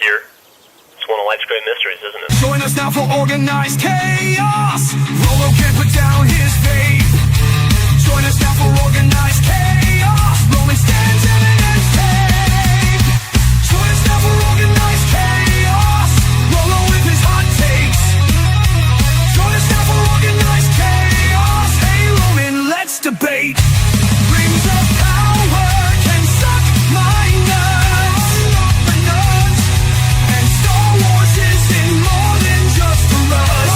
here. It's one of life's great mysteries, isn't it? Join us now for organized chaos. Rolo can't put down his faith. Join us now for organized chaos. Roman stands evidence tape. Join us now for organized chaos. Rolo with his hot takes. Join us now for organized chaos. Hey Roman, let's debate. Rings of power can suck my nuts. And Star Wars isn't more than just a rush.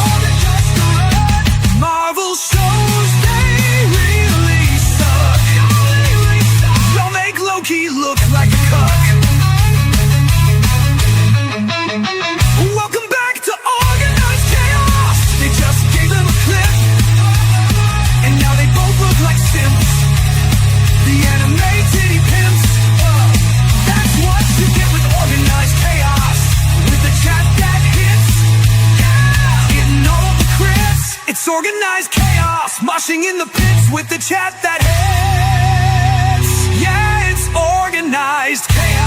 Marvel shows they really suck. Y'all make Loki look like a cuck. Welcome back to Organized Chaos. They just gave them a clip, and now they both look like simps. The anime titty pimps. That's what you get with Organized Chaos. With the chat that hits, getting all the crits. It's Organized Chaos, moshing in the pits with the chat that hits. Yeah, it's Organized Chaos.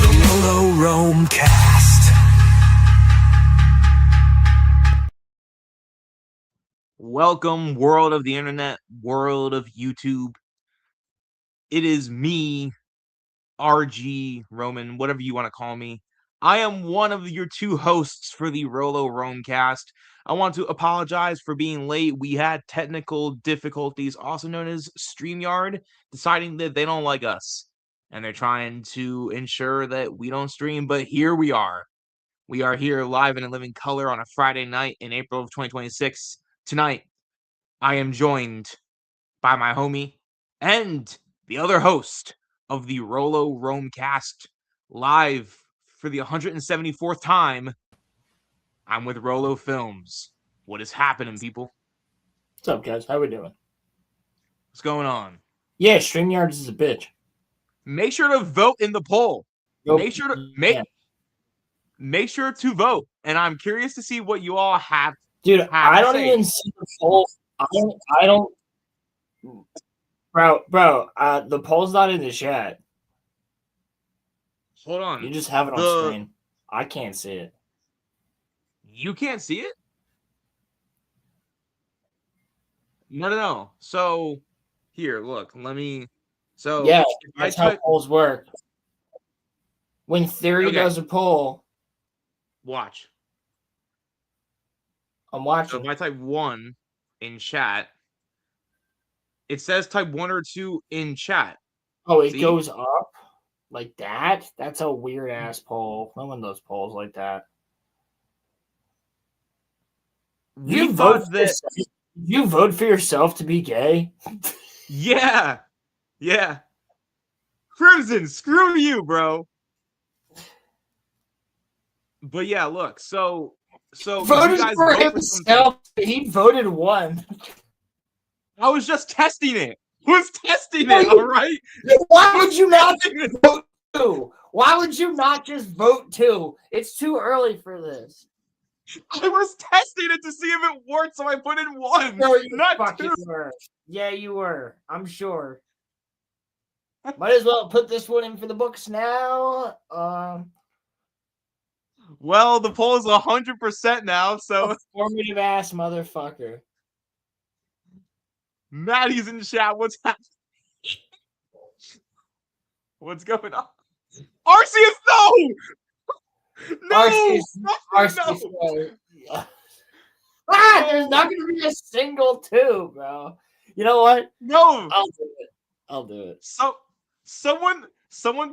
The RoloRome cast. Welcome, world of the internet, world of YouTube. It is me, RG, Roman, whatever you want to call me. I am one of your two hosts for the RoloRome cast. I want to apologize for being late. We had technical difficulties, also known as StreamYard, deciding that they don't like us. And they're trying to ensure that we don't stream, but here we are. We are here live and in living color on a Friday night in April of 2026. Tonight, I am joined by my homie and the other host of the RoloRome cast, live for the 174th time. I'm with Rolo Films. What is happening, people? What's up, guys? How we doing? What's going on? Yeah, StreamYard is a bitch. Make sure to vote in the poll. Nope. Make sure to Yeah. make sure to vote. And I'm curious to see what you all have. Dude, have I to don't say. even see the poll. I don't. Bro, the poll's not in the chat. Hold on. You just have it on screen. I can't see it. You can't see it? No. So, here, look. Let me... So, Yeah, if that's I how type... polls work. When Theory Okay. does a poll, Watch. I'm So, watching. if I type 1 in chat, it says type 1 or 2 in chat. Oh, it see? goes up like that? That's a weird-ass poll. No one does polls like that. You vote for yourself to be gay? Yeah. Crimson, screw you, but yeah, look. So Voted you guys for vote himself. He voted one. I was just testing it. All right? Why would you not vote two? Why would you not just vote two? It's too early for this. I was testing it to see if it worked, so I put in 1, No, you not fucking 2. were. Yeah, you were. I'm sure. Might as well put this one in for the books now. Well, the poll is 100% now, so Formative ass motherfucker. Maddie's in the chat. What's happening? What's going on? Arceus, no! No! Arceus, No! There's not going to be a single two, bro. You know what? No! I'll do it. So, someone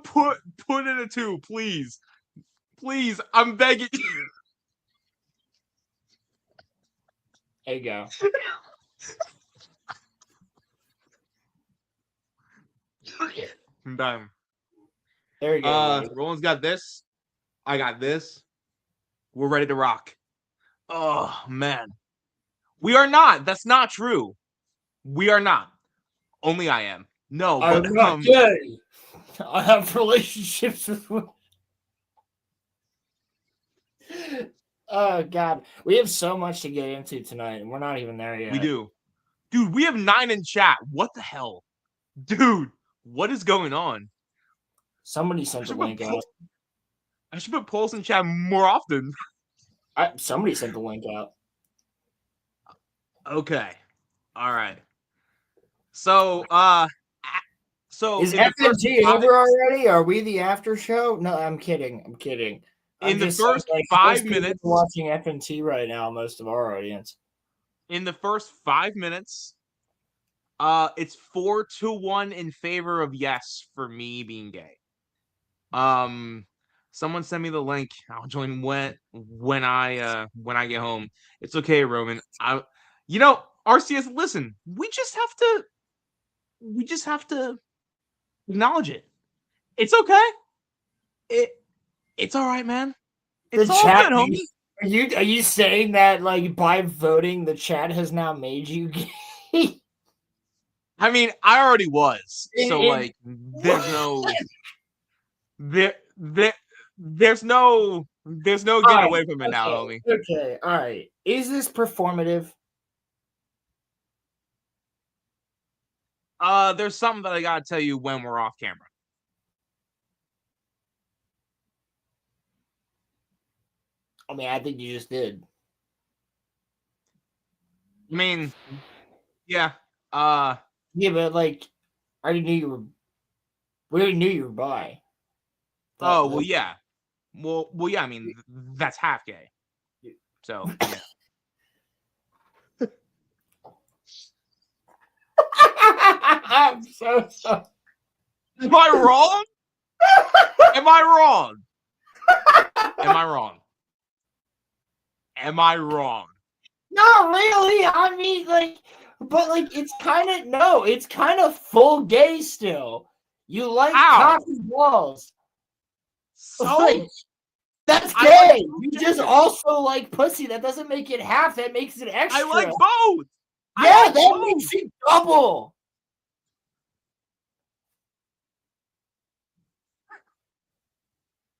put in a 2, please. Please, I'm begging you. There you go. I'm done. There you go. Roland's got this. I got this. We're ready to rock. Oh, man. We are not. That's not true. We are not. Only I am. No, I'm but not gay. I have relationships with women. Oh, God. We have so much to get into tonight, and we're not even there yet. We do. Dude, we have 9 in chat. What the hell? Dude, what is going on? Somebody sent the link out. I should put polls in chat more often. Somebody sent the link out. Okay. All right. So, Is in the first FNT five, over already? Are we the after show? No, I'm kidding. in the just saying, first like, 5 most people minutes, are watching FNT right now, most of our audience. in the first 5 minutes, it's 4-1 in favor of yes for me being gay. Someone send me the link. I'll join when I get home. It's okay, Roman. RCS, listen, we just have to acknowledge it. It's okay. It's all right, man. It's all good, homie. Are you saying that, like, by voting, the chat has now made you gay? I mean, I already was. So like, there's no there's no getting away from it now, homie. Okay, all right. Is this performative? There's something that I gotta tell you when we're off camera. I mean, I think you just did. I mean, yeah. Yeah, but like, I already knew you were. We already knew you were bi. Well, yeah. Well, yeah. I mean, that's half gay. So yeah. I'm so sorry. Am I wrong? Am I wrong? Am I wrong? Am I wrong? Not really. I mean, like, but like, it's kind of full gay still. You like coffee balls. So like, that's gay. Like you just also like pussy. That doesn't make it half. That makes it extra. I like both. Yeah, that makes it double.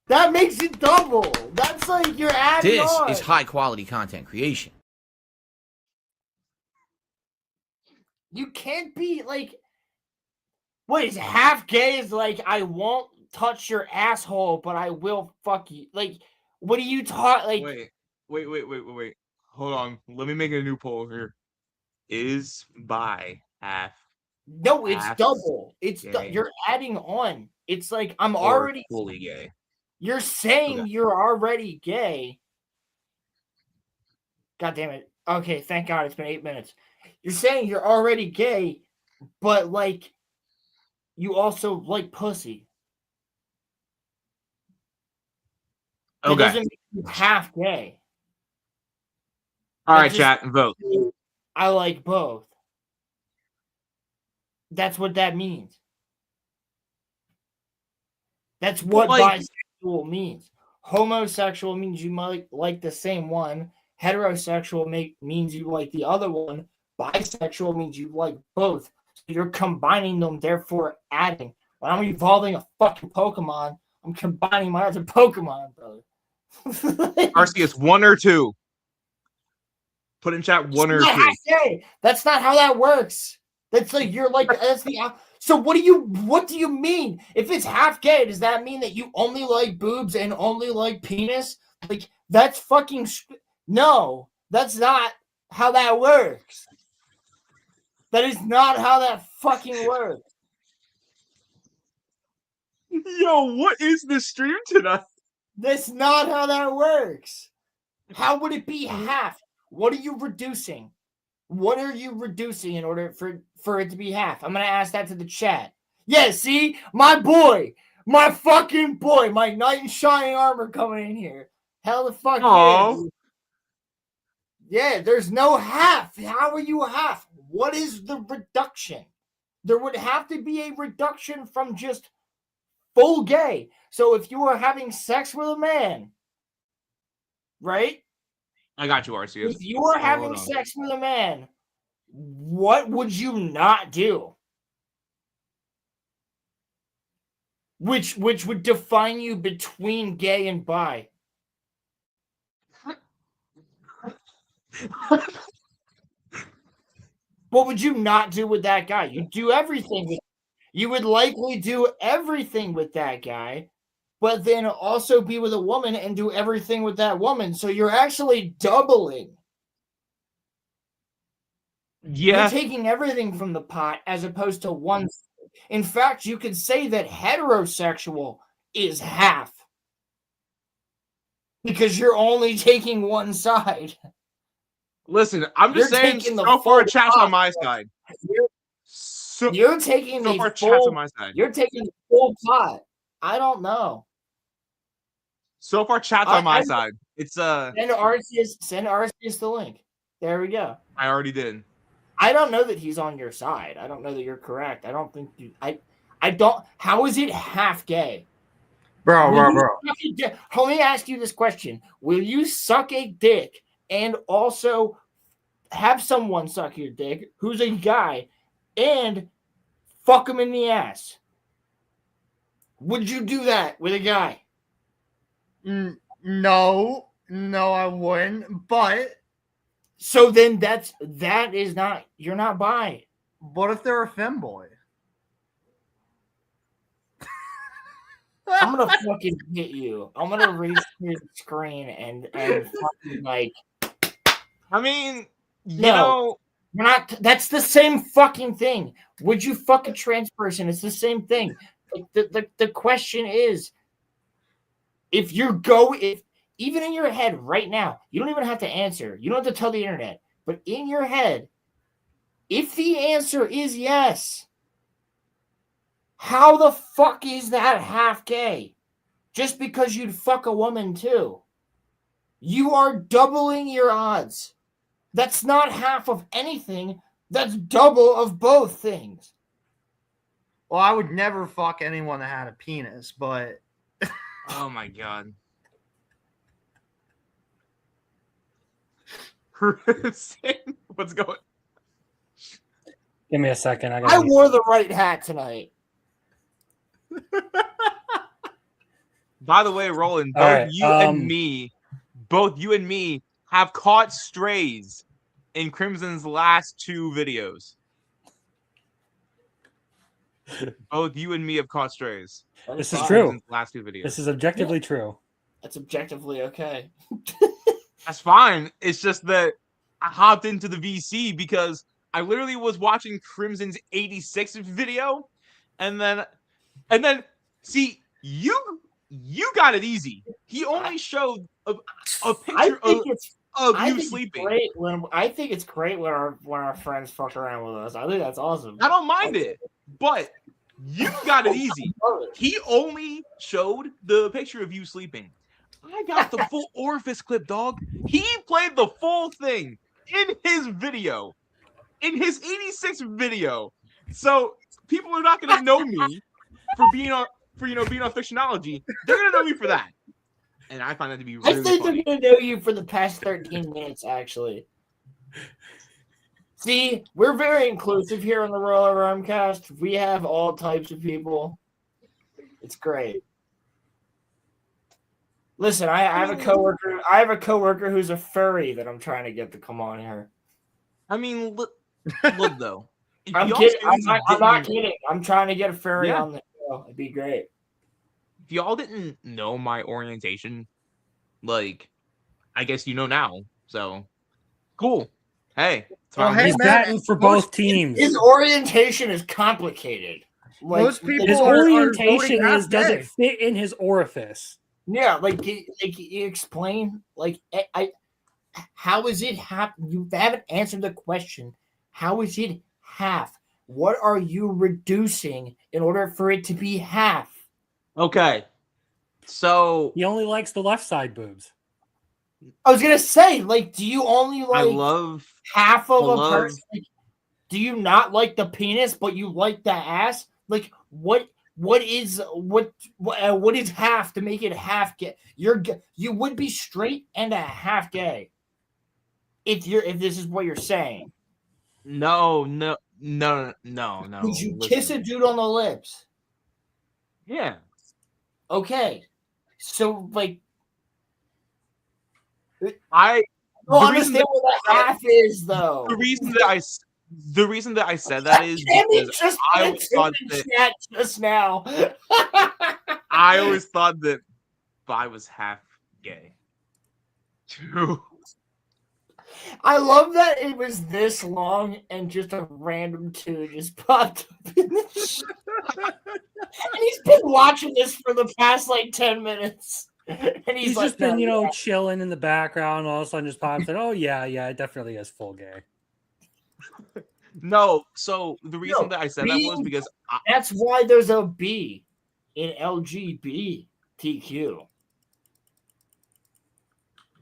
That makes it double. That's like you're adding on. This is high quality content creation. You can't be like, what is half gay? Is like, I won't touch your asshole, but I will fuck you. Like, what do you talk? Like, wait. Hold on. Let me make a new poll here. Is bi half? No, it's double. It's you're adding on. It's like I'm already fully gay. You're saying you're already gay. God damn it. Okay, thank God it's been 8 minutes. You're saying you're already gay, but like you also like pussy. That doesn't make you half gay. All right, chat, vote. I like both. That's what that means. That's what bisexual means. Homosexual means you might like the same one. Heterosexual means you like the other one. Bisexual means you like both. So you're combining them, therefore adding. When I'm evolving a fucking Pokemon, I'm combining my other Pokemon, brother. Arceus, 1 or 2? Put in chat 1 or 2. That's not how that works. That's like you're like that's the. So what do you mean? If it's half gay, does that mean that you only like boobs and only like penis? Like that's fucking no. That's not how that works. That is not how that fucking works. Yo, what is this stream tonight? That's not how that works. How would it be half? What are you reducing? What are you reducing in order for it to be half? I'm going to ask that to the chat. Yeah, see? My boy. My fucking boy. My knight in shining armor coming in here. Hell the fuck yeah, dude. Yeah, there's no half. How are you half? What is the reduction? There would have to be a reduction from just full gay. So if you were having sex with a man, right? I got you, Arceus. If you were having sex with a man, what would you not do? Which would define you between gay and bi? What would you not do with that guy? You do everything with You would likely do everything with that guy, but then also be with a woman and do everything with that woman. So you're actually doubling. You're Yeah. taking everything from the pot as opposed to one. In fact, you could say that heterosexual is half because you're only taking one side. Listen, I'm just You're saying taking the so far full chat's on pot. my side. So You're taking so the far chat's on full. my side. You're taking the full pot. I don't know. So far chat's on my side. It's Send Arceus the link. There we go. I already did. I don't know that he's on your side. I don't know that you're correct. I don't think you. I don't. How is it half gay? Bro. Let me ask you this question: will you suck a dick and also have someone suck your dick who's a guy and fuck him in the ass? Would you do that with a guy? No, I wouldn't. But So then that is not, you're not bi. what if they're a femboy? I'm gonna fucking hit you. I'm gonna reach through the screen and fucking like. I mean, you No. know, We're not. That's the same fucking thing. Would you fuck a trans person? It's the same thing. Like the question is, if even in your head right now, you don't even have to answer. You don't have to tell the internet. But in your head, if the answer is yes, how the fuck is that half gay? Just because you'd fuck a woman too. You are doubling your odds. That's not half of anything. That's double of both things. Well, I would never fuck anyone that had a penis, but oh my god. What's going? Give me a second. I wore the right hat tonight. By the way, Roland, both right, you and me have caught strays in Crimson's last two videos. Both you and me have caught strays. This is true. Crimson's last two videos. This is objectively true. That's objectively okay. That's fine. It's just that I hopped into the VC because I literally was watching Crimson's 86 video, and then see you got it easy. He only showed a picture of you sleeping. I think it's great when our friends fuck around with us. I think that's awesome. I don't mind it, but you got it easy. He only showed the picture of you sleeping. I got the full orifice clip, dog. He played the full thing in his video, in his 86 video. So people are not gonna know me for being on Fictionology. They're gonna know me for that, and I find that to be really funny. They're gonna know you for the past 13 minutes, actually. See, we're very inclusive here on the RoloRome cast. We have all types of people. It's great. Listen, I have a coworker. I have a coworker who's a furry that I'm trying to get to come on here. I mean, look though. I'm kidding. I'm not kidding. I'm trying to get a furry on the show. It'd be great. If y'all didn't know my orientation, like, I guess you know now. So, cool. Hey. He's batting for both teams. His orientation is complicated. Like, most people his orientation does it fit in his orifice? Yeah, like you explain, like how is it half? You haven't answered the question. How is it half? What are you reducing in order for it to be half? Okay, so he only likes the left side boobs. I was gonna say, like, do you only like half of a person? Like, do you not like the penis, but you like the ass? Like, what is half to make it half gay? You would be straight and a half gay if this is what you're saying. No. Would you kiss a dude on the lips? Yeah. Okay. So like, I don't understand what the half is, though. The reason that the reason that I said that is Tammy because just I put always it thought in the that chat just now. I always thought that bi was half gay. True. I love that it was this long and just a random 2 just popped up in the chat. And he's been watching this for the past like 10 minutes. And He's like, just been, "No, yeah." chilling in the background. All of a sudden, just pops in. Oh yeah, it definitely is full gay. No, so the reason No, that I said that was because that's why there's a B in LGBTQ.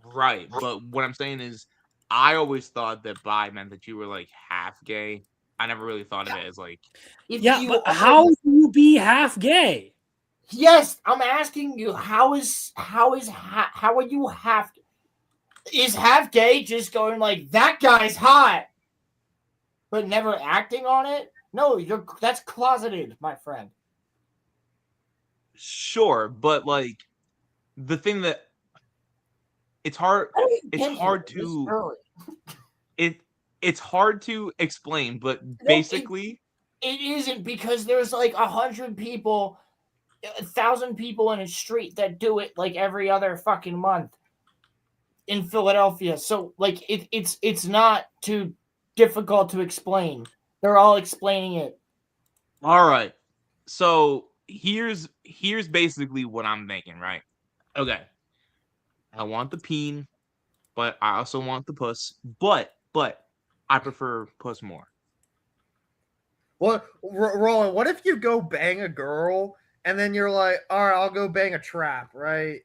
right, but what I'm saying is I always thought that bi meant that you were like half gay. I never really thought of it as like If Yeah, you but are- how do you be half gay? Yes, I'm asking you, how are you half? Is half gay just going like that guy's hot, but never acting on it? No, that's closeted, my friend. sure, but like the thing that it's hard How do we it's get hard here this to early? it's hard to explain, but No, basically it isn't, because there's like 100 people, 1,000 people in a street that do it like every other fucking month in Philadelphia. So like it's not too difficult to explain. They're all explaining it. all right. So here's basically what I'm thinking, right? Okay. I want the peen, but I also want the puss. But I prefer puss more. What, Roland? What if you go bang a girl and then you're like, all right, I'll go bang a trap, right?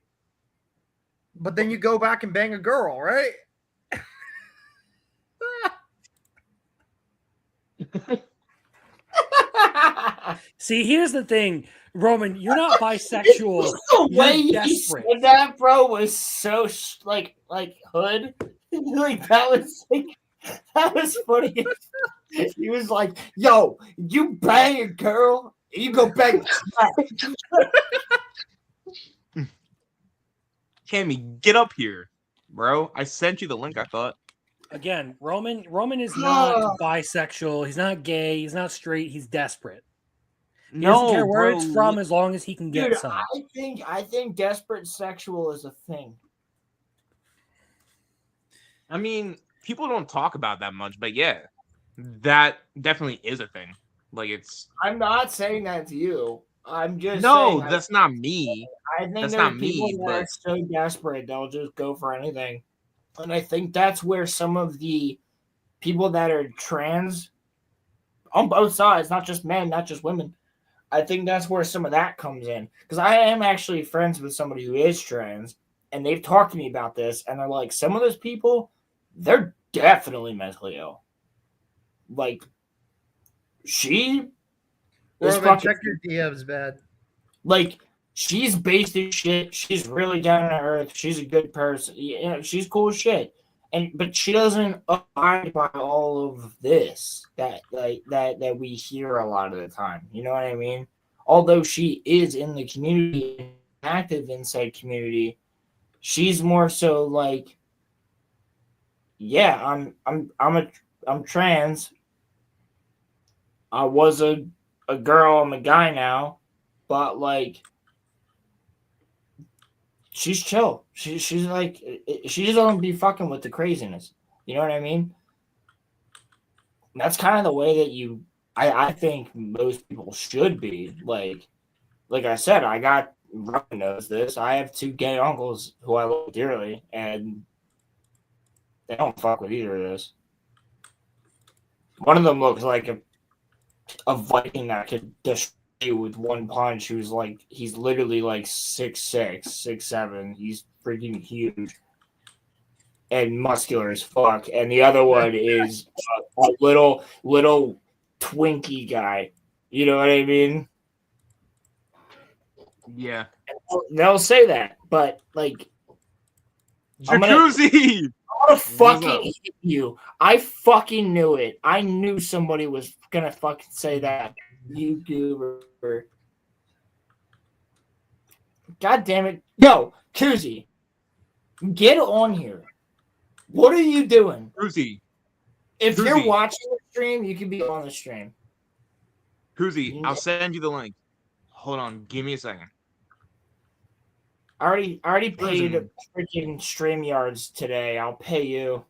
But then you go back and bang a girl, right? See, here's the thing, Roman. You're not bisexual. The way You're you desperate. said that, bro, was so like hood. Like that was funny. He was like, "Yo, you bang a girl, you go bang a trap." Cammy, get up here, bro. I sent you the link, I thought. Again, Roman is not bisexual. He's not gay. He's not straight. He's desperate. He doesn't care where it's from as long as he can get Dude, some. I think desperate sexual is a thing. I mean, people don't talk about that much, but yeah, that definitely is a thing. Like it's I'm not saying that to you. I'm just no, saying, that's not me. I think That's there are not people me, that but are so desperate they'll just go for anything. And I think that's where some of the people that are trans on both sides, not just men, not just women, I think that's where some of that comes in. Because I am actually friends with somebody who is trans, and they've talked to me about this, and they're like, some of those people, they're definitely mentally ill. Like, she is Roman, fucking, check your DMs, man. like, she's basic shit. She's really down to earth. She's a good person. You know, she's cool as shit. But she doesn't abide by all of this that we hear a lot of the time. You know what I mean? Although she is in the community, active inside community, she's more so like, yeah, I'm trans. I was a girl. I'm a guy now, but like, she's chill. She's like, she just don't be fucking with the craziness. You know what I mean? That's kind of the way that I think most people should be. Like I said, Roman knows this. I have 2 gay uncles who I love dearly, and they don't fuck with either of this. One of them looks like a Viking that could destroy you with one punch. He's literally like 6'6", 6'7". He's freaking huge and muscular as fuck. And the other one is a little Twinkie guy. You know what I mean? yeah. They'll say that, but like, Jacuzzi! I'm gonna fucking hit you. I fucking knew it. I knew somebody was gonna fucking say that. You goober. God damn it. Yo, Koozie, get on here. What are you doing? Jacuzzi. If you're Koozie. watching the stream, you can be on the stream. Koozie, I'll send you the link. Hold on, give me a second. I already paid Listen. freaking StreamYards today. I'll pay you.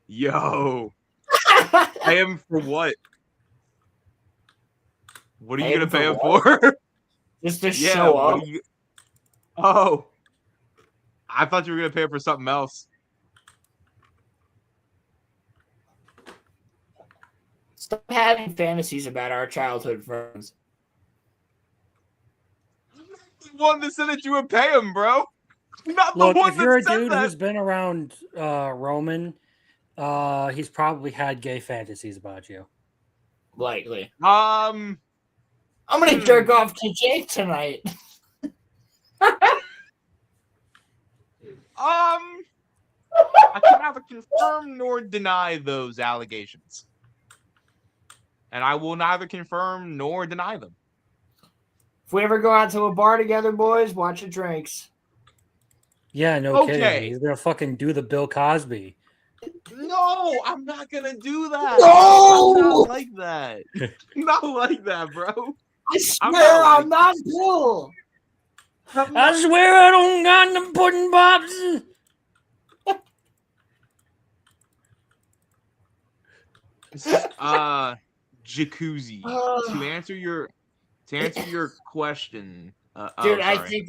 Yo, I am for what? What are you gonna pay him for? Just to Yeah, show what up. are you... Oh, I thought you were gonna pay him for something else. Stop having fantasies about our childhood friends. The one that said that you would pay him, bro. Not Look, the one if you're a that said dude that. who's been around Roman, he's probably had gay fantasies about you. Likely. Um, I'm gonna jerk off to Jake tonight. I can neither confirm nor deny those allegations. And I will neither confirm nor deny them. If we ever go out to a bar together, boys, watch your drinks. Yeah, no Okay. kidding. He's gonna fucking do the Bill Cosby. No, I'm not gonna do that. No! I'm not like that. Not like that, bro. I swear I'm not Bill. I swear I don't got them pudding pops. Jacuzzi. To answer your question, Dude, oh, I sorry.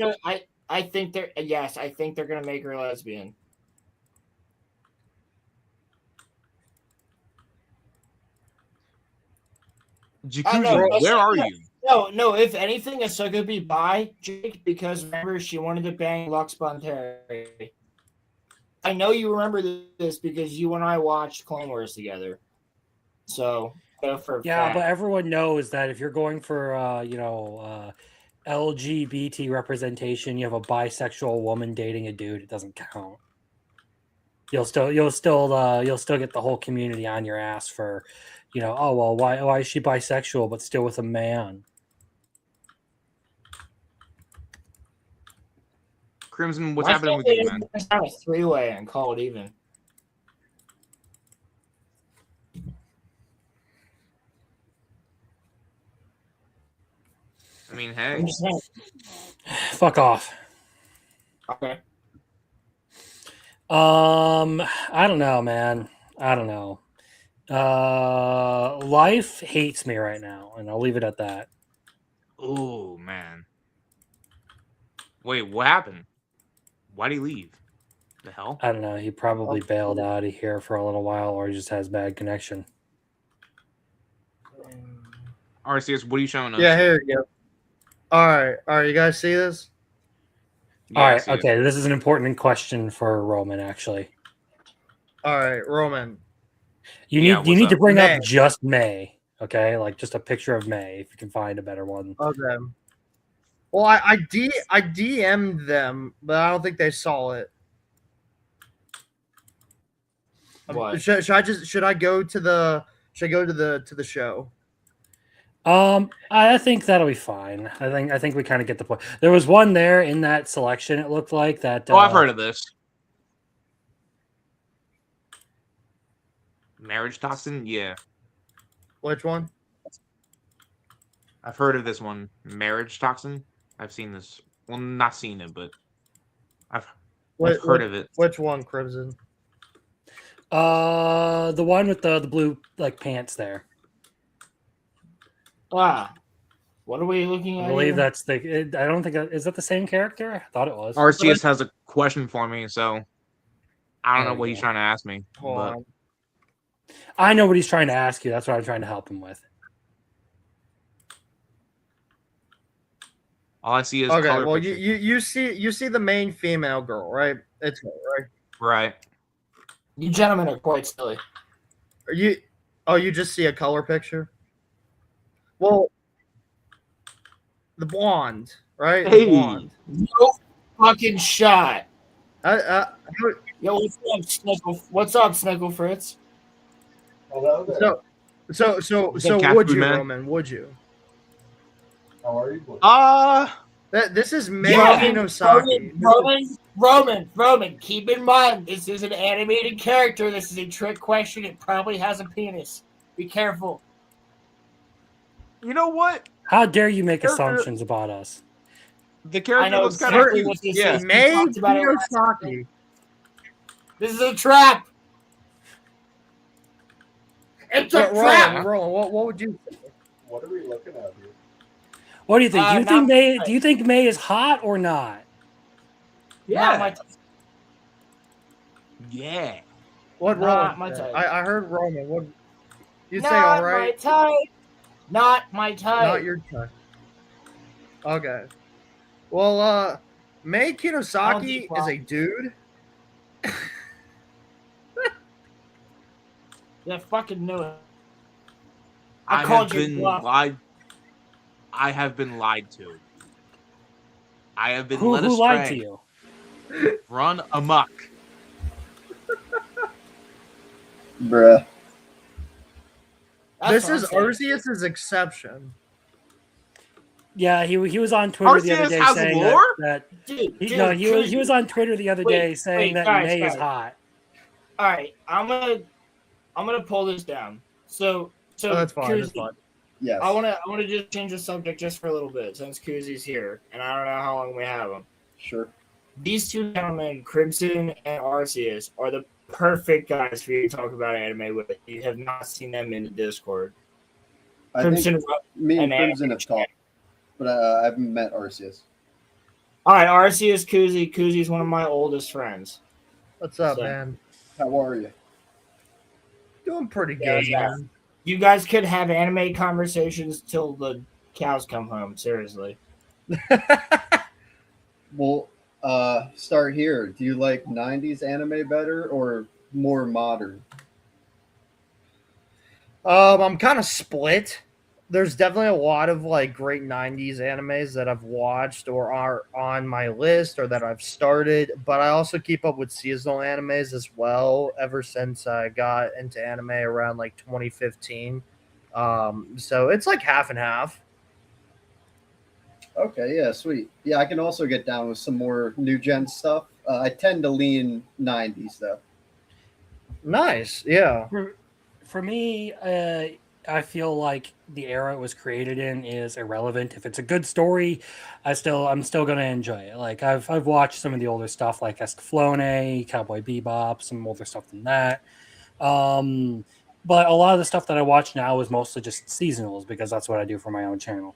think they're gonna make her lesbian. Jacuzzi, where are you? No. If anything, Ahsoka could be bi, Jake, because remember she wanted to bang Lux Bonteri. I know you remember this because you and I watched Clone Wars together. So go for Yeah, fact. but everyone knows that if you're going for LGBT representation, you have a bisexual woman dating a dude, it doesn't count. You'll still get the whole community on your ass for, oh well, why is she bisexual but still with a man? Crimson, what's Why happening can't with they you, man? just have a three-way and call it even? I mean, I'm hey. just saying. Fuck off. Okay. I don't know, man. I don't know. Life hates me right now, and I'll leave it at that. Oh, man. Wait, what happened? Why'd he leave? The hell? I don't know. He probably bailed out of here for a little while, or he just has bad connection. RCS, what are you showing us? Yeah, here we go. All right. You guys see this? Yeah, All I right. see it. Okay. This is an important question for Roman, actually. All right, Roman. You Yeah, need what's to up? bring May. up just May. Okay, like just a picture of May, if you can find a better one. Okay. Well, I DM'd them, but I don't think they saw it. What? Should I go to the show? I think that'll be fine. I think we kind of get the point. There was one there in that selection. It looked like that. Oh, I've heard of this. Marriage Toxin? Yeah. Which one? I've heard of this one. Marriage Toxin? I've seen this. Well, not seen it, but I've heard of it. Which one, Crimson? The one with the blue like pants there. Ah. What are we looking at? I believe here? that's the. I don't think is that the same character? I thought it was. RCS has a question for me, so I don't know There what you he's go. trying to ask me. Hold But on. I know what he's trying to ask you. That's what I'm trying to help him with. all I see is Okay, color well pictures. you see the main female girl, right? It's her, right. Right. You gentlemen are quite silly. You just see a color picture? Well, the blonde, right? The Hey. blonde. No fucking shot. How- Yo, what's up, Snickle? What's up, Snickle Fritz? Hello there. so What's up, cat would food you, man? Roman? Would you? How are you? boys? This is May Roman, Kinosaki. Roman, keep in mind, this is an animated character. This is a trick question. It probably has a penis. Be careful. You know what? How dare you make Character- assumptions about us? The I character know looks kind exactly of what this yeah. is. We May talked about it last Kinosaki. time. This is a trap. It's a trap. Roland, what would you say? What are we looking at here? What do you think? Not Do you think May is hot or not? Not my Yeah. Yeah. What Not Roland? my said? type. I heard Roman. What you say? Not All my right. type. Not my type. Not your type. Okay. Well, May I don't Kinosaki think is a dude. Yeah, fucking knew it. I I have called you been bluff. lied. I have been lied to. I have been Who led astray. lied to you? Run amok. Bruh. That's This what I'm is saying. Arceus's exception. Yeah, he was on Twitter the other Arceus day has saying lore? that Dude, he was on Twitter the other Wait, day saying wait, that guys, May is guys. hot. All right, I'm gonna pull this down. So Oh, that's fine. That's Kuzi, fine. Yes. I wanna just change the subject just for a little bit since Kuzi's here, and I don't know how long we have him. Sure. These two gentlemen, Crimson and Arceus, are the perfect guys for you to talk about anime with. You have not seen them in the Discord. I Crimson, think me and and Crimson have anime. talked, but I haven't met Arceus. all right, Arceus, Kuzi. Kuzi's one of my oldest friends. What's up, So- man? How are you? Doing pretty Yeah, good, yeah. man. You guys could have anime conversations till the cows come home. Seriously. Well, start here. Do you like 90s anime better or more modern? I'm kind of split. There's definitely a lot of like great 90s animes that I've watched or are on my list or that I've started, but I also keep up with seasonal animes as well ever since I got into anime around like 2015. So it's like half and half. Okay, yeah, sweet. Yeah, I can also get down with some more new gen stuff. I tend to lean 90s though. Nice. Yeah. For me, I feel like the era it was created in is irrelevant. If it's a good story, I'm still gonna enjoy it. Like I've watched some of the older stuff like Escaflowne, Cowboy Bebop, some older stuff than that. But a lot of the stuff that I watch now is mostly just seasonals because that's what I do for my own channel.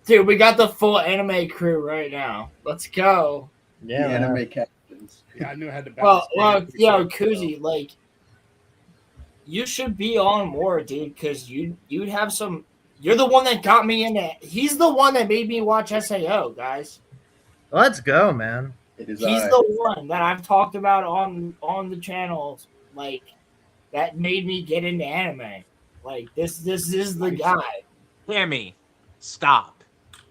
Dude, we got the full anime crew right now. Let's go. Yeah. The anime captains. Yeah, I knew I had to balance. Well, yo, Kuzi, like, you should be on more, dude, because you'd have some. You're the one that got me into. He's the one that made me watch SAO, guys. Let's go, man. It is He's the one that I've talked about on the channel, like, that made me get into anime. Like, this is the guy. Tammy, stop.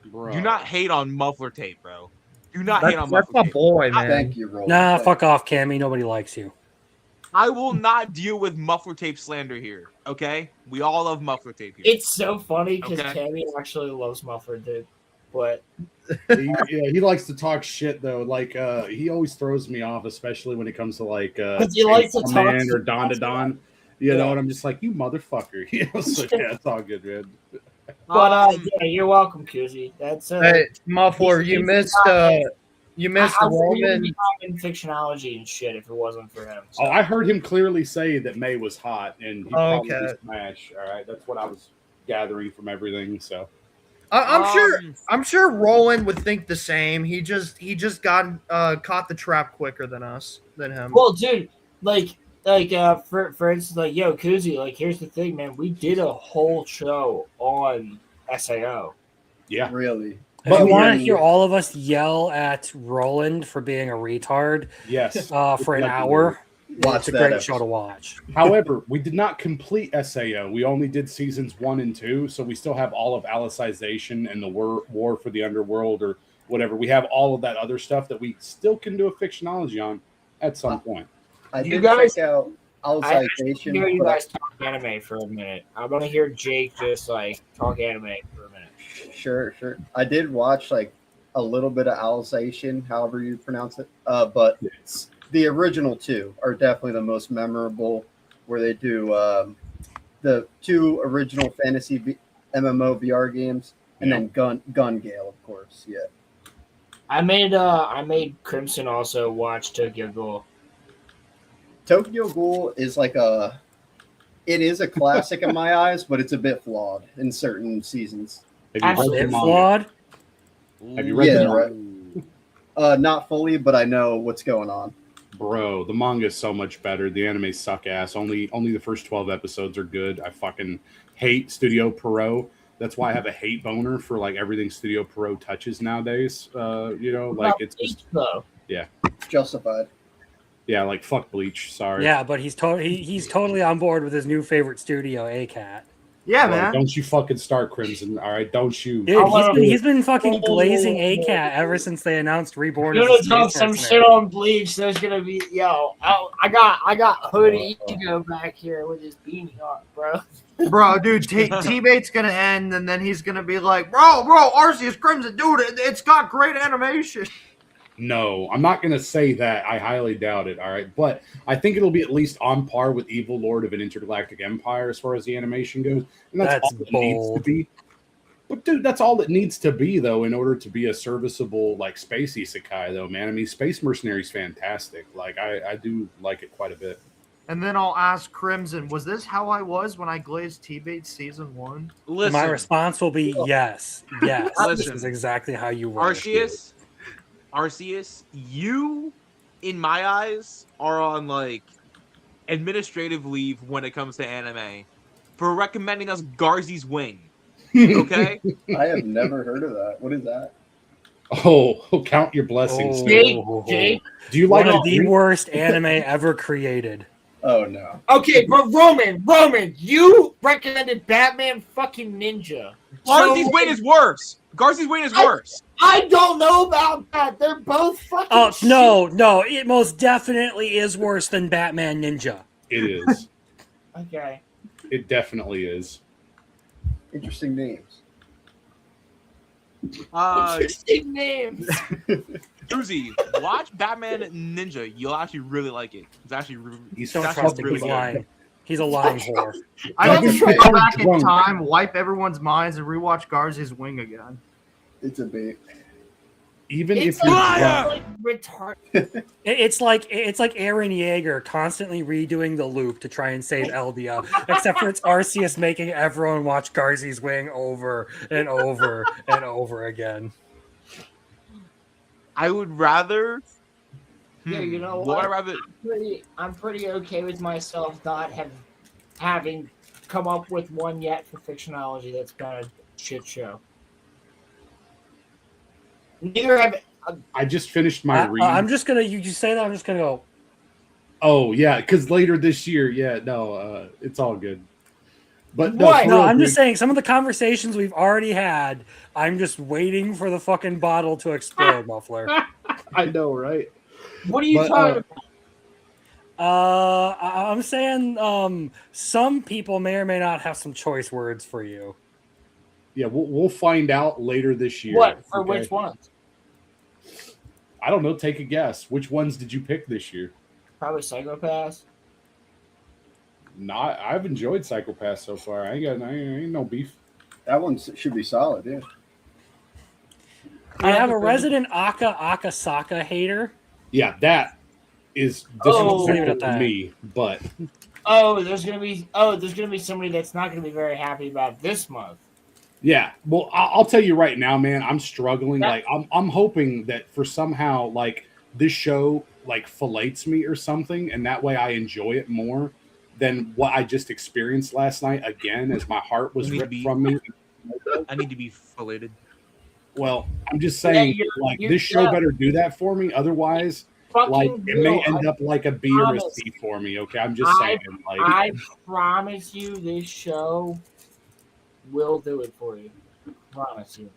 Bro. Do not hate on muffler tape, bro. Do not hate on That's muffler my tape. boy, man. Thank you, Roland. Nah, Thank fuck off, Cammy. Nobody likes you. I will not deal with muffler tape slander here. Okay, we all love muffler tape here. It's so funny because Okay. Tammy actually loves Muffler, dude. But he likes to talk shit though. Like he always throws me off, especially when it comes to like But you like to Chainsaw talk Man shit. or Don to Don. You know, Yeah. and I'm just like, you motherfucker. You know, so yeah, it's all good, man. yeah, you're welcome, Kuzi. That's Hey, Muffler, you missed I Roman. be in fictionology and shit if it wasn't for him. So. Oh, I heard him clearly say that May was hot, and he Oh, probably okay. smash. All right, that's what I was gathering from everything. So I'm sure Roland would think the same. He just got caught the trap quicker than him. Well, dude, for instance, like, yo, Kuzi, like, here's the thing, man. We did a whole show on SAO. yeah, Really? If you want to yeah. hear all of us yell at Roland for being a retard yes. for an Exactly. hour, Watch it's a that great episode. show to watch. However, we did not complete SAO. We only did seasons 1 and 2, so we still have all of Alicization and the War for the Underworld or whatever. We have all of that other stuff that we still can do a fictionology on at some point. I You did guys- check out I Alicization. hear you but I- guys talk anime for a minute. I want to hear Jake just, like, talk anime for a minute. Sure. I did watch like a little bit of Alsatian, however you pronounce it. But the original two are definitely the most memorable, where they do the two original fantasy MMO VR games, and then Gun Gale, of course. Yeah. I made Crimson also watch Tokyo Ghoul. Tokyo Ghoul is it is a classic in my eyes, but it's a bit flawed in certain seasons. Have you read the manga? Flawed? Have you read the manga? Right. Not fully, but I know what's going on. Bro, the manga is so much better. The anime suck ass. Only the first 12 episodes are good. I fucking hate Studio Pierrot. That's why I have a hate boner for like everything Studio Pierrot touches nowadays. It's just yeah, justified. Yeah, like fuck Bleach. Sorry. Yeah, but he's totally on board with his new favorite studio, ACAT. Yeah, man. Don't you fucking start Crimson, all right? Don't you? Dude, he's been fucking glazing ACAT ever since they announced Reborn. You're gonna talk some shit on Bleach. There's gonna be I got Hoodie Ego back here with his beanie on, bro. Bro, dude, T-Bait's gonna end, and then he's gonna be like, bro, Arceus Crimson, dude, it's got great animation. No, I'm not going to say that. I highly doubt it, all right? But I think it'll be at least on par with Evil Lord of an Intergalactic Empire as far as the animation goes. And that's all it needs to be. But, dude, that's all it needs to be, though, in order to be a serviceable, like, space isekai, though, man. I mean, Space Mercenary's fantastic. Like, I do like it quite a bit. And then I'll ask Crimson, was this how I was when I glazed T-Bait Season 1? Listen, my response will be yes. Yes. This is exactly how you were. Arceus, you, in my eyes, are on like administrative leave when it comes to anime for recommending us Garzy's Wing. Okay? I have never heard of that. What is that? Oh, count your blessings. Jake, do you like one of the worst anime ever created? Oh no. Okay, but Roman, you recommended Batman fucking Ninja. Garzy's Wing is worse. Garzy's Wing is worse. I don't know about that. They're both fucking. Oh no! It most definitely is worse than Batman Ninja. It is. Okay. It definitely is. Interesting names. Interesting names. Susie, watch Batman Ninja. You'll actually really like it. It's actually he's so trusting. Really he's lying. He's a lying whore. I hope you go back in time, wipe everyone's minds, and rewatch Garzy's Wing again. It's a bait. Even it's if you're like retarded. It's like Eren Yeager constantly redoing the loop to try and save Eldia, except for it's Arceus making everyone watch Garzy's Wing over and over and over again. I would rather. Yeah, you know what? I'm pretty okay with myself not having come up with one yet for fictionology that's been a shit show. Neither have. I just finished my read. I'm just gonna. You say that. I'm just gonna go. Oh yeah, because later this year, it's all good. But no, I'm just saying some of the conversations we've already had. I'm just waiting for the fucking bottle to explode, Muffler. I know, right? What are you talking about? I'm saying some people may or may not have some choice words for you. Yeah, we'll find out later this year. What? For which ones? I don't know. Take a guess. Which ones did you pick this year? Probably Psycho-Pass. I've enjoyed Psycho-Pass so far. I ain't no beef. That one should be solid, yeah. I have a resident Akasaka hater. Yeah, that is disrespectful to me, but there's gonna be somebody that's not gonna be very happy about this month. Yeah, well, I'll tell you right now, man. I'm struggling. Yeah. Like, I'm hoping that for somehow, like, this show like fillets me or something, and that way I enjoy it more than what I just experienced last night. Again, as my heart was ripped from me. I need to be filleted. Well, I'm just saying, this show better do that for me. Otherwise, like, it may end up like a B or a C for me. Okay, I'm just saying. Like, I promise you, this show will do it for you. Promise you.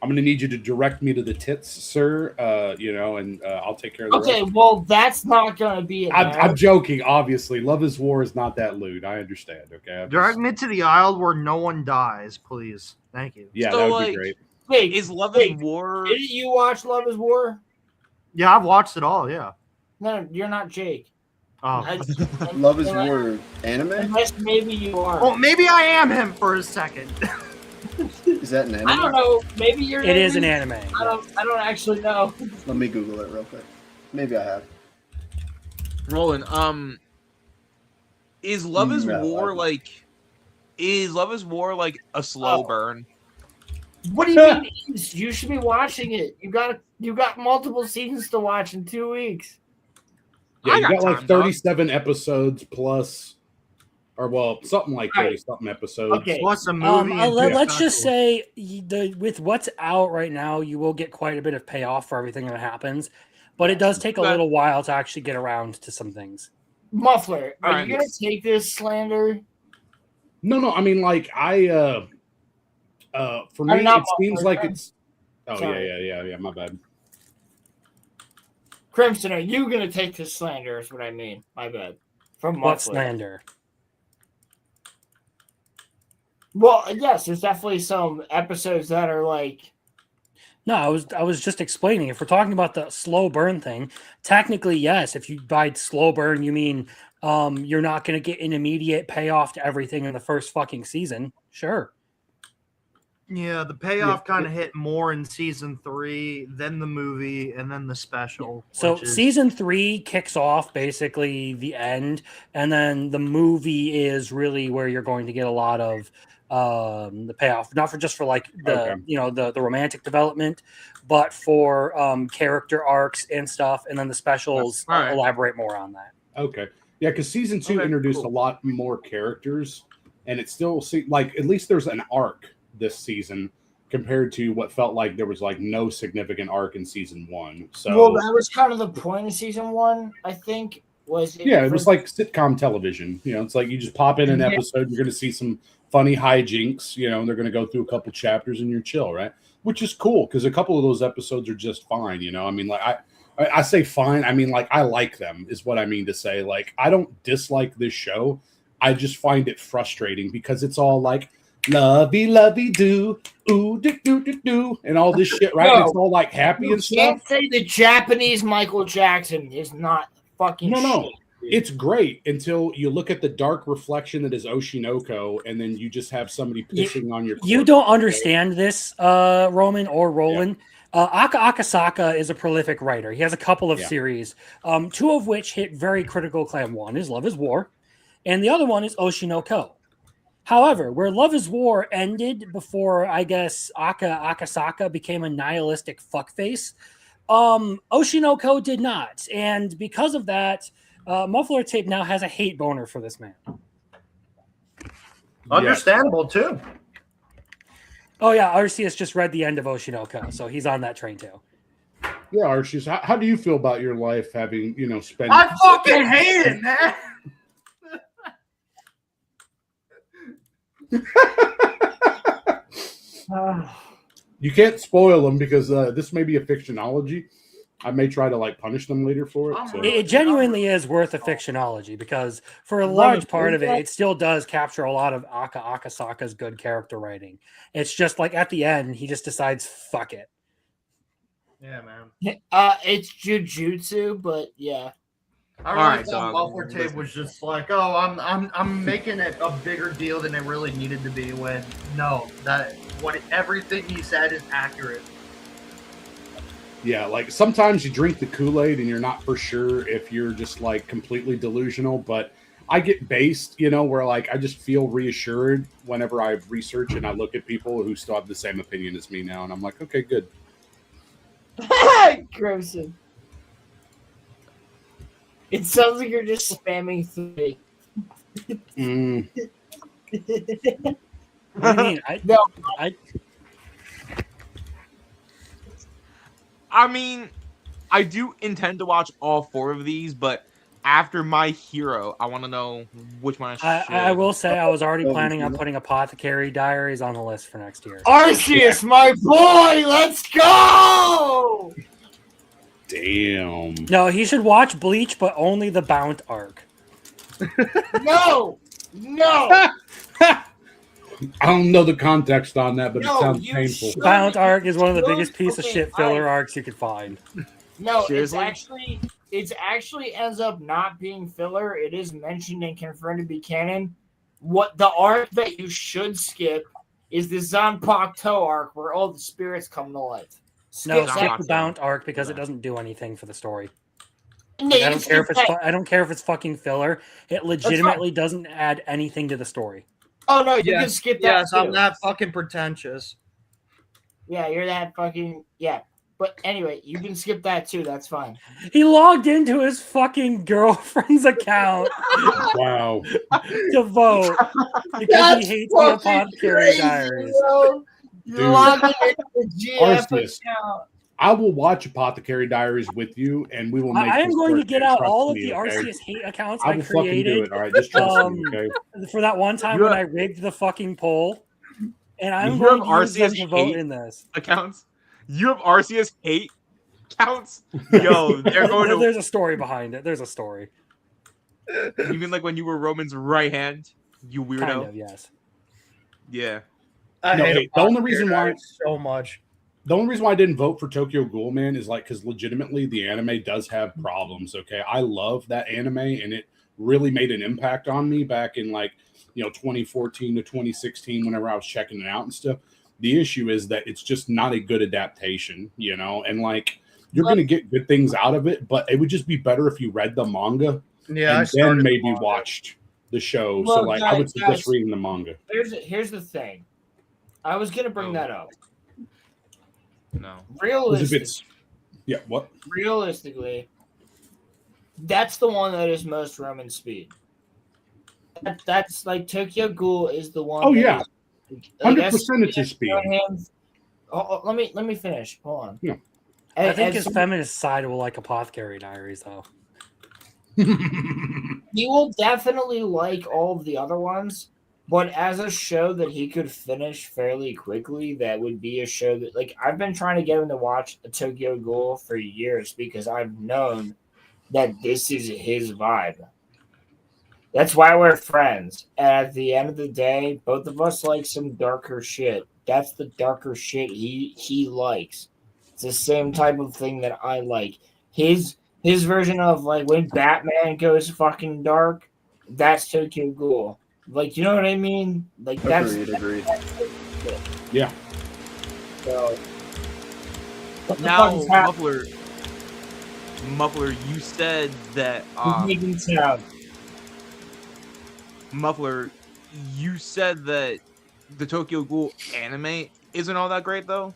I'm going to need you to direct me to the tits, sir. And I'll take care of the Okay, rest. well, that's not going to be it. I'm joking, obviously. Love is War is not that lewd. I understand, okay? Direct me to the aisle where no one dies, please. Thank you. Yeah, so, that would be great. Wait, is Love is War. Didn't you watch Love is War? Yeah, I've watched it all. Yeah. No, you're not Jake. Oh. Love is War anime? Unless maybe you are. Well, maybe I am him for a second. Is that an anime? I don't know. Maybe you're. It is an anime. I don't actually know. Let me Google it real quick. Maybe I have. Roland, is Love is No, War I- like? Is Love is War like a slow burn? What do you mean? You should be watching it. You got multiple seasons to watch in 2 weeks. Yeah, I you got got like time, dog. 37 episodes plus, or well, something like 30 something episodes. Okay. Plus a movie. and Let's just special. say with what's out right now, you will get quite a bit of payoff for everything that happens, but it does take a Okay. little while to actually get around to some things. Muffler, are Alright. you gonna take this slander? No, I mean like for me, not it seems Muffler, like Crim- it's. Oh Sorry. yeah. My bad. Crimson, are you gonna take this slander? Is what I mean. My bad. From What Muffler. slander? Well, yes, there's definitely some episodes that are like. No, I was just explaining. If we're talking about the slow burn thing, technically, yes. If you by slow burn, you mean you're not going to get an immediate payoff to everything in the first fucking season. Sure. Yeah, the payoff kind of hit more in season 3, then the movie, and then the special. So which is- season 3 kicks off basically the end, and then the movie is really where you're going to get a lot of the payoff, not for just for like the the romantic development, but for character arcs and stuff, and then the specials All right. elaborate more on that. Okay, yeah, because season 2 Okay, introduced cool. a lot more characters, and it still like at least there's an arc this season compared to what felt like there was like no significant arc in season 1. So Well, that was kind of the point of season 1, I think. it was like sitcom television. It's like you just pop in an Yeah. episode, you're going to see some funny hijinks. And they're going to go through a couple chapters, and you're chill, right? Which is cool because a couple of those episodes are just fine. I mean, like I say fine. I mean, like I like them is what I mean to say. Like I don't dislike this show. I just find it frustrating because it's all like lovey do, ooh do, and all this shit, right? No. It's all like happy You and stuff. can't say the Japanese Michael Jackson is not fucking No. shit. It's great until you look at the dark reflection that is Oshinoko, and then you just have somebody pissing on your. You corpse. don't understand this, Roman or Roland. Aka Akasaka is a prolific writer. He has a couple of series, 2 of which hit very critical acclaim. One is Love is War, and the other one is Oshinoko. However, where Love is War ended before, I guess, Aka Akasaka became a nihilistic fuckface, Oshinoko did not. And because of that, Muffler Tape now has a hate boner for this man. Understandable, too. Oh, yeah, Arceus just read the end of Oshinoko, so he's on that train, too. Yeah, Archie's. How do you feel about your life having spent? I fucking hate it, man. You can't spoil them because this may be a fictionology. I may try to like punish them later for it. So. It genuinely is worth a fictionology because for a large part of it, it still does capture a lot of Aka Akasaka's good character writing. It's just like at the end, he just decides, fuck it. Yeah, man. It's jujutsu, but yeah. I really Alright, thought dog. Muffler Tape was just like, oh, I'm making it a bigger deal than it really needed to be. When no, everything he said is accurate. Yeah, like sometimes you drink the Kool-Aid and you're not for sure if you're just like completely delusional, but I get based, where like I just feel reassured whenever I research and I look at people who still have the same opinion as me now, and I'm like, okay, good. Crimson. It sounds like you're just spamming 3. What do you mean? I mean, I do intend to watch all 4 of these, but after My Hero, I want to know which one I should. I will say I was already planning on putting Apothecary Diaries on the list for next year. Arceus, my boy, let's go! Damn. No, he should watch Bleach, but only the Bount arc. No! I don't know the context on that, but No, it sounds you painful. should. Bound arc is one of the Should. biggest piece of Okay, shit filler I- arcs you could find. No, Seriously? it's actually ends up not being filler. It is mentioned and confirmed to be canon. What the arc that you should skip is the Zanpakuto arc where all the spirits come to life. No, that. skip the Bound arc because it Yeah. doesn't do anything for the story. No, Like, you I don't care if skip it's that. I don't care if it's fucking filler. It legitimately doesn't add anything to the story. Oh no, you can skip that. Yes, I'm too. that fucking pretentious. Yeah, you're that fucking yeah. But anyway, you can skip that too. That's fine. He logged into his fucking girlfriend's account Wow. to vote because he hates the Apothecary Diaries. Bro. You Dude. log into the GF Arceus. account. I will watch Apothecary Diaries with you, and we will make I am this going to work, get man. out Trust all of me, the okay? Arceus hate accounts I I will fucking do created it. All right, just trust me, okay? for that one time You when have- I rigged the fucking poll, and I'm You going have to use them Arceus to vote hate? in this. Accounts? You have Arceus hate counts? Yo, they're going to. There's a story behind it. There's a story. You mean like when you were Roman's right hand? You weirdo. Kind of, yes. Yeah. I No, hate hey, the only Apothecary reason why- Diaries so much. The only reason why I didn't vote for Tokyo Ghoul, man, is like because legitimately the anime does have problems. Okay, I love that anime, and it really made an impact on me back in 2014 to 2016, whenever I was checking it out and stuff. The issue is that it's just not a good adaptation, and like you're gonna get good things out of it, but it would just be better if you read the manga Yeah, I and then started maybe the manga. watched the show. Well, So like I would suggest guys, reading the manga. Here's the thing. I was gonna bring that up. No. 'Cause if it's what? Realistically, that's the one that is most Roman speed. That's like Tokyo Ghoul is the one. Oh that yeah, is- like, 100% it's his speed. Let me finish. Hold on. Yeah. I think As his feminist side will like Apothecary Diaries, though. he will definitely like all of the other ones, but as a show that he could finish fairly quickly, that would be a show that like I've been trying to get him to watch a Tokyo Ghoul for years because I've known that this is his vibe. That's why we're friends. And at the end of the day, both of us like some darker shit. That's the darker shit he likes. It's the same type of thing that I like. His version of like when Batman goes fucking dark, that's Tokyo Ghoul. Like, you know what I mean? Like that's Agreed. Yeah. So, what the Now, fuck is happening? Muffler, you said that. He's making sound. Muffler, you said that the Tokyo Ghoul anime isn't all that great, though.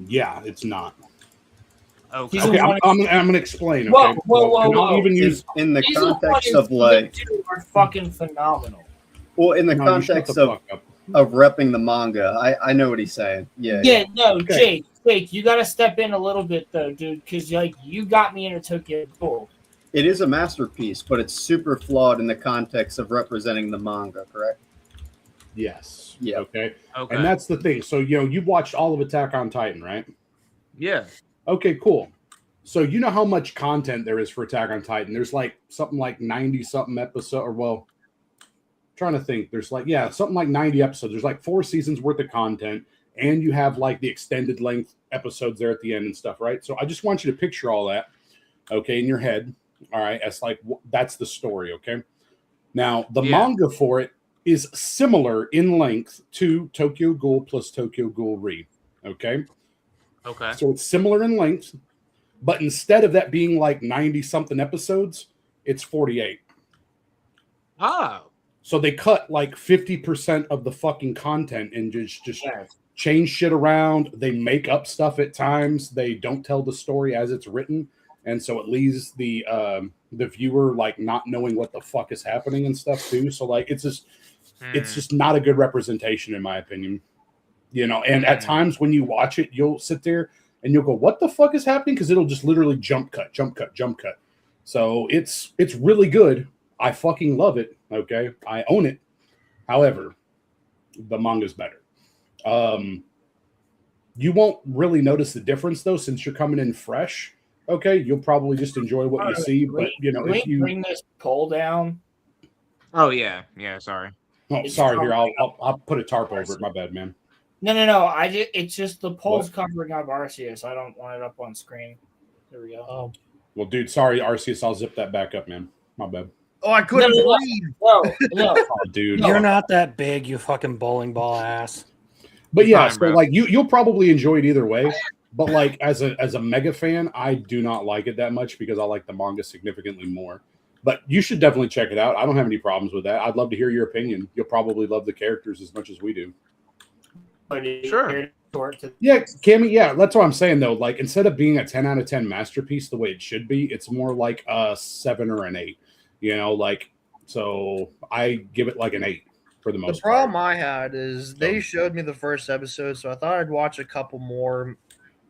Yeah, it's not. Okay. He's Okay, a I'm gonna explain. Okay, Whoa, And I'll even In, use. in the These context are of like, two are fucking phenomenal. well, in the No, you shut context the of fuck up. repping the manga, I know what he's saying. Yeah. Yeah, no, Okay. Jake, you gotta step in a little bit though, dude, because like you got me into Tokyo Ghoul. It is a masterpiece, but it's super flawed in the context of representing the manga, correct? Yes. Yeah. Okay. Okay. And that's the thing. So you've watched all of Attack on Titan, right? Yeah. Okay, cool. So you know how much content there is for Attack on Titan. There's like something like 90 something episode, or well, trying to think. There's like, yeah, something like 90 episodes. There's like 4 seasons worth of content, and you have like the extended length episodes there at the end and stuff, right? So I just want you to picture all that, okay, in your head. All right, that's like that's the story, okay? Now, the Yeah. manga for it is similar in length to Tokyo Ghoul plus Tokyo Ghoul Re, okay? Okay. So it's similar in length, but instead of that being like 90 something episodes, it's 48. Oh. So they cut like 50% of the fucking content and just Yes. change shit around. They make up stuff at times. They don't tell the story as it's written, and so it leaves the viewer like not knowing what the fuck is happening and stuff too. So like it's just not a good representation in my opinion. And at times when you watch it, you'll sit there and you'll go, "What the fuck is happening?" Because it'll just literally jump cut. So it's really good. I fucking love it. Okay, I own it. However, the manga's better. You won't really notice the difference though, since you're coming in fresh. Okay, you'll probably just enjoy what you see. But Can we if you bring this poll down? Oh yeah. Yeah. Sorry. Oh, It's sorry. Here, covering I'll put a tarp over it. My bad, man. No. It's just the poll's What? covering up Arceus. I don't want it up on screen. There we go. Oh, Well, dude, sorry, Arceus. I'll zip that back up, man. My bad. I couldn't No. read. No. Oh, dude. No. You're not that big, you fucking bowling ball ass. But yeah, Fine, so bro. like you'll probably enjoy it either way. But like as a mega fan, I do not like it that much because I like the manga significantly more. But you should definitely check it out. I don't have any problems with that. I'd love to hear your opinion. You'll probably love the characters as much as we do. Sure. Yeah, Cammy, yeah, that's what I'm saying though. Like instead of being a 10 out of 10 masterpiece the way it should be, it's more like a 7 or an 8. You know, like so I give it like an 8 for the The most problem part. I had is they showed me the first episode, so I thought I'd watch a couple more,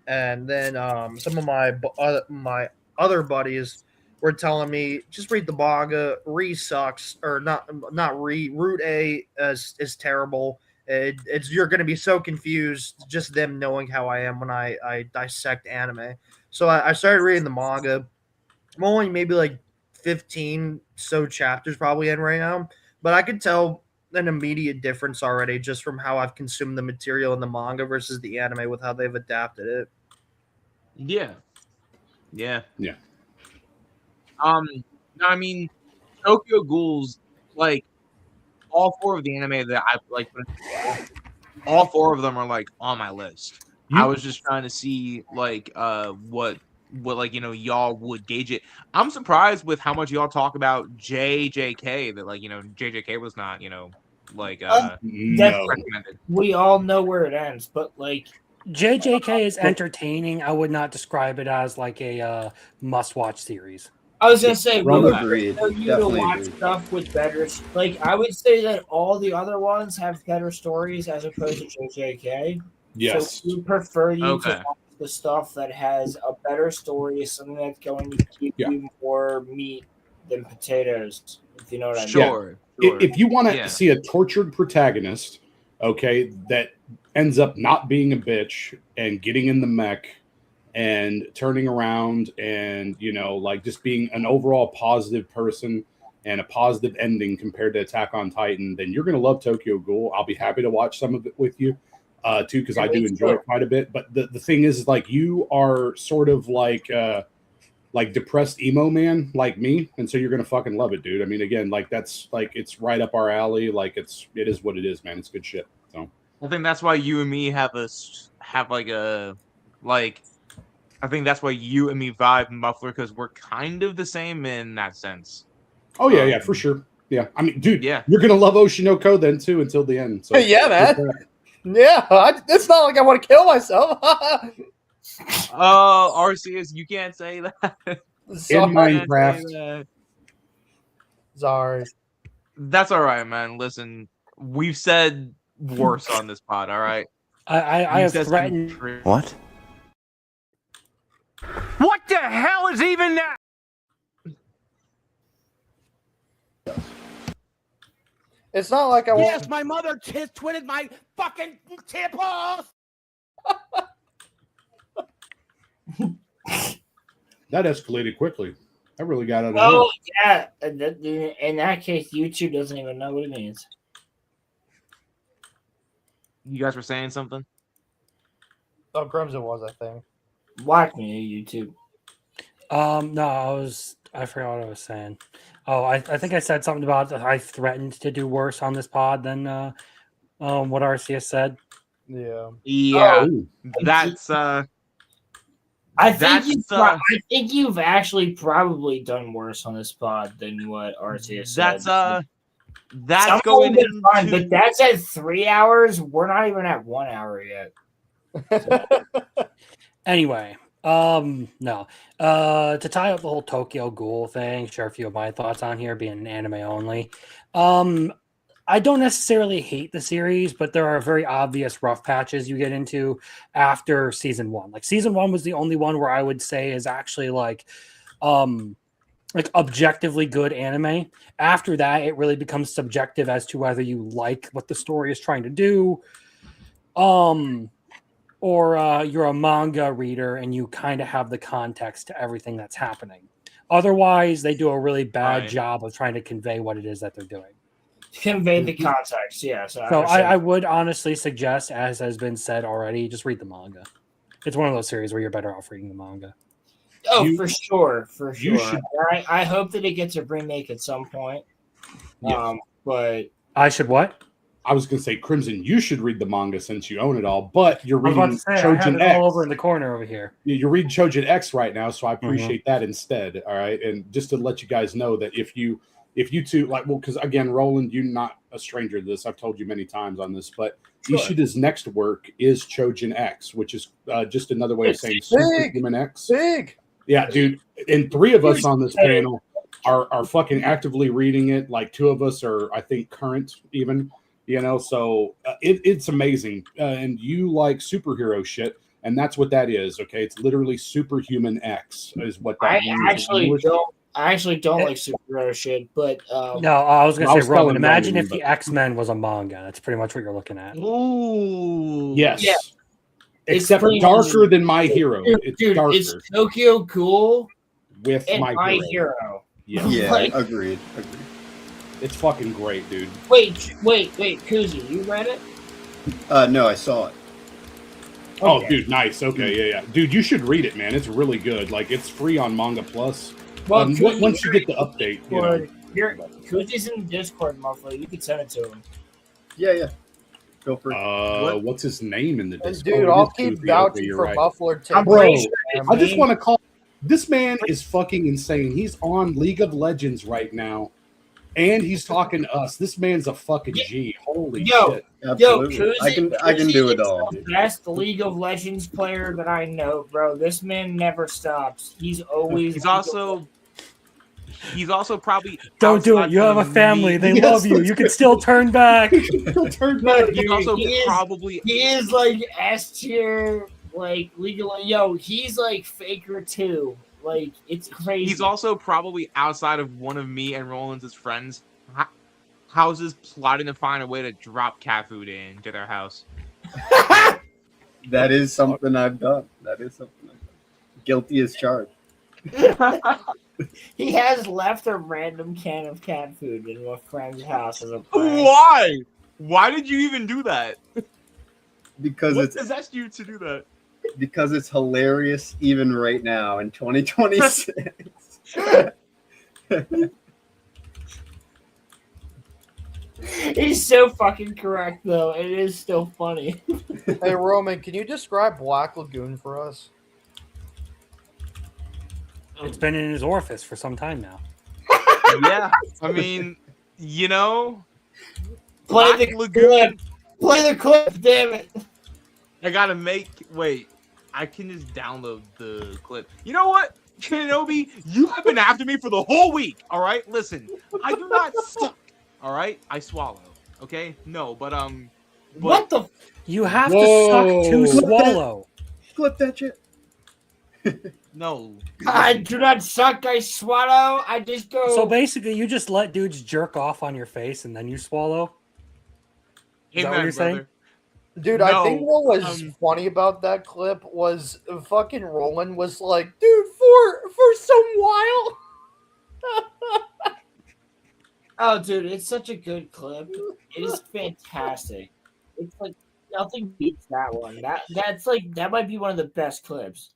and then some of my other buddies were telling me just read the manga. Re sucks, or not re. Route A is terrible. It's you're going to be so confused just them knowing how I am when I dissect anime. So I started reading the manga. I'm only maybe like 15 so chapters probably in right now, but I could tell an immediate difference already just from how I've consumed the material in the manga versus the anime with how they've adapted it. Yeah. Yeah. No, I mean, Tokyo Ghouls, like all 4 of the anime that I like, all 4 of them are like on my list. I was just trying to see like what like y'all would gauge it. I'm surprised with how much y'all talk about JJK that like JJK was not like No. recommended. We all know where it ends, but like JJK is entertaining. I would not describe it as like a must-watch series. I was gonna say, we Rum would agreed. prefer you to Definitely watch agreed. stuff with better. Like I would say that all the other ones have better stories as opposed to JJK. Yes. So we prefer you Okay. to watch the stuff that has a better story, something that's going to give you more meat than potatoes. If you know what I mean. Sure. If you want to Yeah. see a tortured protagonist, okay, that ends up not being a bitch and getting in the mech and turning around and like just being an overall positive person and a positive ending compared to Attack on Titan, then you're gonna love Tokyo Ghoul. I'll be happy to watch some of it with you too, because I do enjoy it quite a bit. But the thing is like you are sort of like depressed emo man like me, and so you're gonna fucking love it, dude. I mean, again, like that's like it's right up our alley. Like it is what it is, man. It's good shit. So I think that's why you and me have I think that's why you and me vibe Muffler, because we're kind of the same in that sense. oh yeah, for sure. Yeah, I mean, dude, Yeah. you're gonna love Oshinoko then too until the end. So Yeah, man. Yeah, it's not like I want to kill myself. Oh, Arceus, you can't say that. In Sorry. Minecraft. Sorry. That's all right, man. Listen, we've said worse on this pod. All right. I have We've said some threatened. What? What the hell is even that? It's not like I want. Yes, my mother twitted my fucking tipples. That escalated quickly. That really got out of Oh hand. yeah. In that case, YouTube doesn't even know what it means. You guys were saying something? Oh, Crimson was, I think. Watch me, YouTube. No, I forgot what I was saying. Oh, I think I said something about that I threatened to do worse on this pod than what RCS said. Yeah. Yeah. Ooh. That's I think That's, I think you've actually probably done worse on this pod than what RCS said. that's Some going have been fun, into but that's at 3 hours. We're not even at 1 hour yet. Anyway, no. To tie up the whole Tokyo Ghoul thing, share a few of my thoughts on here, being anime only. I don't necessarily hate the series, but there are very obvious rough patches you get into after season 1. Like season 1 was the only one where I would say is actually like objectively good anime. After that, it really becomes subjective as to whether you like what the story is trying to do. Or you're a manga reader and you kind of have the context to everything that's happening. Otherwise, they do a really bad job of trying to convey what it is that they're doing. convey the context. Yeah. So I would honestly suggest, as has been said already, just read the manga. It's one of those series where you're better off reading the manga. Oh, for sure. you should- I hope that it gets a remake at some point. Yes. But I should what? I was going to say, Crimson, you should read the manga since you own it all, but you're I was about reading to say, I have Chojin it X. all over in the corner over here. You're reading Chojin X right now, so I appreciate that instead. All right, and just to let you guys know that if you two like, well, because again, Roland, you're not a stranger to this. I've told you many times on this, but Ishida's next work is Chojin X, which is just another way of saying Superhuman X. Big. Yeah, dude, and 3 of us on this panel are fucking actively reading it. Like 2 of us are, I think, current even. You know, so it's amazing. And you like superhero shit, and that's what that is, okay? It's literally Superhuman X is what that means. I actually don't like superhero shit, but no, I was going to say, Roman, telling imagine Roman, if the X-Men was a manga. That's pretty much what you're looking at. Ooh. Yes. Yeah. Except pretty darker much- than My Hero. It's dude, darker it's Tokyo Ghoul with and My My Hero. Hero. Yeah. Yeah, Like- agreed. It's fucking great, dude. Wait, Kuzi, you read it? No, I saw it. Oh, Okay. dude, nice. Okay, yeah. Dude, you should read it, man. It's really good. Like, it's free on Manga Plus. Well, Once you get the update, you know. Kuzi's in the Discord monthly. You can send it to him. Yeah. Go for it. What's his name in the And Discord? dude, I'll It is keep Goofy. vouching Okay, you're for right. Muffler too. I'm Bro, pretty sure it's I just me. want to call this man is fucking insane. He's on League of Legends right now, and he's talking to us. This man's a fucking G. Holy shit! Absolutely. Kuzi, I can do it is all. the best League of Legends player that I know, bro. This man never stops. He's always. He's also probably Don't do it. outside You have a of family. me. They Yes, love you. let's You can still turn back. Turn back. He's also He is- probably He is like S tier, like he's like Faker too. Like it's crazy. he's also probably outside of one of me and Roland's friends' houses, plotting to find a way to drop cat food into their house. That is something I've done. Guilty as charged. He has left a random can of cat food in a friend's house as a prank. Why? Why did you even do that? Because What possessed you to do that? it's hilarious even right now in 2026. He's so fucking correct though. It is still funny. Hey Roman, can you describe Black Lagoon for us? It's been in his orifice for some time now. Yeah, I mean, you know, Play Black the Lagoon. clip. Play the clip. Damn it. I gotta wait. I can just download the clip. You know what, Kenobi? You have been after me for the whole week. All right, listen. I do not suck. All right, I swallow. Okay, no, but What the? You have Whoa. to suck to swallow. Clip that shit. no. I do not suck. I swallow. I just go. So basically, you just let dudes jerk off on your face and then you swallow. Is that what Amen, you're saying? brother. Dude, I think No, what was funny about that clip was fucking Roland was like, dude, for some while. Oh, dude, it's such a good clip. It is fantastic. It's like nothing beats that one. That might be one of the best clips.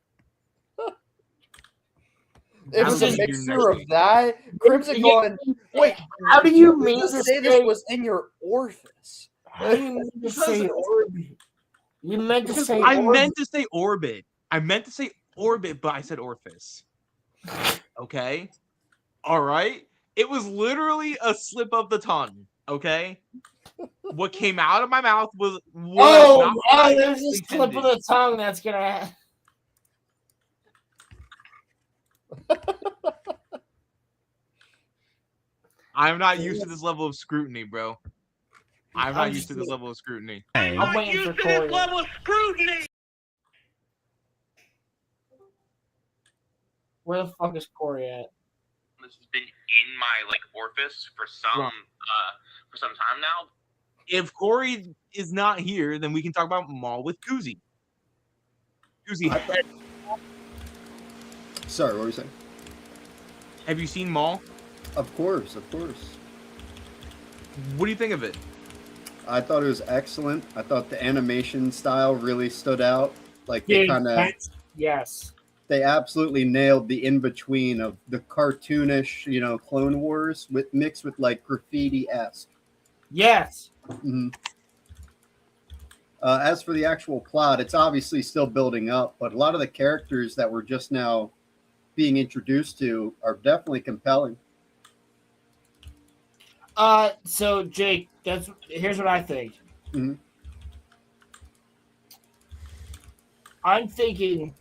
It was a Sounds like you're mixture of nerdy. that. Crimson going, wait, How do you mean just to say this was in your orifice? How do you mean to say orbit? You meant to say I orbit. meant to say orbit. I meant to say orbit, but I said orifice. Okay? All right? It was literally a slip of the tongue. Okay? What came out of my mouth was not what I there's this clip of intended. the tongue that's gonna. I'm not used to this level of scrutiny, bro. I'm not used to this level of scrutiny. I'm waiting for Corey. Where the fuck is Corey at? This has been in my orifice for some time now. If Corey is not here, then we can talk about Maul with Kuzi. Kuzi, Sorry, what were you saying? have you seen Maul? Of course. What do you think of it? I thought it was excellent. I thought the animation style really stood out. Like they Dude, kind of, yes. they absolutely nailed the in between of the cartoonish, Clone Wars with mixed with like graffiti-esque. Yes. Mhm. As for the actual plot, it's obviously still building up, but a lot of the characters that we're just now being introduced to are definitely compelling. So Jake, here's what I think. Mhm. I'm thinking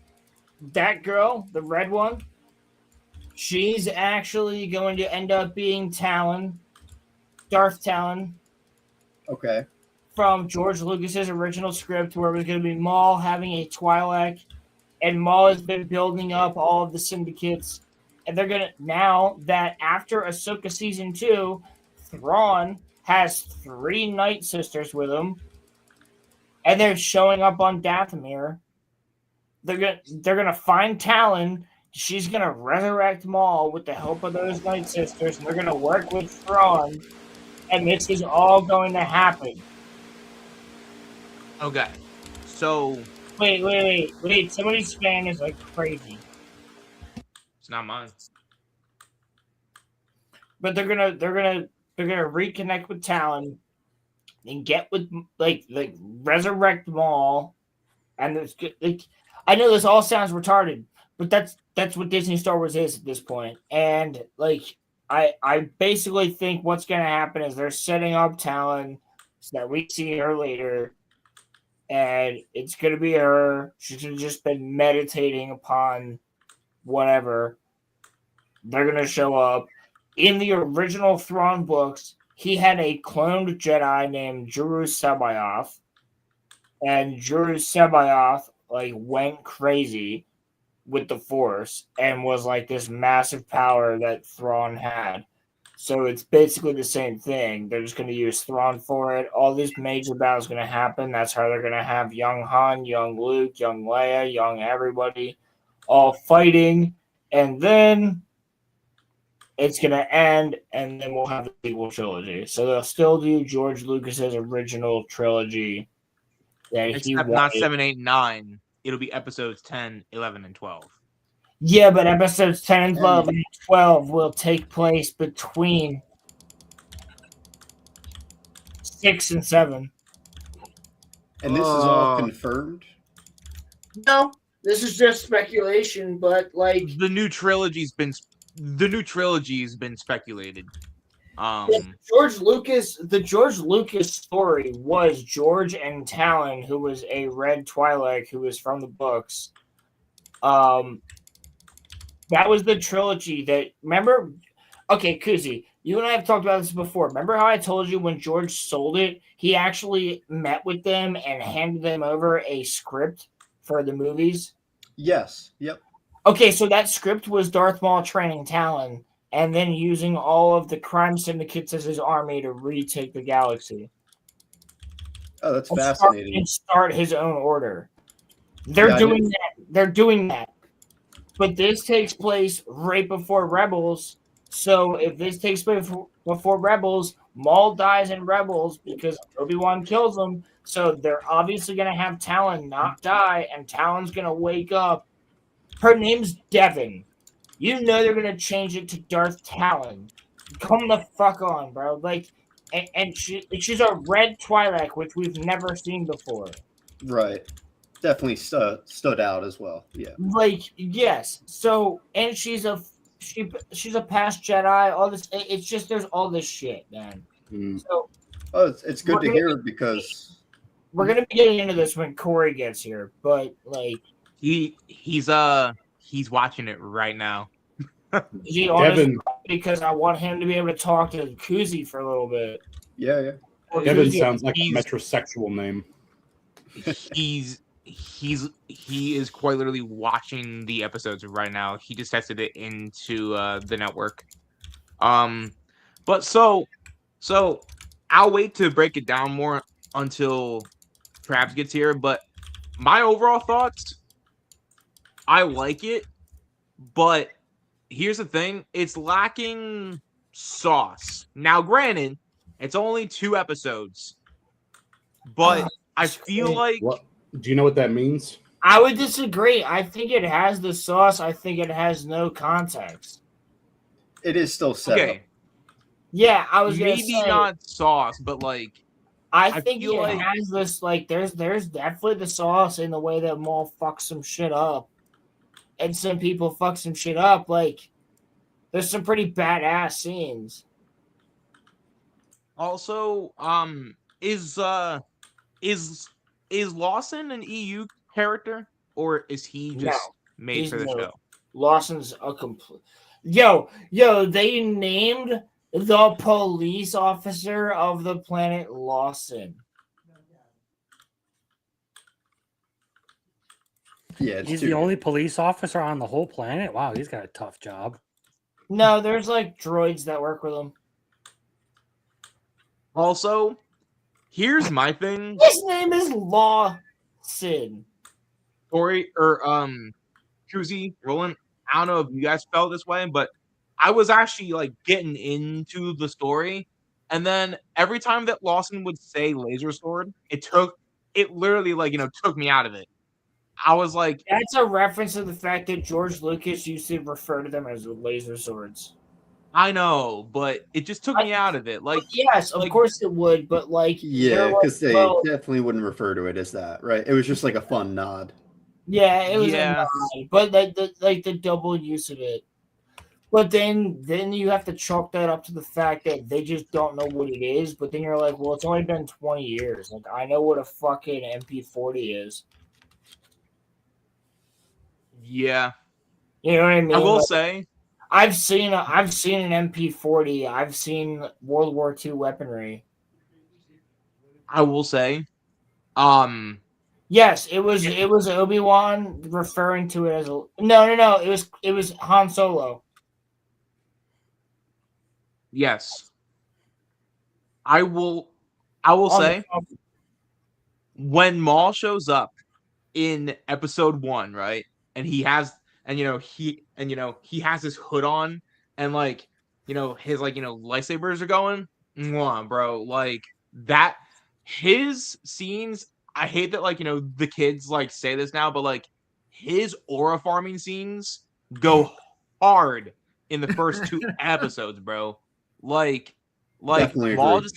that girl, the red one, she's actually going to end up being Talon, Darth Talon, Okay. from George Lucas's original script, where it was going to be Maul having a Twi'lek, and Maul has been building up all of the syndicates, and they're gonna now that after Ahsoka season 2, Thrawn has 3 Night Sisters with him, and they're showing up on Dathomir. They're gonna find Talon. She's gonna resurrect Maul with the help of those Night Sisters, and they're gonna work with Thrawn, and this is all going to happen. Okay. So Wait! Somebody's fan is like crazy, it's not mine. but they're gonna reconnect with Talon and get with like resurrect Maul, and it's like, I know this all sounds retarded, but that's what Disney Star Wars is at this point. And like I basically think what's gonna happen is they're setting up Talon so that we see her later, and it's gonna be her. She's just been meditating upon whatever. They're gonna show up. In the original Thrawn books, he had a cloned Jedi named Juru Sabayoth, and Juru Sabayoth like went crazy with the Force and was like this massive power that Thrawn had. So it's basically the same thing. They're just going to use Thrawn for it. All this major battle is going to happen. That's how they're going to have young Han, young Luke, young Leia, young everybody all fighting, and then it's going to end, and then we'll have the sequel trilogy. So they'll still do George Lucas's original trilogy that he Except wanted. not 7, 8, 9. It'll be episodes 10, 11, and 12. Yeah, but episodes 10 and 12 and 12 will take place between 6 and 7. And this is all confirmed? No, this is just speculation, but like The new trilogy's been speculated. the George Lucas story was George and Talon, who was a red Twi'lek who was from the books. That was the trilogy that, remember? Okay, Kuzi, you and I have talked about this before. Remember how I told you when George sold it, he actually met with them and handed them over a script for the movies? Yes. Yep. Okay, so that script was Darth Maul training Talon and then using all of the crime syndicates as his army to retake the galaxy. Oh, that's fascinating. And start his own order. They're doing that. But this takes place right before Rebels. So if this takes place before Rebels, Maul dies in Rebels because Obi-Wan kills him. So they're obviously going to have Talon not die, and Talon's going to wake up. Her name's Devin. You know they're going to change it to Darth Talon. Come the fuck on, bro. Like, and she's a red Twi'lek, which we've never seen before. Right. Definitely stood out as well. Yeah. Like, yes. So, and she's a past Jedi. All this. It's just there's all this shit, man. So, it's good to hear because we're gonna be getting into this when Corey gets here, but like he's watching it right now. Devin, because I want him to be able to talk to Kuzi for a little bit. Yeah. Devin sounds like a metrosexual name. He is quite literally watching the episodes right now. He just tested it into the network. But so I'll wait to break it down more until Traps gets here. But my overall thoughts, I like it, but here's the thing: it's lacking sauce. Now, granted, It's only 2 episodes, but I feel like What? Do you know what that means? I would disagree. I think it has the sauce. I think it has no context. It is still set up. okay, Yeah, I was gonna maybe say. not sauce, but like I think feel it like has this. Like, there's definitely the sauce in the way that Maul fucks some shit up, and some people fuck some shit up. Like, there's some pretty badass scenes. also is Lawson an EU character, or is he No, just made he's for the no. show? Lawson's a complete. Yo, they named the police officer of the planet Lawson. Yeah, it's He's too the only police officer on the whole planet. Wow, he's got a tough job. No, there's like droids that work with him. Also, here's my thing. His name is Lawson. Story or Kuzi, Roland. I don't know if you guys felt this way, but I was actually like getting into the story, and then every time that Lawson would say laser sword, it literally like took me out of it. I was like, That's a reference to the fact that George Lucas used to refer to them as laser swords. I know, but it just took me out of it. Like, yes, of course it would, but like, Yeah, because they well, definitely wouldn't refer to it as that, right? It was just like a fun nod. yeah, it was Yeah. a nod, but the double use of it. But then you have to chalk that up to the fact that they just don't know what it is. But then you're like, well, it's only been 20 years. Like, I know what a fucking MP40 is. yeah, You know what I mean? I will Like, say, I've seen an MP40. I've seen World War II weaponry. Yes, it was Obi-Wan referring to it as a no. It was Han Solo. yes, I will say when Maul shows up in episode 1, right? And he has he has his hood on and his lightsabers are going. Mwah, bro. Like that his scenes, I hate that the kids say this now, but like his aura farming scenes go hard in the first 2 episodes, bro. Like Definitely Maul agree. just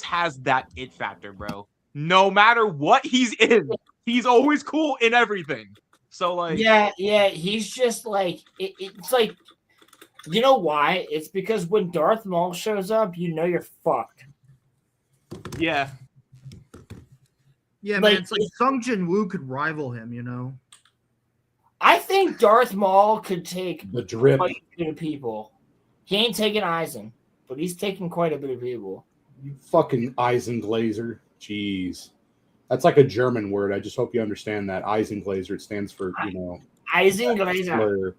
has that it factor, bro. No matter what he's in, he's always cool in everything. So like Yeah, he's just like it's like, you know why? It's because when Darth Maul shows up, you know you're fucked. yeah. Yeah, Like, man, it's like Sung Jin Woo could rival him, you know? I think Darth Maul could take The drip. quite a bit of people. He ain't taking Eisen, but he's taking quite a bit of people. You fucking Eisenglazer. Jeez. That's like a German word. I just hope you understand that. Eisenglazer. It stands for, Eisen Glazer.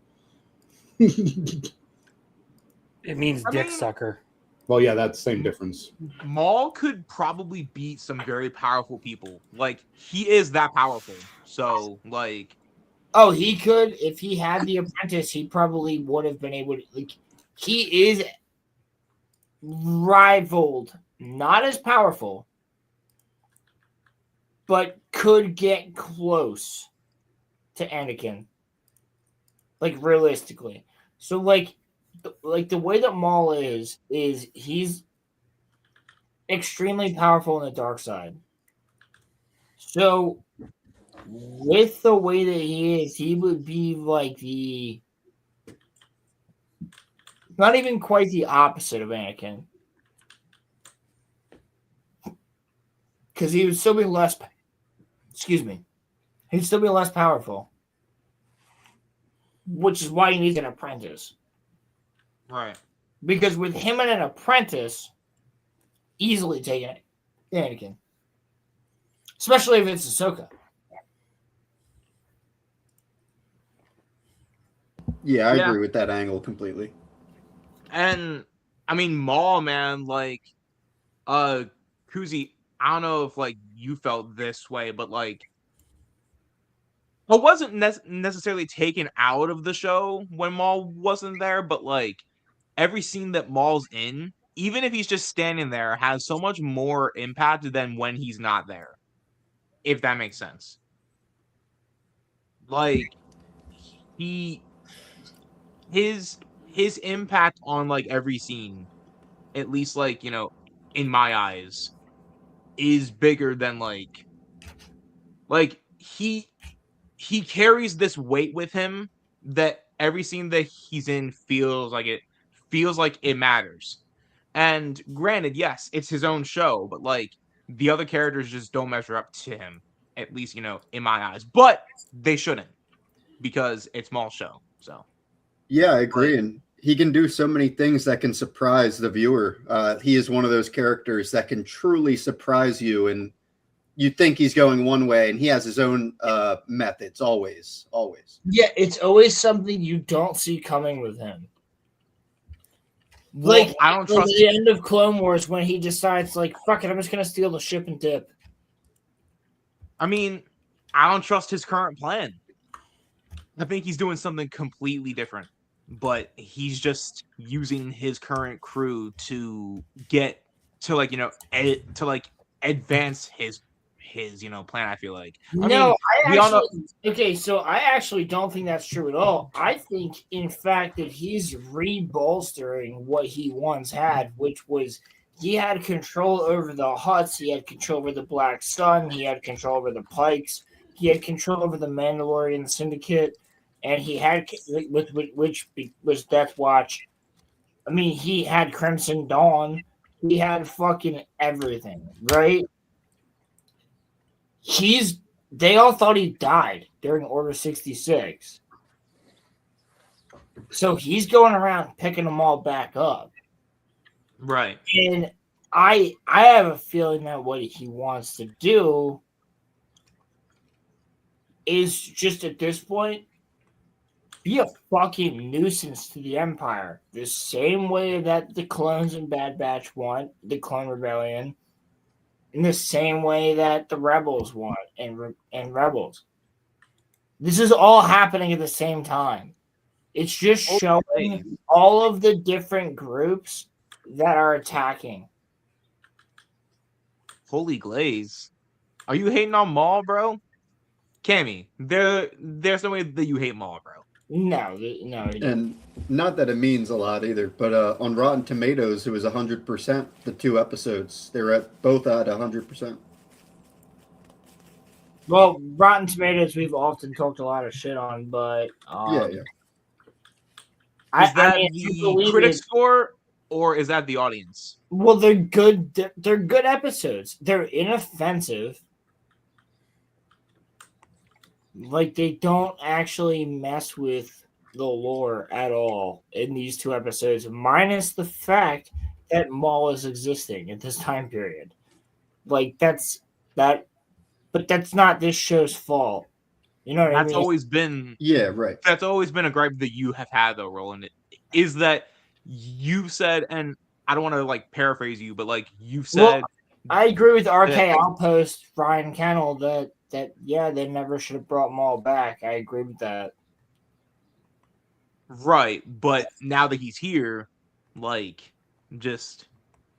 It means dick sucker. Well, yeah, that's the same difference. Maul could probably beat some very powerful people. Like he is that powerful. So like Oh, he could if he had the apprentice. He probably would have been able to. Like, he is rivaled, not as powerful, but could get close to Anakin. Like realistically, so like the way that Maul is he's extremely powerful in the dark side. So with the way that he is, he would be like the not even quite the opposite of Anakin. Because he would still be less he'd still be less powerful. Which is why he needs an apprentice. right. Because with him and an apprentice, easily taking Anakin. Especially if it's Ahsoka. Yeah, I agree with that angle completely. And I mean Maul, man, like Kuzi, I don't know if you felt this way, but I wasn't necessarily taken out of the show when Maul wasn't there, but every scene that Maul's in, even if he's just standing there, has so much more impact than when he's not there. If that makes sense. Like his impact on like every scene, at least like, in my eyes, is bigger than like he carries this weight with him that every scene that he's in feels like it matters. And granted, yes, it's his own show, but like the other characters just don't measure up to him, at least, in my eyes. But they shouldn't, because it's Maul's show. So Yeah, I agree. And he can do so many things that can surprise the viewer. He is one of those characters that can truly surprise you, and you think he's going one way, and he has his own methods. Always. Yeah, it's always something you don't see coming with him. Well, Like, I don't trust the end of Clone Wars when he decides, like, fuck it, I'm just gonna steal the ship and dip. I mean, I don't trust his current plan. I think he's doing something completely different, but he's just using his current crew to get to advance his plan. I feel like. So I actually don't think that's true at all. I think, in fact, that he's rebolstering what he once had, which was he had control over the Hutts, he had control over the Black Sun, he had control over the Pikes, he had control over the Mandalorian Syndicate, and he had, which was Death Watch. I mean, he had Crimson Dawn. He had fucking everything, right? They all thought he died during Order 66. So he's going around picking them all back up. Right. And I have a feeling that what he wants to do is just at this point be a fucking nuisance to the Empire. The same way that the clones in Bad Batch want the Clone Rebellion. In the same way that the Rebels want and Rebels. This is all happening at the same time. It's just showing all of the different groups that are attacking. Holy glaze. Are you hating on Maul, bro? Cammy, there's no way that you hate Maul, bro. No. And not that it means a lot either, but on Rotten Tomatoes, it was 100%. The 2 episodes, they were both at 100%. Well, Rotten Tomatoes, we've often talked a lot of shit on, but yeah. Is that the critic score, or is that the audience? Well, they're good. They're good episodes. They're inoffensive. Like, they don't actually mess with the lore at all in these 2 episodes, minus the fact that Maul is existing at this time period. Like, but that's not this show's fault. You know what I mean? That's always been right. That's always been a gripe that you have had, though, Roland. Is that you've said, and I don't want to like paraphrase you, but like you've said, well, I agree with RK Outpost Ryan Kennel that yeah, they never should have brought Maul back. I agree with that. Right, but now that he's here, like, just.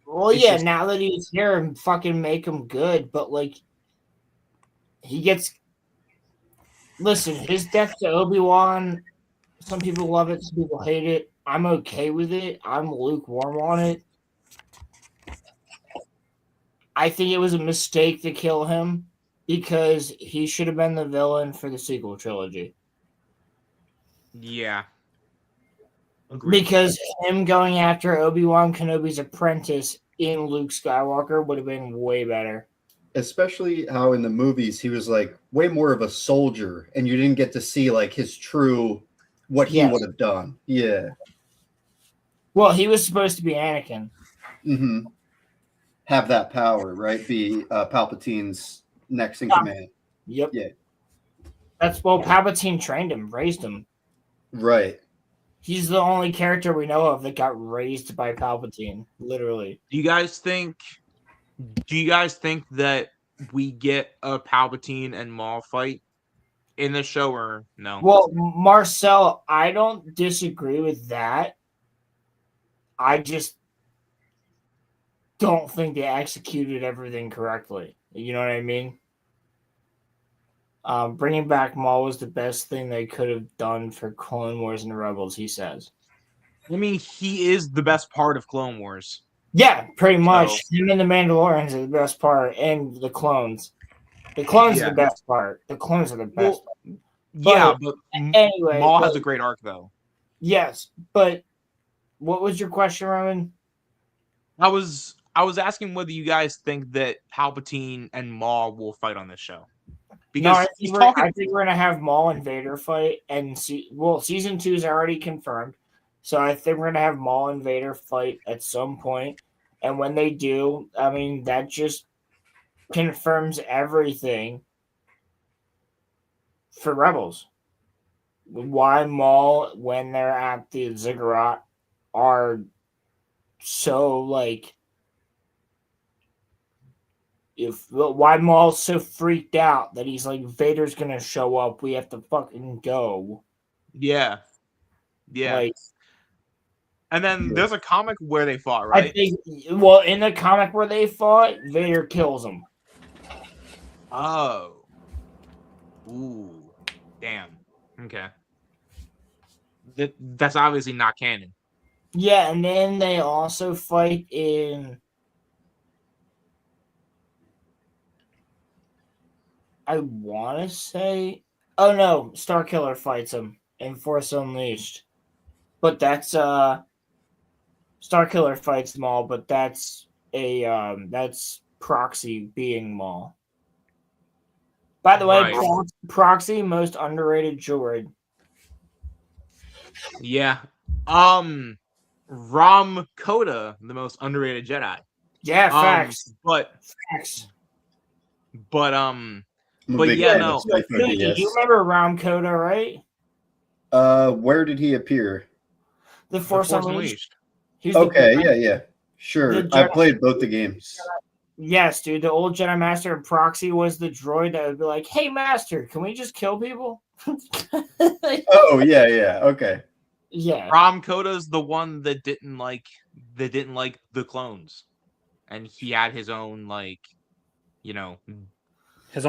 Well, yeah, now that he's here, and fucking make him good, but like, he gets. Listen, his death to Obi-Wan, some people love it, some people hate it. I'm okay with it. I'm lukewarm on it. I think it was a mistake to kill him because he should have been the villain for the sequel trilogy. Yeah. Agreed. Because him going after Obi-Wan Kenobi's apprentice in Luke Skywalker would have been way better. Especially how in the movies he was like way more of a soldier, and you didn't get to see like his true what he would have done. Yeah. Well, he was supposed to be Anakin. Mm-hmm. Have that power, right? Be Palpatine's next in command. Yep. Yeah. Palpatine trained him, raised him. Right. He's the only character we know of that got raised by Palpatine, literally. Do you guys think that we get a Palpatine and Maul fight in the show, or no? Well, Marcel, I don't disagree with that. I just don't think they executed everything correctly. You know what I mean? Bringing back Maul was the best thing they could have done for Clone Wars and Rebels, he says. I mean, he is the best part of Clone Wars. Yeah, pretty much. So- Him and the Mandalorians are the best part, and the clones. The clones are Yeah. the best part. The clones are the best part. Yeah, but Anyway, Maul has a great arc, though. Yes, but what was your question, Roman? I was asking whether you guys think that Palpatine and Maul will fight on this show. No, Because I think we're gonna have Maul and Vader fight, and season 2 is already confirmed, so I think we're gonna have Maul and Vader fight at some point, and when they do, I mean that just confirms everything for Rebels. Why Maul, when they're at the ziggurat, are so like. Why Maul's so freaked out that he's like, Vader's gonna show up, we have to fucking go. Yeah. Like, and then there's a comic where they fought, I right? think, well, in the comic where they fought, Vader kills him. Oh. Ooh. Damn. Okay. That's obviously not canon. Yeah, and then they also fight in. I want to say. Oh no, Starkiller fights him in Force Unleashed. But that's Starkiller fights Maul, but that's that's Proxy being Maul. By the way, Right. Proxy, most underrated droid. Yeah. Ram Koda, the most underrated Jedi. Yeah, facts. But Facts. yeah, no. You remember Ram Koda, right? Where did he appear? The Force Unleashed. Okay, yeah. Sure. I played both the games. Yes, dude. The old Jedi Master and Proxy was the droid that would be like, "Hey, Master, can we just kill people?" Oh, yeah. Okay. Yeah. Ram Koda's the one that didn't like the clones. And he had his own his own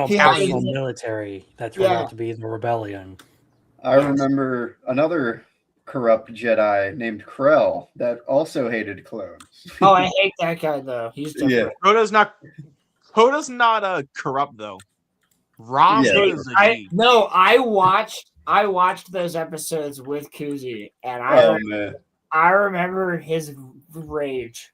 Yeah, personal yeah. military that turned Yeah. out to be the rebellion. I remember another corrupt Jedi named Krell that also hated clones. Oh, I hate that guy though. He's different. Yeah. Koda's not corrupt though. Ram Yeah. Koda's a G. I watched those episodes with Kuzi, and Oh man. I remember his rage.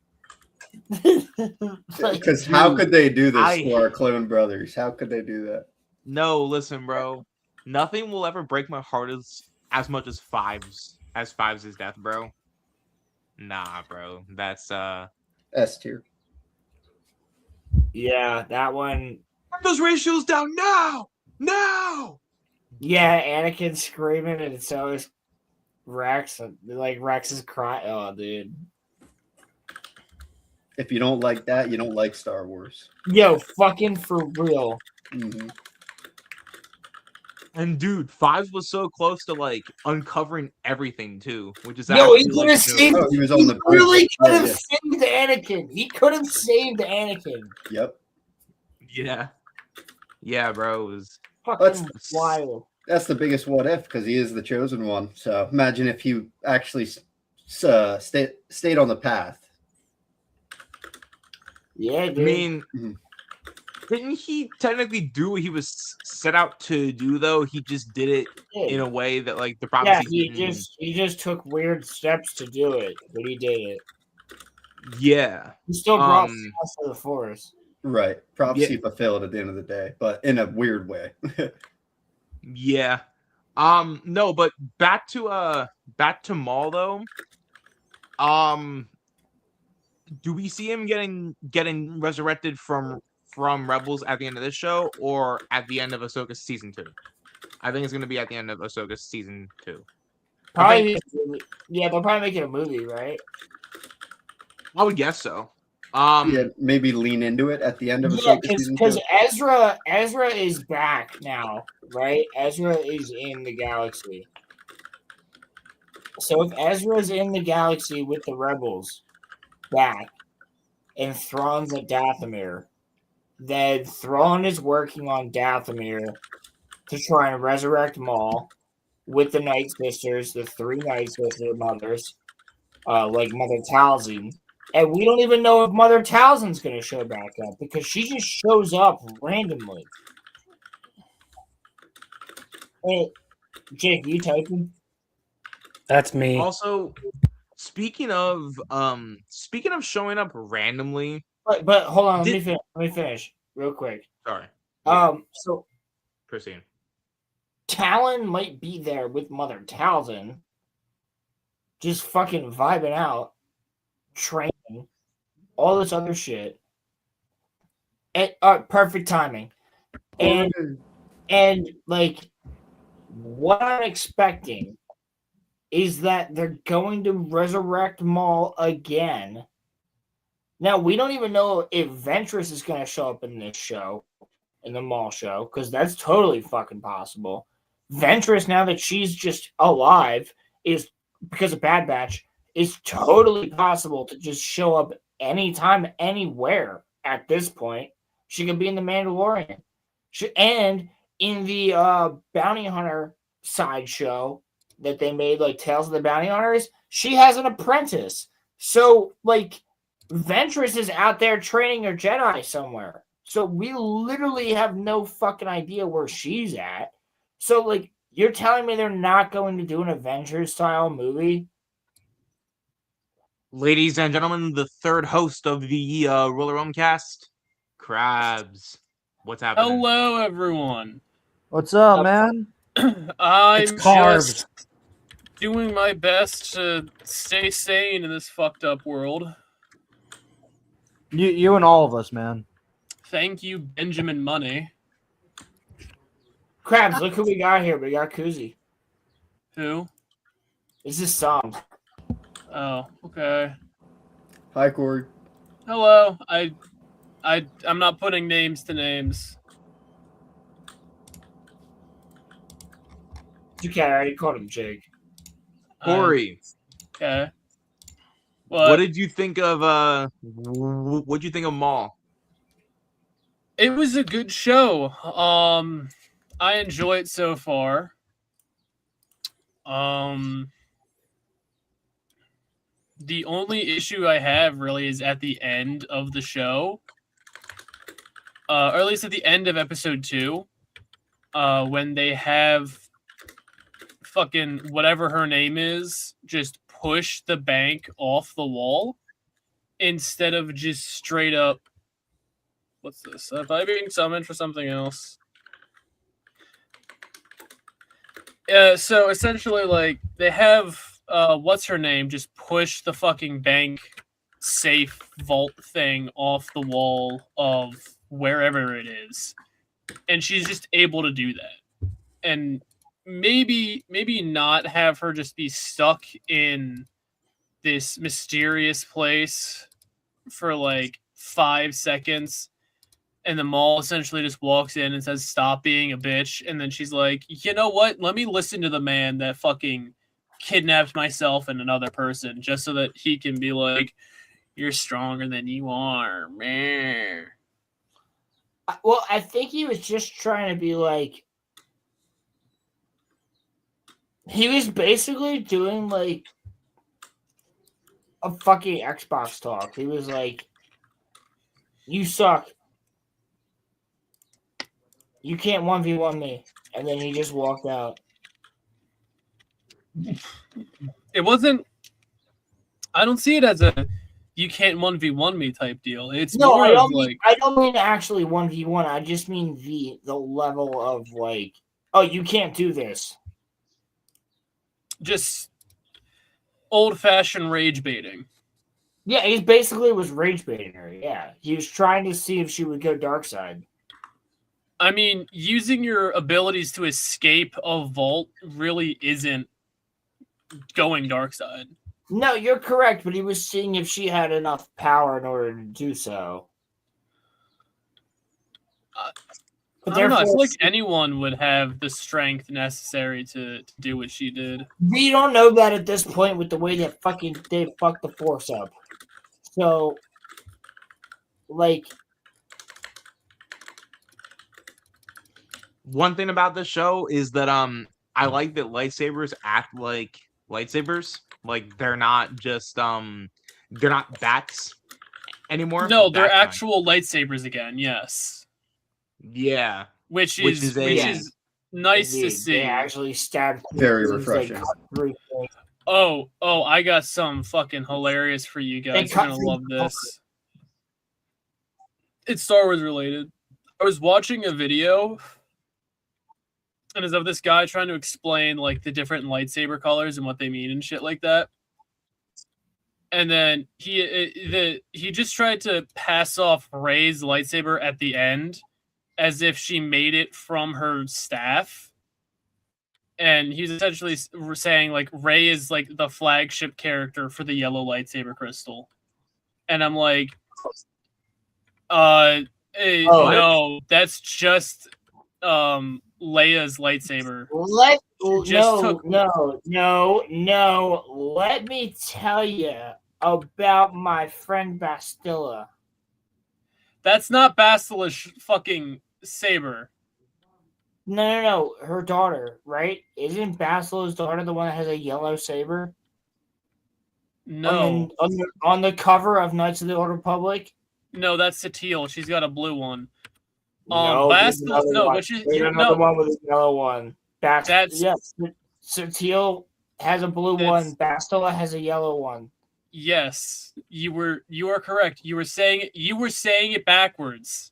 Because how could they do this to our clone brothers? How could they do that? No, listen, bro. Nothing will ever break my heart as much as Fives' death, bro. Nah, bro. That's S tier. Yeah, that one. Turn those ratios down now! No! Yeah, Anakin screaming, and so is Rex. Like Rex is crying. Oh, dude. If you don't like that, you don't like Star Wars. Yo, fucking for real. Mm-hmm. And dude, Fives was so close to like uncovering everything too, which is Yo, he actually, could like, have saved. Oh, he was on the really bridge. could have Yeah. saved Anakin. He could have saved Anakin. Yep. Yeah, bro. It was Fucking wild. That's the biggest what if because he is the chosen one. So imagine if he actually stayed on the path. Yeah, dude. I mean, Mhm. didn't he technically do what he was set out to do though? He just did it in a way that like the yeah, prophecy he just took weird steps to do it, but he did it. Yeah. He still brought us to the Force. Right. Prophecy fulfilled at the end of the day, but in a weird way. Yeah. No, but back to Maul though. Do we see him getting resurrected from Rebels at the end of this show or at the end of Ahsoka's season 2? I think it's gonna be at the end of Ahsoka's season 2. Probably, yeah, they'll probably make it a movie, right? I would guess so. Yeah, maybe lean into it at the end of Ahsoka season 2. Because Ezra is back now, right? Ezra is in the galaxy. So if Ezra's in the galaxy with the rebels back, and Thrawn's at Dathomir. Then Thrawn is working on Dathomir to try and resurrect Maul with the Night Sisters, the 3 Night Sister mothers, like Mother Talzin. And we don't even know if Mother Talzin's going to show back up because she just shows up randomly. Hey, Jake, you typing? That's me. Also, speaking of showing up randomly. But hold on, let me finish real quick. Sorry. So Proceed. Talon might be there with Mother Talzin, just fucking vibing out, training, all this other shit. And perfect timing. And like what I'm expecting is that they're going to resurrect Maul again. Now, we don't even know if Ventress is going to show up in this show, in the Maul show, because that's totally fucking possible. Ventress, now that she's just alive, is, because of Bad Batch, is totally possible to just show up anytime, anywhere at this point. She could be in The Mandalorian. And in the Bounty Hunter sideshow that they made, like Tales of the Bounty Hunters, she has an apprentice. So, like, Ventress is out there training her Jedi somewhere. So we literally have no fucking idea where she's at. So, like, you're telling me they're not going to do an Avengers-style movie? Ladies and gentlemen, the third host of the RoloRome cast, Krabs. What's happening? Hello, everyone. What's up, man? I'm carbs. just doing my best to stay sane in this fucked up world. You and all of us, man. Thank you, Benjamin Money. Krabs, look who we got here. We got Kuzi. Who? This is Sam. Oh, okay. Hi, Corey. Hello. I'm not putting names to names. Okay, I already called him Jake. Corey. Okay. What did you think of what'd you think of Maul? It was a good show. I enjoy it so far. The only issue I have really is at the end of the show. Or at least at the end of episode 2. When they have fucking whatever her name is just push the bank off the wall instead of just straight up. What's this? Am I being summoned for something else? So essentially, like, they have what's her name just push the fucking bank safe vault thing off the wall of wherever it is, and she's just able to do that. And maybe not have her just be stuck in this mysterious place for like 5 seconds, and the Maul essentially just walks in and says, "Stop being a bitch," and then she's like, "You know what? Let me listen to the man that fucking kidnapped myself and another person just so that he can be like, you're stronger than you are, man." Well, I think he was just trying to be like, he was basically doing like a fucking Xbox talk. He was like, "You suck. You can't 1v1 me." And then he just walked out. It wasn't. I don't see it as a you can't 1v1 me type deal. It's No, more I of don't like mean, I don't mean actually 1v1. I just mean the level of like, oh, you can't do this. just old-fashioned rage baiting. Yeah, he basically was rage baiting her. Yeah, he was trying to see if she would go dark side. I mean, using your abilities to escape a vault really isn't going dark side. No, you're correct, but he was seeing if she had enough power in order to do so. I don't know. I feel like anyone would have the strength necessary to do what she did. We don't know that at this point with the way that fucking they fucked the Force up. So like One thing about this show is that I like that lightsabers act like lightsabers. Like they're not just they're not bats anymore. No, they're That kind. actual lightsabers again. Yes, Yeah. which Which is is nice to they see. actually stabbed Very things, like, refreshing. cut through things. Oh, I got some fucking hilarious for you guys. You're gonna love this. It's Star Wars related. I was watching a video, and it's of this guy trying to explain like the different lightsaber colors and what they mean and shit like that. And then he just tried to pass off Rey's lightsaber at the end as if she made it from her staff. And he's essentially saying like Rey is like the flagship character for the yellow lightsaber crystal. And I'm like, no, that's just Leia's lightsaber. No. Let me tell you about my friend Bastilla. That's not Bastila's fucking saber. No. Her daughter, right? Isn't Bastila's daughter the one that has a yellow saber? No. On the cover of Knights of the Old Republic? No, that's Satele. She's got a blue one. Bastila, Bastila, one with a yellow one. Yes. Satele has a blue one. Bastila has a yellow one. Yes, you are correct. You were saying it backwards.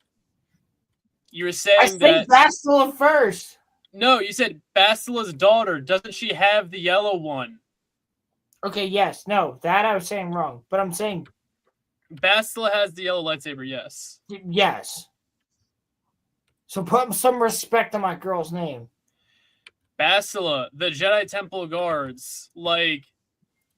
You were saying I said Bastila first. No, you said Bastila's daughter. Doesn't she have the yellow one? Okay, yes. No, that I was saying wrong. But I'm saying Bastila has the yellow lightsaber, yes. Yes. So put some respect on my girl's name. Bastila, the Jedi Temple Guards, like,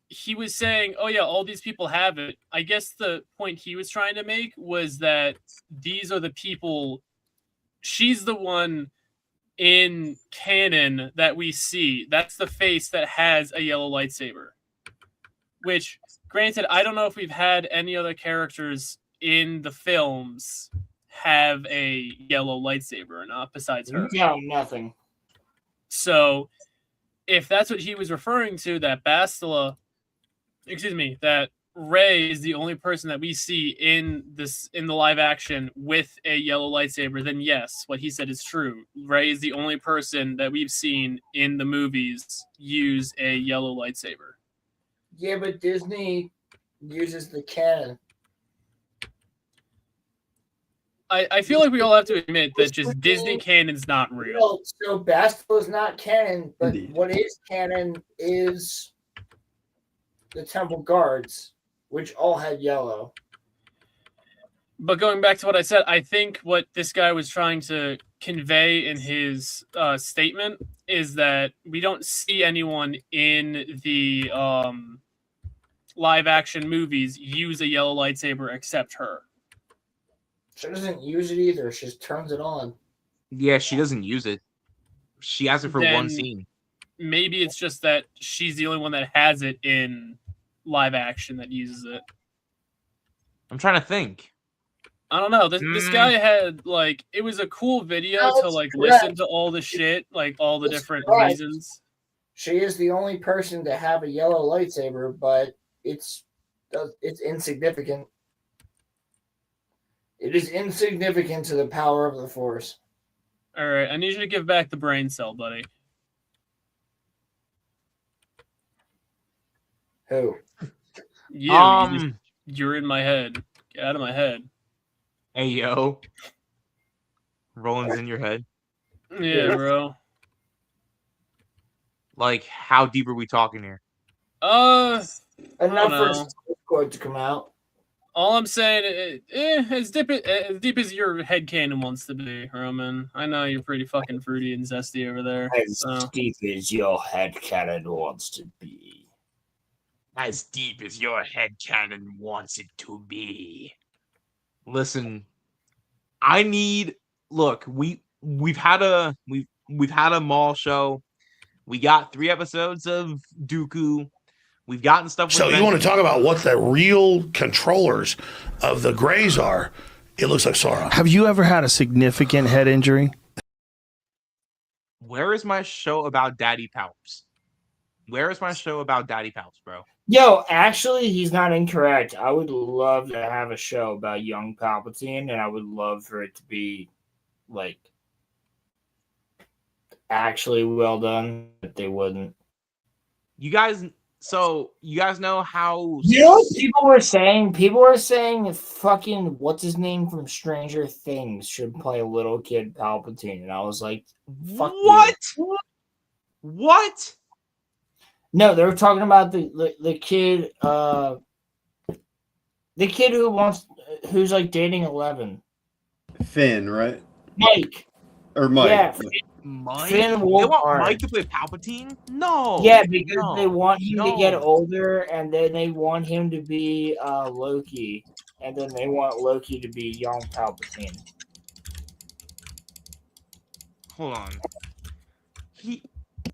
he was saying, oh yeah, all these people have it. I guess the point he was trying to make was that these are the people, she's the one in canon that we see. That's the face that has a yellow lightsaber. Which, granted, I don't know if we've had any other characters in the films have a yellow lightsaber or not, besides her. No, nothing. So, if that's what he was referring to, that that Rey is the only person that we see in the live action with a yellow lightsaber, then yes, what he said is true. Rey is the only person that we've seen in the movies use a yellow lightsaber. Yeah, but Disney uses the canon. I feel like we all have to admit that just Disney canon's not real. Well, so Bastila is not canon, but Indeed. what is canon is the Temple Guards, which all had yellow. But going back to what I said, I think what this guy was trying to convey in his statement is that we don't see anyone in the live action movies use a yellow lightsaber except her. She doesn't use it either. She just turns it on. Yeah, she doesn't use it. She has it for one scene. Maybe it's just that she's the only one that has it in live action that uses it. I'm trying to think. I don't know. This guy had, like, it was a cool video to, like, correct. listen to all the shit, like, all the That's different correct. reasons. She is the only person to have a yellow lightsaber, but it's insignificant. It is insignificant to the power of the Force. All right, I need you to give back the brain cell, buddy. Who? You're in my head. Get out of my head. Hey, yo. Roland's in your head. Yeah, bro. Like, how deep are we talking here? Enough know. for Discord to come out. All I'm saying, as deep as your headcanon wants to be, Roman. I know you're pretty fucking fruity and zesty over there. As deep as your headcanon wants to be. As deep as your headcanon wants it to be. Listen, we've had a Maul show. We got 3 episodes of Dooku. We've gotten stuff. So you want to talk about what the real controllers of the Greys are? It looks like Sauron. Have you ever had a significant head injury? Where is my show about Daddy Palps? Where is my show about Daddy Palps, bro? Yo, actually, he's not incorrect. I would love to have a show about young Palpatine, and I would love for it to be, like, actually well done, but they wouldn't. You guys know how... You know what people were saying? People were saying fucking, what's his name from Stranger Things should play a little kid Palpatine, and I was like, fuck What? you. What? No, they were talking about the kid, the kid who's like dating 11. Finn, right? Mike. Or Mike. Yeah, Mike? Finn They want Wolfhard. Mike to play Palpatine? No. Yeah, because no, they want him no. to get older, and then they want him to be Loki, and then they want Loki to be young Palpatine. Hold on.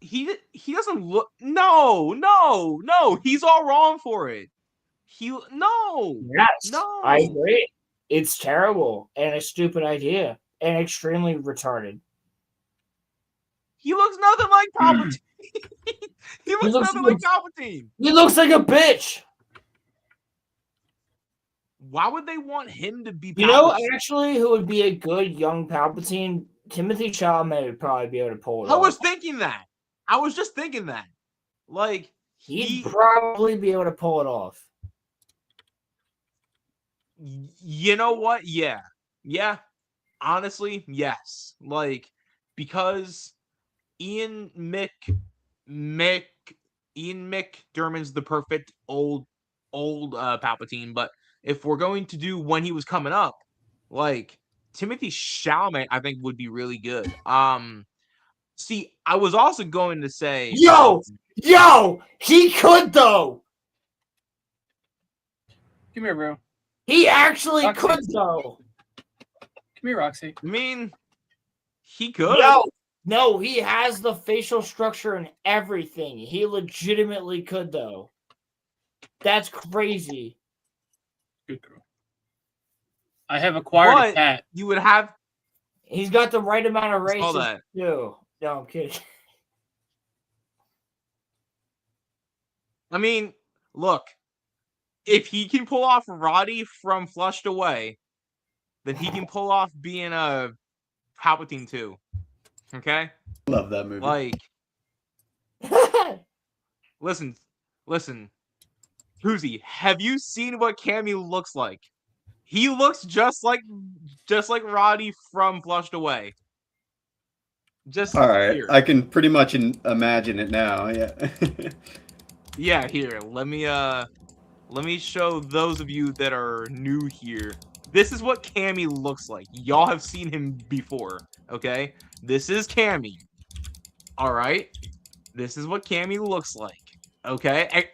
He doesn't look. No. He's all wrong for it. No. Yes, No. I agree. It's terrible and a stupid idea and extremely retarded. He looks nothing like Palpatine. he looks nothing like Palpatine. He looks like a bitch. Why would they want him to be Palpatine? You know, actually, who would be a good young Palpatine? Timothy Chalamet would probably be able to pull it off. I was thinking that. I was just thinking that. Like, He'd probably be able to pull it off. You know what? Yeah. Honestly, yes. Like, because Ian McDermott's the perfect old Palpatine, but if we're going to do when he was coming up, like Timothy Chalamet, I think would be really good. See, I was also going to say, Yo, he could though. Come here, bro. He actually Roxy. could though. Come here, Roxy. I mean, he could. No, he has the facial structure and everything. He legitimately could though. That's crazy. Good girl. I have acquired a But cat. you would have. He's got the right amount of I saw races that. too. No, I'm kidding. I mean, look, if he can pull off Roddy from Flushed Away, then he can pull off being a Palpatine too. Okay? Love that movie. Like, listen, Koozie, have you seen what Cammy looks like? He looks just like Roddy from Flushed Away. Just all right, here. I can pretty much imagine it now. Yeah. Yeah, here. Let me show those of you that are new here. This is what Cammy looks like. Y'all have seen him before, okay? This is Cammy. All right? This is what Cammy looks like, okay?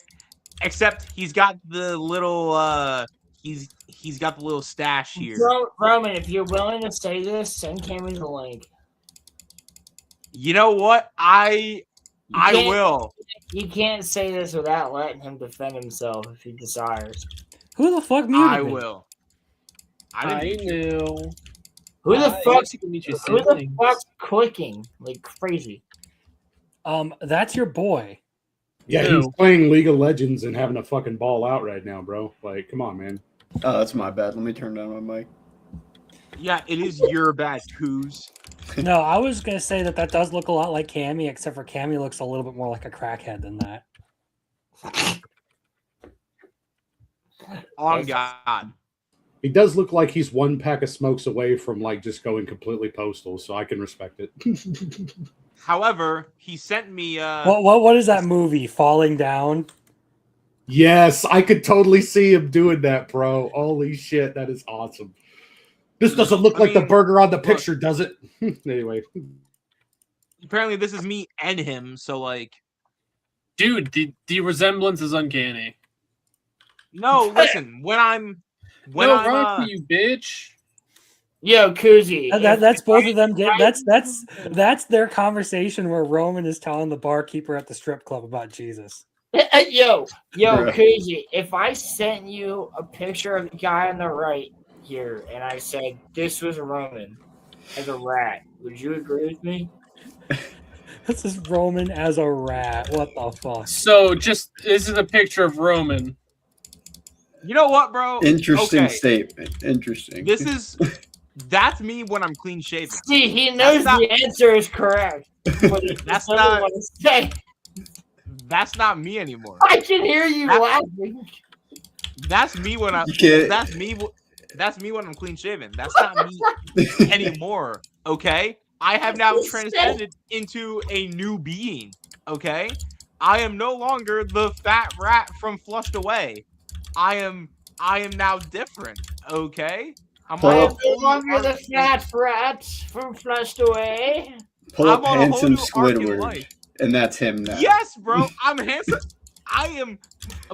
Except he's got the little he's got the little stash here. Roman, if you're willing to say this, send Cammy the link. You know what? I will. You can't say this without letting him defend himself if he desires. Who the fuck muted I me? will. I knew. Who the fuck's Who clicking like crazy? That's your boy. Yeah, he's playing League of Legends and having a fucking ball out right now, bro. Like, come on, man. Oh, that's my bad. Let me turn down my mic. Yeah, it is your bad, Coos. No, I was gonna say that does look a lot like Cammy, except for Cammy looks a little bit more like a crackhead than that. On God. He does look like he's one pack of smokes away from like just going completely postal, so I can respect it. However, he sent me What is that movie? Falling Down? Yes, I could totally see him doing that, bro. Holy shit, that is awesome. This doesn't look like the burger on the picture, does it? Anyway. Apparently this is me and him, so like... Dude, the resemblance is uncanny. No, listen, when Roxy, you bitch. Yo, Koozie. That's both of them. That's their conversation where Roman is telling the barkeeper at the strip club about Jesus. Yo, Koozie. If I sent you a picture of the guy on the right, here and I said this was Roman as a rat, would you agree with me? This is Roman as a rat. What the fuck? So this is a picture of Roman. You know what, bro? Interesting Okay. statement. Interesting. That's me when I'm clean shaven. See, he knows the answer is correct. But That's doesn't not. want to say. That's not me anymore. I can hear you laughing. That's me when I. You can't- That's me. That's me when I'm clean shaven. That's not me anymore. Okay, I have now transcended into a new being. Okay, I am no longer the fat rat from Flushed Away. I am now different. Okay, I'm Pull I up- am no longer the fat rat from Flushed Away. Pull up I'm on a whole handsome new arc in Squidward, life. and that's him now. Yes, bro, I'm handsome. I am,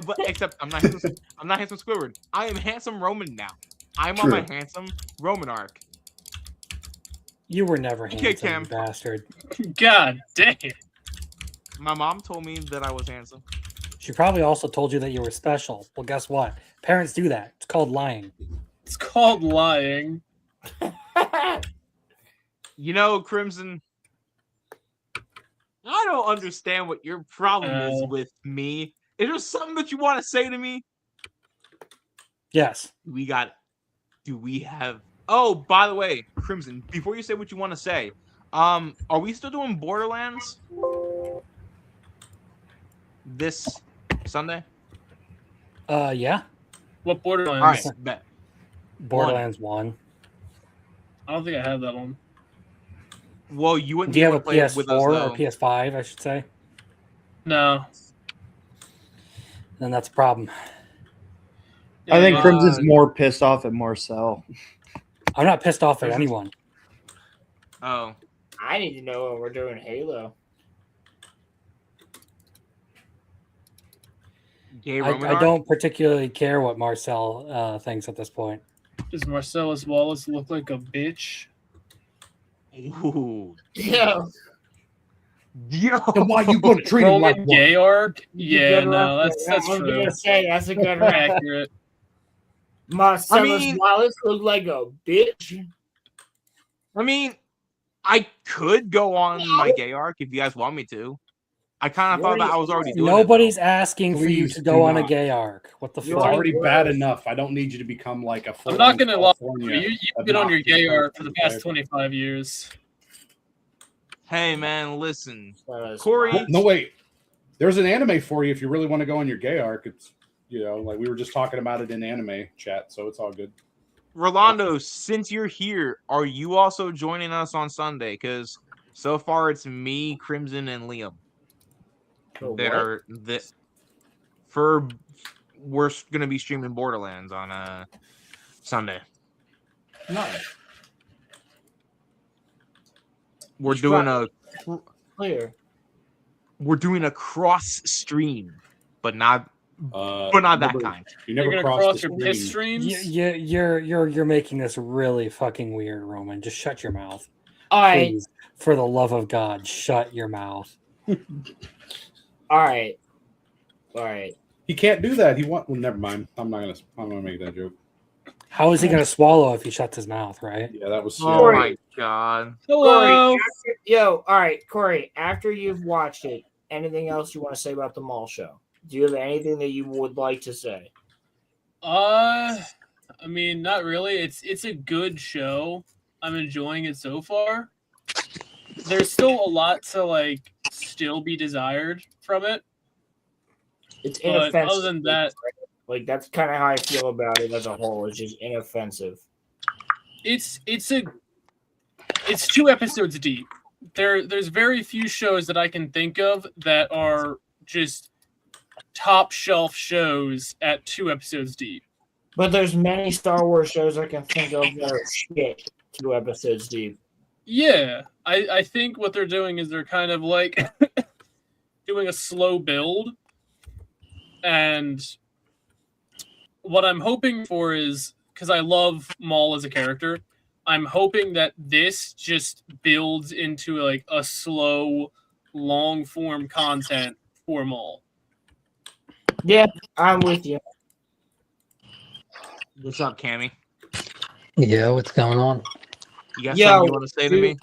but except I'm not handsome. I'm not handsome Squidward. I am handsome Roman now. I'm on my True. handsome Roman arc. You were never Okay, handsome, Cam. you bastard. God damn it. My mom told me that I was handsome. She probably also told you that you were special. Well, guess what? Parents do that. It's called lying. It's called lying. You know, Crimson, I don't understand what your problem is with me. Is there something that you want to say to me? Yes. Do we have... Oh, by the way, Crimson, before you say what you want to say, are we still doing Borderlands this Sunday? Yeah. What Borderlands? All right, bet. Borderlands 1. I don't think I have that one. Well, you wouldn't Do you be have able a to play it with us, PS4 though. or PS5, I should say? No. Then that's a problem. I think Crimson's more pissed off at Marcel. I'm not pissed off at anyone. Oh. I need to know when we're doing Halo. I don't particularly care what Marcel thinks at this point. Does Marcellus Wallace look like a bitch? Ooh. Yo. Yo. Then why you gonna treat him like Roman one? gay arc? Yeah, Good no, reference. that's I was true. gonna say that's a good reference. Accurate. Marcellus Wallace looked like a bitch. I mean, I could go on my gay arc if you guys want me to. I kind of thought that I was already doing Nobody's asking for you Please to do go on a not. gay arc. What the It's fuck? already bad enough. I don't need you to become like a. I'm not gonna lie. California You've been on your gay obnoxious arc for the past 25 years. it. Hey, man, listen. Corey. Corey. No, wait. There's an anime for you if you really want to go on your gay arc. It's, like we were just talking about it in anime chat, so it's all good. Rolando, since you're here, are you also joining us on Sunday? Because so far it's me, Crimson, and Liam. We're gonna be streaming Borderlands on Sunday. Nice. We're doing a Clear. We're doing a cross stream, but not that kind. You You're never gonna crossed cross the your piss stream. streams? You're making this really fucking weird, Roman. Just shut your mouth. All right. Please, for the love of God, shut your mouth. All right. All right. He can't do that. Well, never mind. I'm not gonna make that joke. How is he going to swallow if he shuts his mouth, right? Yeah, that was. Oh my god. Hello. Corey, all right, Corey. After you've watched it, anything else you want to say about the mall show? Do you have anything that you would like to say? I mean, not really. It's a good show. I'm enjoying it so far. There's still a lot to still be desired from it. It's But inoffensive. other than that, that's kind of how I feel about it as a whole. It's just inoffensive. it's 2 episodes deep. There's very few shows that I can think of that are just top shelf shows at 2 episodes deep. But there's many Star Wars shows I can think of that are shit 2 episodes deep. Yeah, I think what they're doing is they're kind of doing a slow build. And what I'm hoping for is, because I love Maul as a character, I'm hoping that this just builds into a slow, long form content for Maul. Yeah, I'm with you. What's up, Cammy? Yeah, what's going on? You got Yo, something you want to say to me?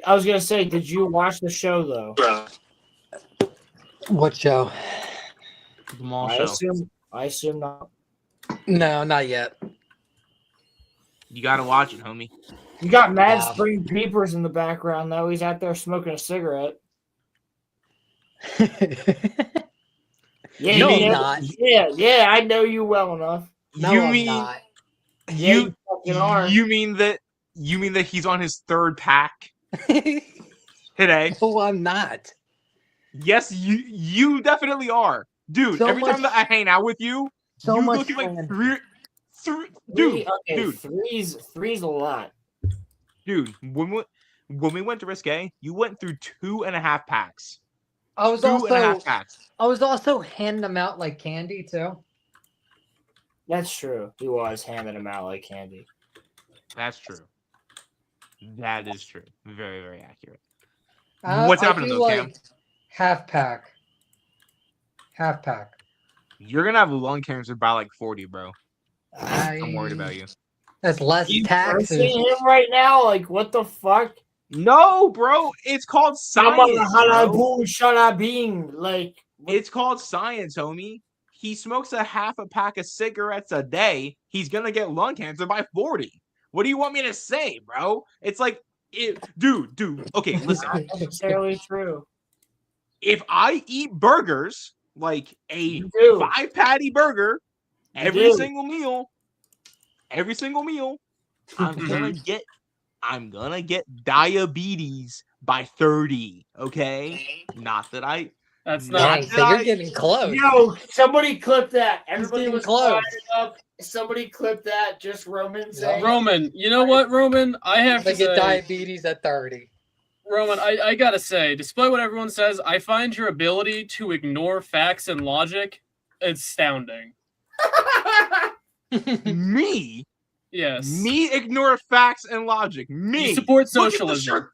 I was gonna say, did you watch the show though? What show? The mall I show. assume not. No, not yet. You got to watch it, homie. You got Mad Wow. Spring Peepers in the background though. He's out there smoking a cigarette. Yeah, No, you I'm know- not. Yeah, I know you well enough. No, you I'm mean not. Yeah, you fucking are. you mean that he's on his third pack today? No, I'm not. Yes, you definitely are, dude. So every time much- that I hang out with you, so you much go through like fun. three, Three, dude, three's a lot. dude. When we went to Risque, you went through 2.5 packs. I was 2.5 packs. I was also handing them out like candy too. That's true. He was handing him out like candy. That's true. That is true. Very, very accurate. I- What's I happening do though, like Cam? Half pack. Half pack. You're gonna have lung cancer by like 40, bro. I'm worried about you. That's less You taxes. cursing him right now? Like, what the fuck? No, bro. It's called science. Bro. Like, It's called science, homie. He smokes a half a pack of cigarettes a day. He's gonna get lung cancer by 40. What do you want me to say, bro? It's like, dude. Okay, listen. not necessarily true. If I eat burgers, like a You do. 5-patty burger, You every do. single meal, I'm gonna get diabetes by 30. Okay, not that I. That's not not. Dang, that so you're I- getting close. Yo, somebody clip that. Everybody getting was close. fired up. Somebody clip that. Just Roman saying. Roman, you know what, Roman? I have They to get say, diabetes at 30. Roman, I gotta say, despite what everyone says, I find your ability to ignore facts and logic astounding. Me, Yes. me ignore facts and logic. Me You support Look at the socialism. shirt.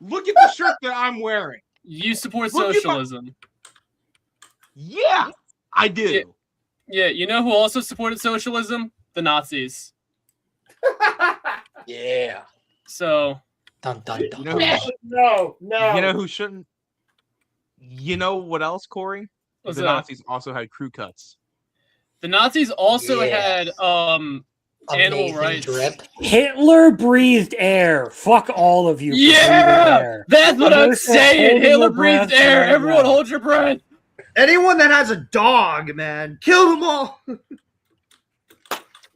Look at the shirt that I'm wearing. You support Look at my- socialism. Yeah, I do. Yeah, you know who also supported socialism? The Nazis. Yeah. So, Dun dun dun. You know, No. you know who shouldn't. You know what else, Corey? What's the that? Nazis also had crew cuts. the Nazis also Yeah. had animal Amazing rights. drip. Hitler breathed air. Fuck all of you. for breathing Yeah, air. that's what I'm You're still saying. holding Hitler your breath breathed air. right Everyone, now. hold your breath. Anyone that has a dog, man, kill them all.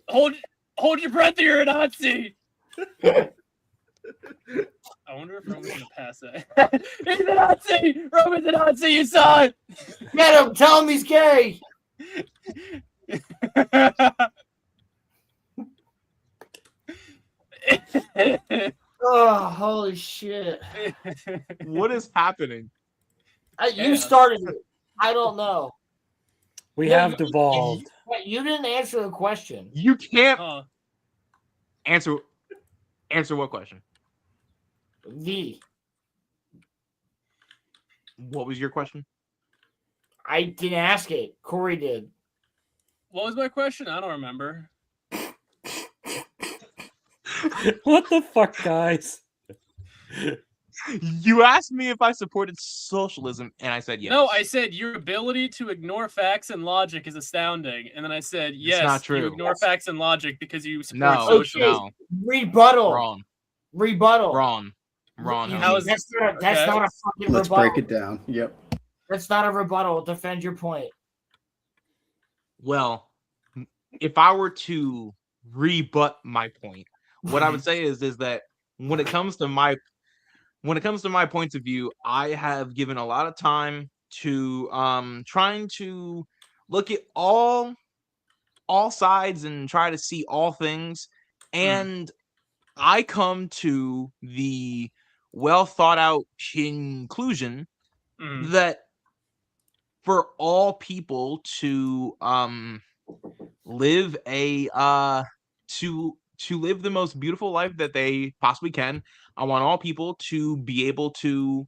Hold your breath. You're a Nazi. I wonder if Roman's gonna pass that. He's a Nazi. Roman's a Nazi. You saw it. Get him. Tell him he's gay. Oh, holy shit. What is happening? You started it. I don't know. We No, have you- devolved. Wait, you didn't answer the question. You can't Huh. answer what question? What was your question? I didn't ask it. Corey did. What was my question? I don't remember. What the fuck, guys? You asked me if I supported socialism, and I said yes. No, I said your ability to ignore facts and logic is astounding, and then I said yes. not true. You ignore facts and logic because you support No, socialism. no, Rebuttal. wrong, Rebuttal. wrong. You- How is- That's not okay. a fucking Let's rebuttal. break it down. Yep. That's not a rebuttal. Defend your point. Well, if I were to rebut my point, what I would say is that when it comes to my points of view, I have given a lot of time to trying to look at all sides and try to see all things, and I come to the well thought out conclusion that for all people to live to live the most beautiful life that they possibly can, I want all people to be able to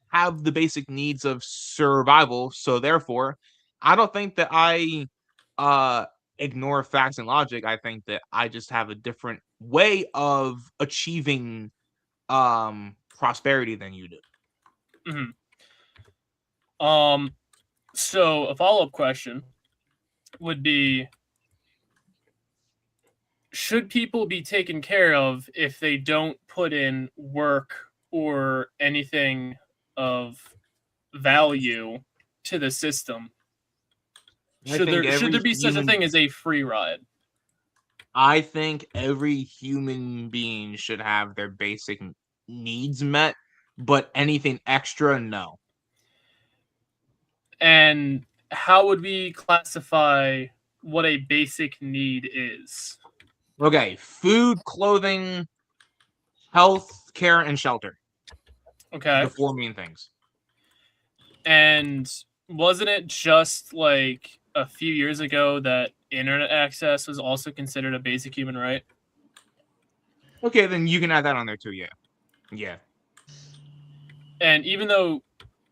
have the basic needs of survival. So therefore, I don't think that I ignore facts and logic. I think that I just have a different way of achieving prosperity than you do. So a follow-up question would be, should people be taken care of if they don't put in work or anything of value to the system? Should there be such a thing as a free ride? I think every human being should have their basic needs met, but anything extra, no. And how would we classify what a basic need is? Okay, food, clothing, health care, and shelter. Okay. The 4 main things. And wasn't it just like a few years ago that internet access was also considered a basic human right? Okay, then you can add that on there too, yeah. Yeah. And even though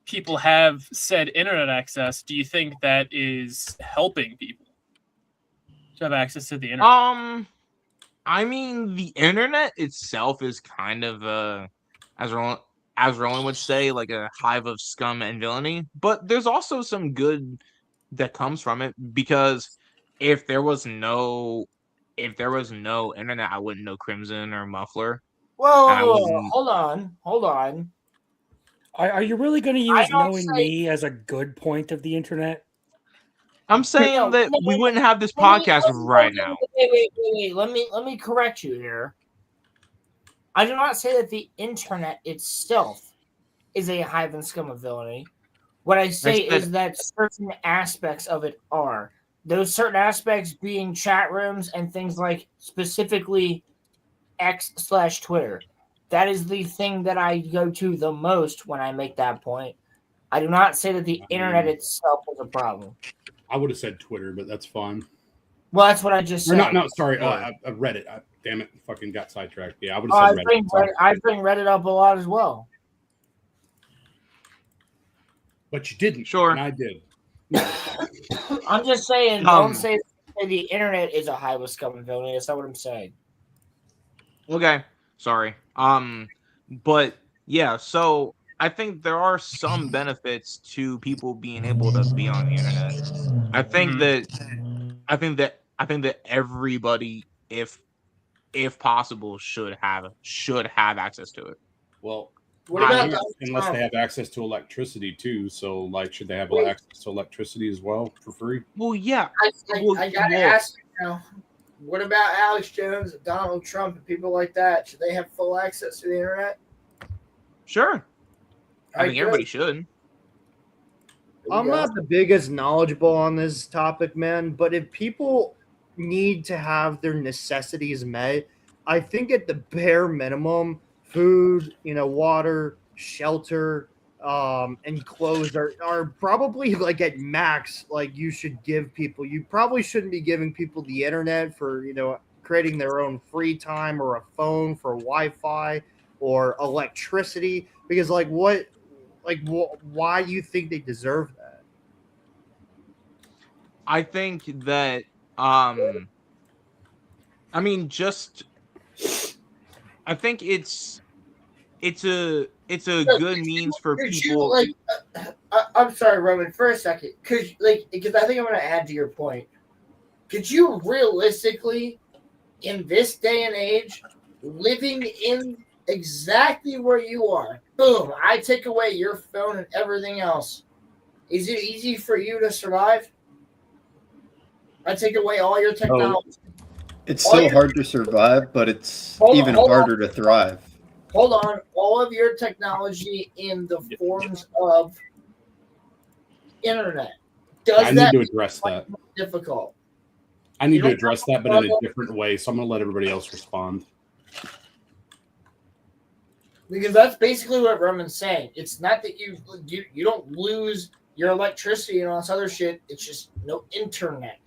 people have said internet access, do you think that is helping people to have access to the internet? I mean, the internet itself is kind of as Roland would say, like a hive of scum and villainy. But there's also some good that comes from it, because if there was no internet, I wouldn't know Crimson or Muffler. Whoa, hold on. Are you really going to use knowing me as a good point of the internet? I'm saying that we wouldn't have this podcast right now. Wait. Let me correct you here. I do not say that the internet itself is a hive and scum of villainy. What I say is that certain aspects of it are. Those certain aspects being chat rooms and things like specifically X/Twitter. That is the thing that I go to the most when I make that point. I do not say that the internet itself is a problem. I would have said Twitter, but that's fine. Well, that's what I just said. No, sorry. Reddit. Damn it. Fucking got sidetracked. Yeah, I would have said Reddit. I bring Reddit up a lot as well. But you didn't. Sure. And I did. I'm just saying, don't say the internet is a hive of scum and villainy. That's not what I'm saying. Okay. Sorry. But yeah, so I think there are some benefits to people being able to be on the internet. I think that everybody, if possible, should have access to it. Well, what about unless they have access to electricity too? So, like, should they have access to electricity as well for free? Well, yeah. I gotta ask you now. What about Alex Jones, Donald Trump, and people like that? Should they have full access to the internet? Sure. I think everybody should. I'm not the biggest knowledgeable on this topic, man, but if people need to have their necessities met, I think at the bare minimum, food, water, shelter, and clothes are probably like at max. Like you should give people. You probably shouldn't be giving people the internet for creating their own free time, or a phone for Wi-Fi or electricity, because why do you think they deserve that? I think that I think it's a good means for people. I'm sorry, Roman, for a second, because I think I'm going to add to your point. Could you realistically, in this day and age, living in exactly where you are, boom, I take away your phone and everything else, is it easy for you to survive? I take away all your technology. It's still hard to survive, but it's even harder to thrive. Hold on. All of your technology in the forms of internet. I need to address that. Difficult. I need to address that, but in a different way. So I'm going to let everybody else respond. Because that's basically what Roman's saying. It's not that you don't lose your electricity and all this other shit. It's just no internet.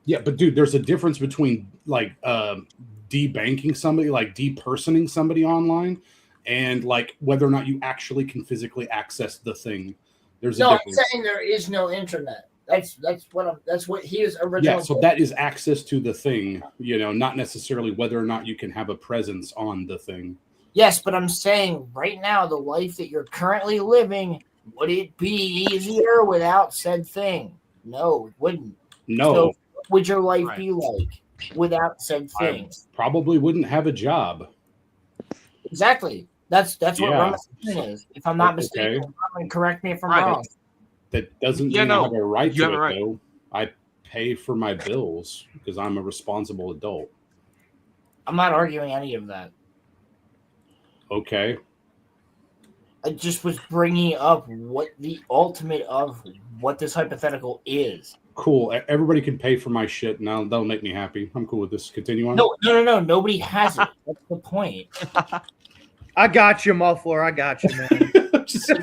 Yeah, but dude, there's a difference between debanking somebody, like depersoning somebody online, and whether or not you actually can physically access the thing. There's a difference. I'm saying there is no internet. That's what his original. Yeah, so that is access to the thing, not necessarily whether or not you can have a presence on the thing. Yes, but I'm saying right now, the life that you're currently living, would it be easier without said thing? No, it wouldn't. No. So what would your life be like without said thing? I probably wouldn't have a job. Exactly. That's what Yeah. Roman's saying is. If I'm not mistaken, Roman, correct me if I'm wrong. That doesn't Yeah, mean I no, have a right you to have it, a right. though. I pay for my bills because I'm a responsible adult. I'm not arguing any of that. Okay. I just was bringing up what the ultimate of what this hypothetical is. Cool. Everybody can pay for my shit now. That'll make me happy. I'm cool with this. Continue on. No. Nobody has it. That's the point. I got you, Muffler. I got you, man.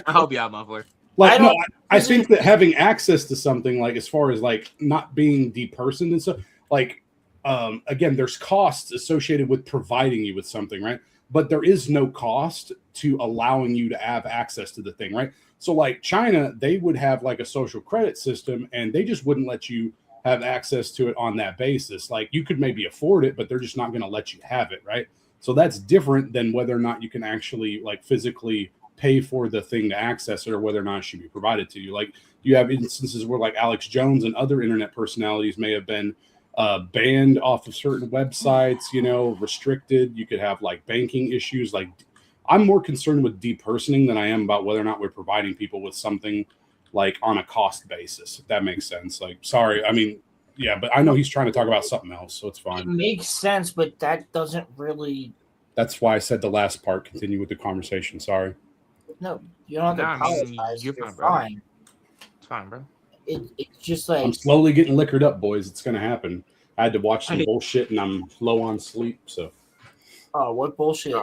I'll help you out, Muffler. Like, I think that having access to something, like, as far as, like, not being depersoned and stuff, like, again, there's costs associated with providing you with something, right? But there is no cost to allowing you to have access to the thing, right? So, like, China, they would have, like, a social credit system, and they just wouldn't let you have access to it on that basis. Like, you could maybe afford it, but they're just not going to let you have it, right? So that's different than whether or not you can actually, like, physically pay for the thing to access it, or whether or not it should be provided to you. Like, you have instances where, like, Alex Jones and other internet personalities may have been banned off of certain websites, restricted. You could have, like, banking issues. Like, I'm more concerned with depersoning than I am about whether or not we're providing people with something, like, on a cost basis, if that makes sense. Like, sorry, I mean, yeah, but I know he's trying to talk about something else, so it's fine. It makes sense, but that doesn't really. That's why I said the last part. Continue with the conversation. Sorry. No, you don't have to apologize. You're fine. It's fine, bro. It's just like I'm slowly getting liquored up, boys. It's gonna happen. I had to watch some bullshit, and I'm low on sleep. So. Oh, what bullshit!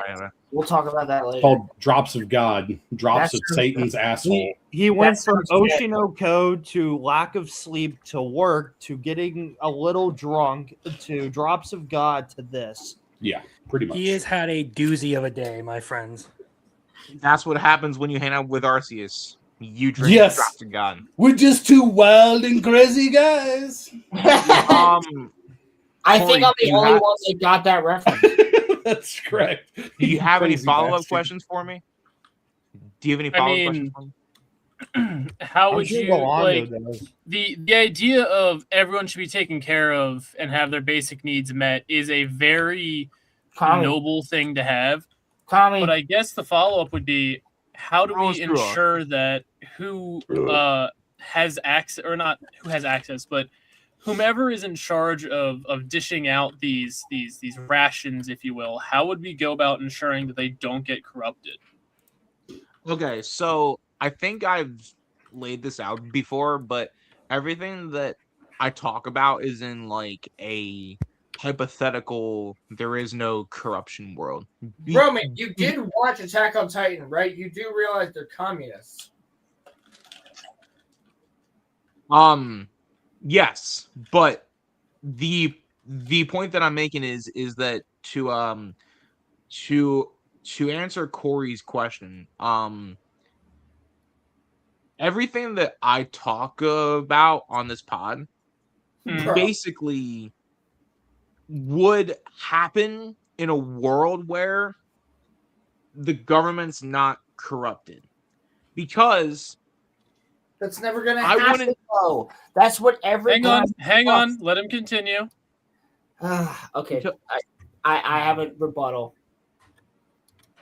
We'll talk about that later. It's called Drops of God. Drops of Satan's asshole. He went from Oshino Code to lack of sleep to work to getting a little drunk to Drops of God to this. Yeah, pretty much. He has had a doozy of a day, my friends. That's what happens when you hang out with Arceus. You drink Yes. Drops of God. We're just two wild and crazy guys. I think I'm the only have- one that got that reference. That's correct. Do you have any Crazy follow-up bastard. questions for me? Do you have any I follow-up mean, questions for me? How would sure you Rolando like does. the idea of everyone should be taken care of and have their basic needs met is a very Tommy. noble thing to have. Tommy. But I guess the follow-up would be, how do Roll we screw off. ensure that who has access, or not who has access, but whomever is in charge of dishing out these rations, if you will, how would we go about ensuring that they don't get corrupted? Okay, so I think I've laid this out before, but everything that I talk about is in like a hypothetical, there is no corruption world. Roman, you did watch Attack on Titan, right? You do realize they're communists. Yes, but the point that I'm making is that to answer Corey's question, everything that I talk about on this pod basically would happen in a world where the government's not corrupted, because That's never gonna I happen. wouldn't- Though. That's what every. Hang on. Let him continue. Okay, I have a rebuttal.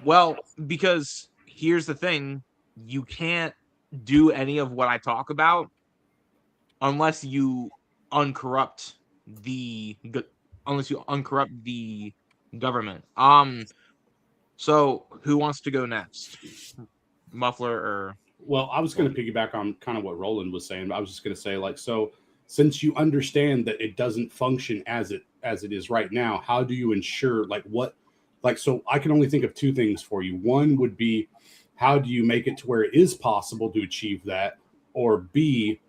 Well, because here's the thing, you can't do any of what I talk about unless you uncorrupt the government. So who wants to go next? Muffler or Well, I was going to piggyback on kind of what Roland was saying, but I was just going to say, like, so since you understand that it doesn't function as it is right now, how do you ensure, like, what, like, so I can only think of two things for you. One would be, how do you make it to where it is possible to achieve that? Or B,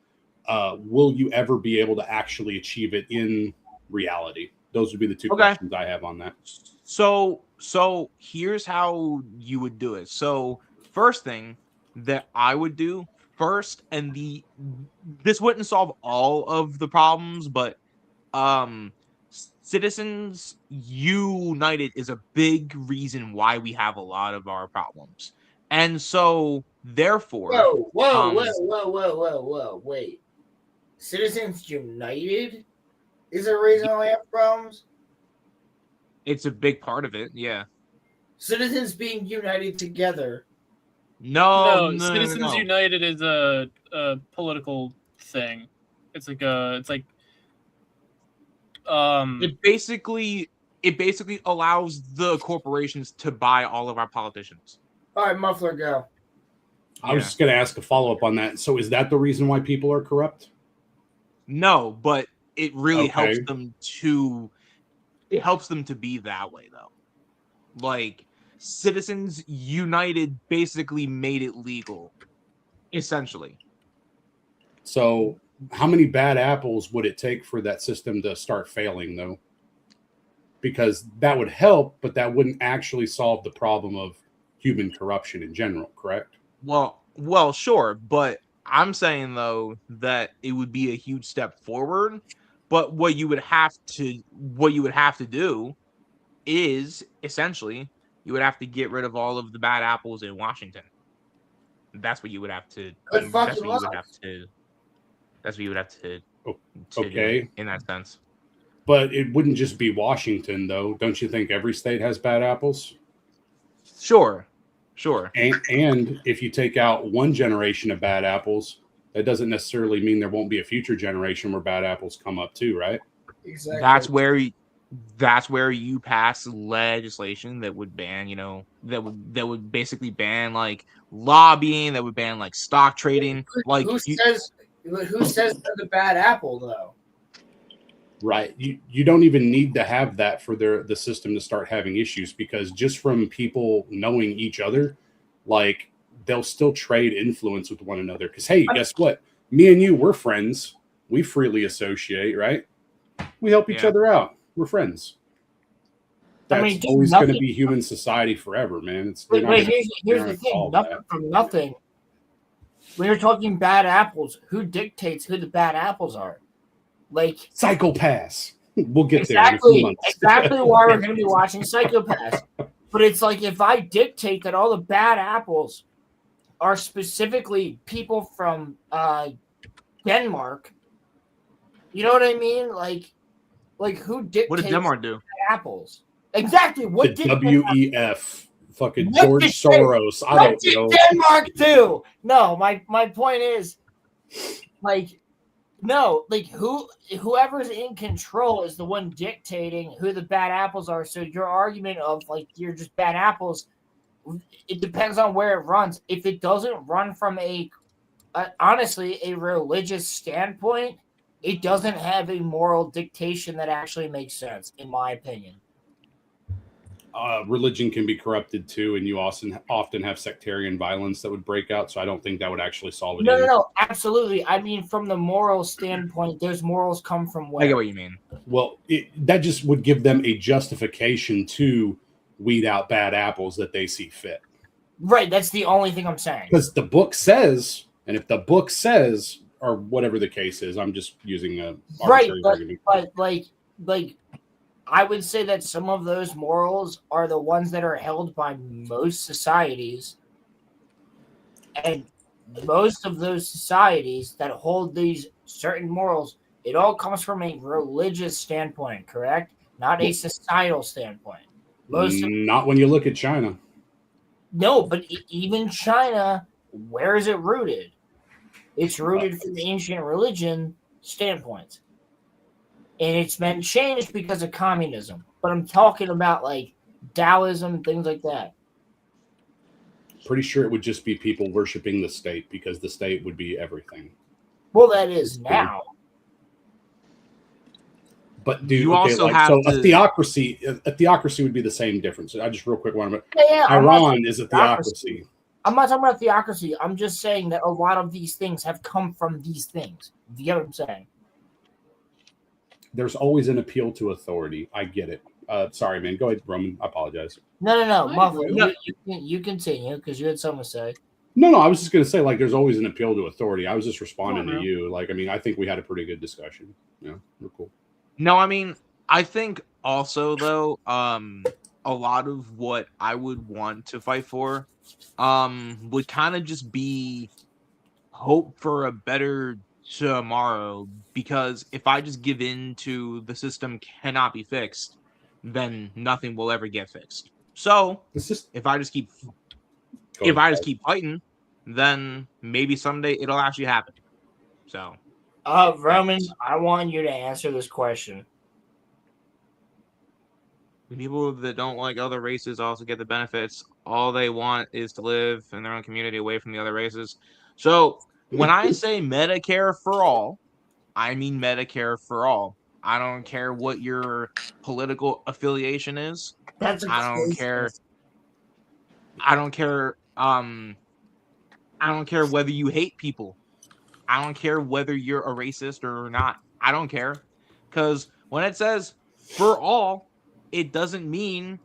will you ever be able to actually achieve it in reality? Those would be the two questions I have on that. So here's how you would do it. So first thing that I would do first, and this wouldn't solve all of the problems, but Citizens United is a big reason why we have a lot of our problems. And so therefore Whoa, wait. Citizens United is a reason why we have problems? it's a big part of it, yeah. Citizens being united together. No, Citizens United is a political thing. It's like it basically allows the corporations to buy all of our politicians. All right, Muffler, go. I was just going to ask a follow-up on that. So is that the reason why people are corrupt? No, but it really helps them to be that way, though. Like, Citizens United basically made it legal, essentially. So how many bad apples would it take for that system to start failing, though? Because that would help, but that wouldn't actually solve the problem of human corruption in general, correct? Well, sure, but I'm saying though that it would be a huge step forward. But what you would have to do is essentially you would have to get rid of all of the bad apples in Washington. That's what you would have to. That's what you would have to. Okay. In that sense. But it wouldn't just be Washington, though. Don't you think every state has bad apples? Sure. And if you take out one generation of bad apples, that doesn't necessarily mean there won't be a future generation where bad apples come up too, right? Exactly. That's where you pass legislation that would ban, that would basically ban like lobbying, that would ban like stock trading. Who says they're the bad apple though? Right. You don't even need to have that for the system to start having issues, because just from people knowing each other, like they'll still trade influence with one another. Because hey, guess what? Me and you, we're friends. We freely associate, right? We help each other out. We're friends. That's always going to be human society forever, man. Here's the thing. Nothing from nothing. When you're talking bad apples, who dictates who the bad apples are? Like Psychopaths. We'll get there in a few months. Exactly why we're going to be watching Psychopaths. But it's like if I dictate that all the bad apples are specifically people from Denmark, you know what I mean? Like who dictates what did Denmark do? Apples? Exactly. What the did WEF? Fucking George Soros. I don't know. Denmark do? No, my point is whoever's in control is the one dictating who the bad apples are. So your argument of like you're just bad apples, it depends on where it runs. If it doesn't run from honestly a religious standpoint, it doesn't have a moral dictation that actually makes sense, in my opinion. Religion can be corrupted too, and you often have sectarian violence that would break out. So I don't think that would actually solve it. No, absolutely. I mean, from the moral standpoint, those morals come from where? I get what you mean. Well, that just would give them a justification to weed out bad apples that they see fit. Right. That's the only thing I'm saying. Because the book says, and if the book says, or whatever the case is, I'm just using a arbitrary argument. But like. I would say that some of those morals are the ones that are held by most societies. And most of those societies that hold these certain morals, it all comes from a religious standpoint, correct? Not a societal standpoint. Not when you look at China. No, but even China, where is it rooted? It's rooted from the ancient religion standpoint. And it's been changed because of communism. But I'm talking about like Taoism, things like that. Pretty sure it would just be people worshiping the state, because the state would be everything. Well, that is now. But a theocracy would be the same difference. I just real quick want to. Iran is a theocracy. I'm not talking about theocracy. I'm just saying that a lot of these things have come from these things. Do you get what I'm saying? There's always an appeal to authority. I get it. Sorry, man. Go ahead, Roman. I apologize. No. Muffler, you continue because you had something to say. No, I was just going to say, like, there's always an appeal to authority. I was just responding bro. to you. Like, I mean, I think we had a pretty good discussion. Yeah, we're cool. No, I mean, I think also though, a lot of what I would want to fight for, would kind of just be hope for a better tomorrow. Because if I just give in to the system cannot be fixed, then nothing will ever get fixed. So It's just if I just keep Go if ahead. I just keep fighting, then maybe someday it'll actually happen. So Roman, I want you to answer this question. people that don't like other races also get the benefits. All they want is to live in their own community away from the other races. So when I say Medicare for all, I mean Medicare for all. I don't care what your political affiliation is. That's a I don't crazy care. answer. I don't care. I don't care whether you hate people. I don't care whether you're a racist or not. I don't care. Because when it says for all, it doesn't mean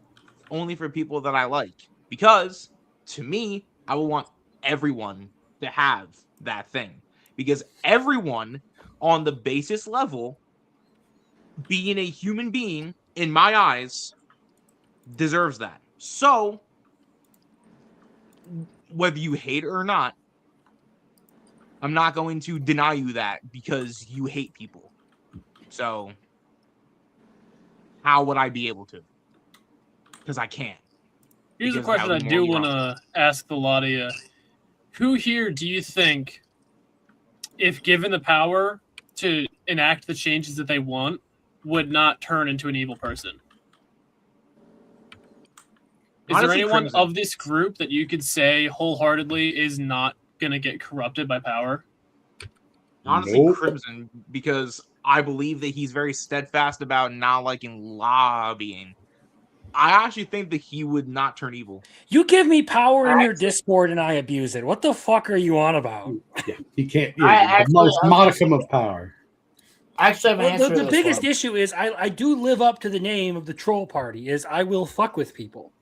only for people that I like. Because to me, I will want everyone to have that thing. Because everyone on the basis level, being a human being, in my eyes, deserves that. So, whether you hate it or not, I'm not going to deny you that because you hate people. So, how would I be able to? Because I can't. Here's a Because that question I would be do morally want wrong. to ask the lot of you. Who here do you think, if given the power to enact the changes that they want, would not turn into an evil person? Is there Honestly, anyone Crimson. of this group that you could say wholeheartedly is not going to get corrupted by power? Honestly, Nope. Crimson, because I believe that he's very steadfast about not liking lobbying. I actually think that he would not turn evil. You give me power in your Discord and I abuse it. What the fuck are you on about? Yeah, he can't. I Yeah, the actually- most I was modicum gonna of power. I actually have an Well, answer to the this biggest one. issue is I do live up to the name of the troll party. Is I will fuck with people,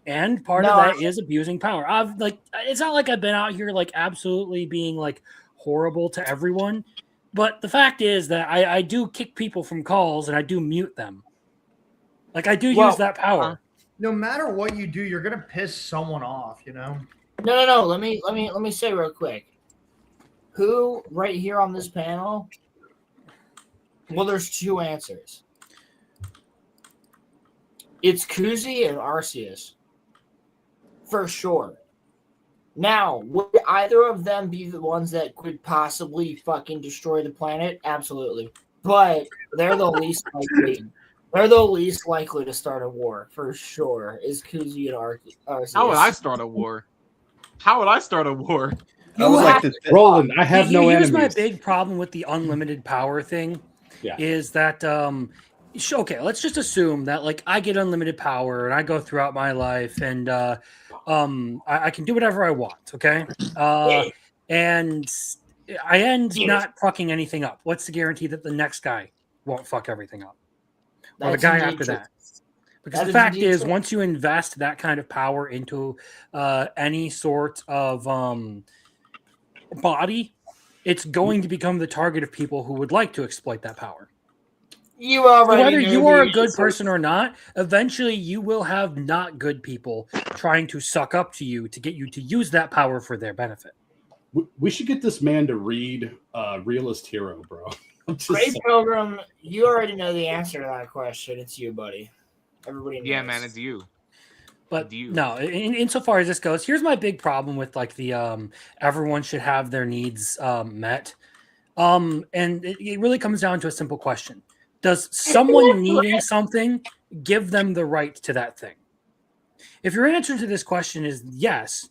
and part of No, that is abusing power. I've like it's not like I've been out here like absolutely being like horrible to everyone, but the fact is that I do kick people from calls and I do mute them. Like I do use that power. No matter what you do, you're gonna piss someone off, you know. No. Let me say real quick. Who right here on this panel? Well, there's two answers. It's Kuzi and Arceus. For sure. Now, would either of them be the ones that could possibly fucking destroy the planet? Absolutely. But they're the least likely. They're the least likely to start a war, for sure, is Kuzi and Arceus. How would I start a war? How would I start a war? I was like, Roland, I have no Here's my enemies. big problem with the unlimited power thing. Yeah. Is that okay, let's just assume that like I get unlimited power and I go throughout my life and I can do whatever I want, okay? And I end not fucking anything up. What's the guarantee that the next guy won't fuck everything up? Or the That's guy indeed after true. that? Because That the is fact indeed is, true. once you invest that kind of power into any sort of body, it's going to become the target of people who would like to exploit that power. You already Whether know you are the a good answer. person or not, eventually you will have not good people trying to suck up to you to get you to use that power for their benefit. We should get this man to read Realist Hero, bro. I'm just Great saying. Pilgrim, you already know the answer to that question. It's you, buddy. Everybody knows. Yeah, man, it's you. But no, insofar as this goes, here's my big problem with like the everyone should have their needs met. And it really comes down to a simple question. Does someone needing something give them the right to that thing? If your answer to this question is yes,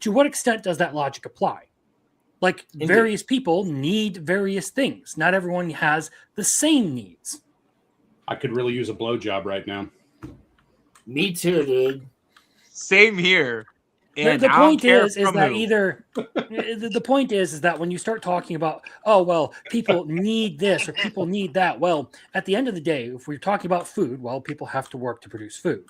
to what extent does that logic apply? Like various people need various things. Not everyone has the same needs. I could really use a blowjob right now. Me too, dude. Same here. And The I don't point care is from that who. either the point is that when you start talking about, oh well, people need this or people need that. Well, at the end of the day, if we're talking about food, well, people have to work to produce food.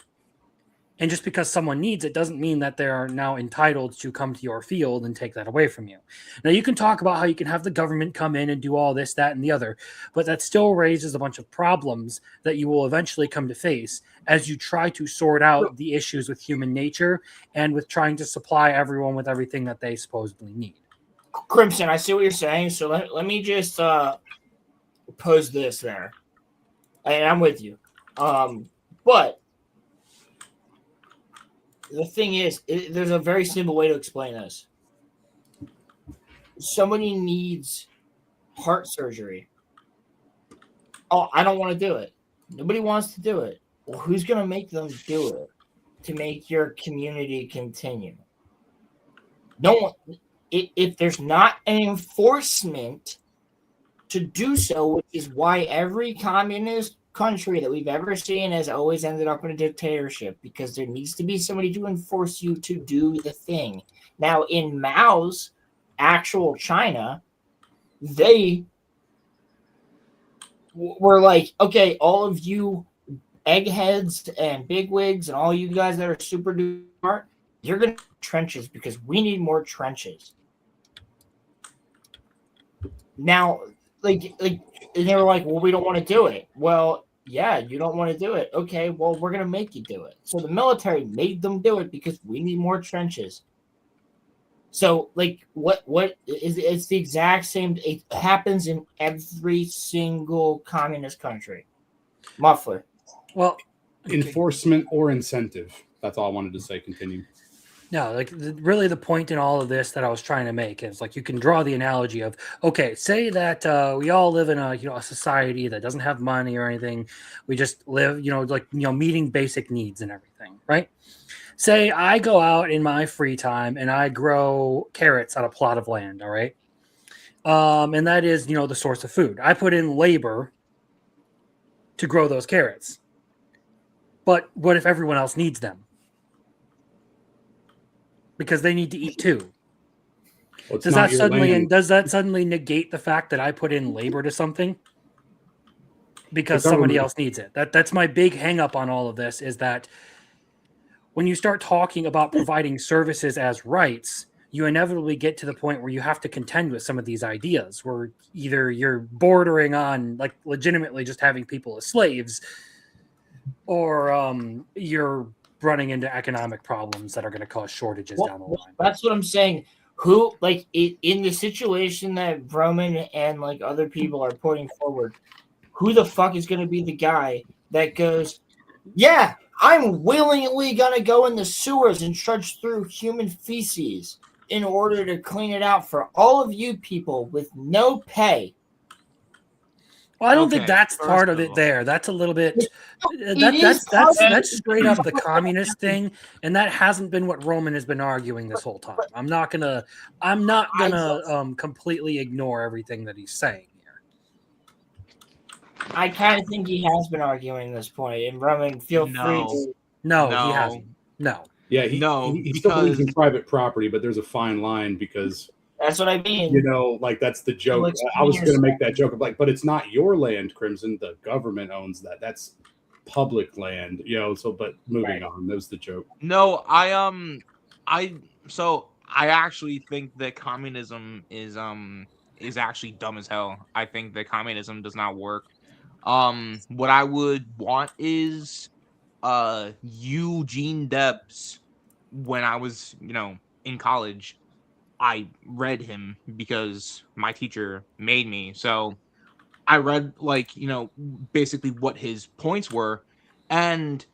And just because someone needs it doesn't mean that they're now entitled to come to your field and take that away from you. Now, you can talk about how you can have the government come in and do all this, that, and the other, but that still raises a bunch of problems that you will eventually come to face as you try to sort out the issues with human nature and with trying to supply everyone with everything that they supposedly need. Crimson, I see what you're saying. So let me just pose this there. And I'm with you. But the thing is, there's a very simple way to explain this. Somebody needs heart surgery. Oh, I don't want to do it. Nobody wants to do it. Well, who's going to make them do it to make your community continue? No one. If there's not an enforcement to do so, which is why every communist country that we've ever seen has always ended up in a dictatorship, because there needs to be somebody to enforce you to do the thing. Now, in Mao's actual China, they were like, okay, all of you eggheads and bigwigs and all you guys that are super smart, you're going to trenches because we need more trenches. Now, like, and they were like, well, we don't want to do it. Well, yeah, you don't want to do it. Okay, well, we're going to make you do it. So the military made them do it because we need more trenches. So, like, what is it's the exact same. It happens in every single communist country. Muffler. Well, enforcement or incentive. That's all I wanted to say. Continue. No, like really the point in all of this that I was trying to make is like you can draw the analogy of, okay, say that we all live in a society that doesn't have money or anything. We just live, meeting basic needs and everything, right? Say I go out in my free time and I grow carrots on a plot of land, all right? And that is, the source of food. I put in labor to grow those carrots. But what if everyone else needs them? Because they need to eat too. Well, does that suddenly negate the fact that I put in labor to something? Because somebody else needs it. That's my big hang up on all of this, is that when you start talking about providing services as rights, you inevitably get to the point where you have to contend with some of these ideas where either you're bordering on like legitimately just having people as slaves, or you're running into economic problems that are going to cause shortages down the line. That's what I'm saying. Who, like, in the situation that Roman and like other people are putting forward, who the fuck is going to be the guy that goes, yeah, I'm willingly going to go in the sewers and trudge through human feces in order to clean it out for all of you people with no pay? Well, I don't think that's part of it there. That's a little bit that's straight up the communist thing, and that hasn't been what Roman has been arguing this whole time. I'm not gonna completely ignore everything that he's saying here. I kind of think he has been arguing this point, and Roman, feel free to. No, he hasn't. No. Yeah, he still believes in private property, but there's a fine line because that's what I mean. Like that's the joke. I was going to make that joke of like, but it's not your land, Crimson. The government owns that. That's public land, So, but moving on, that was the joke. No, I actually think that communism is actually dumb as hell. I think that communism does not work. What I would want is Eugene Debs. When I was, in college, I read him because my teacher made me. So I read basically what his points were, and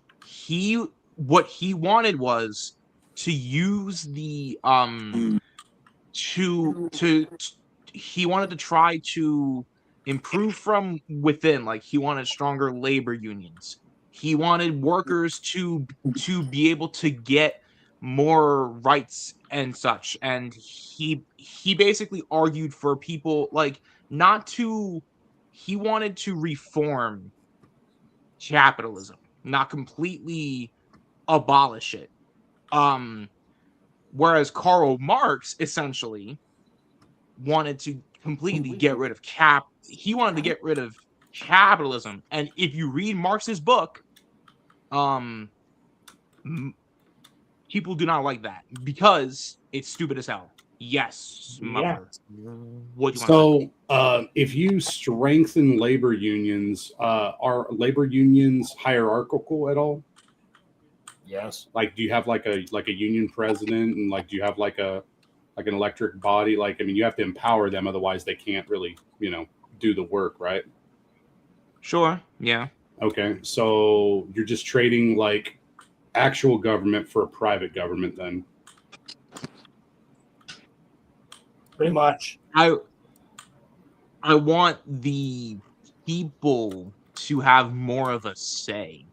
what he wanted was to use the he wanted to try to improve from within. Like he wanted stronger labor unions. He wanted workers to be able to get more rights and such, and he basically argued for people he wanted to reform capitalism, not completely abolish it. Whereas Karl Marx essentially wanted to completely get rid of he wanted to get rid of capitalism. And if you read Marx's book, people do not like that because it's stupid as hell. Yes, Yeah. Muffler. What do you want to say? So, if you strengthen labor unions, are labor unions hierarchical at all? Yes. Like, do you have like a union president, and like, do you have like an electric body? Like, I mean, you have to empower them, otherwise they can't really, do the work, right? Sure. Yeah. Okay, so you're just trading like actual government for a private government, then? Pretty much. I want the people to have more of a say,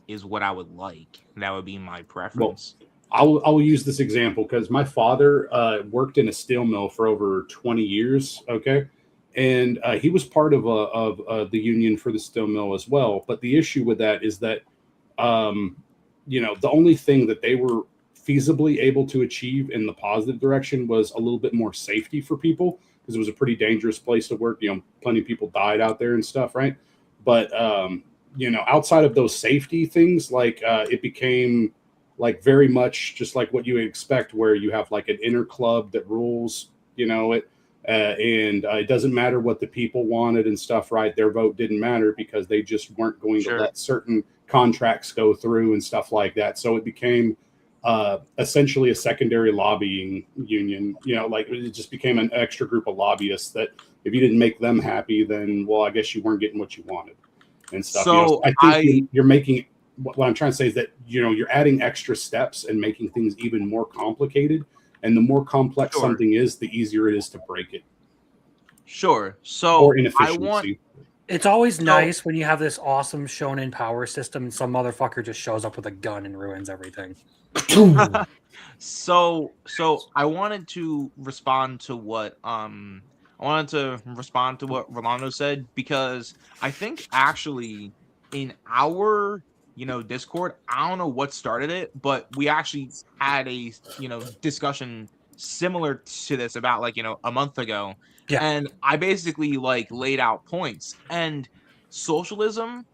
is what I would like. That would be my preference. Well, I will use this example because my father worked in a steel mill for over 20 years. Okay, and he was part of the union for the steel mill as well. But the issue with that is that the only thing that they were feasibly able to achieve in the positive direction was a little bit more safety for people, because it was a pretty dangerous place to work. Plenty of people died out there and stuff, right? But outside of those safety things, like it became like very much just like what you would expect, where you have like an inner club that rules, it, and it doesn't matter what the people wanted and stuff, right? Their vote didn't matter because they just weren't going to let certain contracts go through and stuff like that. So it became essentially a secondary lobbying union. Like it just became an extra group of lobbyists that if you didn't make them happy, then, well, I guess you weren't getting what you wanted and stuff. So I think you're making, what I'm trying to say is that, you're adding extra steps and making things even more complicated. And the more complex something is, the easier it is to break it. Sure. So or inefficiency. It's always nice when you have this awesome shonen power system and some motherfucker just shows up with a gun and ruins everything. So I wanted to respond to what Rolando said, because I think actually in our Discord, I don't know what started it, but we actually had a discussion similar to this about like a month ago. Yeah. And I basically like laid out points, and socialism,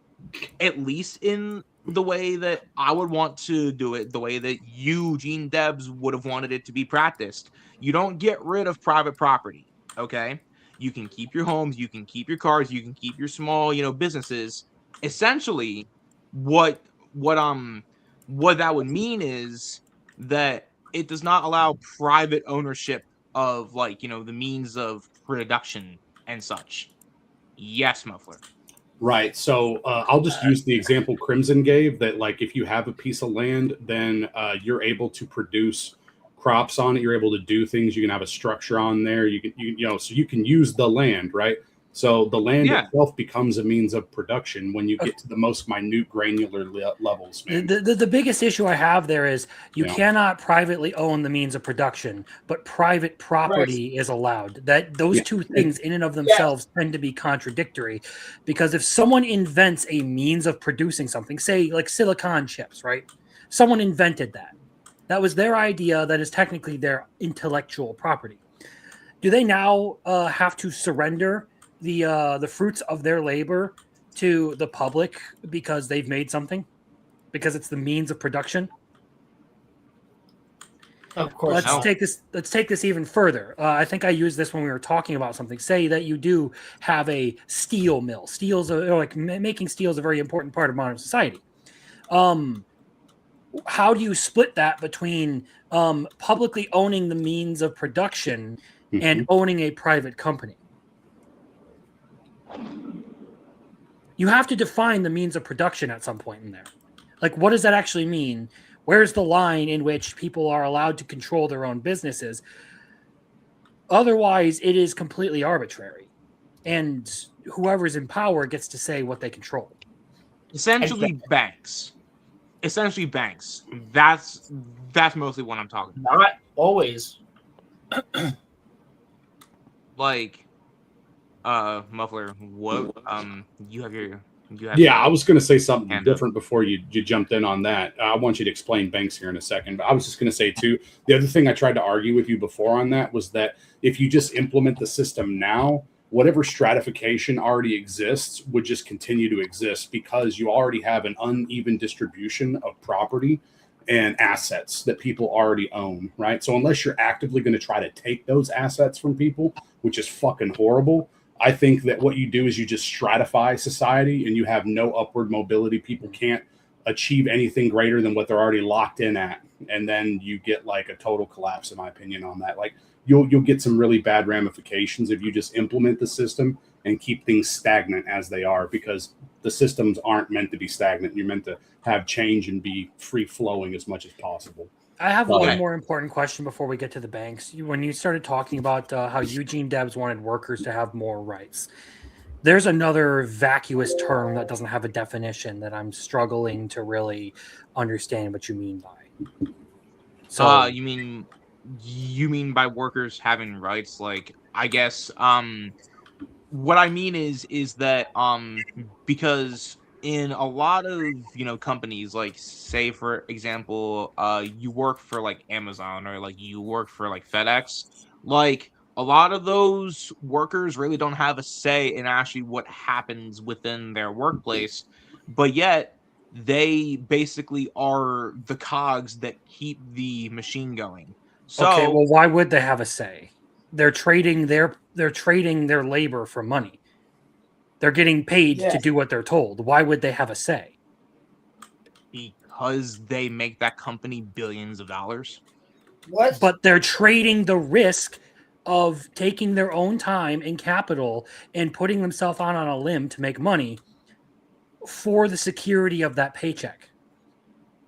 at least in the way that I would want to do it, the way that Eugene Debs would have wanted it to be practiced, you don't get rid of private property. Okay, you can keep your homes, you can keep your cars, you can keep your small businesses. Essentially, what that would mean is that it does not allow private ownership of like the means of production and such. Yes, Muffler. Right. So I'll just use the example Crimson gave, that like if you have a piece of land, then you're able to produce crops on it. You're able to do things. You can have a structure on there. So you can use the land, right? So the land itself becomes a means of production when you get to the most minute granular levels. Man. The biggest issue I have there is you cannot privately own the means of production, but private property is allowed. That those two things in and of themselves tend to be contradictory, because if someone invents a means of producing something, say like silicon chips, right? Someone invented that. That was their idea. That is technically their intellectual property. Do they now have to surrender the fruits of their labor to the public because they've made something, because it's the means of production? Of course. Let's take this even further. I think I used this when we were talking about something. Say that you do have a steel mill. Making steel is a very important part of modern society. How do you split that between publicly owning the means of production and owning a private company? You have to define the means of production at some point in there. Like, what does that actually mean? Where's the line in which people are allowed to control their own businesses? Otherwise, it is completely arbitrary. And whoever's in power gets to say what they control. Essentially, banks. That's mostly what I'm talking about. Not always. Like, Muffler, what you have your I was going to say something different before you jumped in on that. I want you to explain banks here in a second, but I was just going to say too, the other thing I tried to argue with you before on that was that if you just implement the system now, whatever stratification already exists would just continue to exist because you already have an uneven distribution of property and assets that people already own, right? So unless you're actively going to try to take those assets from people, which is fucking horrible, I think that what you do is you just stratify society and you have no upward mobility. People can't achieve anything greater than what they're already locked in at. And then you get like a total collapse, in my opinion, on that. Like you'll get some really bad ramifications if you just implement the system and keep things stagnant as they are, because the systems aren't meant to be stagnant. You're meant to have change and be free flowing as much as possible. I have one more important question before we get to the banks. When you started talking about how Eugene Debs wanted workers to have more rights, there's another vacuous term that doesn't have a definition that I'm struggling to really understand what you mean by. So you mean by workers having rights? Like, I guess what I mean is that because in a lot of companies, like say for example you work for like Amazon or like you work for like FedEx, like a lot of those workers really don't have a say in actually what happens within their workplace, but yet they basically are the cogs that keep the machine going. So okay, well, why would they have a say? They're trading their labor for money. They're getting paid to do what they're told. Why would they have a say? Because they make that company billions of dollars. What? But they're trading the risk of taking their own time and capital and putting themselves out on a limb to make money for the security of that paycheck.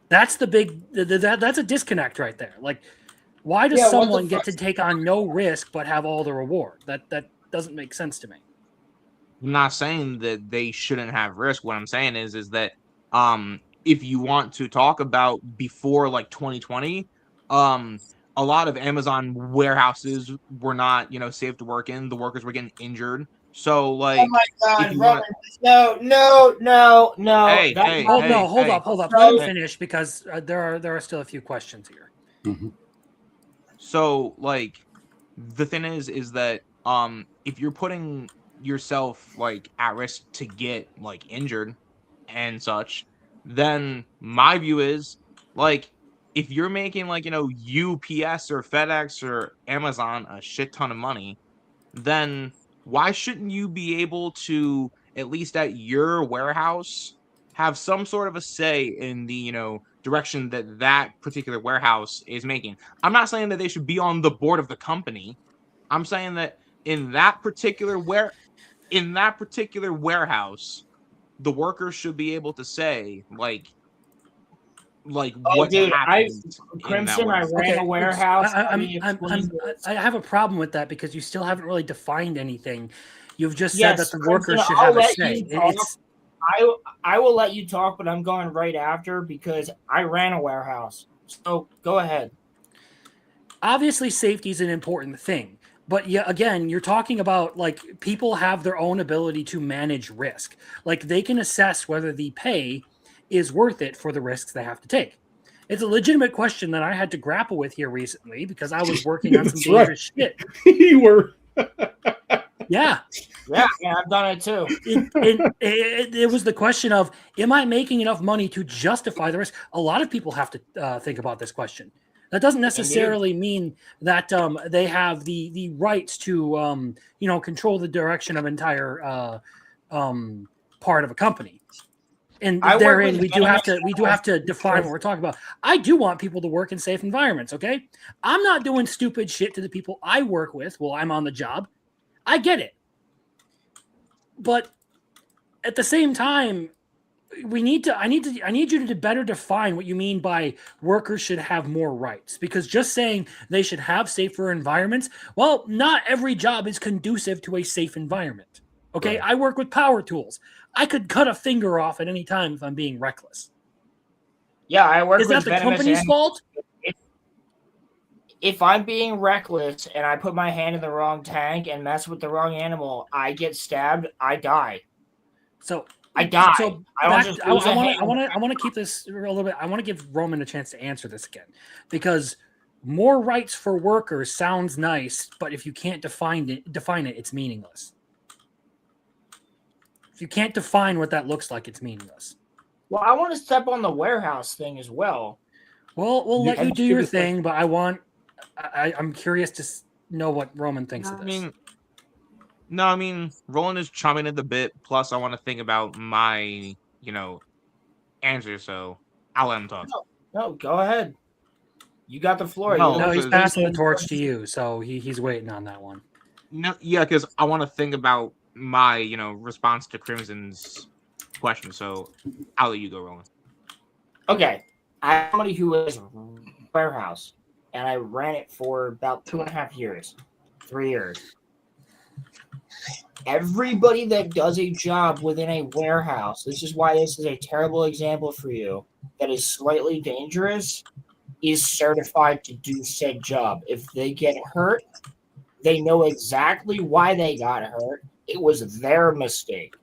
That's the big that's a disconnect right there. Like, why does someone get to take on no risk but have all the reward? That doesn't make sense to me. I'm not saying that they shouldn't have risk. What I'm saying is that if you want to talk about before like 2020, a lot of Amazon warehouses were not, safe to work in. The workers were getting injured. So like, oh my God, Roman, no. Hey, hold up. Let me finish because there are still a few questions here. Mm-hmm. So like, the thing is that if you're putting yourself like at risk to get like injured and such, then my view is like, if you're making like UPS or FedEx or Amazon a shit ton of money, then why shouldn't you be able to at least at your warehouse have some sort of a say in the direction that particular warehouse is making? I'm not saying that they should be on the board of the company. I'm saying that in that particular warehouse, the workers should be able to say like what happens. Crimson, I ran a warehouse. I have a problem with that because you still haven't really defined anything. You've just said that the workers should have a say. I will let you talk, but I'm going right after because I ran a warehouse. So go ahead. Obviously, safety is an important thing. But yeah, again, you're talking about like people have their own ability to manage risk. Like they can assess whether the pay is worth it for the risks they have to take. It's a legitimate question that I had to grapple with here recently because I was working on some dangerous shit. You were. Yeah, I've done it too. It was the question of, am I making enough money to justify the risk? A lot of people have to think about this question. That doesn't necessarily mean that they have the rights to control the direction of entire part of a company. And therein we do have to define what we're talking about. I do want people to work in safe environments, okay? I'm not doing stupid shit to the people I work with while I'm on the job. I get it. But at the same time, I need you to better define what you mean by workers should have more rights, because just saying they should have safer environments, well, not every job is conducive to a safe environment. Okay, right. I work with power tools. I could cut a finger off at any time if I'm being reckless. Yeah, I work. Is that the company's fault? If I'm being reckless and I put my hand in the wrong tank and mess with the wrong animal, I get stabbed. I die. So I die. So I want to keep this a little bit. I want to give Roman a chance to answer this again, because more rights for workers sounds nice, but if you can't define it, it's meaningless. If you can't define what that looks like, it's meaningless. Well, I want to step on the warehouse thing as well. Well, we'll let I you think do it your is thing, but I'm curious to know what Roman thinks of this. I mean, Roland is chomping at the bit. Plus, I want to think about my, answer. So I'll let him talk. No, go ahead. You got the floor. No, No, he's because- passing the torch to you, so he's waiting on that one. No, yeah, because I want to think about my, response to Crimson's question. So I'll let you go, Roland. Okay. I'm somebody who has a warehouse, and I ran it for about 2.5 years, 3 years. Everybody that does a job within a warehouse, this is why this is a terrible example for you, that is slightly dangerous, is certified to do said job. If they get hurt, they know exactly why they got hurt. It was their mistake.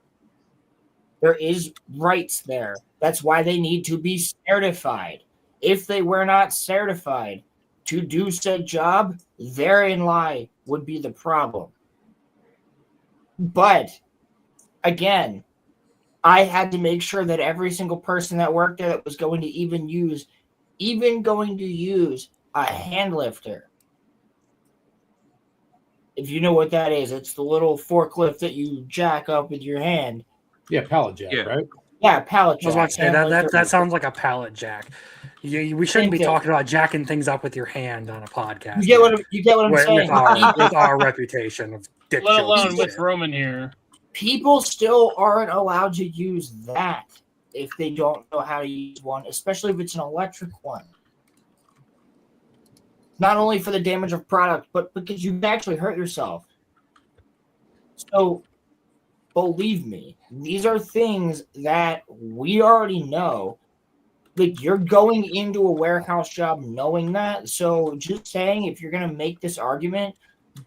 There is rights there. That's why they need to be certified. If they were not certified to do said job, therein lie would be the problem. But again, I had to make sure that every single person that worked there that was going to even going to use a hand lifter. If you know what that is, it's the little forklift that you jack up with your hand. Yeah, pallet jack, right? Yeah, pallet jack. I was about to say that sounds like a pallet jack. We shouldn't be talking about jacking things up with your hand on a podcast. You get what I'm saying? With our reputation of dick Let jokes alone and with shit. Roman here. People still aren't allowed to use that if they don't know how to use one, especially if it's an electric one. Not only for the damage of product, but because you can actually hurt yourself. So, believe me, these are things that we already know. Like, you're going into a warehouse job knowing that. So, just saying, if you're going to make this argument,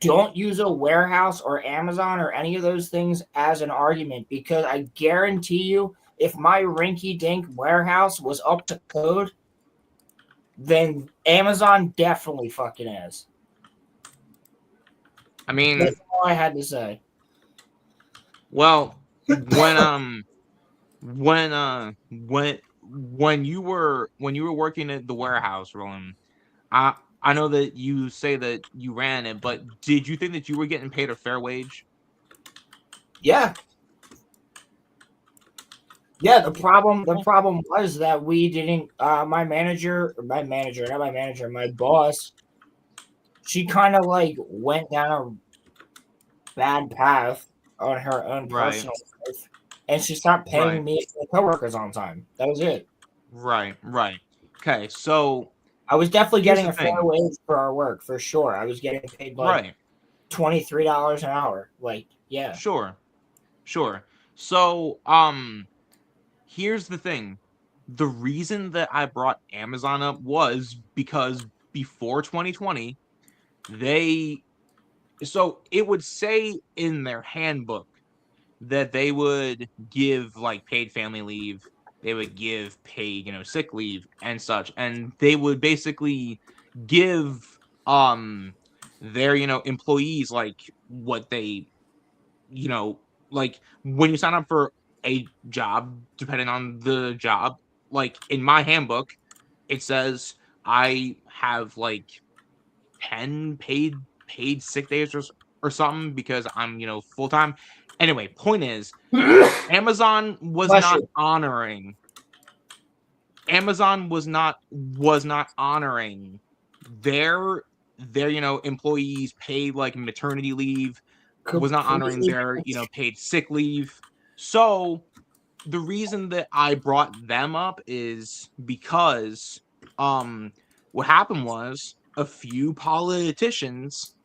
don't use a warehouse or Amazon or any of those things as an argument, because I guarantee you, if my rinky-dink warehouse was up to code, then Amazon definitely fucking is. I mean, that's all I had to say. Well, when you were working at the warehouse, Roland, I know that you say that you ran it, but did you think that you were getting paid a fair wage? Yeah. Yeah, the problem was that we didn't my boss, she kind of like went down a bad path on her own personal life, and she stopped paying me and my coworkers on time. That was it. Right. Okay, so I was definitely here's getting the a fair thing. wage for our work, for sure. I was getting paid like $23 an hour. Like, yeah. Sure. So, here's the thing. The reason that I brought Amazon up was because before 2020, it would say in their handbook that they would give like paid family leave, they would give paid, sick leave and such, and they would basically give their, employees like what they, like when you sign up for a job, depending on the job, like in my handbook, it says I have like 10 paid sick days or something because I'm, full time. Anyway, point is, Amazon was not honoring their employees paid like maternity leave, was not honoring their paid sick leave. So the reason that I brought them up is because what happened was a few politicians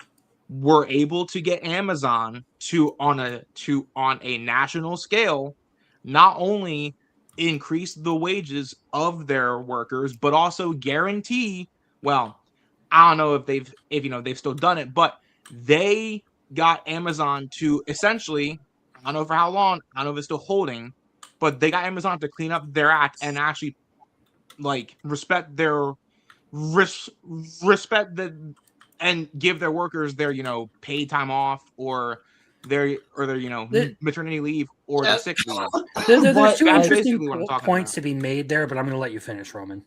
were able to get Amazon to on a national scale not only increase the wages of their workers, but also guarantee, well, I don't know if they've still done it, but they got Amazon to essentially, I don't know for how long, I don't know if it's still holding, but they got Amazon to clean up their act and actually like respect and give their workers their paid time off, or their maternity leave or their sick leave. There's two That's interesting basically what I'm talking points about. to be made there, but I'm going to let you finish, Roman.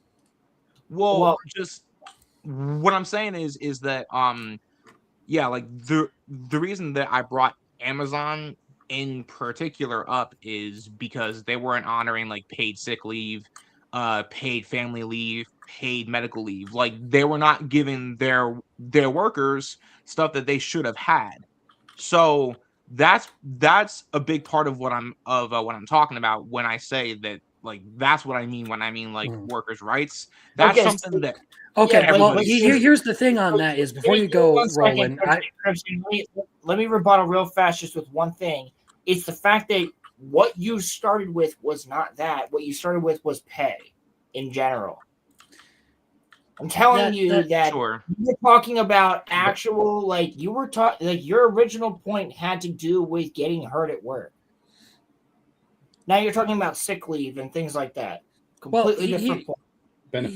Well, just what I'm saying is that yeah, like the reason that I brought Amazon in particular up is because they weren't honoring like paid sick leave, paid family leave, paid medical leave. Like they were not giving their workers stuff that they should have had. So that's a big part of what I'm talking about when I say that. Like that's what I mean when I mean like workers' rights. That's Okay, something that Okay, well, everybody here's the thing on that is before you go, Roland, let me rebuttal real fast just with one thing. It's the fact that what you started with was not that. What you started with was pay in general. I'm telling you that sure. you're talking about actual, like you were talking, like your original point had to do with getting hurt at work. Now you're talking about sick leave and things like that. Completely different point.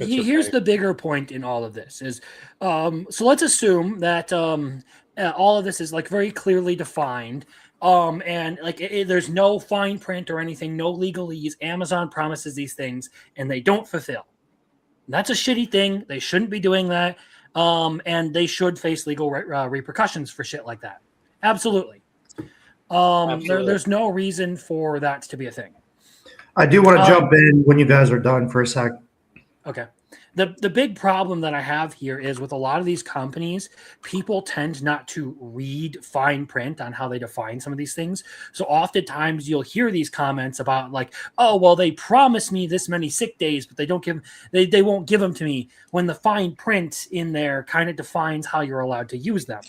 Here's the bigger point in all of this is so let's assume that all of this is like very clearly defined and like there's no fine print or anything, no legalese. Amazon promises these things and they don't fulfill. That's a shitty thing. They shouldn't be doing that, and they should face legal repercussions for shit like that. Absolutely. There's no reason for that to be a thing. I do want to jump in when you guys are done for a sec. Okay. The big problem that I have here is with a lot of these companies, people tend not to read fine print on how they define some of these things. So oftentimes you'll hear these comments about like, oh, well, they promised me this many sick days, but they won't give them to me, when the fine print in there kind of defines how you're allowed to use them.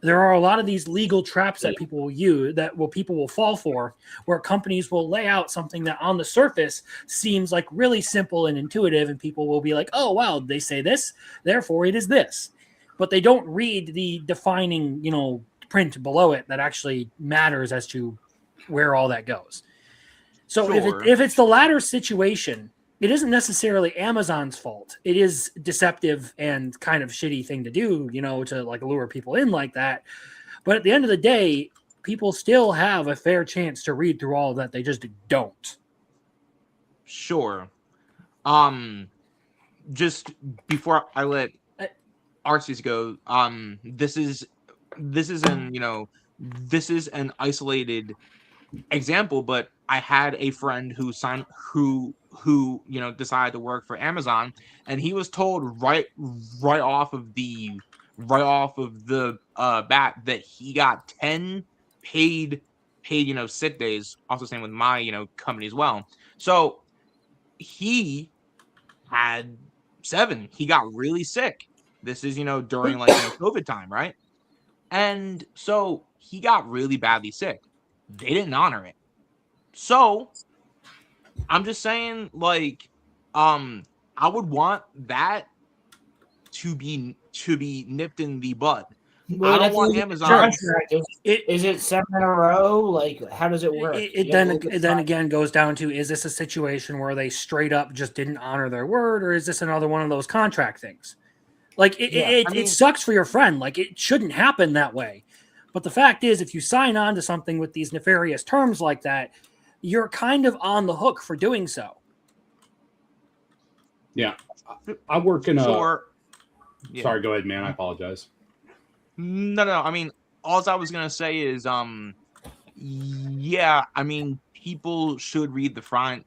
There are a lot of these legal traps that people will use, people will fall for, where companies will lay out something that on the surface seems like really simple and intuitive, and people will be like, oh, wow, they say this, therefore it is this. But they don't read the defining, print below it that actually matters as to where all that goes. So if it's the latter situation, it isn't necessarily Amazon's fault. It is deceptive and kind of shitty thing to do, to like lure people in like that. But at the end of the day, people still have a fair chance to read through all of that. They just don't. Sure. Just before I let Arceus go, this is an isolated example, but I had a friend who decided to work for Amazon, and he was told right off of the bat that he got 10 paid sick days. Also same with my company as well. So he had 7. He got really sick. This is during like COVID time, right? And so he got really badly sick. They didn't honor it. So I'm just saying, like, I would want that to be nipped in the bud. I don't want Amazon. Is it 7 in a row? Like, how does it work? It then again goes down to, is this a situation where they straight up just didn't honor their word, or is this another one of those contract things? Like, it sucks for your friend. Like, it shouldn't happen that way. But the fact is, if you sign on to something with these nefarious terms like that, you're kind of on the hook for doing so. Yeah. I work in Sure. Sorry, go ahead, man. I apologize. No. I mean, all I was going to say is, yeah, I mean, people should read the fine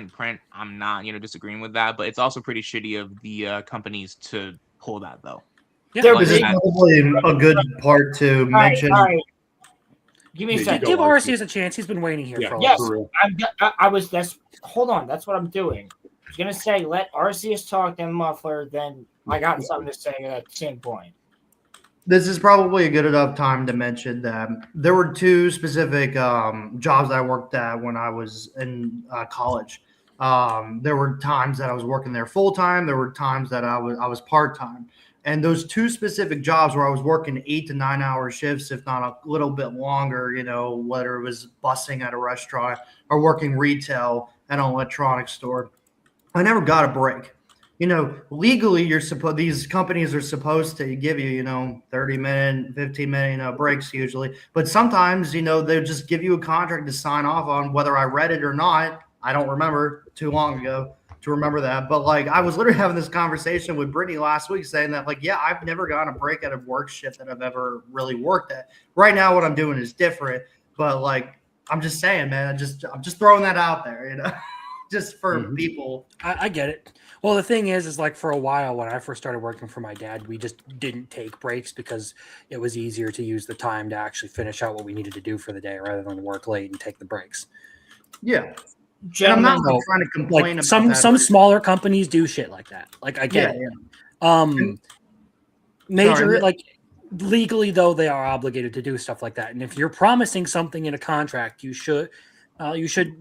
print. I'm not, disagreeing with that, but it's also pretty shitty of the companies to pull that, though. Yeah, this is probably a good part to mention. All right. Give me a second. Give Arceus a chance. He's been waiting here for a while. Yes, hold on. That's what I'm doing. I was going to say, let Arceus talk, then Muffler, then I got something to say at the same point. This is probably a good enough time to mention that there were 2 specific jobs I worked at when I was in college. There were times that I was working there full time. There were times that I was part time. And those 2 specific jobs where I was working 8 to 9 hour shifts, if not a little bit longer, whether it was bussing at a restaurant or working retail at an electronics store, I never got a break. legally these companies are supposed to give you, 30-minute, 15-minute, breaks usually. But sometimes, they just give you a contract to sign off on, whether I read it or not. I don't remember, too long ago to remember that. But like, I was literally having this conversation with Brittany last week saying that, like, yeah, I've never gotten a break at a work shift that I've ever really worked at. Right now, what I'm doing is different. But like, I'm just saying, man, I'm just throwing that out there, just for people. I get it. Well, the thing is like for a while when I first started working for my dad, we just didn't take breaks because it was easier to use the time to actually finish out what we needed to do for the day rather than work late and take the breaks. Yeah. And I'm not trying to complain like about some smaller companies do shit like that. Like I get it. Major like legally though they are obligated to do stuff like that. And if you're promising something in a contract, you should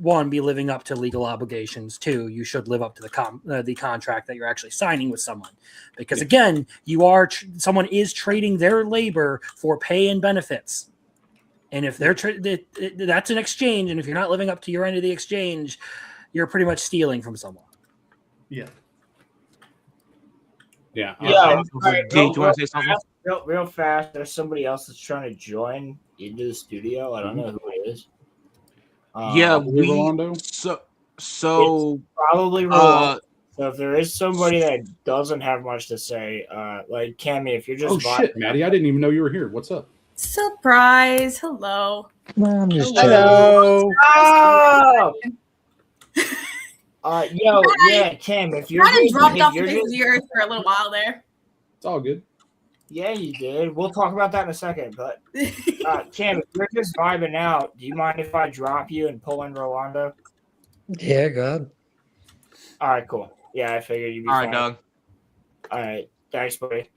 one be living up to legal obligations. Two, you should live up to the contract that you're actually signing with someone, because again, someone is trading their labor for pay and benefits. And if they're that's an exchange, and if you're not living up to your end of the exchange, you're pretty much stealing from someone. Yeah. Yeah. Right, do you want to say something? Real fast. There's somebody else that's trying to join into the studio. I don't know who it is. So probably Rolando. So if there is somebody that doesn't have much to say, like Cammy, if you're just shit, Maddie, I didn't even know you were here. What's up? Surprise! Hello. I'm just Hello. Oh! Cam, if you're kind of dropped off you're the face of the earth for a little while there. It's all good. Yeah, you did. We'll talk about that in a second. But Cam, if you're just vibing out, do you mind if I drop you and pull in Rolando? Yeah, God. All right, cool. Yeah, I figured you'd be all fine. right, Doug. All right, thanks, buddy.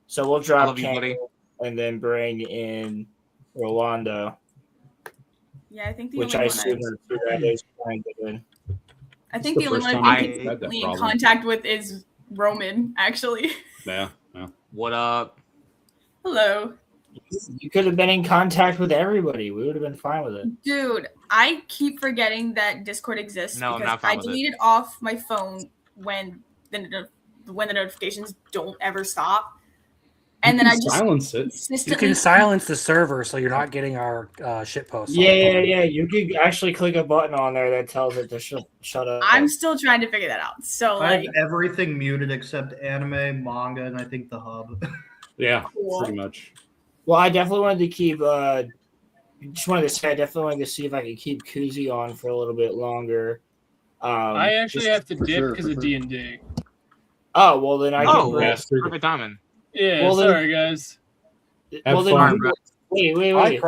So we'll drop you, Cam buddy. and then bring in Rolando. Yeah, I think the which only I one assume is trying to win. I think the only one I've been consistently in contact with is Roman, actually. Yeah. What up? Hello. You could have been in contact with everybody. We would have been fine with it. Dude, I keep forgetting that Discord exists because I deleted off my phone when the notifications don't ever stop. And then I just silence it. You can silence the server so you're not getting our shit posts. Yeah. You can actually click a button on there that tells it to shut up. I'm still trying to figure that out. So I like have everything muted except anime, manga, and I think the hub. Yeah, Cool. pretty much. Well, I definitely wanted to keep. Just wanted to say, I definitely wanted to see if I could keep Kuzi on for a little bit longer. I actually have to dip because of D&D. Oh well, then I can. Perfect timing. Yeah, Well, then- sorry guys. Have fun. Wait.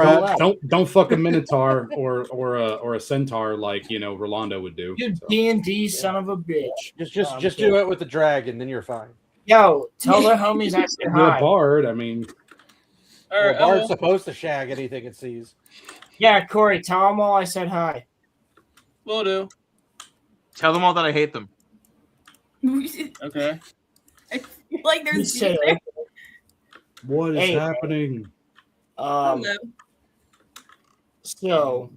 Don't fuck a minotaur or a centaur like Rolando would do. You D&D son of a bitch. Just do it with the dragon, then you're fine. Yo, tell the homies I said You're hi. a bard. I mean, Well, bard's supposed to shag anything it sees. Yeah, Corey, tell them all I said hi. Will do. Tell them all that I hate them. Okay. I feel like there's You said there. what is Hey. happening? Hello. So,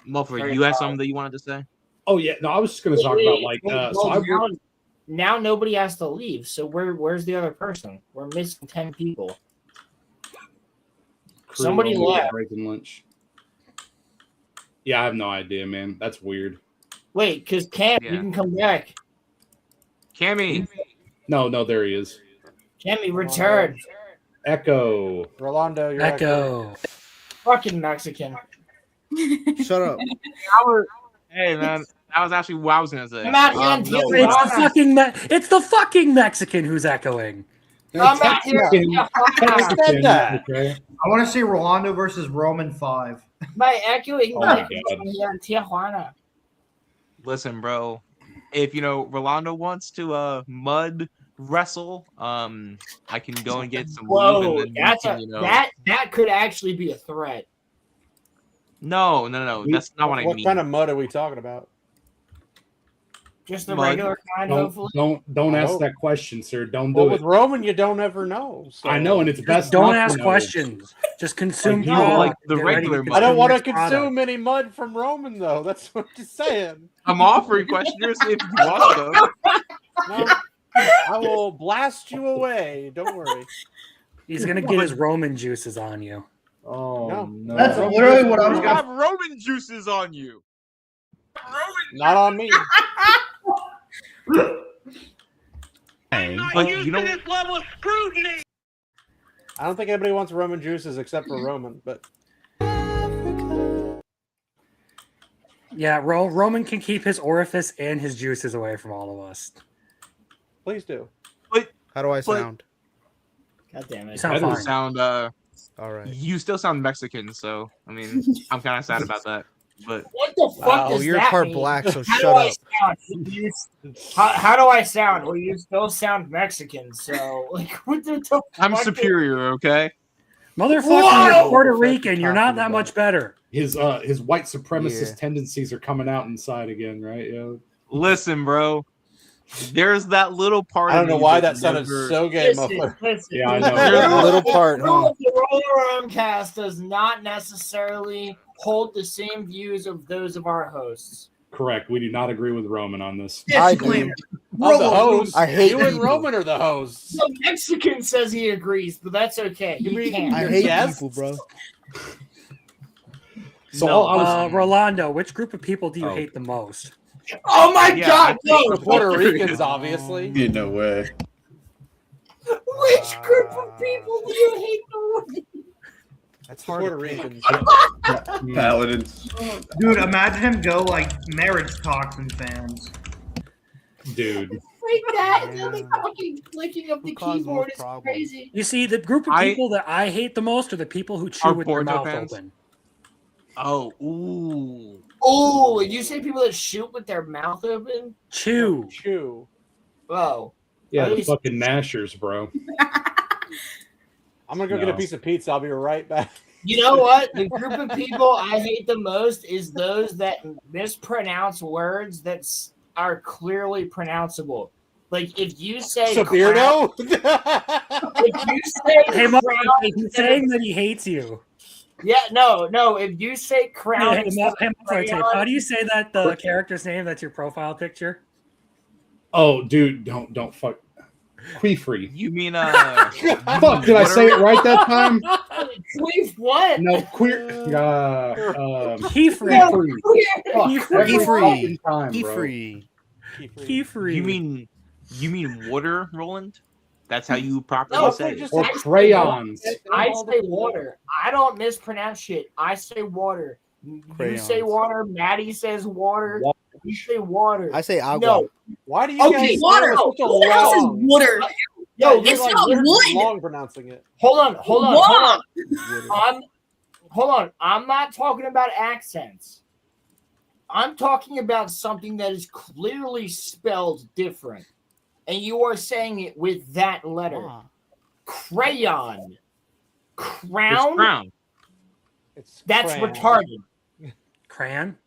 Muffler, you had something that you wanted to say? Oh yeah, no, I was just going to talk about like. now nobody has to leave. So where's the other person? We're missing 10 people. Somebody left. Breaking lunch. Yeah, I have no idea, man. That's weird. Wait, because Cam, you can come back. Cammy. No, there he is. Cammy, return. Echo. Rolando, you're Echo. Fucking Mexican. Shut up. Hey, man. That was actually what I was going to say. I'm out here in It's the fucking Mexican who's echoing. I'm out here. Okay. I want to see Rolando versus Roman 5. My echoing Oh my in Tijuana. Listen, bro. If Rolando wants to mud wrestle, I can go and get some lube Whoa, and then that could actually be a threat. No. That's not what I mean. What kind of mud are we talking about? Just the Mud. regular kind, hopefully. Don't ask Oh. that question, sir. Don't do Well, it. with Roman, you don't ever know. So. I know, and it's best. Don't not to ask know. questions. Just consume. No, product. like the Get ready regular to mud. I don't want to consume this consume any mud from Roman, though. That's what you're saying. I'm offering questioners if you want them. No, I will blast you away. Don't worry. He's gonna get his Roman juices on you. Oh no! That's literally what I was You gonna. have Roman juices on you. Not on me. But you know, this level of scrutiny. I don't think anybody wants Roman juices except for Roman, but Yeah, Roman can keep his orifice and his juices away from all of us. please do. How do I sound? God damn You it. sound I don't fine. sound. All right. You still sound Mexican, so I mean, I'm kind of sad about that. But What the fuck Wow, does you're that part mean? black, so How shut do I up. sound? How do I sound? Well, you still sound Mexican, so like, what the fuck? I'm superior, okay? Motherfucker, Whoa! you're Puerto Rican. You're not that much better. His white supremacist Yeah. tendencies are coming out inside again, right? Yeah. Listen, bro. There's that little part. I don't of know me why that sounded never- so gay, Listen, muffler. listen. Yeah, I know. That little part, huh? The RoloRome cast does not necessarily hold the same views of those of our hosts. Correct. We do not agree with Roman on this. I do. I'm the host. I hate you and people. Roman are the hosts. The Mexican says he agrees, but that's okay. He can. I hate Yes? people, bro. So No, all I was, Rolando, which group of people do you Oh. hate the most? Oh my Yeah, god, I no! The Puerto Ricans, obviously. No way. Which group of people do you hate the most? That's hard. Puerto to pick. Ricans. Paladins. Dude, imagine him go like marriage Toxin fans. dude. Like that, and then like fucking clicking up the Who caused keyboard most is problems? crazy. You see, the group of people that I hate the most are the people who chew Are with their Porto mouth fans? open. Oh, ooh. Oh, you say people that shoot with their mouth open? Chew. Chew. Whoa. Yeah, At the least- fucking Nashers, bro. I'm gonna go get a No. piece of pizza. I'll be right back. You know what? The group of people I hate the most is those that mispronounce words that are clearly pronounceable. Like if you say Sabirno? if you say Hey, Mom, crown, he's saying that he hates you. yeah, no. If you say crown, Hey, instead of crayon, how do you say that the character's name? That's your profile picture. Oh, dude, don't fuck. Queefree. You mean Fuck, did I say it right that time? Queef what? No, queer. Key-free. No, Fuck, every Key-free. fucking time, Key bro. free. Key-free. You mean water, Roland? That's how you properly No, say it. Or I say crayons. I say water. I don't mispronounce shit. I say water. You Crayons. say water. Maddie says water. You say water. I say agua. No. Why do you Okay, guys water. say it with such a Who the hell says long? water? Yo, You're It's like not literally wood. long pronouncing it. hold on. Water. Hold on. I'm not talking about accents. I'm talking about something that is clearly spelled different. And you are saying it with that letter. Ah. Crayon. It's Crown? crown. It's That's crayon. retarded. Crayon.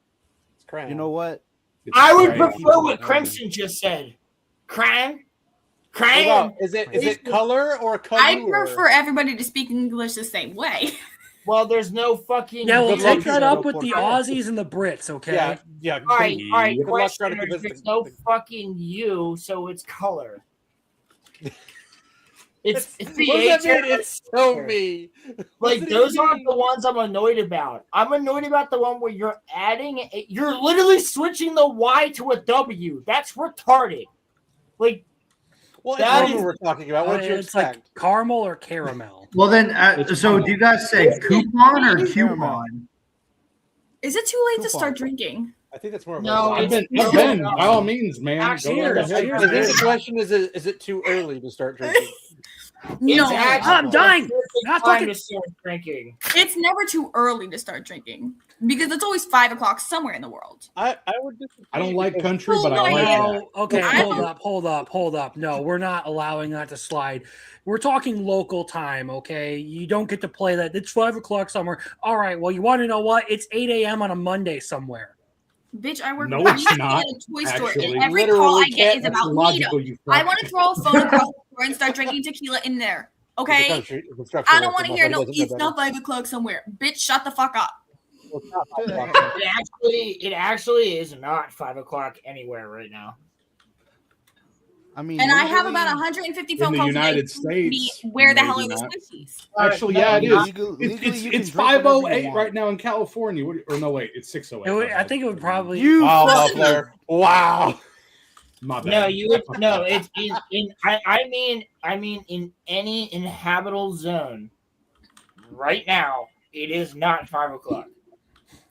It's crayon. You know what? It's I would crayon. prefer what Crimson just said. Crayon? Hold Crayon? on. Is it color or color? I prefer everybody to speak English the same way. Well, there's no fucking. Yeah, we'll Good luck take that to up you. with the Aussies and the Brits, okay? Yeah, yeah. All right. Good luck trying to Questioner, convince there's the- no fucking U, so it's color. It's the What does that H- mean? It's so me. Like What's it those even aren't mean? the ones I'm annoyed about. I'm annoyed about the one where you're you're literally switching the Y to a W. That's retarded. Like Well, that it's is- what we're talking about. What did you It's expect? like caramel or caramel. Well, then, so do you guys say coupon or Caramel. coupon? Is it too late to Coupon. start drinking? I think that's more of No, a. I've been, by all means, man. Actually, Go right cheers, ahead. cheers. I think the question is it too early to start drinking? No, it's actually I'm dying. the perfect Not time talking- to start drinking. it's never too early to start drinking because it's always 5 o'clock somewhere in the world. I would. Disagree I don't like because- country, but I like that. No, okay, I hold up. No, we're not allowing that to slide. We're talking local time, okay? You don't get to play that. It's 5 o'clock somewhere. All right, well, you want to know what? It's 8 a.m. on a Monday somewhere. Bitch, I work No, at it's a not, toy store, actually. and every Literally call I get can't- is That's about logical, meetup. you I fuck. want to throw a phone across the floor and start drinking tequila in there. Okay? I don't want to hear no. It's not 5 o'clock somewhere. Bitch, shut the fuck up. It actually is not 5 o'clock anywhere right now. I mean, and I have about 150 phone in the calls United a day. States, Where the hell are maybe the not. squishies? Actually, yeah, it is. Legally, you It's can drink whatever you 5:08 want. right now in California. Or no, wait, it's 6:08. I think it would probably. Wow, Muffler. Wow. My bad. No, you would no. It's in. I mean, in any inhabitable zone, right now, it is not 5 o'clock.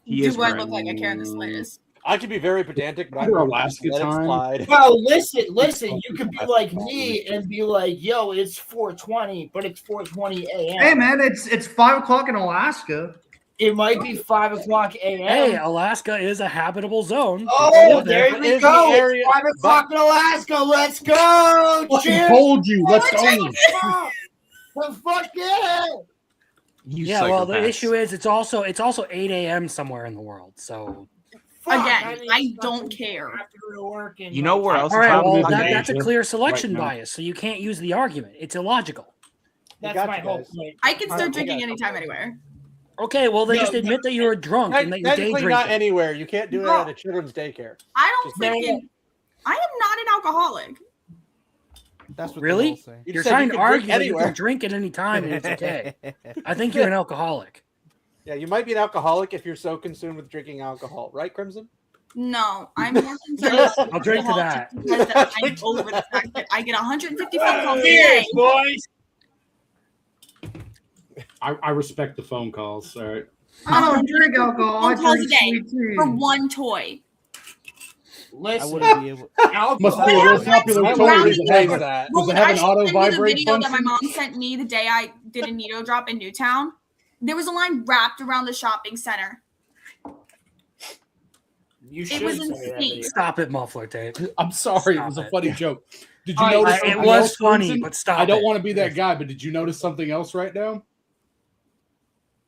Do I look like I care in the slightest? I could be very pedantic, but Under I'm Alaska let it time. slide. Well, listen. You could be like me and be like, "Yo, it's 4:20," but it's 4:20 a.m. Hey, man, it's 5 o'clock in Alaska. It might be 5 o'clock a.m. Hey, Alaska is a habitable zone. Oh, there we Is go. the area- It's 5 o'clock in Alaska. Let's go. I Cheers. told you. Let's go. The fuck yeah. Yeah, well, the issue is it's also 8 a.m. somewhere in the world. So Again, I don't care. You know where else? all right, well, Probably that's a clear selection right now. bias. So you can't use the argument. It's illogical. That's got my you whole guys. point. I can start drinking anytime, anywhere. Okay, well, then No, just admit that you were drunk and that you day Technically not drinking. anywhere. You can't do it at a children's daycare. I don't Just- freaking. I am not an alcoholic. That's what Really? they all say. You You're said trying you to could drink argue that you anywhere. can drink at any time and it's okay. I think you're an alcoholic. Yeah, you might be an alcoholic if you're so consumed with drinking alcohol, right, Crimson? No, I'm more concerned. I'll drink to that. Because I'm over the fact that I get 150 phone calls a Cheers, day. boys. I respect the phone calls. All right. I don't drink alcohol. I Phone calls a drink day sweet tea. for one toy. I Listen, wouldn't be able. Must be a real popular I toy. wonder Does who it have pays a- that. does it I have an should auto send you the vibrate video that my function? mom sent me the day I did a Nido drop in Newtown. There was a line wrapped around the shopping center. you It should was say that insane. video. Stop it, muffler tape. I'm sorry, it was a Stop it. funny joke. Did you All right, notice? It something was else, funny, Crimson? but stop I don't it. want to be that guy, but did you notice something else right now?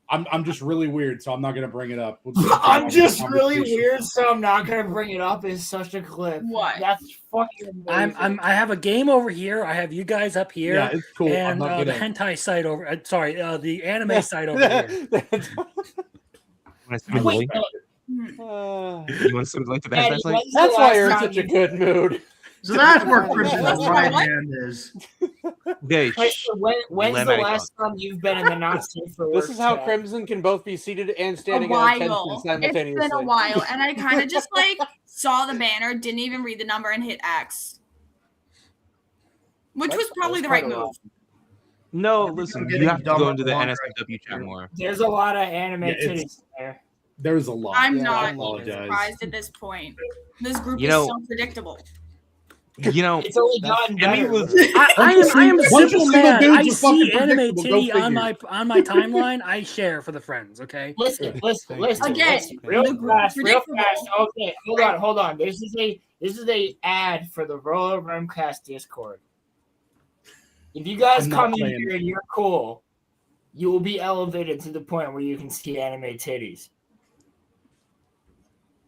I'm just really weird, so I'm not gonna bring it up. We'll just I'm just have a really conversation. weird, so I'm not gonna bring it up. It's such a clip. What? That's fucking amazing. I have a game over here. I have you guys up here. Yeah, it's cool. I'm And not the gonna. hentai site over. The anime site over here. Want to send me the Wait, link? You want to send the link to the Daddy, hentai site? when's the That's why last you're in time such a you- good mood. So that's where Christmas right hand is. Okay. Wait, so when's Let the me last time you've been in the not safe for work? This is how chat? Crimson can both be seated and A standing at attention while. simultaneously. It's been a while, and I kind of just like saw the banner, didn't even read the number, and hit X, which was probably the right move. No, listen. You have to go into the NSFW chat more. There's a lot of anime Yeah, it's- titties there. There's a lot. I'm I not even apologize. surprised at this point. This group You is know- so predictable. You know, It's only gotten Emmy better. was. I am a Once you simple see the man. dudes I are see fucking anime predictable, go titty on figure. my timeline. I share for the friends. Okay. Listen. Again, Real the group fast, is real predictable. fast. Okay, hold on. This is a ad for the RoloRome Cast Discord. If you guys I'm not come in playing. here and you're cool, you will be elevated to the point where you can see anime titties.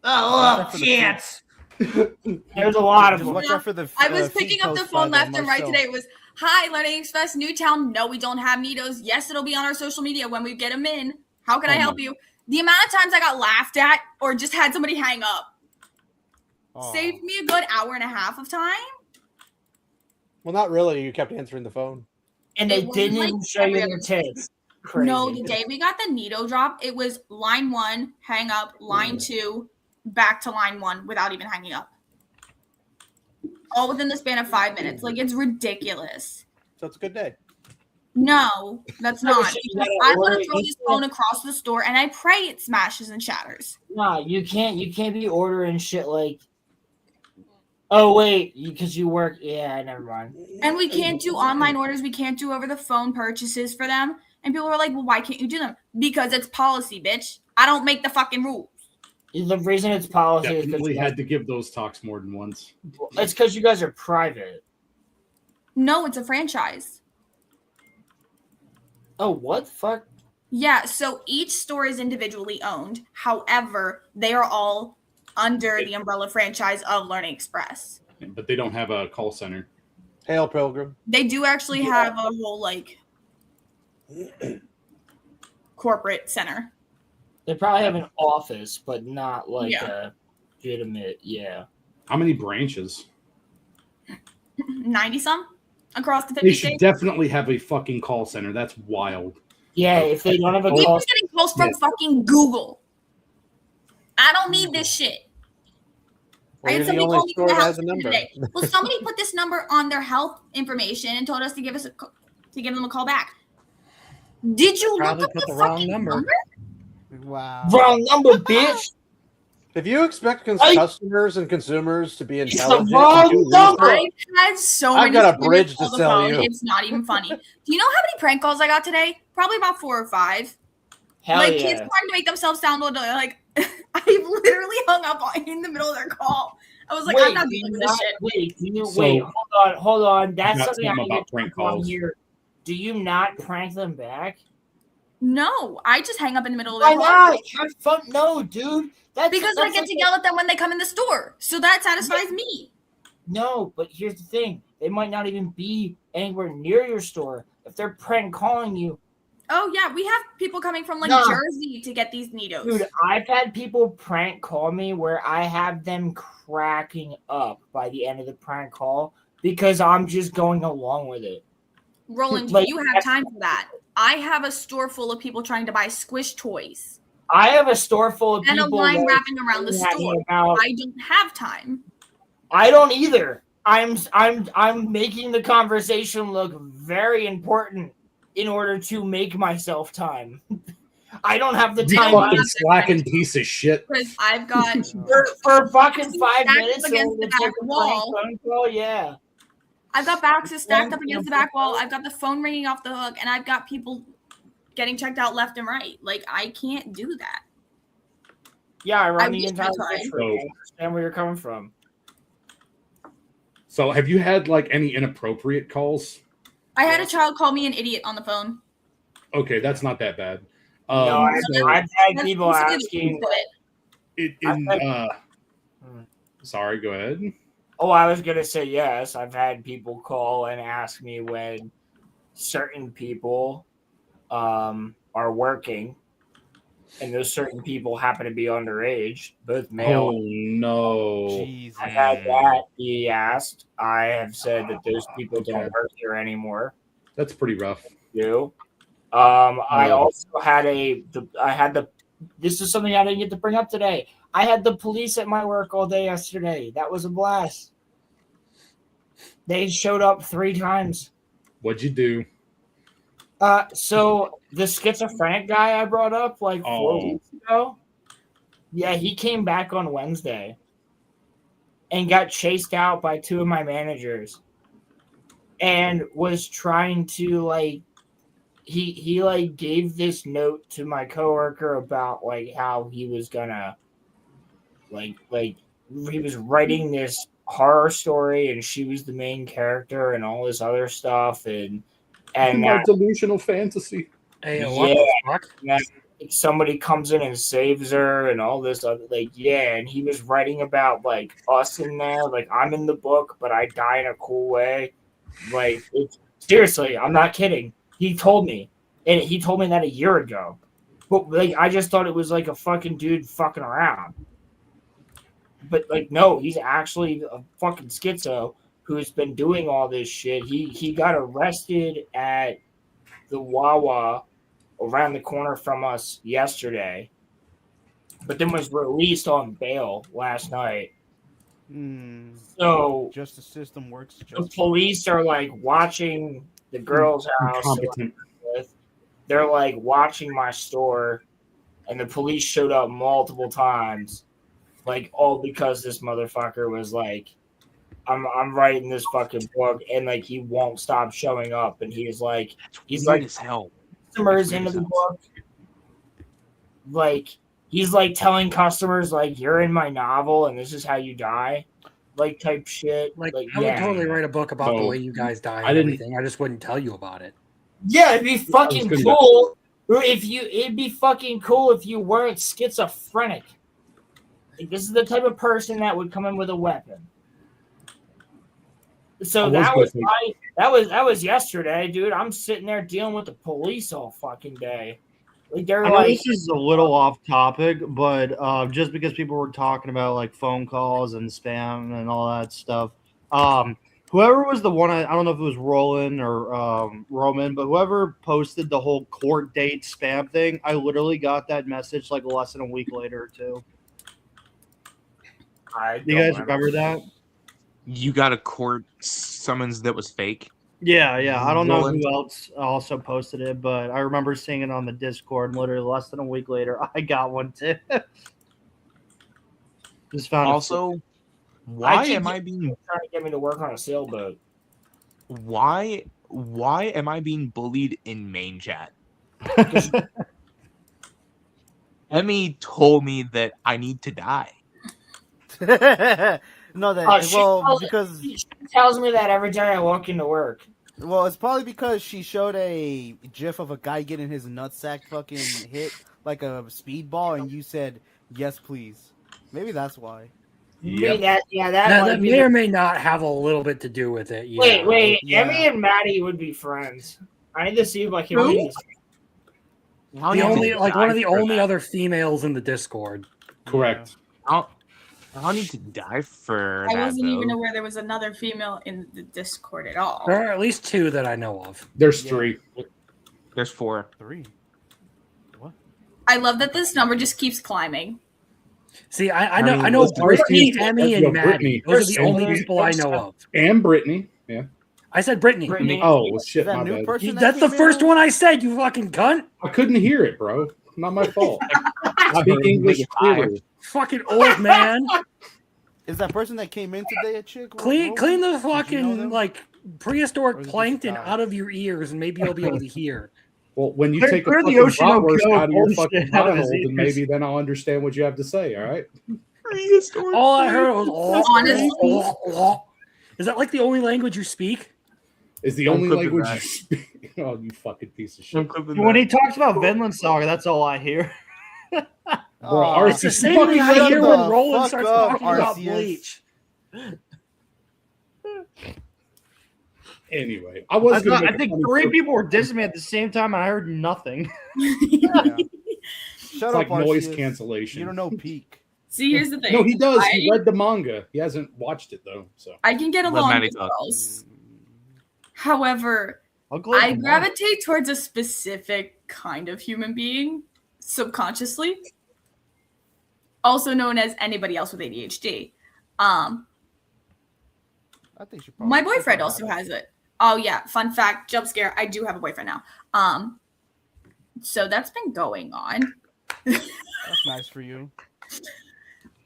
Oh, chance. There's a lot of Just them. watch out for the. I was feed picking up the posts by phone left and right Marcel. today. It was, hi, Learning Express, Newtown. No, we don't have Nidos. Yes, it'll be on our social media when we get them in. How can I help you? The amount of times I got laughed at or just had somebody hang up Aw. saved me a good hour and a half of time. Well, not really. You kept answering the phone. And they It was didn't like even show you every their other tits. Crazy. No, the day we got the Nido drop, it was line 1, hang up, line 2, back to line 1 without even hanging up. All within the span of 5 minutes. Like, it's ridiculous. So it's a good day. No, that's No, not. shit, you Because gotta I want order to throw it. this phone across the store and I pray it smashes and shatters. Nah, you can't be ordering shit like. Oh wait, because you work. Yeah, never mind. And we can't do online orders. We can't do over the phone purchases for them. And people are like, well, why can't you do them? Because it's policy, bitch. I don't make the fucking rules. The reason it's policy is Definitely because had to give those talks more than once. it's because you guys are private. No, it's a franchise. Oh, what the fuck? Yeah, so each store is individually owned. However, they are all under the umbrella franchise of Learning Express. But they don't have a call center. Hail Pilgrim. They do actually have a whole, like, corporate center. They probably have an office, but not like Yeah. a legitimate. Yeah. How many branches? 90 some across the 50 They should states. definitely have a fucking call center. That's wild. Yeah, if they don't have a We've call, been getting calls from fucking Google. I don't need this shit. Well, I you're had the somebody only call me from store the that house has a number. today. Well, somebody put this number on their health information and told us to give them a call back. Did you Probably look up put the the wrong fucking number. number? Wow. wrong number, bitch. If you expect customers and consumers to be It's the intelligent, wrong and do number. research, I've had so I've many got a scammers bridge to call the sell phone. you. It's not even funny. Do you know how many prank calls I got today? Probably about 4 or 5. Hell Like yeah. kids trying to make themselves sound older. Like I literally hung up in the middle of their call. I was like, I'm not dealing with this shit. Wait, hold on. That's Not something I something need about to prank talk on calls. here. Do you not prank them back? No, I just hang up in the middle of Why their call. not? Have fun. No, dude. Because I get to yell at them when they come in the store. So that satisfies me. No, but here's the thing. They might not even be anywhere near your store. If they're prank calling you. Oh yeah, we have people coming from like Nah. Jersey to get these Nitos. Dude, I've had people prank call me where I have them cracking up by the end of the prank call because I'm just going along with it. Roland, Like, you have time for that. I have a store full of people trying to buy squish toys. I have a store full of And a people line that wrapping around the at me store. about- I don't have time. I don't either. I'm making the conversation look very important in order to make myself time. I don't have the You time fucking slacking piece of shit. Because I've got for fucking 5 stacked minutes up against so the it's like back a wall. prank phone call, yeah. I've got boxes stacked up against the back wall. I've got the phone ringing off the hook, and I've got people getting checked out left and right. Like I can't do that. Yeah, I run I the wish I entire could. district. I understand where you're coming from. So, have you had like any inappropriate calls? I had a child call me an idiot on the phone. Okay, that's not that bad. No, I've had That's people basically asking. the Sorry, go ahead. Oh, I was gonna say yes. I've had people call and ask me when certain people are working, and those certain people happen to be underage, both male. Oh no! I've had that be asked. I have said that those people don't work here anymore. That's pretty rough. Do. I also had this is something I didn't get to bring up today. I had the police at my work all day yesterday. That was a blast. They showed up 3 times. What'd you do? So the schizophrenic guy I brought up like 4 weeks ago, yeah, he came back on Wednesday and got chased out by 2 of my managers and was trying to like he like gave this note to my coworker about like how he was gonna like he was writing this horror story and she was the main character and all this other stuff and My delusional fantasy. Hey, what the fuck? yeah, somebody comes in and saves her and all this other and he was writing about like us in there, like I'm in the book but I die in a cool way. Like it's seriously, I'm not kidding. He told me, and he told me that a year ago. But like, I just thought it was like a fucking dude fucking around. But like, no, he's actually a fucking schizo who's been doing all this shit. He got arrested at the Wawa around the corner from us yesterday, but then was released on bail last night. So justice system works. The police are like watching the girl's house. Incompetent. They're like watching my store, and the police showed up multiple times, like all because this motherfucker was like, "I'm writing this fucking book," and like he won't stop showing up, and he's like as hell. Customers into the book, like he's like telling customers like you're in my novel and this is how you die, like type shit. Like I would totally write a book about the way you guys die and everything. I just wouldn't tell you about it. Yeah, it'd be fucking cool it'd be fucking cool if you weren't schizophrenic. Like, this is the type of person that would come in with a weapon. So that was yesterday, dude. I'm sitting there dealing with the police all fucking day. Like they're I know like, this is a little off topic, but just because people were talking about like phone calls and spam and all that stuff, whoever was the one, I don't know if it was Roland or Roman, but whoever posted the whole court date spam thing, I literally got that message like less than a week later or two. You guys remember that? You got a court summons that was fake? Yeah. I don't know Roland? who else also posted it, but I remember seeing it on the Discord. And literally less than a week later, I got one too. Just found Also, why am I being trying to get me to work on a sailboat? why am I being bullied in main chat? Emmy told me that I need to die. No, that she tells me that every time I walk into work. Well, it's probably because she showed a gif of a guy getting his nutsack fucking hit like a speedball, and you said yes, please. Maybe that's why. Yep. That That may or may not have a little bit to do with it. Yeah. Wait. Yeah. Emmy and Maddie would be friends. I need to see if I can. The only one of the only other females in the Discord. Correct. I'll need to die for I that. wasn't even though. aware there was another female in the Discord at all. There are at least 2 that I know of. There's 3. There's 4. 3. I love that this number just keeps climbing. See, I know Brittany, Emmy, and Maddie. Those are the only people I know of. And Brittany. Yeah. I said Brittany. Oh, well, shit, my bad. That's the first one I said, you fucking cunt. I couldn't hear it, bro. Not my fault. I speak English clearly. Fucking old man. Is that person that came in today a chick? Clean the fucking prehistoric plankton out of your ears, and maybe you'll be able to hear. Well, when you Clear- take a clear the fucking ocean of bratwurst Joe out of your bullshit fucking out of his butthole, then ears. maybe then I'll understand what you have to say. All right. All I heard was honestly. Is that like the only language you speak? Is the only language you speak? Oh, you fucking piece of shit. When he talks about Vinland Saga, that's all I hear. Bro, ours It's the is same fucking thing I hear when the Roland fuck starts up, talking about Arceus. Bleach. Anyway, I was going to I think 3 people were dissing me at the same time, and I heard nothing. Shut It's up, like noise Arceus. cancellation. You don't know peak. See, here's the thing. No, he does. He read the manga. He hasn't watched it though. So I can get along with girls. However, I gravitate towards a specific kind of human being subconsciously, also known as anybody else with ADHD. I think she probably My boyfriend also has it. Oh yeah, fun fact, jump scare. I do have a boyfriend now. So that's been going on. That's nice for you.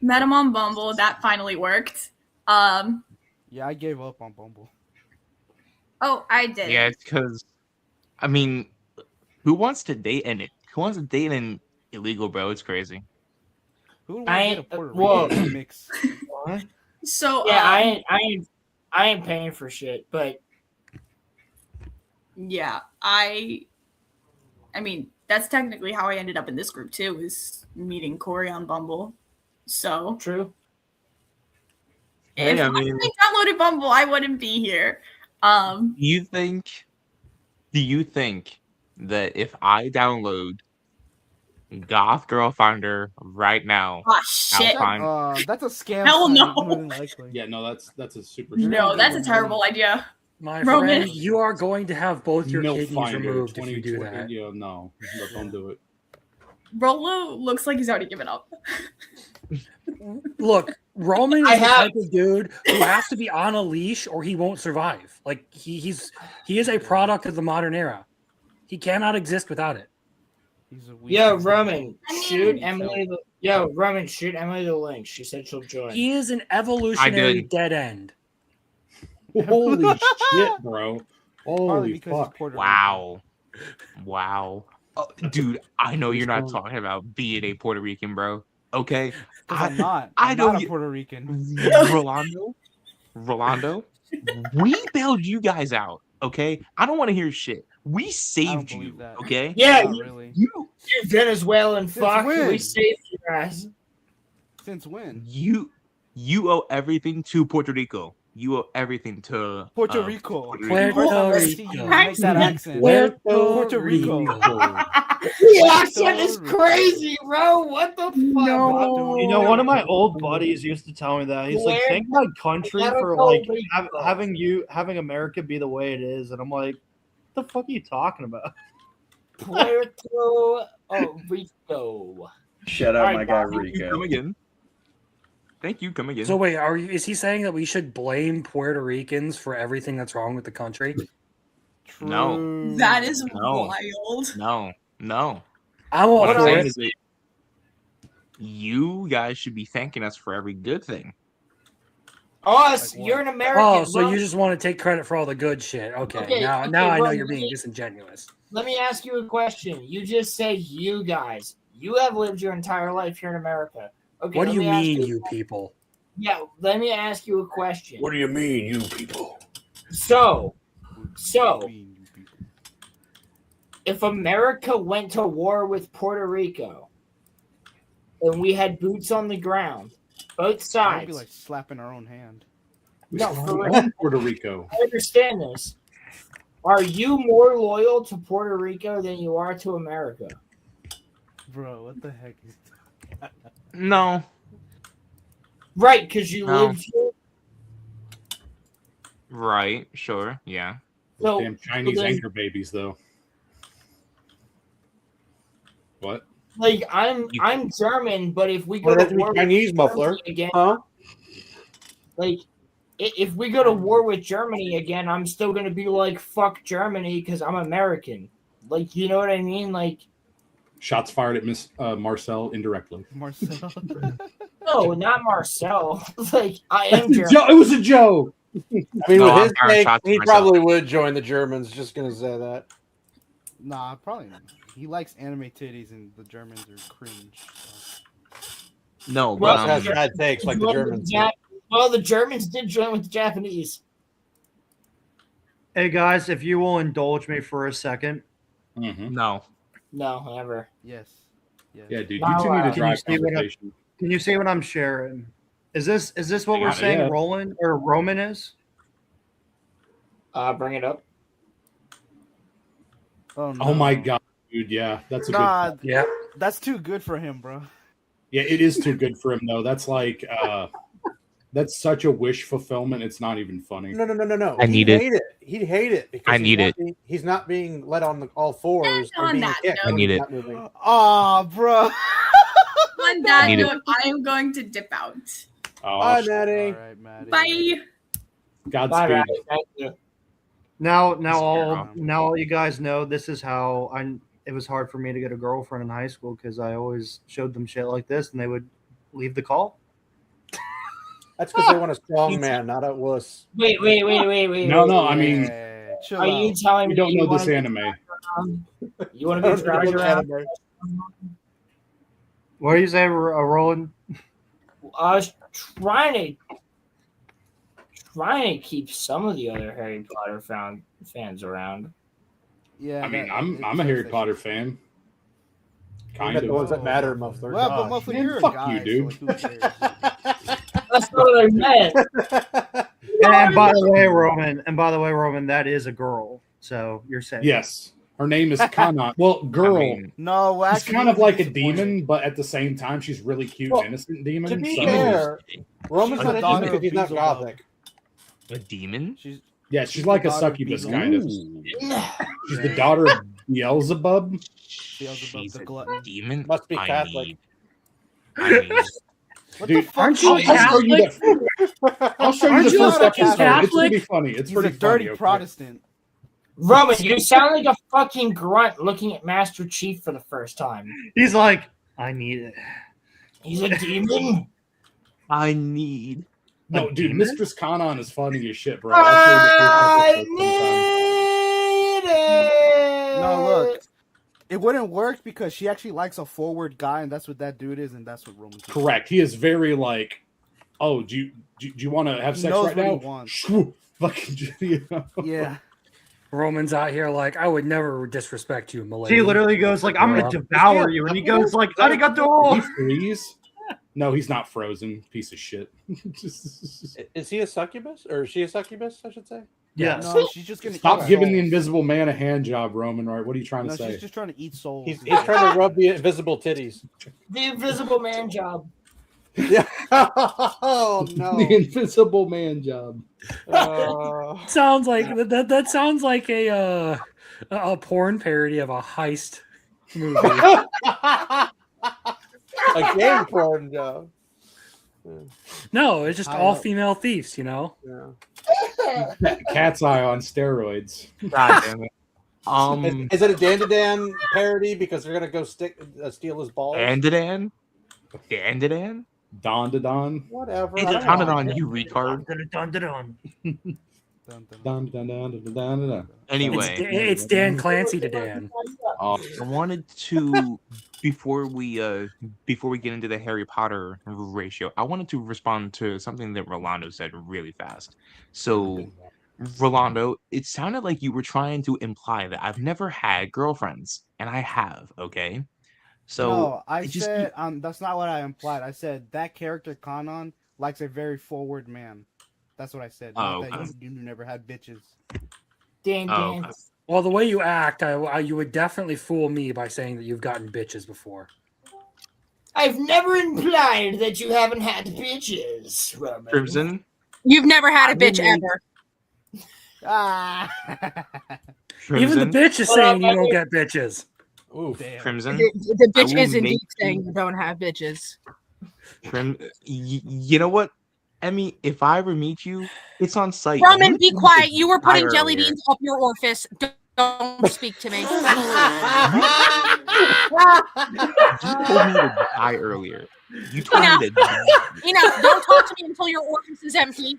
Met him on Bumble. That finally worked. Yeah, I gave up on Bumble. Oh, I did. Yeah, it's because, I mean, who wants to date an illegal bro? It's crazy. Who would want to get a Puerto Rican mix? What? So yeah, I ain't paying for shit, but yeah, I mean, that's technically how I ended up in this group too, is meeting Corey on Bumble. So true. If Hey, I I mean- hadn't downloaded Bumble, I wouldn't be here. Do you think that if I download Goth Girl Finder right now, Ah, shit. I'll find That's a scam. Hell site, no. more than likely. Yeah, no, that's a super. No, that's a terrible idea. My Roman. friend, you are going to have both your Milk kidneys Finder, removed if you do 2020. that. Yeah, no, don't do it. Rolo looks like he's already given up. Look, Roman I is the have- type of dude who has to be on a leash or he won't survive. Like he is a product of the modern era. He cannot exist without it. He's a weak yo, piece of- Roman, shoot Emily. Roman, shoot Emily the link. She said she'll join. He is an evolutionary did. dead end. Holy shit, bro! Probably Holy because he's fuck! Puerto Rican. Wow. Oh, dude, I know you're not talking about being a Puerto Rican, bro. Okay, 'Cause I'm not. I I'm know not you- a Puerto Rican. Rolando, we bailed you guys out. Okay, I don't want to hear shit. We I don't saved believe you. that. Okay, Yeah, Not you really. Venezuelan fuck. when? We saved your ass. Since when? you owe everything to Puerto Rico. You owe everything to Puerto uh, Rico. Puerto Puerto First time I Rico. see you make that accent. Puerto Puerto Rico. Rico. The accent is crazy, bro. What the fuck? You know, one of my old buddies used to tell me that. He's like, thank my country for like having America be the way it is, and I'm like, what the fuck are you talking about? Puerto Rico. Shout out my guy Rico. Come again. Thank you. Come again. So wait, is he saying that we should blame Puerto Ricans for everything that's wrong with the country? No. That is No. wild. No. What I'm saying is that you guys should be thanking us for every good thing. Us, you're an American. Oh, so bro. you just want to take credit for all the good shit? Okay, now I bro, know you're being disingenuous. Let me ask you a question. You just say you guys. You have lived your entire life here in America. Okay. What do you mean, ask you people? Yeah, let me ask you a question. What do you mean, you people? So, if America went to war with Puerto Rico and we had boots on the ground, both I'd sides. be like slapping our own hand. No, for We're real. in Puerto Rico. I understand this. Are you more loyal to Puerto Rico than you are to America? Bro, what the heck is that? No. Right, because you No. lived here. Right. Sure. Yeah. Those So- damn Chinese so then- anchor babies, though. What? Like I'm German, but if we go Well, to that's me war Chinese with muffler. Germany again, Huh? like if we go to war with Germany again, I'm still gonna be like fuck Germany because I'm American. Like you know what I mean? Like Shots fired at Miss Marcel indirectly. Marcel. no, not Marcel. Like I am German. It was a joke. I mean, No, with I'm his firing take, shots at he myself. probably would join the Germans. Just gonna say that. Nah, probably not. He likes anime titties, and the Germans are cringe. So. No, Well, but has bad takes like the Well, Germans. Well, the Germans did join with the Japanese. Hey guys, if you will indulge me for a second. no. No, never. Yes. Yes. Yeah, dude, you Not two need to allowed. drive Can you see what I- conversation. Can you see what I'm sharing? Is this what we're Yeah, saying yeah. Roland or Roman is? Bring it up. Oh, no. Oh my god, dude, yeah, that's a Nah, good. Yeah. that's too good for him, bro. Yeah, it is too good for him though. That's like that's such a wish fulfillment. It's not even funny. No. I need it. Hate it. He'd hate it because I need it. He's not being let on all fours. or On being that kicked note- when I need he's it. not moving. Oh, bro. On that Need it. note, I am going to dip out. Oh, Bye, sh- Maddie. All right, Maddie. Bye. Bye, Godspeed. Riley. Thank you. Now Zero. all you guys know this is how it was hard for me to get a girlfriend in high school because I always showed them shit like this and they would leave the call. That's because they want a strong man, not a wuss. Wait. No, wait, I mean, Hey, chill Are you out. telling you me don't know this wanna anime. You want to be dragged around? What do you say, Roland? I was trying to keep some of the other Harry Potter fans around. Yeah. I mean, that- I'm a Harry Potter fan. Kind The ones of. that matter, Muffler. Well, but Gosh. Muffler, man, you're a fuck guy, you, dude. So like, who cares? That's not what I meant. And by the way, Roman, that is a girl. So you're saying Yes, her name is Kana. Well, girl. I mean, No, well, She's actually, kind of you're like a disappointed. demon, but at the same time, she's really cute, Well, and innocent demon. To be so- fair, Roman's She's not a daughter interested because of he's not Beelzebub. gothic. a demon? She's yeah, she's like a the daughter of succubus Beelzebub. kind of. She's the daughter of Beelzebub. Beelzebub She's the a glutton. demon? Must be I Catholic. mean- I mean, What Dude, the fuck? aren't you I'll show you that. I'll show you Aren't the you first a episode. It's Catholic? pretty funny. It's He's pretty a dirty funny, okay? Protestant. Roman, you sound like a fucking grunt looking at Master Chief for the first time. he's like, I need it. He's a demon. I need. No, a dude, demon? Mistress Kanan is funny as shit, bro. I'll show you the I first episode sometime. need it. No, look. It wouldn't work because she actually likes a forward guy, and that's what that dude is, and that's what Roman. Correct. He is very like, oh, do you want to have He sex knows right what he now? wants. Shwoo. Fucking, you know? Yeah. Roman's out here like, I would never disrespect you, milady. She literally goes like, I'm gonna devour you, and he goes like, Did he arigato. freeze? No, he's not frozen. Piece of shit. Is he a succubus? Or is she a succubus, I should say? Yeah. No, she's just gonna Stop eat giving the souls. Invisible Man a hand job, Roman. Right? What are you trying No, to say? she's just trying to eat souls. He's trying to rub the invisible titties. The Invisible Man job. Yeah. Oh no. The Invisible Man job. Sounds like that sounds like a porn parody of a heist movie. A game porn job. No, it's just all female thieves, you know. Yeah. Cat's Eye on steroids. God damn it. Is it a Dan parody because they're gonna go steal his balls? Dandadan? Don. Whatever. It's I a don't know. Dandadan, you retard. Anyway, It's Dan Clancy to Dan. I wanted to before we get into the Harry Potter ratio, I wanted to respond to something that Rolando said really fast. So, Rolando, it sounded like you were trying to imply that I've never had girlfriends, and I have. Okay, so no, I it just said that's not what I implied. I said that character Kanan likes a very forward man. That's what I said. Not that you never had bitches. Dan. Well, the way you act, you would definitely fool me by saying that you've gotten bitches before. I've never implied that you haven't had bitches, Roman. Crimson. You've never had a bitch ever. Even the bitch is saying you don't get bitches. Ooh, Crimson. The bitch I will is indeed make saying you don't have bitches. You know what, Emmy? If I ever meet you, it's on site. Roman, You be told me quiet. to You were die putting jelly earlier. beans up your orifice. Don't speak to me. You told me to die earlier. You told me to die. Enough. Don't talk to me until your orifice is empty.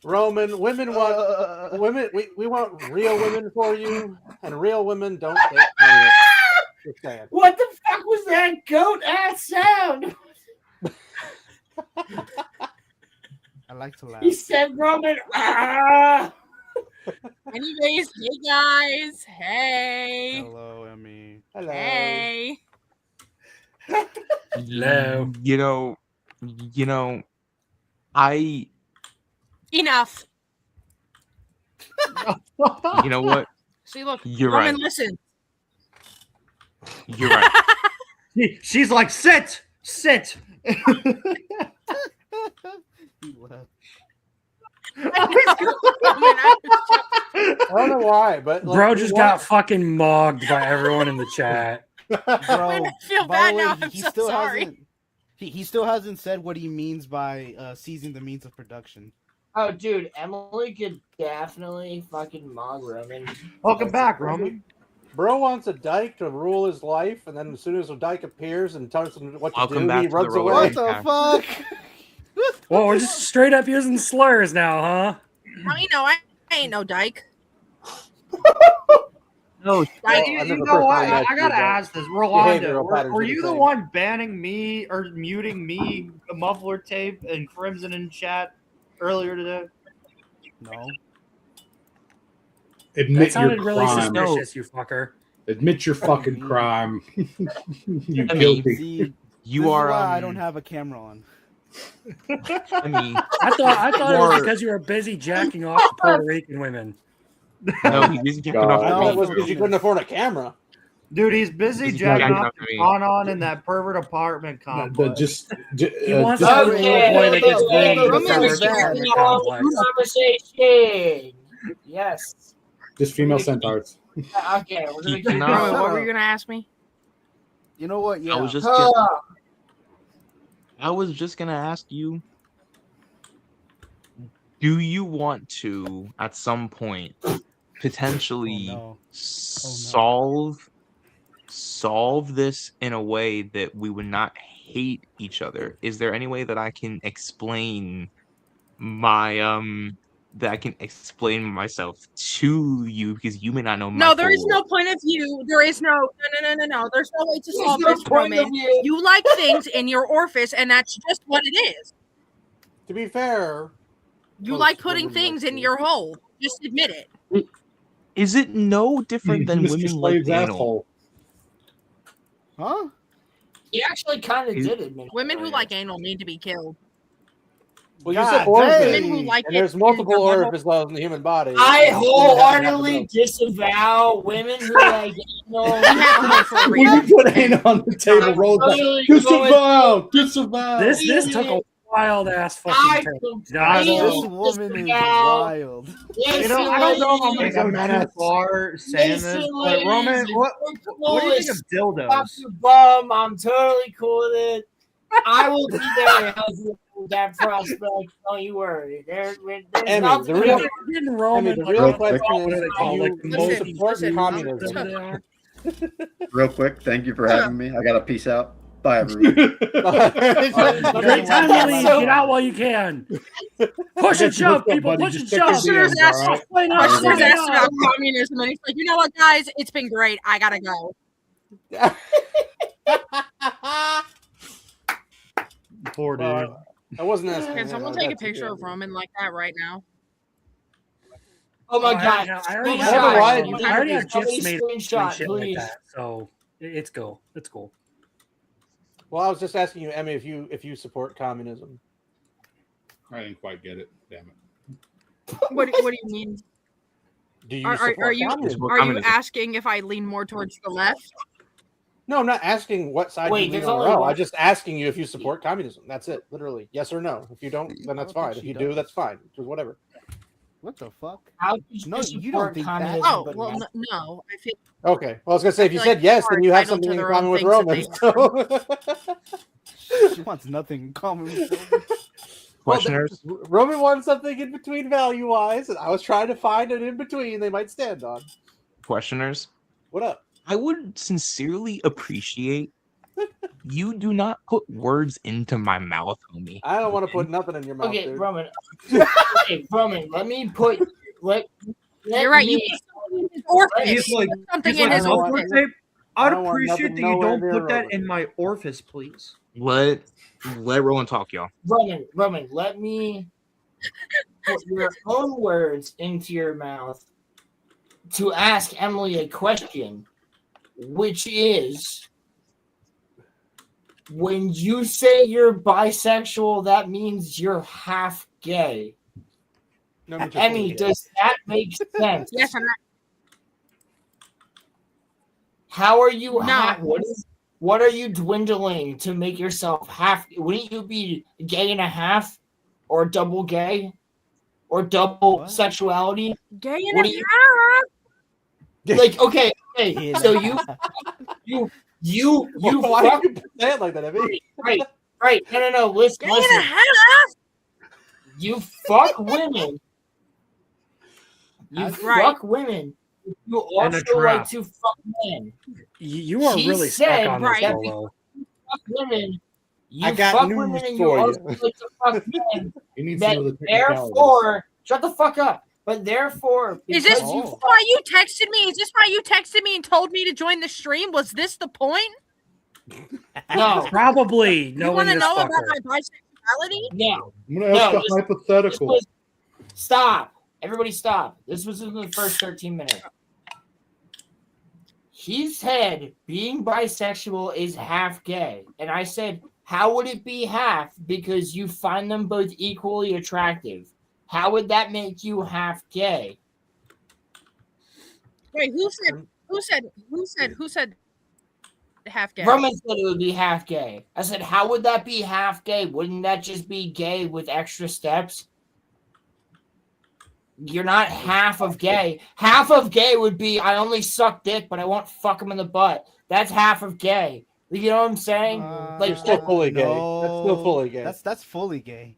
Roman, women want women. We want real women for you, and real women don't take money. Just saying. What the fuck was that goat ass sound? I like to laugh. He said, Roman. Ah! Anyways, hey guys. Hey. Hello, Emmy. Hello. Hey. Hello. You know, I. Enough. You know what? See, look. You're Roman, right. listen. You're right. She's like, sit. He left. I don't know why, but like, Bro just got fucking mogged by everyone in the chat. Bro, I feel by bad the way, now. I'm he so still sorry. hasn't. He still hasn't said what he means by seizing the means of production. Oh, dude, Emily could definitely fucking mog Roman. Welcome back, Roman. Bro wants a dyke to rule his life, and then as soon as a dyke appears and tells him what to Welcome do, back he to the runs roller away. What the fuck? Well, we're just straight up using slurs now, huh? How you know I ain't no dyke? No, Dyke. You I never know what? personally met I gotta you, but ask this, Rolando. behavioral patterns Were are the you the same. one banning me or muting me, Muffler Tape, and Crimson in chat earlier today? No. That Admit your sounded really crime. suspicious, you fucker. Admit your fucking crime. You I mean, guilty. See, you this are. is why I don't have a camera on. I mean, I thought it Or- was because you were busy jacking off to Puerto Rican women. no, he's busy jacking God. off I to thought it me. was because you couldn't afford a camera. Dude, he's busy He's jacking jacking off off to me. on in that pervert apartment complex. He wants just- to be a little boy that gets bullied in the Roman, pervert you're apartment scaring complex. Conversation. Yes. just female centaurs. Okay, we're gonna Keep keep an eye Roman, on- what were you gonna ask me? You know what? Yeah. I was just gonna ask you, do you want to at some point potentially Oh, no. solve this in a way that we would not hate each other? Is there any way that I can explain myself to you, because you may not know my No, there is full- no point of view. There is no. There's no way to solve no this, point of Roman. view. You like things in your orifice, and that's just what it is. To be fair, You Most like putting women things like in to. your hole. Just admit it. Is it no different than Mr. women like Slave's anal? asshole. Huh? He actually kind of did admit. Women who like anal need to be killed. Well, you God said orifice, dang. Women who like and it there's multiple in general. orifices in the human body. I So wholeheartedly disavow women who like anal. We have to for a When you reason. put anal on the table, I'm roll back. totally Disavow! Disavow! This took a wild ass I fucking turn. I completely This don't- woman is disavow. wild. You know, I don't know if I'm Listen, gonna go too far saying this, listen, but Roman, ladies, what do you think of Pop dildos? your bum. I'm totally cool with it. I will be there to help you with that prospect. Don't you worry. There's Emmy, nothing. the real, Didn't Emmy, Roman the like, real Real question quick. what is, do they do call, you, like, the do you most support listen, communism? whatever they are? Real quick, thank you for having me. I got to peace out. Bye, everyone. Great time to leave. Get out while you can. Push and shove, people. Push and shove. Questioners asked, Why not? questioners Why asked not? about communism, and he's like, you know what, guys? It's been great. I gotta go. Poor dude. Well, I wasn't asking. Can someone take a That's picture good. of Roman like that right now? Oh my I god. already my have, God. I already have Somebody GIFs made screenshot, and shit please. like that, so it's cool. It's cool. Well, I was just asking you, Emmy, if you support communism. I didn't quite get it. Damn it. What do you mean? Do you Are support you communism? asking if I lean more towards the left? No, I'm not asking what side Wait, you lean there's on only at all. one- I'm just asking you if you support communism. That's it, literally. Yes or no. If you don't, then that's fine. If you do, that's fine. Just whatever. What the fuck? How could you No, you support don't think that. communism? Oh, but well, not- no. I feel Okay. Well, I was gonna say, if you I feel said like yes, people then are you have entitled to something in their common own with things that Roman. So. She wants nothing in common with Roman. Questioners? Roman wanted something in between value wise, and I was trying to find an in between they might stand on. Questioners? What up? I would sincerely appreciate you do not put words into my mouth, homie. I don't want to put nothing in your mouth, Okay, dude. Roman. Okay, Roman. Let me put. Let you're right. You me- put something in his orifice. He's like, something he's in like, his I don't want- orifice. tape. I I'd don't want appreciate nothing that you nowhere don't near put that Roman. in my orifice, please. Let Rowan talk, y'all. Roman, let me put your own words into your mouth to ask Emily a question, which is, when you say you're bisexual, that means you're half gay. No, I'm just fully Emmy, gay. does that make sense? Yes, I'm not. How are you? No. What are you dwindling to make yourself half? Wouldn't you be gay and a half, or double gay, or double What? sexuality? Gay in What a do you- half. Like, okay, Yeah. so you Why fuck, do you say it like that, Emmy? right. No. Listen. Gay in a half. You fuck women. You Right. fuck women. You And a also like trap. to fuck men. You are She really stuck said on this, right. Polo. Fuck women. You I got fuck news women and you for also you. like to fuck men. He needs to know the That technicalities. therefore, shut the fuck up. But therefore, Is this because you Oh. why you texted me? Is this why you texted me and told me to join the stream? Was this the point? no, Probably You knowing want to this know fucker. about my bisexuality? no. I'm going to ask No, a this hypothetical. was, stop. Everybody stop. This was in the first 13 minutes. He said being bisexual is half gay. And I said, how would it be half? Because you find them both equally attractive. How would that make you half gay? Wait, who said half gay? Roman said it would be half gay. I said, how would that be half gay? Wouldn't that just be gay with extra steps? You're not half of gay. Half of gay would be I only suck dick, but I won't fuck him in the butt. That's half of gay. You know what I'm saying? You're still fully gay. That's still fully gay. That's fully gay.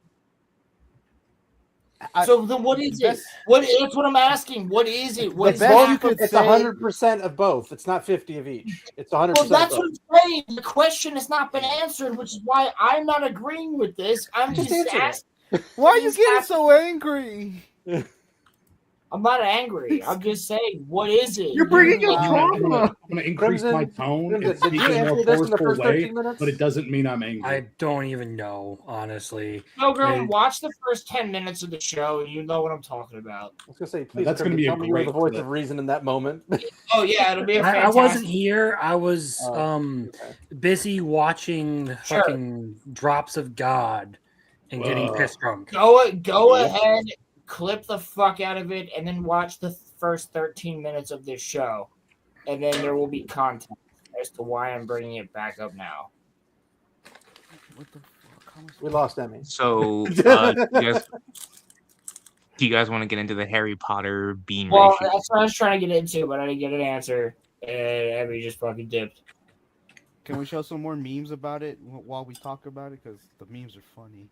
So then, what is it? That's what I'm asking. What is it? What It's is both. half of It's gay? 100% of both. It's not 50 of each. It's 100%. Well, that's both. what I'm saying. The question has not been answered, which is why I'm not agreeing with this. I'm just answer it. asking. Why are you getting so angry? I'm not angry. I'm just saying, what is it? You're bringing up I'm trauma. going to increase Crimson, my tone and Crimson, speak did you in a more answer this in the forceful first way, 13 minutes? but it doesn't mean I'm angry. I don't even know, honestly. Pilgrim, watch the first 10 minutes of the show, and you know what I'm talking about. I was gonna say, please. That's gonna Crimson, be a tell me you were the great voice clip. of reason in that moment. Oh yeah, it'll be a I fantastic. wasn't here. I was Okay. busy watching Sure. fucking Drops of God and getting pissed drunk. Go ahead, clip the fuck out of it, and then watch the first 13 minutes of this show, and then there will be context as to why I'm bringing it back up now. What the fuck? We lost Emmy. So, do you guys want to get into the Harry Potter bean Well, ratio? that's what I was trying to get into, but I didn't get an answer, and Abby just fucking dipped. Can we show some more memes about it while we talk about it? Because the memes are funny.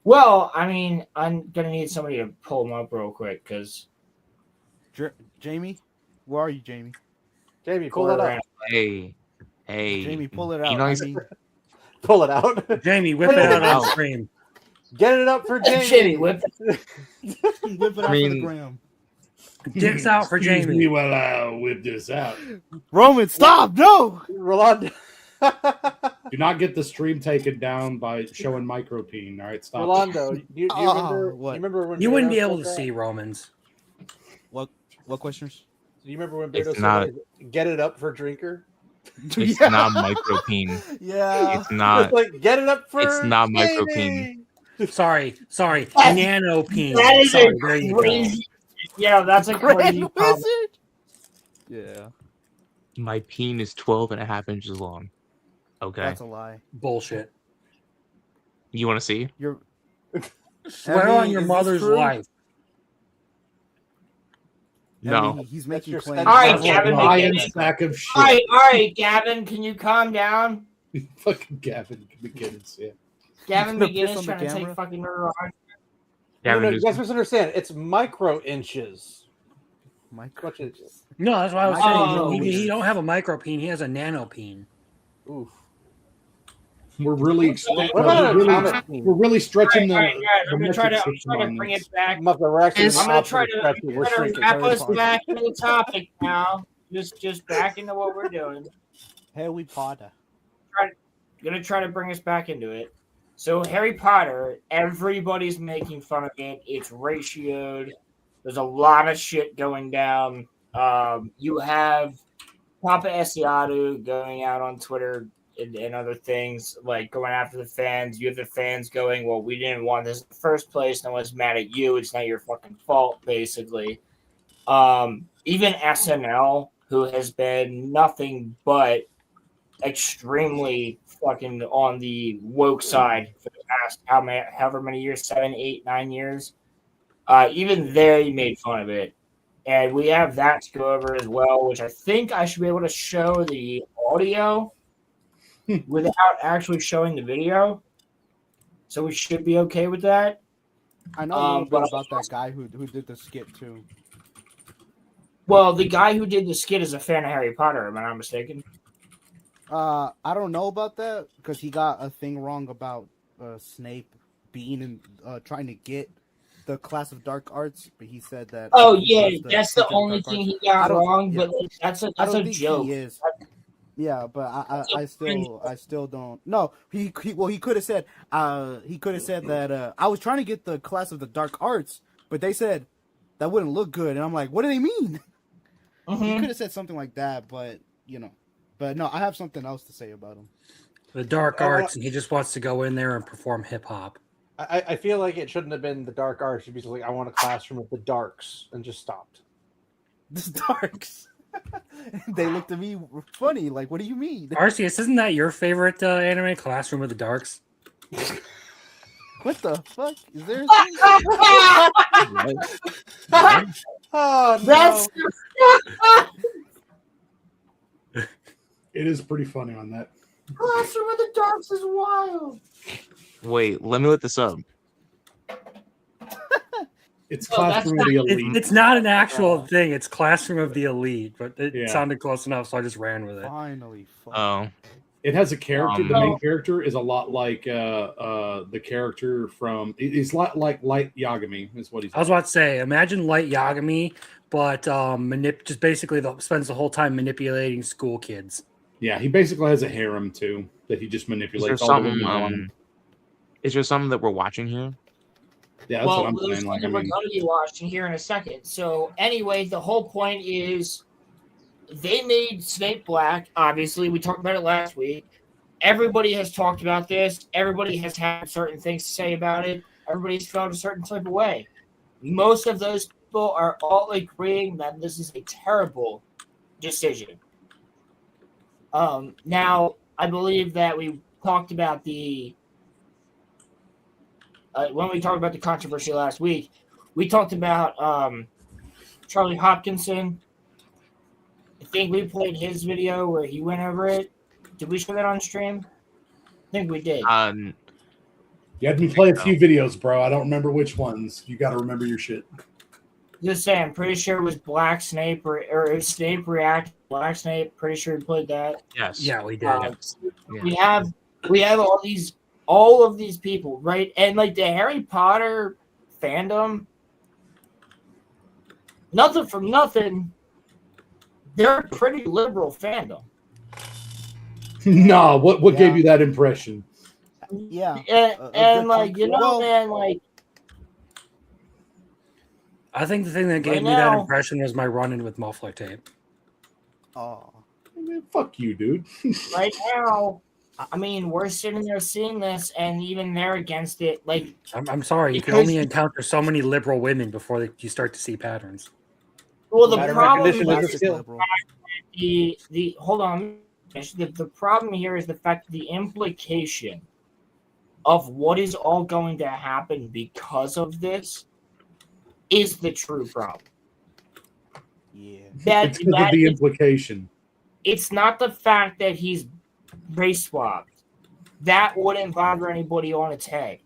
Well, I mean, I'm gonna need somebody to pull them up real quick, because Jamie, where are you, Jamie? Jamie, pull it up. Hey, Jamie, pull it out. You know, pull it out. Jamie, whip it out on screen. Get it up for Jamie. Jamie, whip it out for the gram. Dicks out for Excuse Jamie. me while I whip this out. Roman, stop! No, Rolando. Do not get the stream taken down by showing micropeen. All right, stop. Rolando, you remember? What? You remember when You wouldn't be Beto able said to that? see Romans. What questions? Do you remember when It's Beto said, not- "Get it up for Drinker"? It's Yeah. not micropene. Yeah. It's not. It's like, get it up for. It's not Jamie." micropene. Sorry, nanopene. That is Sorry, a there you go. crazy. Yeah, that's a crazy Grand problem. Wizard. Yeah, My peen is 12.5 inches long. Okay. that's a lie. Bullshit. You want to see? You're Swear Emmy, on your is this mother's true? life. No. Emmy, he's That's making your claims. stand- All right, That's Gavin. what Giant Gavin. stack of shit. All right, Gavin. Can you calm down? Fucking Gavin McGinnis. Yeah. Gavin Gonna piss McGinnis on the trying to take camera? fucking murder on. Gavin, You guys misunderstand. It's micro inches. Micro. What inches? No, that's what I was Oh. saying. He don't have a micropene. He has a nanopene. Oof. We're really, What about a comet peen? we're really stretching All right, the. guys, I'm the gonna try to metric system on bring this. it back. We're actually I'm gonna opposite try to, stretching. We're shrinking. wrap us Sorry, back into the topic now. Just back into what we're doing. Harry Potter. Gonna try to bring us back into it. So Harry Potter, everybody's making fun of it. It's ratioed. There's a lot of shit going down. You have Papa Essiatu going out on Twitter and other things, like going after the fans. You have the fans going, well, we didn't want this in the first place. No one's mad at you. It's not your fucking fault, basically. Even SNL, who has been nothing but extremely fucking on the woke side for the past however many years, 7, 8, 9 years. Even they made fun of it. And we have that to go over as well, which I think I should be able to show the audio without actually showing the video. So we should be okay with that. I know a little but bit about that guy who did the skit too. Well, the guy who did the skit is a fan of Harry Potter, am I not mistaken? I don't know about that because he got a thing wrong about Snape being in trying to get the class of dark arts, but he said that. Oh he yeah, was that's the teacher of only dark thing arts. he got I don't- wrong, yeah. but that's I a don't think joke. he is. Yeah, but I still don't. No, he could have said that I was trying to get the class of the dark arts, but they said that wouldn't look good, and I'm like, what do they mean? He could have said something like that, but but no, I have something else to say about him. The dark arts, and he just wants to go in there and perform hip hop. I feel like it shouldn't have been the dark arts. It should be like, I want a classroom of the darks, and just stopped. The darks. They looked at me funny, like, what do you mean? Arceus, isn't that your favorite anime, Classroom of the Darks? What the fuck? Is there? Oh no! That's It is pretty funny on that. Classroom of the Darks is wild. Wait, let me look this up. It's Oh, that's Classroom of the Elite. It's not an actual thing. It's Classroom of the Elite, but it Yeah. sounded close enough, so I just ran with it. Finally. Oh, It has a character. The No. main character is a lot like the character from. He's a lot like Light Yagami. Is what he's. I was about to say, imagine Light Yagami, but just basically spends the whole time manipulating school kids. Yeah, he basically has a harem too that he just is there manipulates. All the something? women on. Is there something that we're watching here? Yeah, that's Well, what I'm there's saying. Like, I something we're mean, going to be watching here in a second. So anyway, the whole point is they made Snape black. Obviously, we talked about it last week. everybody has talked about this. Everybody has had certain things to say about it. Everybody's felt a certain type of way. Most of those people are all agreeing that this is a terrible decision. Now, I believe that we talked about when we talked about the controversy last week, we talked about Charlie Hopkinson. I think we played his video where he went over it. Did we show that on stream? I think we did. You had me play a few videos, bro. I don't remember which ones. You got to remember your shit. Just saying, I'm pretty sure it was Black Snape or Snape React. Black Snape. Pretty sure we played that. Yes. Yeah, we did. Yeah. We have all of these people, right? And like the Harry Potter fandom, nothing from nothing. They're a pretty liberal fandom. No, what gave you that impression? Yeah. And like, you know, man, like, I think the thing that gave Right me that now- impression was my run-in with muffler tape. Oh. Man, fuck you, dude. right now, I mean, we're sitting there seeing this, and even they're against it. Like, I'm sorry, you can Because- only encounter so many liberal women before you start to see patterns. well, the Pattern problem recognition is is a skill. the hold on. The problem here is the fact that the implication of what is all going to happen because of this is the true problem. Yeah. It's because of the implication. It's not the fact that he's race swapped. That wouldn't bother anybody on its head.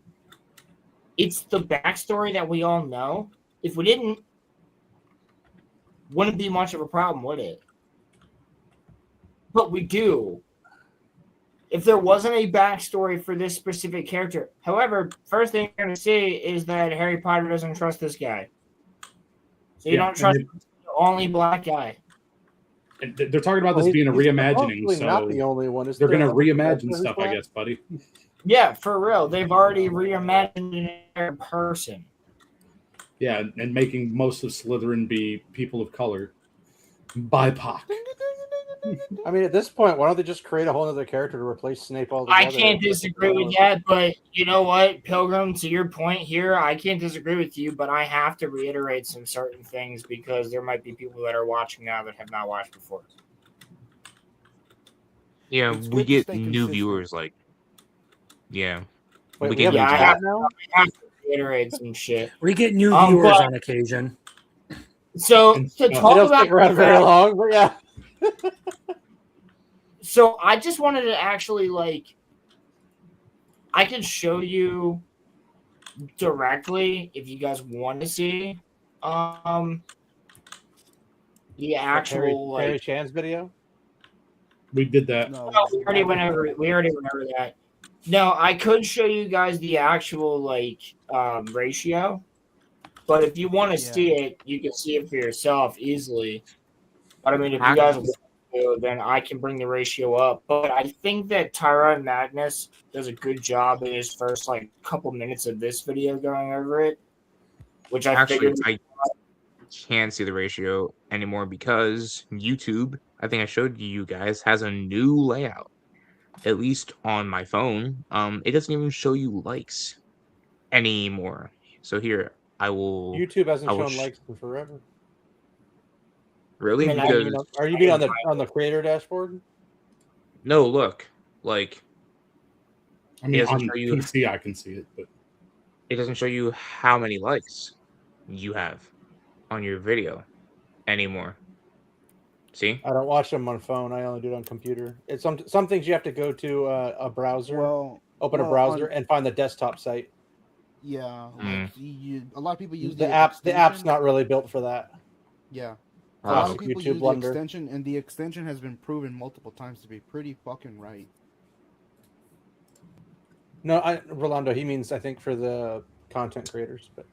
It's the backstory that we all know. If we didn't, wouldn't be much of a problem, would it? But we do. If there wasn't a backstory for this specific character, however, first thing you're going to see is that Harry Potter doesn't trust this guy. So you don't trust the only black guy. And they're talking about this being a reimagining, Hopefully so not the only one. It's they're going to still- reimagine stuff, I guess, buddy. Yeah, for real. They've already reimagined an entire person. Yeah, and making most of Slytherin be people of color. BIPOC. I mean, at this point, why don't they just create a whole other character to replace Snape altogether? I can't disagree with that, but you know what, Pilgrim, to your point here, I can't disagree with you, but I have to reiterate some certain things because there might be people that are watching now that have not watched before. Yeah, It's we good to get stay new consistent. viewers. Like, yeah, Wait, we we get have new a I viewers. have, now? I have to reiterate some shit. We get new Um, viewers but- on occasion. So to They talk don't about stick around very long, but yeah. So I just wanted to actually I can show you directly if you guys want to see the actual Harry Chan's video. We did that. No. No, we already went over it. We already went over that. No, I could show you guys the actual ratio, but if you want to see it, you can see it for yourself easily. But I mean, if you guys want to, then I can bring the ratio up. But I think that Tyrone Magnus does a good job in his first couple minutes of this video going over it, which I Actually, figured. I can't see the ratio anymore because YouTube, I think I showed you guys, has a new layout. At least on my phone, it doesn't even show you likes anymore. So here, I will. YouTube hasn't I will shown likes in forever. Really? I mean, Because Are you being on the creator dashboard? no, look, like I mean, it doesn't on show you. PC, I can see it, but It doesn't show you how many likes you have on your video anymore. See? I don't watch them on phone. I only do it on computer. It's some things you have to go to a browser, open a browser, and find the desktop site. Yeah, Mm. a lot of people use The app's extension. not really built for that. Yeah. A Oh. lot of people YouTube use the blunder. extension, and the extension has been proven multiple times to be pretty fucking right. No, Rolando, he means I think for the content creators, but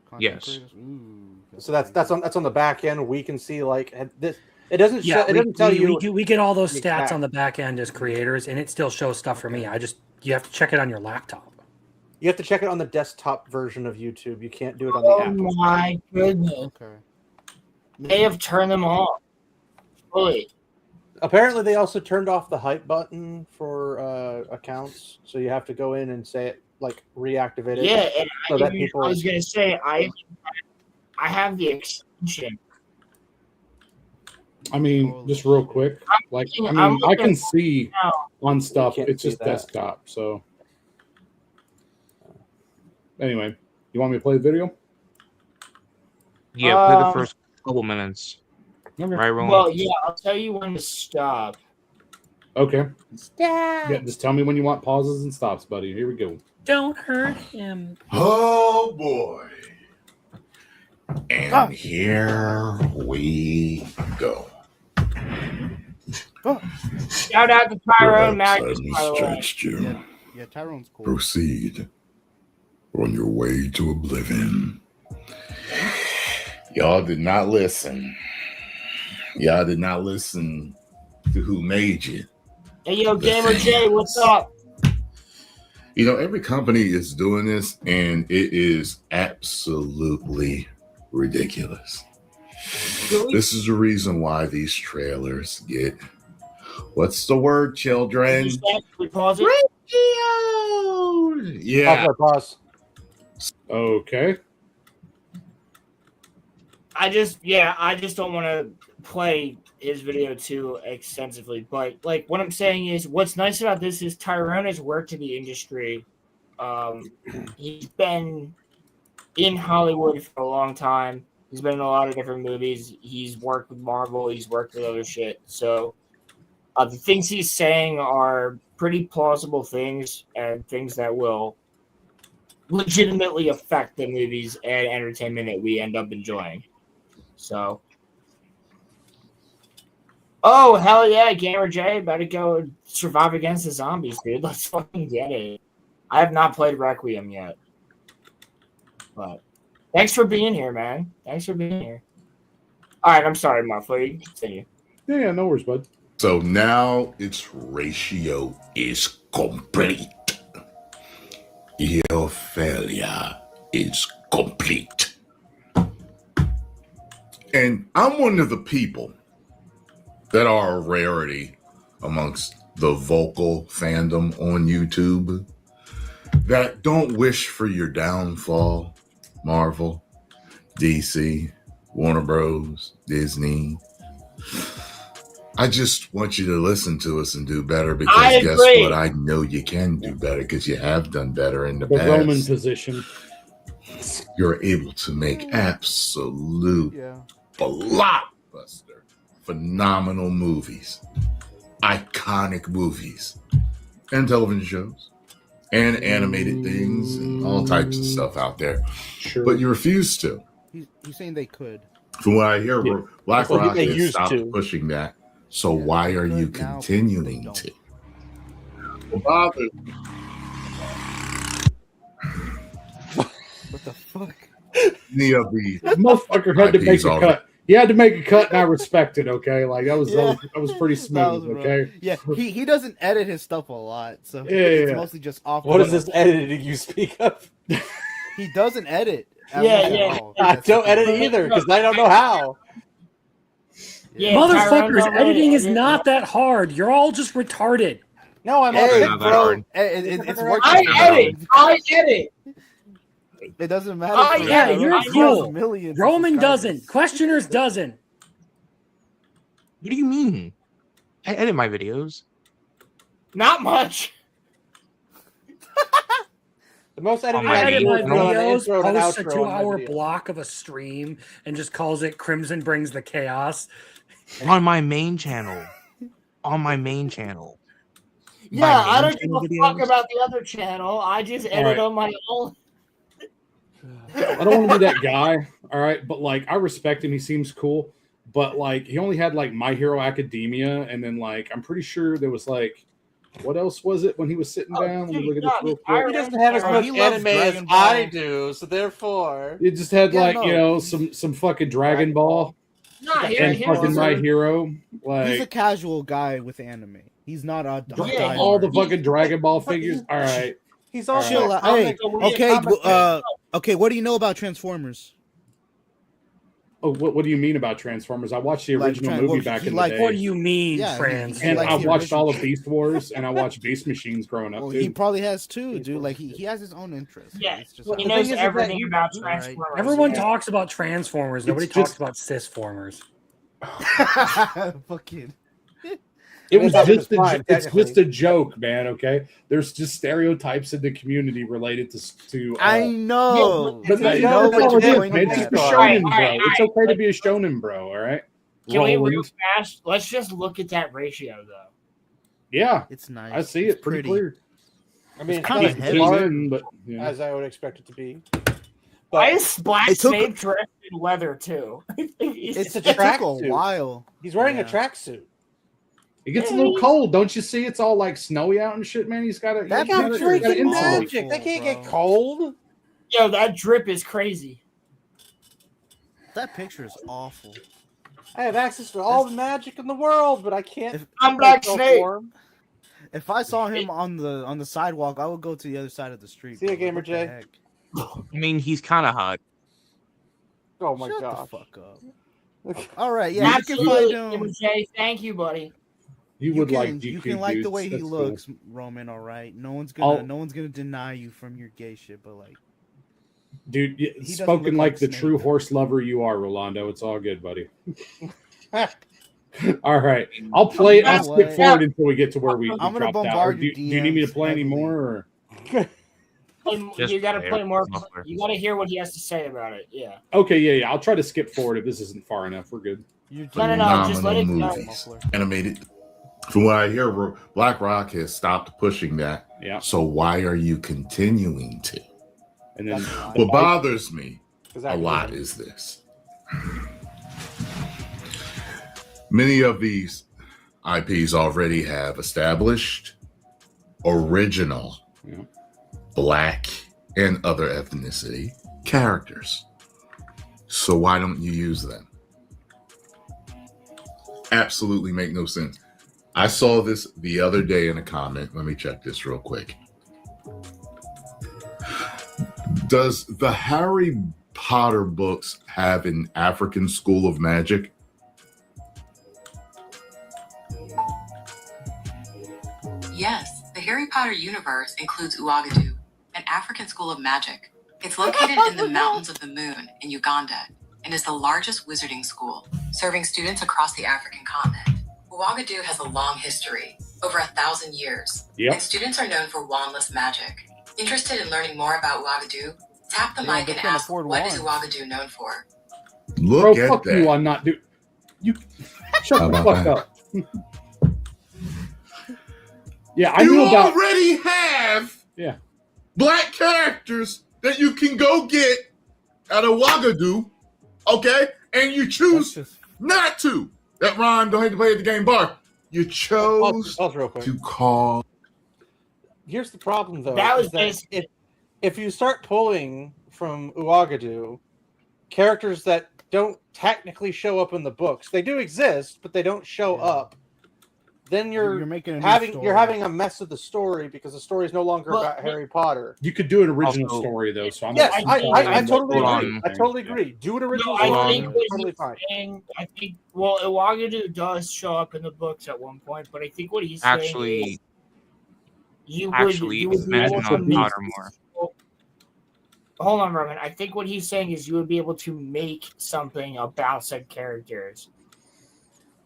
Content Yes. creators, ooh, so that's on the back end. We can see this. It doesn't Yeah, show, it doesn't tell you. we get all those the stats exact- on the back end as creators, and it still shows stuff for me. You have to check it on your laptop. You have to check it on the desktop version of YouTube. You can't do it on the app. Oh my goodness! Okay. They have turned them off. Fully. Apparently, they also turned off the hype button for accounts, so you have to go in and say it, like reactivate it. Yeah, and so that people. I was gonna say I have the extension. I mean, just real quick, like I can see on stuff. It's just desktop. So anyway, you want me to play the video? Yeah, play the first couple minutes. Okay. Right, Roland? Well, yeah, I'll tell you when to stop. Okay. Stop. Yeah, just tell me when you want pauses and stops, buddy. Here we go. Don't hurt him. Oh boy. And here we go. Shout out to Tyrone Magnus, by the way. Stretched you. Yeah, Tyrone's cool. Proceed on your way to oblivion. Y'all did not listen. Y'all did not listen to who made you. Hey, yo, Gamer J, what's up? You know, every company is doing this, and it is absolutely ridiculous. Really? This is the reason why these trailers get, what's the word, children? We pause it? Yeah. Pause. Okay. I just don't want to play his video too extensively, but like what I'm saying is, what's nice about this is Tyrone has worked in the industry. He's been in Hollywood for a long time. He's been in a lot of different movies. He's worked with Marvel. He's worked with other shit. So the things he's saying are pretty plausible things and things that will legitimately affect the movies and entertainment that we end up enjoying. So, oh hell yeah, Gamer J, better go survive against the zombies, dude. Let's fucking get it. I have not played Requiem yet, but thanks for being here, man. Thanks for being here. All right, I'm sorry, Muffler. You can continue. Yeah, no worries, bud. So now its ratio is complete. Your failure is complete. And I'm one of the people that are a rarity amongst the vocal fandom on YouTube that don't wish for your downfall, Marvel, DC, Warner Bros, Disney. I just want you to listen to us and do better, because guess what? I know you can do better because you have done better in the past. The Roman position. You're able to make absolute blockbuster, phenomenal movies, iconic movies, and television shows, and animated things, and all types of stuff out there. Sure. But you refuse to. He's saying they could. From what I hear, Black Rock they has used stopped to. pushing that. So why are you continuing to? What the fuck? Any of these motherfucker had to make IPs a already. cut. He had to make a cut, and I respect it. Okay, like that was pretty smooth. Okay, Yeah, he doesn't edit his stuff a lot, so Yeah, it's yeah. mostly just off. What is this editing you speak of? He doesn't edit. Yeah. I don't edit either because I don't know how. Yeah, Motherfuckers, Tyrone's editing is already- not that hard. You're all just retarded. No, I'm Hey, not bro, it's working. I edit. It doesn't matter. Oh, for yeah, him. you're He has cool. millions of Roman subscribers. doesn't. Questioners doesn't. What do you mean? I edit my videos. Not much. The most editing I I edit my do is an videos, intro and post a outro on my 2-hour video. block of a stream, and just calls it Crimson Brings the Chaos. On my main channel. On my main channel. Yeah, My I main don't give channel a videos? fuck about the other channel. I just edit right. on my own. I don't want to be that guy. All right, but like I respect him. He seems cool, but like he only had like My Hero Academia, and then like I'm pretty sure there was like, what else was it when he was sitting down? Let me look at this real quick. He doesn't have as much He loves anime as Dragon Ball. I do, so therefore. It just had Yeah, like no. some fucking Dragon Ball Nah, and fucking My Hero. He's a Like casual guy with anime. He's not a Yeah, all the diehard. fucking Dragon Ball figures. All right, He's also Chill out. a Hey, comic- okay, okay. What do you know about Transformers? Oh, what do you mean about Transformers? I watched the Like, original well, movie he back in the liked- day. What do you mean, Yeah, he Transformers? And likes I the watched all of original. Beast Wars, and I watched Beast Machines growing up Well, too. he probably has too, dude. Like he has his own interests. Yeah, It's just Well, he the knows thing is that everything you- about Right. Transformers. Everyone yeah. talks about Transformers. Nobody It's talks just- about Cisformers. fucking. It was It's just fine, it's technically. just a joke, man. Okay, there's just stereotypes in the community related to. I know. But I that's know all what it you're is, pointing man. It's just at. a All shonen, right, bro. all right, It's all right. okay to be a shonen, bro. All right. Can we real Roland. fast? Let's just look at that ratio, though. Yeah, It's nice. I see It's it pretty clear. I mean, It's it's kinda not as heavy. large But yeah. as I would expect it to be. Why But is Black It took- Snake dressed in leather too? It's a it took a tracksuit. while. he's wearing Yeah. a tracksuit. It gets a little cold, don't you see? It's all like snowy out and shit, man. He's got to. That They got picture is freaking awful, magic. They can't get bro. cold. Yo, that drip is crazy. That picture is awful. I have access to all the magic in the world, but I can't. If- I'm Black go Snake. for 'em. If I saw him on the sidewalk, I would go to the other side of the street. See ya, bro. Like, Gamer what the Jay. heck? I mean, he's kind of hot. Oh my Shut god. the fuck up. All right, yeah, you can Absolutely, find him. Jay. Thank you, buddy. You You would can, like GQ you can like the dudes. way he That's cool. looks, Roman. All right, no one's gonna deny you from your gay shit, but like, Dude. doesn't Spoken look like like the Snape. true horse lover you are, Rolando. It's all good, buddy. All right, I'll play. I'll skip what? forward until we get to where we I'm gonna dropped out. Or bombard do, your do you need me to DMs play any heavily. more? Or? Just You gotta play play it. more. Muffler. You gotta hear what he has to say about it. Yeah. Okay, yeah. I'll try to skip forward if this isn't far enough. We're good. you're No, just let it go. movies, animated. From what I hear, Black Rock has stopped pushing that. Yeah. So why are you continuing to? And then What bothers me a Exactly. lot is this. Many of these IPs already have established original Yeah. Black and other ethnicity characters. So why don't you use them? Absolutely make no sense. I saw this the other day in a comment. Let me check this real quick. Does the Harry Potter books have an African school of magic? Yes, the Harry Potter universe includes Uagadou, an African school of magic. It's located in the Mountains of the Moon in Uganda and is the largest wizarding school, serving students across the African continent. Uagadou has a long history, over 1,000 years, Yep. and students are known for wandless magic. Interested in learning more about Uagadou? Tap the Yeah, mic they and can't ask, afford what is wands. Uagadou known for? Look Bro, at fuck that. you. I'm not doing. You shut How the about fuck that? up. Yeah, I You knew about. already have Yeah. Black characters that you can go get at a Ouagadougou, okay? And you choose not to. That rhyme, don't hate to play at the game bar. You chose Pause real quick. to call. Here's the problem, though. That was is that if you start pulling from Uagadou characters that don't technically show up in the books, they do exist, but they don't show up. Then you're making a new having story. you're having a mess of the story because the story is no longer Well, about Harry Potter. You could do an original Also- story though, so I'm Yes, not. I totally Hold agree. on. I totally agree. Do an original No, I story. think what Totally he's fine. saying, Uagadou does show up in the books at one point, but I think what he's saying Actually, is you actually, would it's be able mentioned to on make. Pottermore. Hold on, Roman. I think what he's saying is you would be able to make something about said characters.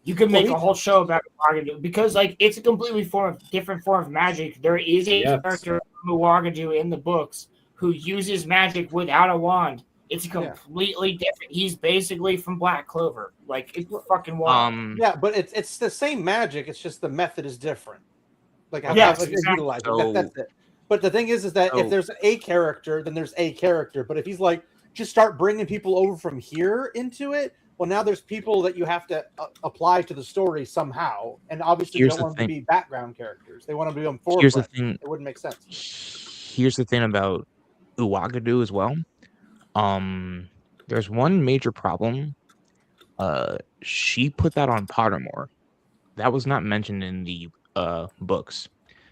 You could make a whole show about Uagadou because, like, it's a completely different form of magic. There is a Yes. character from Uagadou in the books who uses magic without a wand. It's completely different. He's basically from Black Clover. Like, it's fucking wild. Yeah, but it's the same magic. It's just the method is different. Like how Yes, it's exactly. utilized. So- That's it. But the thing is that So- if there's a character, then there's a character. But if he's like, just start bringing people over from here into it, well, now there's people that you have to apply to the story somehow, and obviously Here's they the don't want them to thing. be background characters. They want them to be on forefront. Here's the thing. It wouldn't make sense. Here's the thing about Uagadou as well. There's one major problem. She put that on Pottermore. That was not mentioned in the books.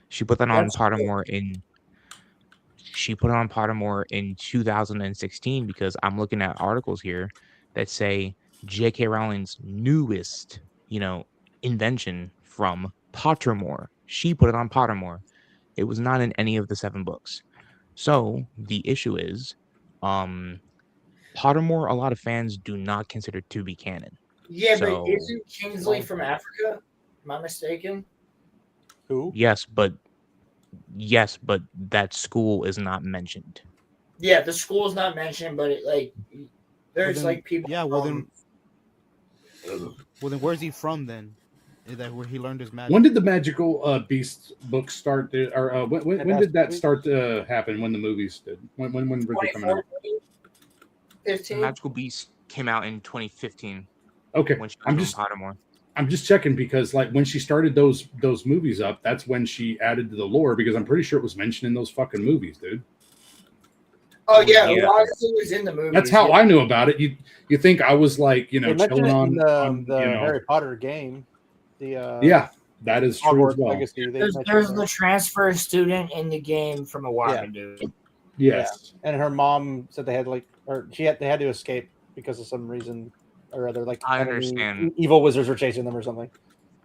She put that on That's Pottermore She put it on Pottermore in 2016 because I'm looking at articles here that say J.K. Rowling's newest, invention from Pottermore. She put it on Pottermore. It was not in any of the 7 books. So the issue is, Pottermore, a lot of fans do not consider to be canon. Yeah, but So, isn't Kingsley from Africa? Am I mistaken? Who? yes, but that school is not mentioned. Yeah, the school's not mentioned, but there's then- like people. Yeah, well from- then where's he from then? Is that where he learned his magic? When did the magical beasts book start? Or when did that start to happen? When the movies did? When were they coming out? 15? Magical Beast came out in 2015. Okay, When she was on Pottermore. I'm just checking because like when she started those movies up, that's when she added to the lore because I'm pretty sure it was mentioned in those fucking movies, dude. Oh yeah, Odyssey was in the movie. That's how I knew about it. You think I was like They mentioned chilling it on in the Harry Potter game. Yeah, that is true as Hogwarts well. Legacy, they There's mentioned the transfer student in the game from Oahu. Yes. Yeah. And her mom said they had they had to escape because of some reason or other. Like I enemy- understand. evil wizards were chasing them or something.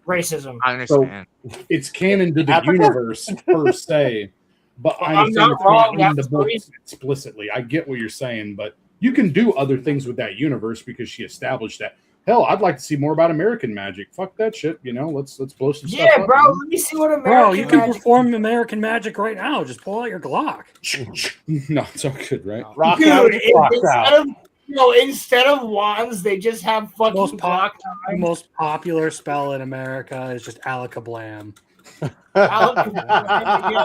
Racism. I understand. It's canon to the Africa? universe per se, but Well, I'm I'm saying not it's wrong, not in the that's the book reason. explicitly. I get what you're saying, but you can do other things with that universe because she established that. Hell, I'd like to see more about American magic. Fuck that shit. Let's blow some stuff Yeah, up. bro. Let me see what American Bro, you can magic. perform American magic right now. Just pull out your Glock. No, it's all good, right? Rock Dude, out, rock out. instead of wands, they just have fucking block The time. most popular spell in America is just alakablam. Yeah,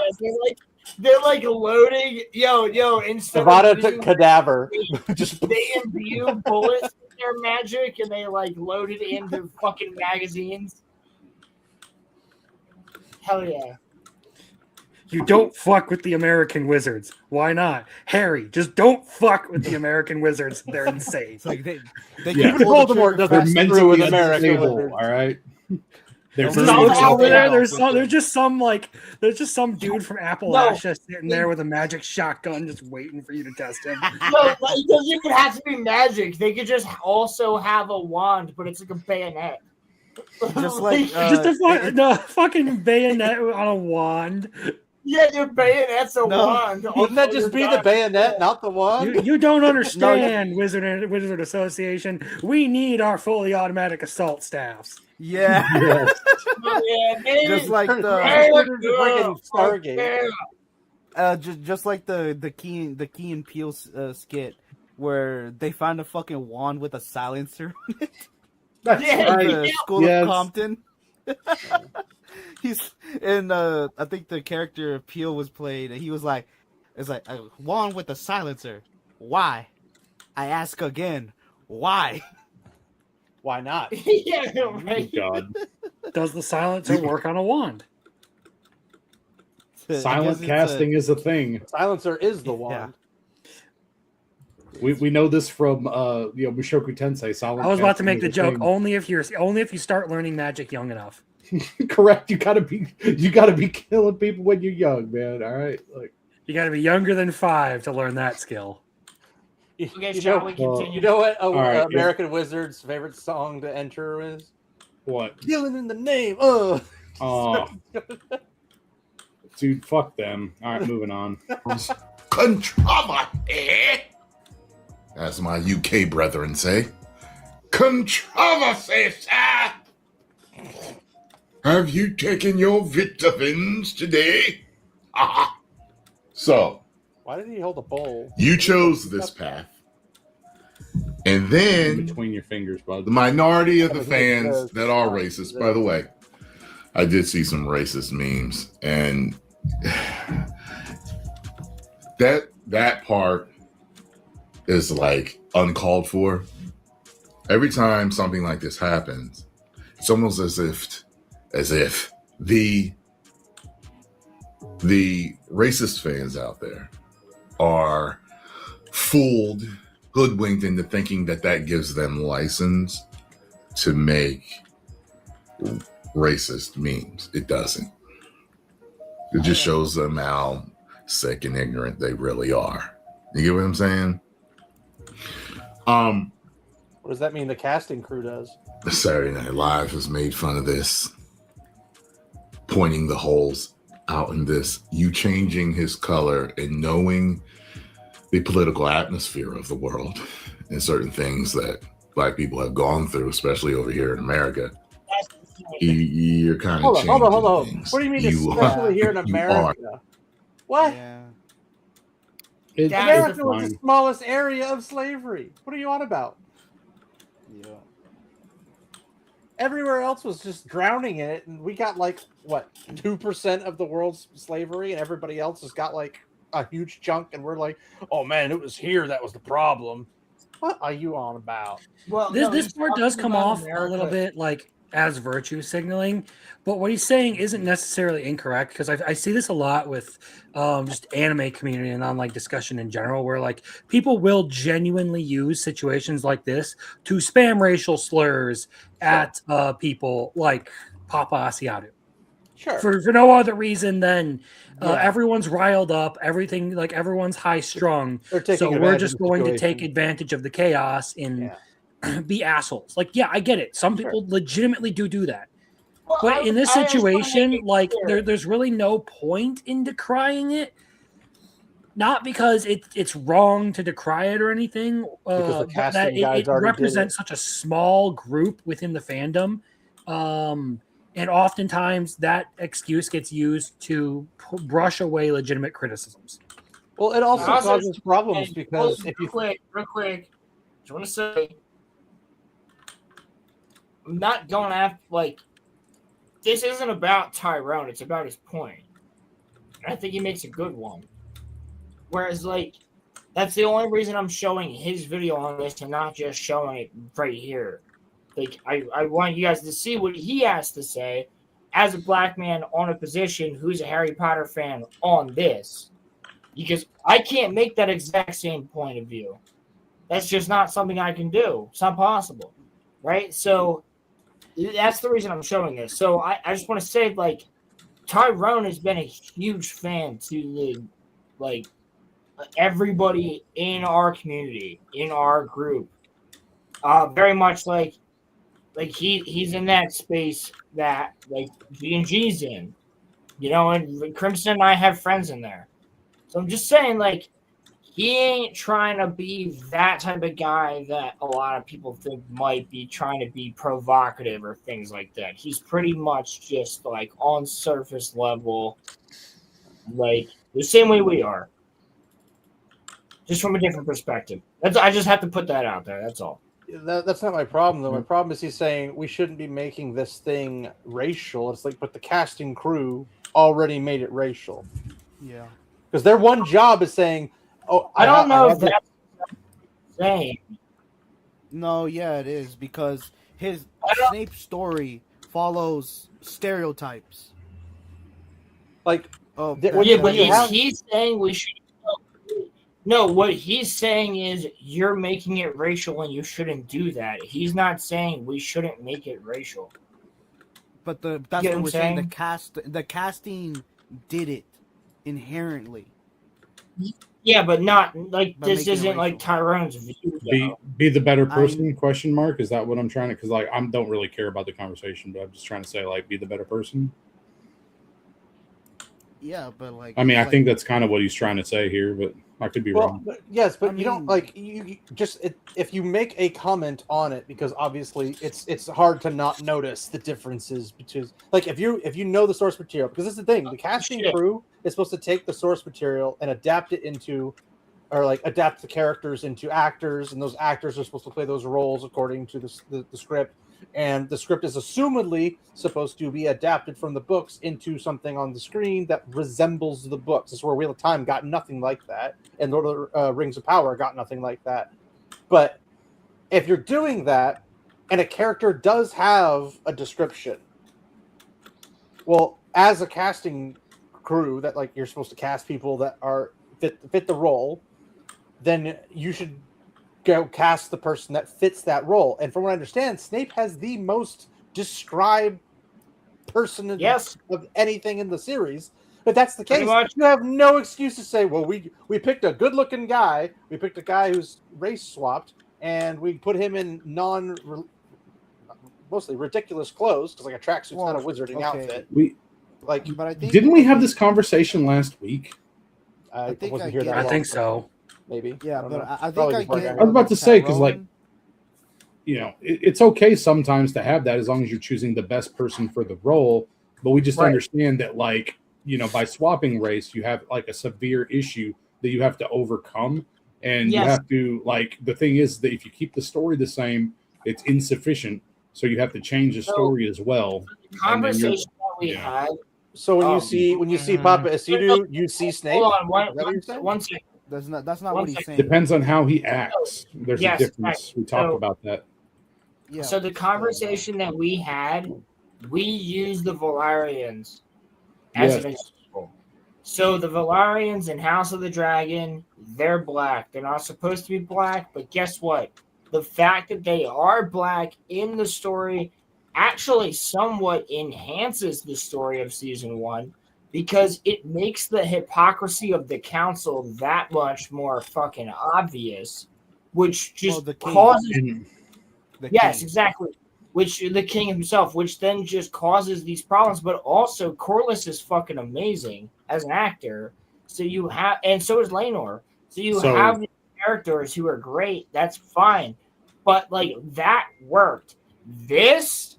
they're like loading. Yo, instead Nevada of to using- cadaver. they imbue bullets with their magic and they like load it into fucking magazines. Hell yeah. You don't fuck with the American wizards. Why not? Harry, just don't fuck with the American wizards. They're insane. It's like they Yeah. can pull the Voldemort trigger doesn't fast. screw with mentally American unstable, wizards. all right? There's very some mentally over there. unstable. There's just some dude from Appalachia sitting there with a magic shotgun, just waiting for you to test him. No, it doesn't even have to be magic. They could just also have a wand, but it's like a bayonet. Just like just a fucking bayonet on a wand. Yeah, your bayonet's a wand. Wouldn't that just be the bayonet, not the wand? You don't understand, Wizard Association. We need our fully automatic assault staffs. Yeah. Just like the Stargate. just like the Key and Peele skit where they find a fucking wand with a silencer. That's In right. the School of Compton. He's and I think the character of Peele was played, and he was like, "It's like a wand with a silencer. Why? I ask again, why? Why not? Yeah, right. God. Does the silencer work on a wand? Silent casting is a thing. Silencer is the wand. We know this from Mushoku Tensei. Silent I was about to casting make is the a joke. thing. Only if you start learning magic young enough. Correct. You gotta be killing people when you're young, man. All right. Like You got to be younger than 5 to learn that skill. Okay, You shall know, we continue? you know what right, American Wizard's favorite song to enter is? what? Killing in the name. Oh, dude, fuck them. All right, moving on. Controversy, as my UK brethren say. Controversy, sir. Have you taken your vitamins today? Ah. So, Why did he hold a bowl? you chose this path. And then Between your fingers, bud. the minority of the Yeah, but he fans says- that are racist, by the way, I did see some racist memes, and that part is like uncalled for. Every time something like this happens, it's almost as if the racist fans out there are fooled, hoodwinked into thinking that gives them license to make racist memes. It doesn't. It just shows them how sick and ignorant they really are. You get what I'm saying? What does that mean the casting crew does? Saturday Night Live has made fun of this, pointing the holes out in this. You changing his color and knowing the political atmosphere of the world and certain things that Black people have gone through, especially over here in America. You're kind of changing hold on. things. What do you mean, especially here in America? What? America was the smallest area of slavery. What are you on about? Yeah. Everywhere else was just drowning in it, and we got like what 2% of the world's slavery, and everybody else has got like a huge chunk, and we're like, oh man, it was here that was the problem. What are you on about? Well, this part does come off a little bit like as virtue signaling, but what he's saying isn't necessarily incorrect, because I see this a lot with just anime community and online discussion in general, where like people will genuinely use situations like this to spam racial slurs at people like Papa Asiatu. Sure. For no other reason than everyone's riled up, everything, like everyone's high strung, so we're just going to take advantage of the chaos and be assholes. Like, yeah, I get it. Some people legitimately do that. Well, but in this situation, like there's really no point in decrying it. Not because it's wrong to decry it or anything, Because the but casting that guys it already represents such a small group within the fandom. And oftentimes that excuse gets used to brush away legitimate criticisms. Well, it also causes problems because if you real quick, just want to say, I'm not going after, like, this isn't about Tyrone, it's about his point. And I think he makes a good one. Whereas, like, that's the only reason I'm showing his video on this and not just showing it right here. Like, I want you guys to see what he has to say as a Black man on a position who's a Harry Potter fan on this. Because I can't make that exact same point of view. That's just not something I can do. It's not possible. Right? So that's the reason I'm showing this. So I just want to say, like, Tyrone has been a huge fan to the, like, everybody in our community, in our group. Very much like he's in that space that like G&G's in, you know, and Crimson and I have friends in there. So I'm just saying, like, he ain't trying to be that type of guy that a lot of people think might be trying to be provocative or things like that. He's pretty much just like on surface level, like the same way we are, just from a different perspective. I just have to put that out there. That's all. That's not my problem, though. My problem is he's saying we shouldn't be making this thing racial. It's like, but the casting crew already made it racial. Yeah. Because their one job is saying, oh, I don't know if that's saying. No, yeah, it is, because his Snape story follows stereotypes. Like, oh, yeah, but he's saying we should. No, what he's saying is you're making it racial and you shouldn't do that. He's not saying we shouldn't make it racial. But that's what we're saying. The casting did it inherently. Yeah, but not like this isn't like Tyrone's view. Be the better person? Question mark. Is that what I'm trying to? Because like I don't really care about the conversation, but I'm just trying to say like be the better person. Yeah, but like I mean, I think that's kind of what he's trying to say here, but I could be wrong. Yes, but you don't like you just if you make a comment on it, because obviously it's hard to not notice the differences between, like, if you know the source material, because this is the thing, the casting crew is supposed to take the source material and adapt it into, or like adapt the characters into actors, and those actors are supposed to play those roles according to the script. And the script is assumedly supposed to be adapted from the books into something on the screen that resembles the books. This is where Wheel of Time got nothing like that, and Lord of the Rings of Power got nothing like that. But if you're doing that, and a character does have a description, well, as a casting crew that like you're supposed to cast people that are fit the role, then you should go cast the person that fits that role. And from what I understand, Snape has the most described person of anything in the series. If that's the case, you have no excuse to say, well, we picked a good-looking guy, we picked a guy who's race swapped, and we put him in mostly ridiculous clothes because like a tracksuit's not a wizarding outfit. But I think Didn't we have this conversation last week? I think wasn't I here get that it. long. I think so. Maybe. Yeah, don't but know. I think Probably I before get. I was about to say because like Roman. it's okay sometimes to have that as long as you're choosing the best person for the role. But we just understand that like by swapping race, you have like a severe issue that you have to overcome, and you have to like the thing is that if you keep the story the same, it's insufficient. So you have to change the story as well. The conversation that we had. So when you see Papa Esidu, you see Snape. Hold on, Is that what you're saying? one second. That's not what he's saying. Depends on how he acts. There's a difference. We talked about that. Yeah. So the conversation that we had, we used the Valarians as an example. So the Valarians in House of the Dragon, they're black. They're not supposed to be black, but guess what? The fact that they are black in the story actually somewhat enhances the story of season 1 because it makes the hypocrisy of the council that much more fucking obvious, which just causes... Yes, exactly. Which the king himself, which then just causes these problems. But also, Corlys is fucking amazing as an actor. So you have, and so is Laenor. So you have these characters who are great. That's fine, but like that worked. This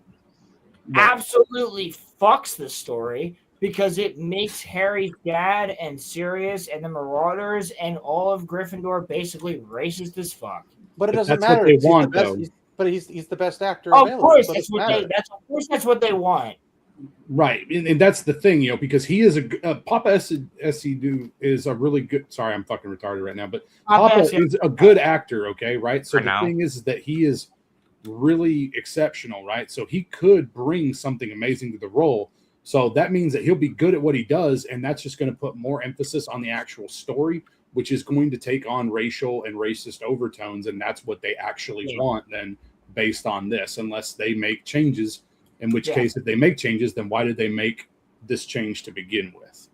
absolutely fucks the story because it makes Harry's dad and Sirius and the Marauders and all of Gryffindor basically racist as fuck. But it doesn't That's matter. what they want, though. But he's the best actor Of available. course, so it that's doesn't what matter. that's what they want. Right, and that's the thing, because he is Papa Esidu is a really good. Sorry, I'm fucking retarded right now, but Papa is a good actor. Okay, right. So the thing is that he is really exceptional, right? So he could bring something amazing to the role. So that means that he'll be good at what he does, and that's just going to put more emphasis on the actual story, which is going to take on racial and racist overtones, and that's what they actually want. Then, based on this, unless they make changes. In which case, if they make changes, then why did they make this change to begin with?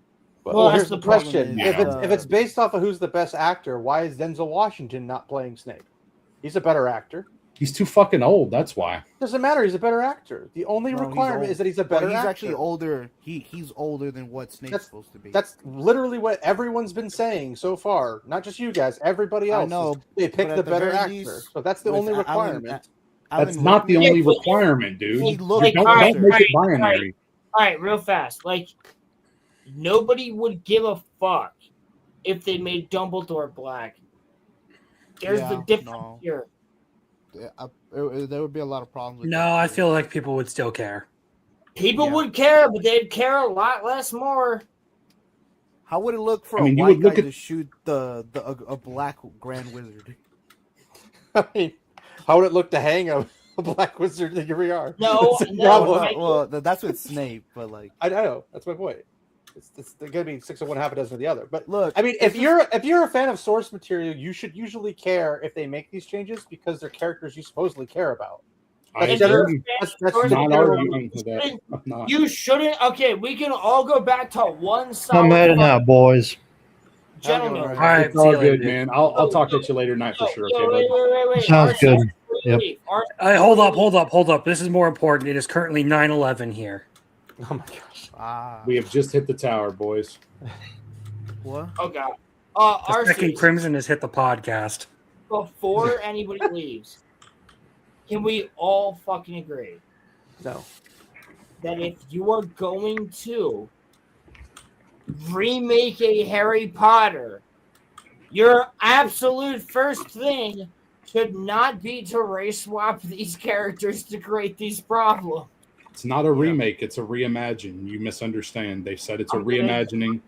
Well, here's the question: if it's based off of who's the best actor, why is Denzel Washington not playing Snape? He's a better actor. He's too fucking old. That's why. Doesn't matter. He's a better actor. The only requirement is that he's a better actor. He's actually older. He's older than what Snape's supposed to be. That's literally what everyone's been saying so far. Not just you guys. Everybody else. I know. They pick the better actor. So that's the only requirement. That's not the only requirement, dude. Don't make it binary. All right, real fast. Like, nobody would give a fuck if they made Dumbledore black. There's the difference here. There would be a lot of problems. With No, I feel like people would still care. People would care, but they'd care a lot less more. How would it look for I mean, a you white would guy look at- to shoot a black Grand Wizard? I mean, how would it look to hang a black wizard? Here we are. Well, that's with Snape, but like I know that's my point. It's gonna be 6 of one, half a dozen of the other. But look, I mean, if you're a fan of source material, you should usually care if they make these changes because they're characters you supposedly care about. That's not arguing for that. I'm not. You shouldn't. Okay, we can all go back to one side. I'm heading out, boys. Gentlemen, All right, It's all good, man. I'll talk at you later tonight for sure. Okay, bud? wait. Sounds good. Yep. Hold up. This is more important. It is currently 9/11 here. Oh my gosh. We have just hit the tower, boys. What? Oh god. The second Crimson has hit the podcast. Before anybody leaves, can we all fucking agree? No. That if you are going to remake a Harry Potter, your absolute first thing should not be to race swap these characters to create these problems. It's not a remake. It's a reimagine. You misunderstand. They said it's a reimagining.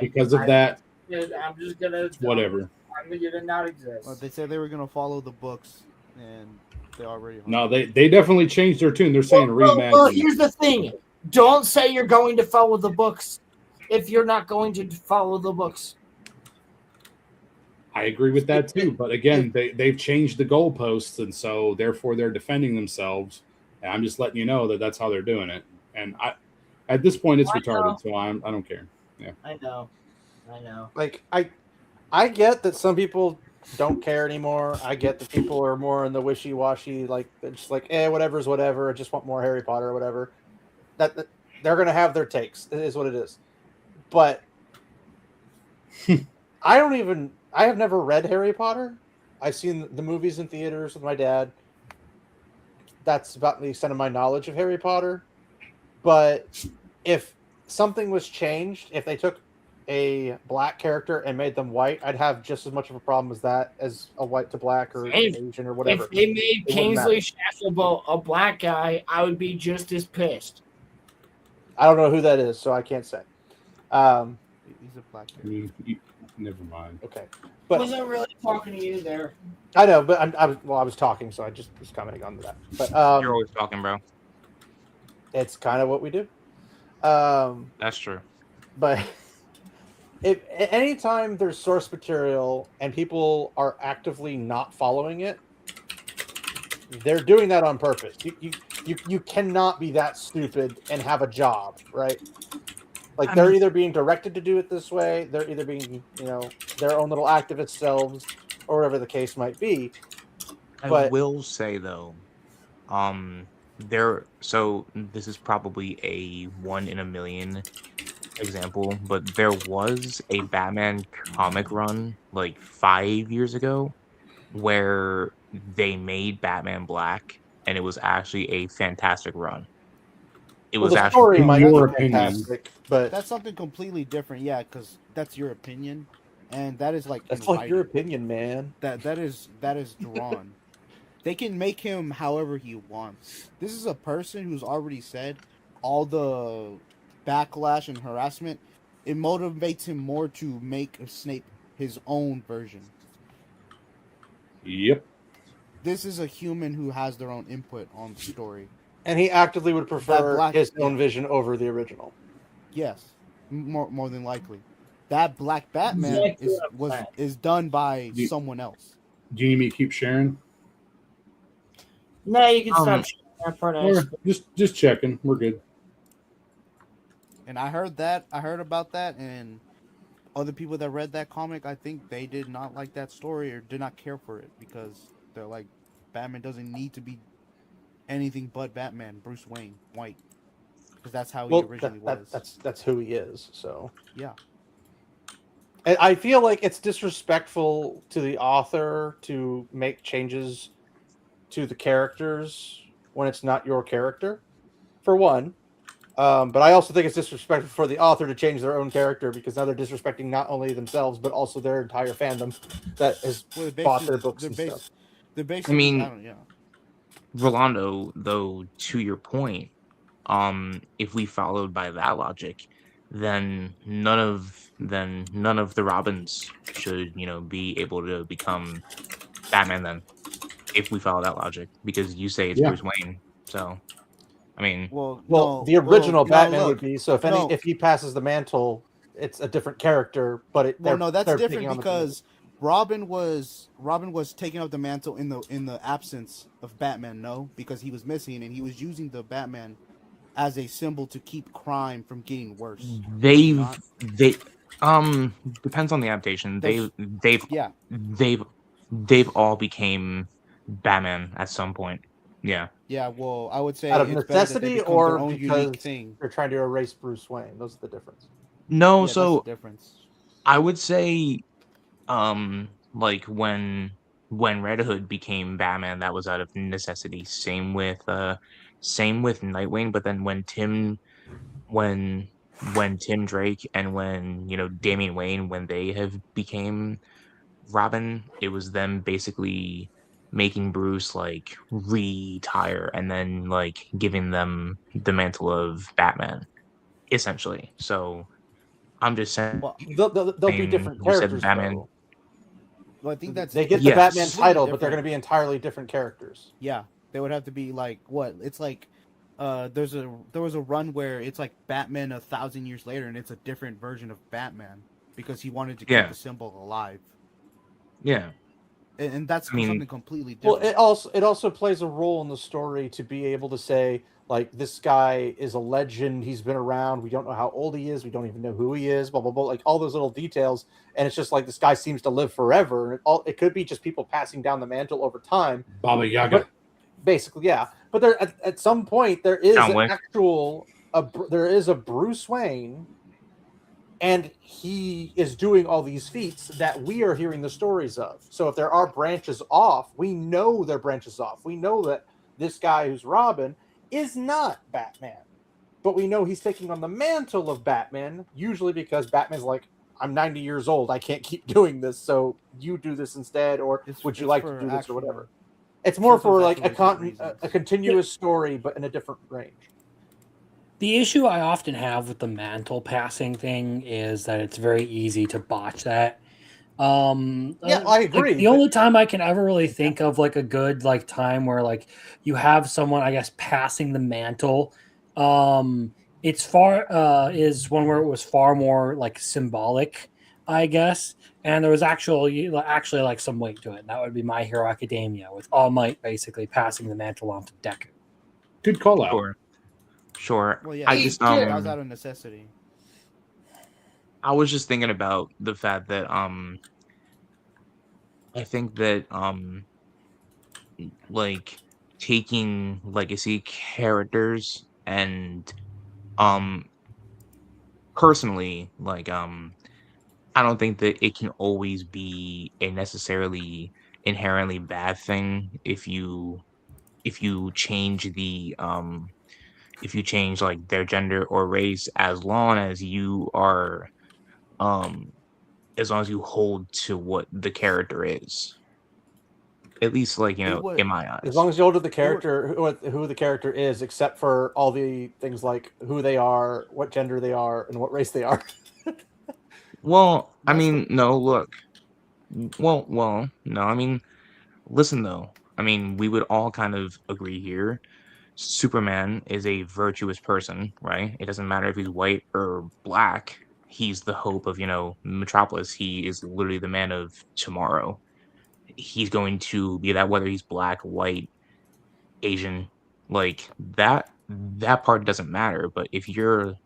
Because of that, I'm just gonna whatever. I'm gonna not exist. Well, they said they were gonna follow the books, and they already. No, they definitely changed their tune. They're saying reimagine. Well, here's the thing. Don't say you're going to follow the books if you're not going to follow the books. I agree with that too. But again, they've changed the goalposts, and so therefore they're defending themselves. And I'm just letting you know that that's how they're doing it. And at this point, it's retarded. So I don't care. Yeah, I know. Like I get that some people don't care anymore. I get that people are more in the wishy-washy, like just like, whatever's whatever. I just want more Harry Potter or whatever. That they're gonna have their takes. It is what it is. But I have never read Harry Potter. I've seen the movies in theaters with my dad. That's about the extent of my knowledge of Harry Potter. But if something was changed, if they took a black character and made them white, I'd have just as much of a problem as that as a white to black or Asian or whatever. If they made It wouldn't Kingsley matter. Shacklebolt a black guy, I would be just as pissed. I don't know who that is, so I can't say. He's a black guy. Never mind. Okay, But wasn't really talking to you there. I know, but I was talking, so I just was commenting on that. But You're always talking, bro. It's kind of what we do. That's true. But if anytime there's source material and people are actively not following it, they're doing that on purpose. You cannot be that stupid and have a job, right? Like they're either being directed to do it this way, they're either being, their own little activist selves, or whatever the case might be. I will say though, so this is probably a 1 in a million example, but there was a Batman comic run like 5 years ago where they made Batman black, and it was actually a fantastic run. It was the story actually might your be opinion. fantastic, but That's something completely different. Yeah, because that's your opinion, and that is like that's in like your writing. opinion, man. That is drawn. They can make him however he wants. This is a person who's already said all the backlash and harassment. It motivates him more to make Snape his own version. Yep. This is a human who has their own input on the story. And he actively would prefer black- his own vision over the original. Yes, more than likely. That Black Batman is done by someone else. Do you need me to keep sharing? No, you can stop sharing that part. Or just checking. We're good. And I heard about that, and other people that read that comic, I think they did not like that story or did not care for it because they're like, Batman doesn't need to be anything but Batman, Bruce Wayne, white, because that's how he originally was. That's who he is. So yeah. And I feel like it's disrespectful to the author to make changes to the characters when it's not your character, for one. But I also think it's disrespectful for the author to change their own character because now they're disrespecting not only themselves but also their entire fandom that has bought their books and stuff. I mean, Rolando, though, to your point, if we followed by that logic, then none of the Robins should, be able to become Batman then. If we follow that logic, because you say it's Bruce Wayne, so I mean, the original Batman would be. So if he passes the mantle, it's a different character. But that's different because Robin was taking up the mantle in the absence of Batman. No, because he was missing and he was using the Batman as a symbol to keep crime from getting worse. Depends on the adaptation. They've all became Batman at some point. Yeah. Yeah, well, I would say out of it's necessity or because they're trying to erase Bruce Wayne. Those are the difference. No, yeah, so that's the difference. I would say, like when Red Hood became Batman, that was out of necessity. Same with Nightwing. But then when Tim Drake and when Damian Wayne, when they have became Robin, it was them basically making Bruce like retire and then like giving them the mantle of Batman, essentially. So I'm just saying, they'll be different characters. Batman. Well, I think they get the Batman title, but they're going to be entirely different characters. Yeah, they would have to be like what? It's like there was a run where it's like Batman 1,000 years later, and it's a different version of Batman because he wanted to keep the symbol alive. Yeah. and that's I mean, something completely Well, different. it also plays a role in the story to be able to say, like, this guy is a legend. He's been around. We don't know how old he is. We don't even know who he is. Blah blah blah. Like all those little details, and it's just like this guy seems to live forever. And it could be just people passing down the mantle over time. Baba Yaga. But basically, yeah. But there, at some point, there is John an Wick. there is a Bruce Wayne, and he is doing all these feats that we are hearing the stories of. So if there are branches off, we know they're branches off. We know that this guy who's Robin is not Batman, but we know he's taking on the mantle of Batman, usually because Batman's like, I'm 90 years old. I can't keep doing this. So you do this instead. Or would you like to do this or whatever? It's more for like a continuous story, but in a different range. The issue I often have with the mantle passing thing is that it's very easy to botch that. Yeah, I agree. Like, the only time I can ever really think of like a good like time where like you have someone, I guess, passing the mantle, it's is one where it was far more like symbolic, I guess, and there was actually like some weight to it. And that would be My Hero Academia, with All Might basically passing the mantle on to Deku. Good call out. Sure. Well, yeah, I just that was out of necessity. I was just thinking about the fact that I think that like taking legacy characters and personally, like I don't think that it can always be a necessarily inherently bad thing if you change the if you change like their gender or race, as long as you are as long as you hold to what the character is, at least like in my eyes. As long as you hold to the character, who the character is, except for all the things like who they are, what gender they are, and what race they are. Well, I mean, no, look. Well, no, I mean, listen though. I mean, we would all kind of agree here. Superman is a virtuous person, right? It doesn't matter if he's white or black. He's the hope of, Metropolis. He is literally the man of tomorrow. He's going to be that whether he's black, white, Asian, like that part doesn't matter. But if you're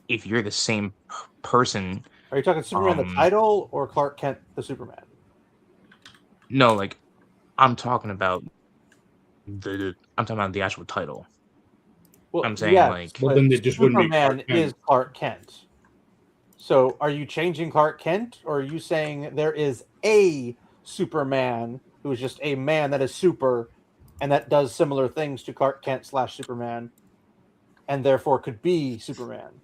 the same person, Are you talking Superman the title or Clark Kent the Superman? No, like I'm talking about the actual title. Well, I'm saying yes, like well, then they just wouldn't be Superman Clark Kent. is Clark Kent. So are you changing Clark Kent, or are you saying there is a Superman who is just a man that is super and that does similar things to Clark Kent / Superman and therefore could be Superman?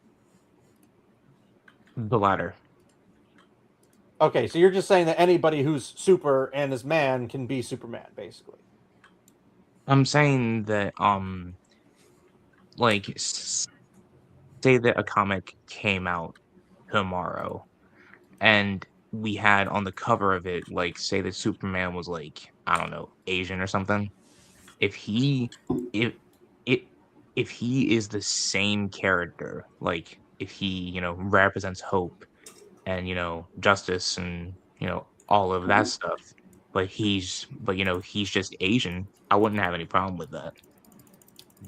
the latter. Okay, so you're just saying that anybody who's super and is man can be Superman, basically. I'm saying that like say that a comic came out tomorrow and we had on the cover of it, like, say that Superman was like, I don't know, Asian or something. If he if it if he is the same character, like if he, represents hope and, justice and, all of that stuff, but he's just Asian, I wouldn't have any problem with that.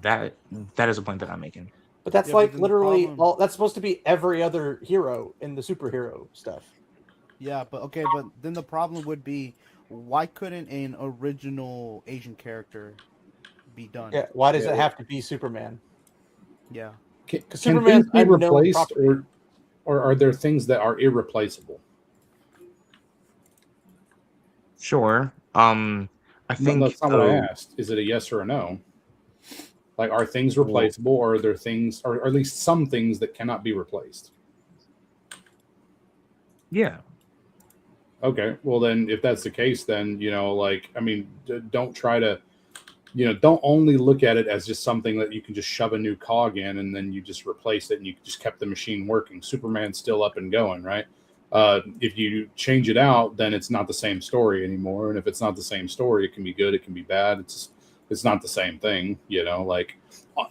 That is a point that I'm making. But that's Yeah, but like then the literally problem- all that's supposed to be every other hero in the superhero stuff. Yeah, but okay, but then the problem would be, why couldn't an original Asian character be done? Yeah, why does it have to be Superman? Yeah. Can Superman's things be unknown replaced, property. or are there things that are irreplaceable? Sure. I think that's not what I though- asked. Is it a yes or a no? Like, are things replaceable, or are there things, or at least some things that cannot be replaced? Yeah. Okay, well then, if that's the case, then don't try to, don't only look at it as just something that you can just shove a new cog in and then you just replace it and you just kept the machine working. Superman's still up and going, right? If you change it out, then it's not the same story anymore. And if it's not the same story, it can be good, it can be bad. It's not the same thing, Like,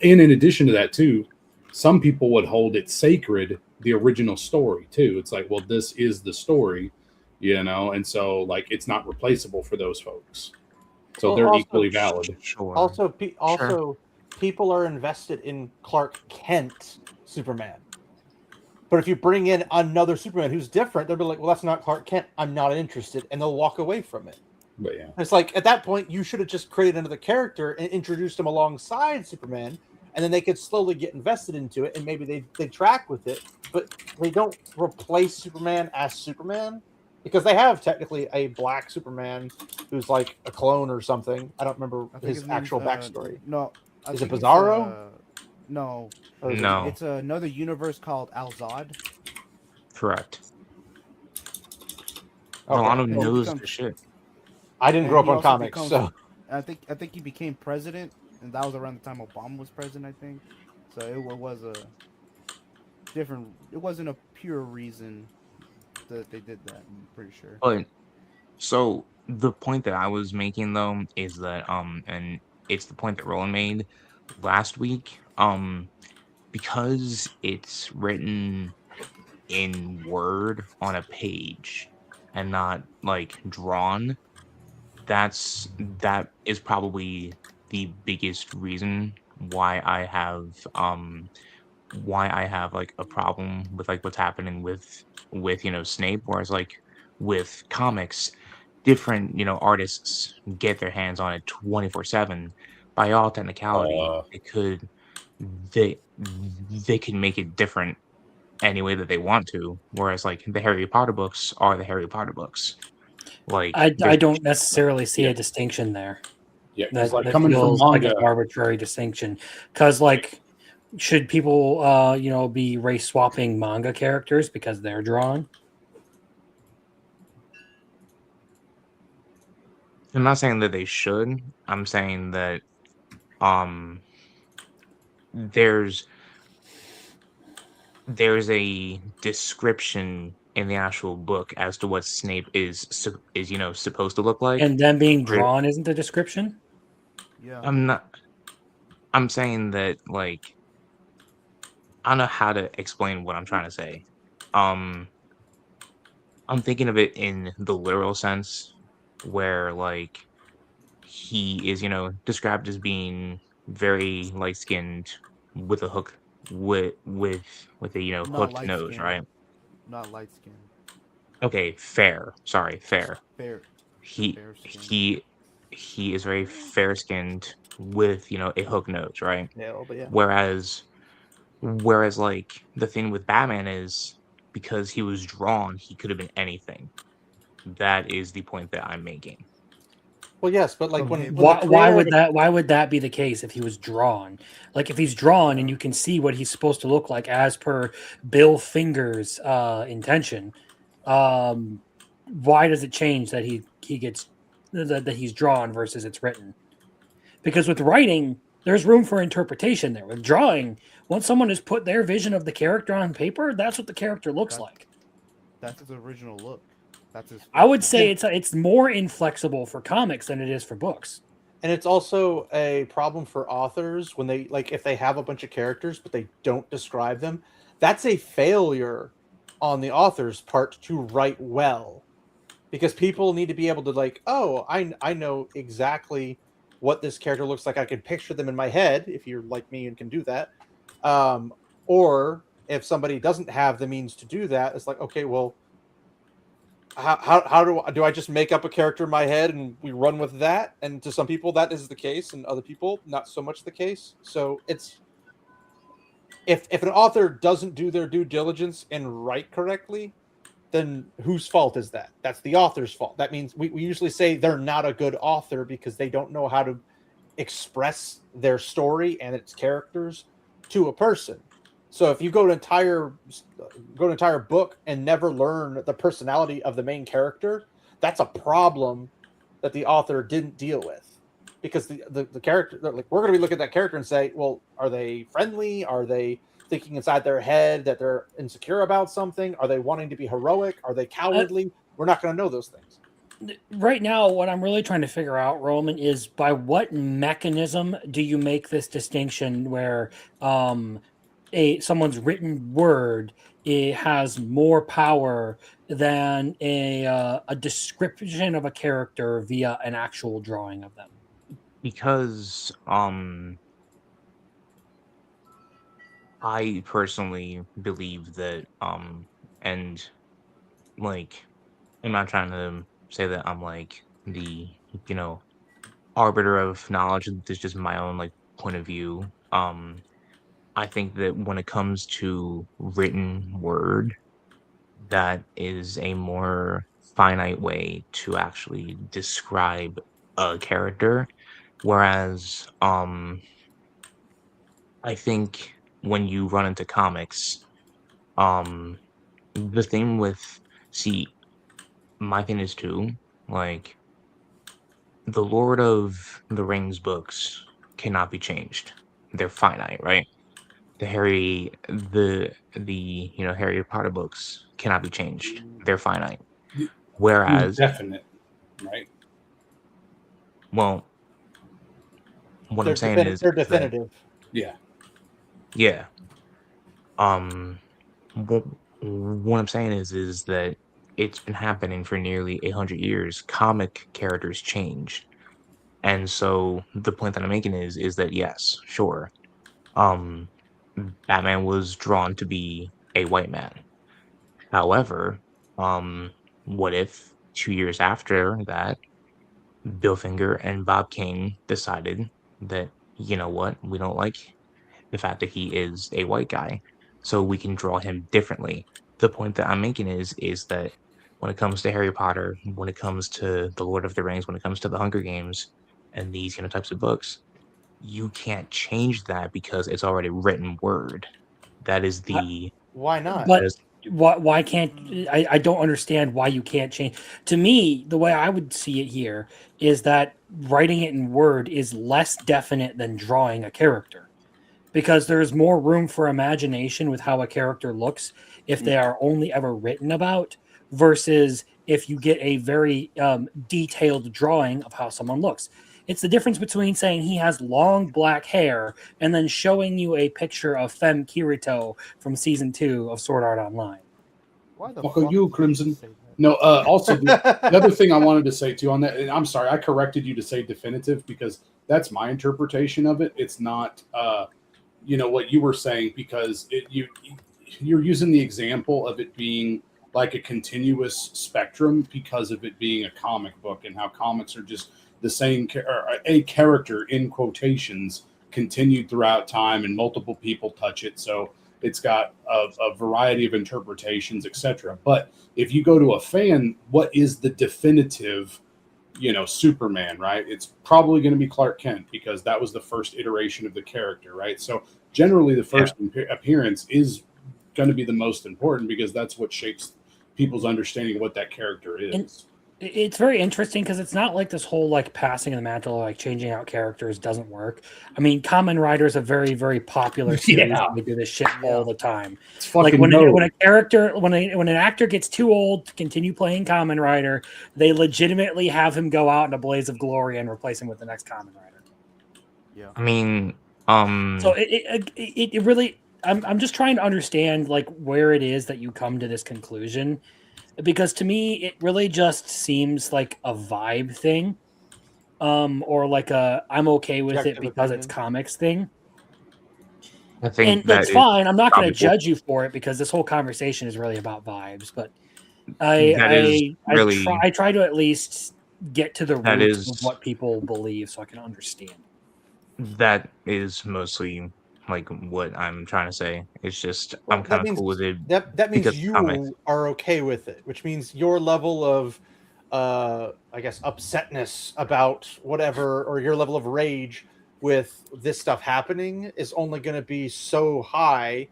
and in addition to that, too, some people would hold it sacred, the original story too. It's like, well, this is the story. And so like it's not replaceable for those folks. So Well, they're also- equally valid. Sure. Also, people are invested in Clark Kent Superman. But if you bring in another Superman who's different, they'll be like, well, that's not Clark Kent. I'm not interested. And they'll walk away from it. But yeah. It's like, at that point, you should have just created another character and introduced him alongside Superman. And then they could slowly get invested into it. And maybe they track with it. But they don't replace Superman as Superman. Because they have technically a black Superman who's like a clone or something. I don't remember his actual backstory. No. Is it Bizarro? No. No. It's another universe called Al-Zod. Correct. Okay. Rolando knows the shit. I didn't grow up on comics, so I think he became president, and that was around the time Obama was president, I think. So it was a different. It wasn't a pure reason that they did that. I'm pretty sure. But so the point that I was making though is that and it's the point that Roland made last week. Because it's written in Word on a page and not like drawn, that is probably the biggest reason why I have like a problem with like what's happening with Snape, whereas like with comics, different artists get their hands on it 24/7. By all technicality, they can make it different any way that they want to, whereas like the Harry Potter books are the Harry Potter books. Like I don't necessarily see a distinction there. Yeah, that like coming from feels like manga, an arbitrary distinction. Because like, should people be race swapping manga characters because they're drawn? I'm not saying that they should. I'm saying that there's a description in the actual book as to what Snape is supposed to look like, And them being drawn isn't the description? Yeah. I'm saying that like I don't know how to explain what I'm trying to say. I'm thinking of it in the literal sense where like he is described as being very light skinned with a hook with a hooked nose, right? Not light skinned. Okay, fair. Sorry, fair. Fair. He is very fair skinned with a hook nose, right? Yeah, but yeah. Whereas like the thing with Batman is because he was drawn, he could have been anything. That is the point that I'm making. Well, yes, but like why would that be the case if he was drawn? Like if he's drawn and you can see what he's supposed to look like as per Bill Finger's intention, why does it change that he gets that he's drawn versus it's written? Because with writing, there's room for interpretation there. With drawing, once someone has put their vision of the character on paper, that's what the character looks like. That's his original look. I would say it's more inflexible for comics than it is for books. And it's also a problem for authors when they if they have a bunch of characters but they don't describe them. That's a failure on the author's part to write well, because people need to be able to I know exactly what this character looks like. I can picture them in my head if you're like me and can do that. Or if somebody doesn't have the means to do that, it's like, okay, well, how do I just make up a character in my head and we run with that? And to some people that is the case, and other people not so much the case. So it's if an author doesn't do their due diligence and write correctly, then whose fault is that? That's the author's fault. That means we usually say they're not a good author because they don't know how to express their story and its characters to a person. So if you go an entire book and never learn the personality of the main character, that's a problem that the author didn't deal with. Because the character, we're going to be looking at that character and say, well, are they friendly? Are they thinking inside their head that they're insecure about something? Are they wanting to be heroic? Are they cowardly? We're not going to know those things. Right now, what I'm really trying to figure out, Roman, is by what mechanism do you make this distinction where someone's written word, it has more power than a description of a character via an actual drawing of them. Because I personally believe that and like I'm not trying to say that I'm like the you know arbiter of knowledge. This is just my own like point of view. I think that when it comes to written word, that is a more finite way to actually describe a character. Whereas, I think when you run into comics, um, the thing with see, my thing is too, like the Lord of the Rings books cannot be changed. They're finite, right? The Harry Potter books cannot be changed. They're finite. Whereas, Definite, right? well, what I'm saying is they're that definitive. Yeah. yeah. What, what I'm saying is that it's been happening for nearly 100 years. Comic characters change, and so the point that I'm making is that yes, sure, um, Batman was drawn to be a white man. However, um, what if 2 years after that, Bill Finger and Bob Kane decided that, you know what, we don't like the fact that he is a white guy, so we can draw him differently. The point that I'm making is that when it comes to Harry Potter, when it comes to The Lord of the Rings, when it comes to the Hunger Games and these types of books, you can't change that because it's already written word. That is the Why not? But that is why can't I don't understand why you can't change. To me, the way I would see it here is that writing it in word is less definite than drawing a character, because there's more room for imagination with how a character looks if they are only ever written about, versus if you get a very detailed drawing of how someone looks. It's the difference between saying he has long black hair and then showing you a picture of Femme Kirito from season 2 of Sword Art Online. Why the Fuck are fuck you, did you Crimson? say that? No, also the other thing I wanted to say too on that, and I'm sorry, I corrected you to say definitive because that's my interpretation of it. It's not what you were saying, because you're using the example of it being like a continuous spectrum because of it being a comic book and how comics are just the same or a character in quotations continued throughout time and multiple people touch it, so it's got a variety of interpretations, etc. But if you go to a fan, what is the definitive Superman, right? It's probably going to be Clark Kent because that was the first iteration of the character, right? So generally the first appearance is going to be the most important because that's what shapes people's understanding of what that character is. And it's very interesting because it's not like this whole like passing of the mantle, like changing out characters doesn't work. I mean, Kamen Rider is a very, very popular series. Yeah. They do this shit all the time. It's Like fucking when a character, when an actor gets too old to continue playing Kamen Rider, they legitimately have him go out in a blaze of glory and replace him with the next Kamen Rider. Yeah. I mean, So it really, I'm just trying to understand like where it is that you come to this conclusion, because to me it really just seems like a vibe thing, or like a I'm okay with it Objective because it's opinion. comics thing. I think And that that's is fine. I'm not going probably to judge you for it because this whole conversation is really about vibes. But that is really I try to at least get to the that roots of is what people believe so I can understand. that is mostly like what I'm trying to say. It's just Well, I'm kind of cool with it that means because comics. you are okay with it, which means your level of I guess upsetness about whatever, or your level of rage with this stuff happening is only going to be so high,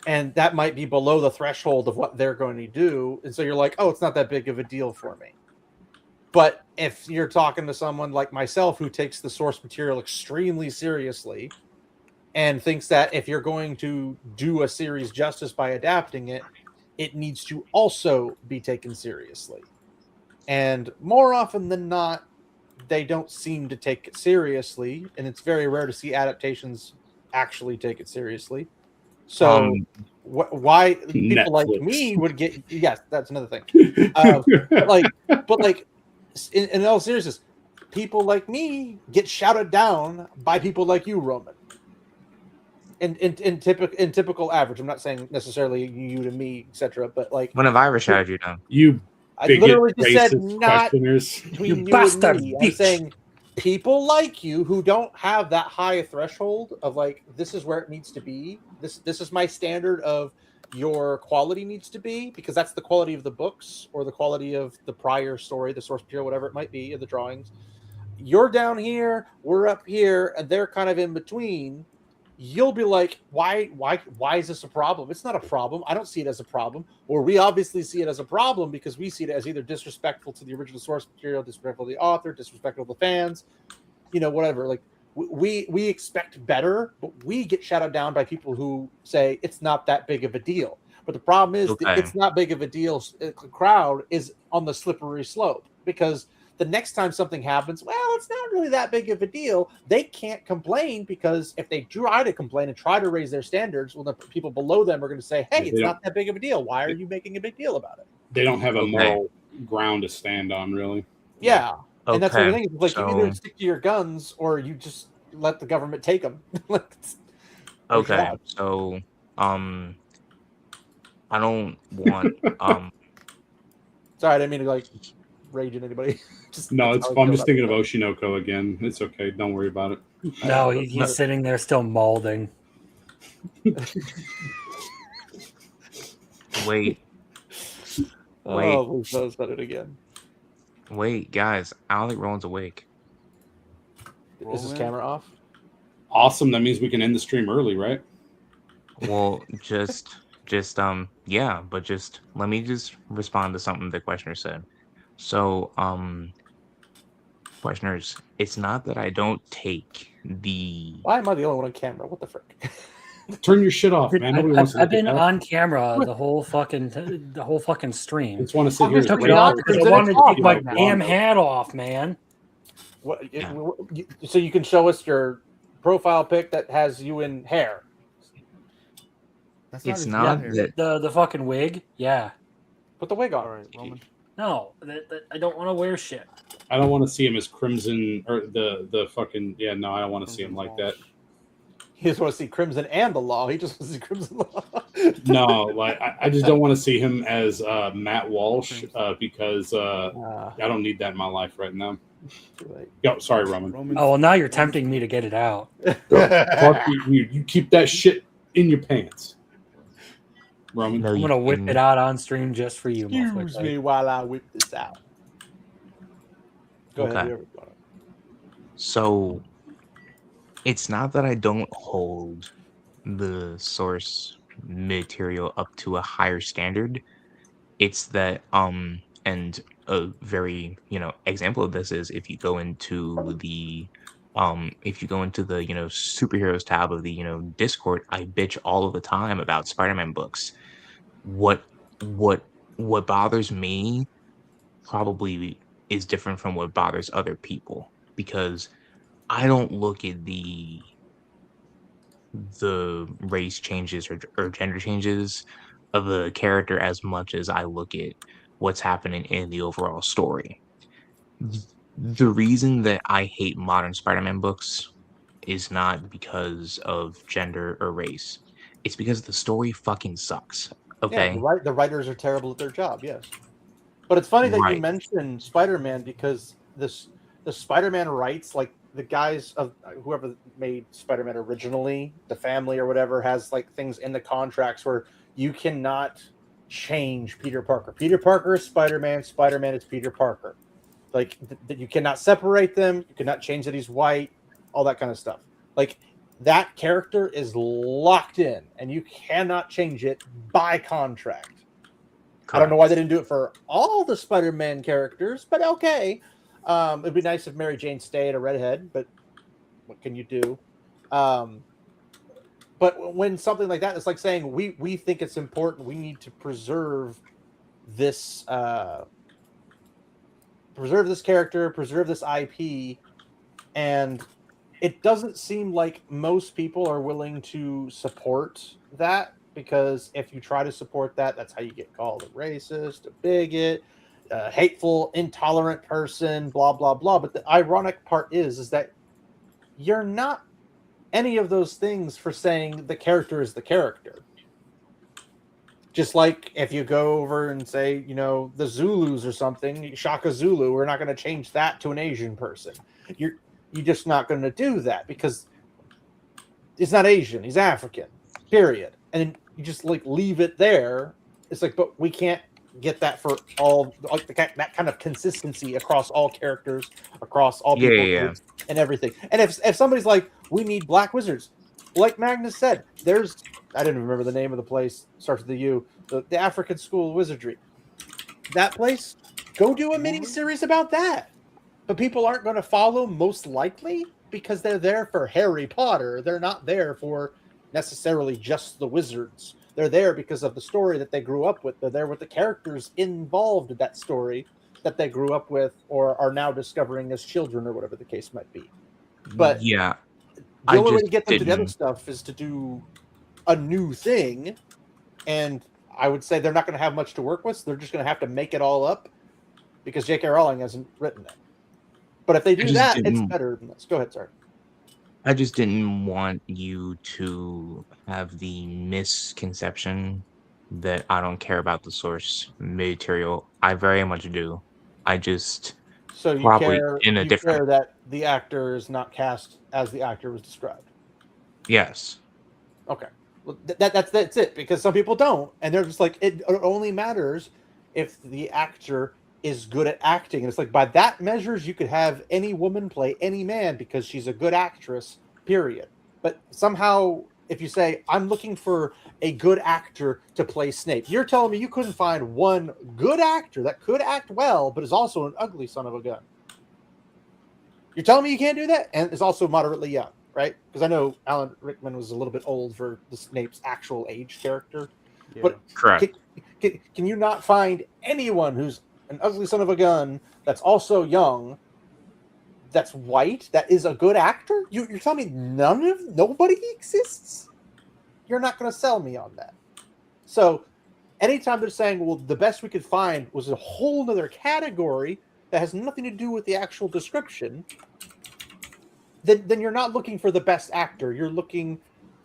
and that might be below the threshold of what they're going to do, and so you're like, oh, it's not that big of a deal for me. But if you're talking to someone like myself who takes the source material extremely seriously and thinks that if you're going to do a series justice by adapting it, it needs to also be taken seriously. And more often than not, they don't seem to take it seriously, and it's very rare to see adaptations actually take it seriously. So why people like Netflix. me would get? Yes, that's another thing. But in all seriousness, people like me get shouted down by people like you, Roman. In typical average, I'm not saying necessarily you to me, etc. But like, When have I ever shouted you down? You I bigot, literally just said racist not questioners. between you and me. I'm saying people like you who don't have that high a threshold of like, this is where it needs to be. This is my standard of your quality needs to be, because that's the quality of the books or the quality of the prior story, the source material, whatever it might be, of the drawings. You're down here, we're up here, and they're kind of in between. You'll be like, why is this a problem? It's not a problem. I don't see it as a problem. Or we obviously see it as a problem because we see it as either disrespectful to the original source material, disrespectful to the author, disrespectful to the fans, whatever. Like we expect better, but we get shouted down by people who say it's not that big of a deal. But the problem is it's not big of a deal. The crowd is on the slippery slope, because the next time something happens, well, it's not really that big of a deal. They can't complain, because if they try to complain and try to raise their standards, well, the people below them are going to say, hey, it's not that big of a deal. Why are you making a big deal about it? They don't have a moral ground to stand on, really. Yeah. And that's what I think. Like, so- you either stick to your guns or you just let the government take them. Okay, so I don't want Sorry, I didn't mean to like rage at anybody. No, that's it's how I fun. I'm feel just about thinking it. of Oshinoko again. It's okay. Don't worry about it. No, he's sitting there still molding. wait. Oh, please let us done it again. Wait, guys, I don't think Roland's awake. Is his camera off? Awesome. That means we can end the stream early, right? Well, yeah, but just let me just respond to something the questioner said. So, questioners, it's not that I don't take the. Why am I the only one on camera? What the frick? Turn your shit off, man. Nobody wants to I've look at been that. on camera the whole fucking stream. Just want to sit here. It took me off because I wanted to take my damn hat off, man. What? So you can show us your profile pic that has you in hair. It's not that. The fucking wig. Yeah. Put the wig on. All right, Roman. No, I don't want to wear shit. I don't want to see him as Crimson or the fucking no. I don't want to see him like that. He just want to see Crimson and the Law. He just wants to see Crimson Law. No, like I just don't want to see him as Matt Walsh because I don't need that in my life right now. Yo, sorry, Roman. Oh well, now you're tempting me to get it out. Fuck you keep that shit in your pants, Roman. I'm gonna whip it out on stream just for you. Excuse me while I whip this out. Go ahead. So, it's not that I don't hold the source material up to a higher standard. It's that and a very example of this is if you go into the superheroes tab of the Discord, I bitch all of the time about Spider-Man books. What bothers me probably is different from what bothers other people, because I don't look at the race changes or gender changes of the character as much as I look at what's happening in the overall story. The reason that I hate modern Spider-Man books is not because of gender or race. It's because the story fucking sucks. Okay. Yeah, the writers are terrible at their job. Yes, but it's funny that you mentioned Spider-Man, because the Spider-Man rights, like the guys of whoever made Spider-Man originally, the family or whatever, has like things in the contracts where you cannot change Peter Parker. Peter Parker is Spider-Man. Spider-Man is Peter Parker. Like you cannot separate them. You cannot change that he's white. All that kind of stuff. Like that character is locked in, and you cannot change it by contract. Correct. I don't know why they didn't do it for all the Spider-Man characters, but okay. It'd be nice if Mary Jane stayed a redhead, but what can you do? But when something like that, it's like saying we think it's important. We need to preserve this character, preserve this IP, and it doesn't seem like most people are willing to support that, because if you try to support that, that's how you get called a racist, a bigot, a hateful, intolerant person, blah, blah, blah. But the ironic part is that you're not any of those things for saying the character is the character. Just like if you go over and say, you know, the Zulus or something, Shaka Zulu, we're not going to change that to an Asian person. You're just not going to do that because he's not Asian, he's African, period. And you just like leave it there. It's like, but we can't get that for all, like that kind of consistency across all characters, across all people groups and everything. And if somebody's like, we need black wizards, like Magnus said, there's, I didn't remember the name of the place, starts with the U, the African School of Wizardry. That place, go do a mini series about that. But people aren't going to follow, most likely, because they're there for Harry Potter. They're not there for necessarily just the wizards. They're there because of the story that they grew up with. They're there with the characters involved in that story that they grew up with or are now discovering as children or whatever the case might be. But yeah, the only way to get them to the other stuff is to do a new thing. And I would say they're not going to have much to work with. So they're just going to have to make it all up because J.K. Rowling hasn't written it. But if they do that, it's better than this. Go ahead, sorry. I just didn't want you to have the misconception that I don't care about the source material. I very much do. I just so you probably care, in a you different. care that the actor is not cast as the actor was described. Yes. Okay. Well, that's it. Because some people don't, and they're just like, it only matters if the actor is good at acting. And it's like, by that measures, you could have any woman play any man because she's a good actress, period. But somehow, if you say, I'm looking for a good actor to play Snape, you're telling me you couldn't find one good actor that could act well, but is also an ugly son of a gun. You're telling me you can't do that? And is also moderately young, right? Because I know Alan Rickman was a little bit old for the Snape's actual age character. Yeah. But correct. Can you not find anyone who's an ugly son of a gun that's also young, that's white, that is a good actor? You're telling me nobody exists? You're not going to sell me on that. So anytime they're saying, well, the best we could find was a whole other category that has nothing to do with the actual description, then you're not looking for the best actor. You're looking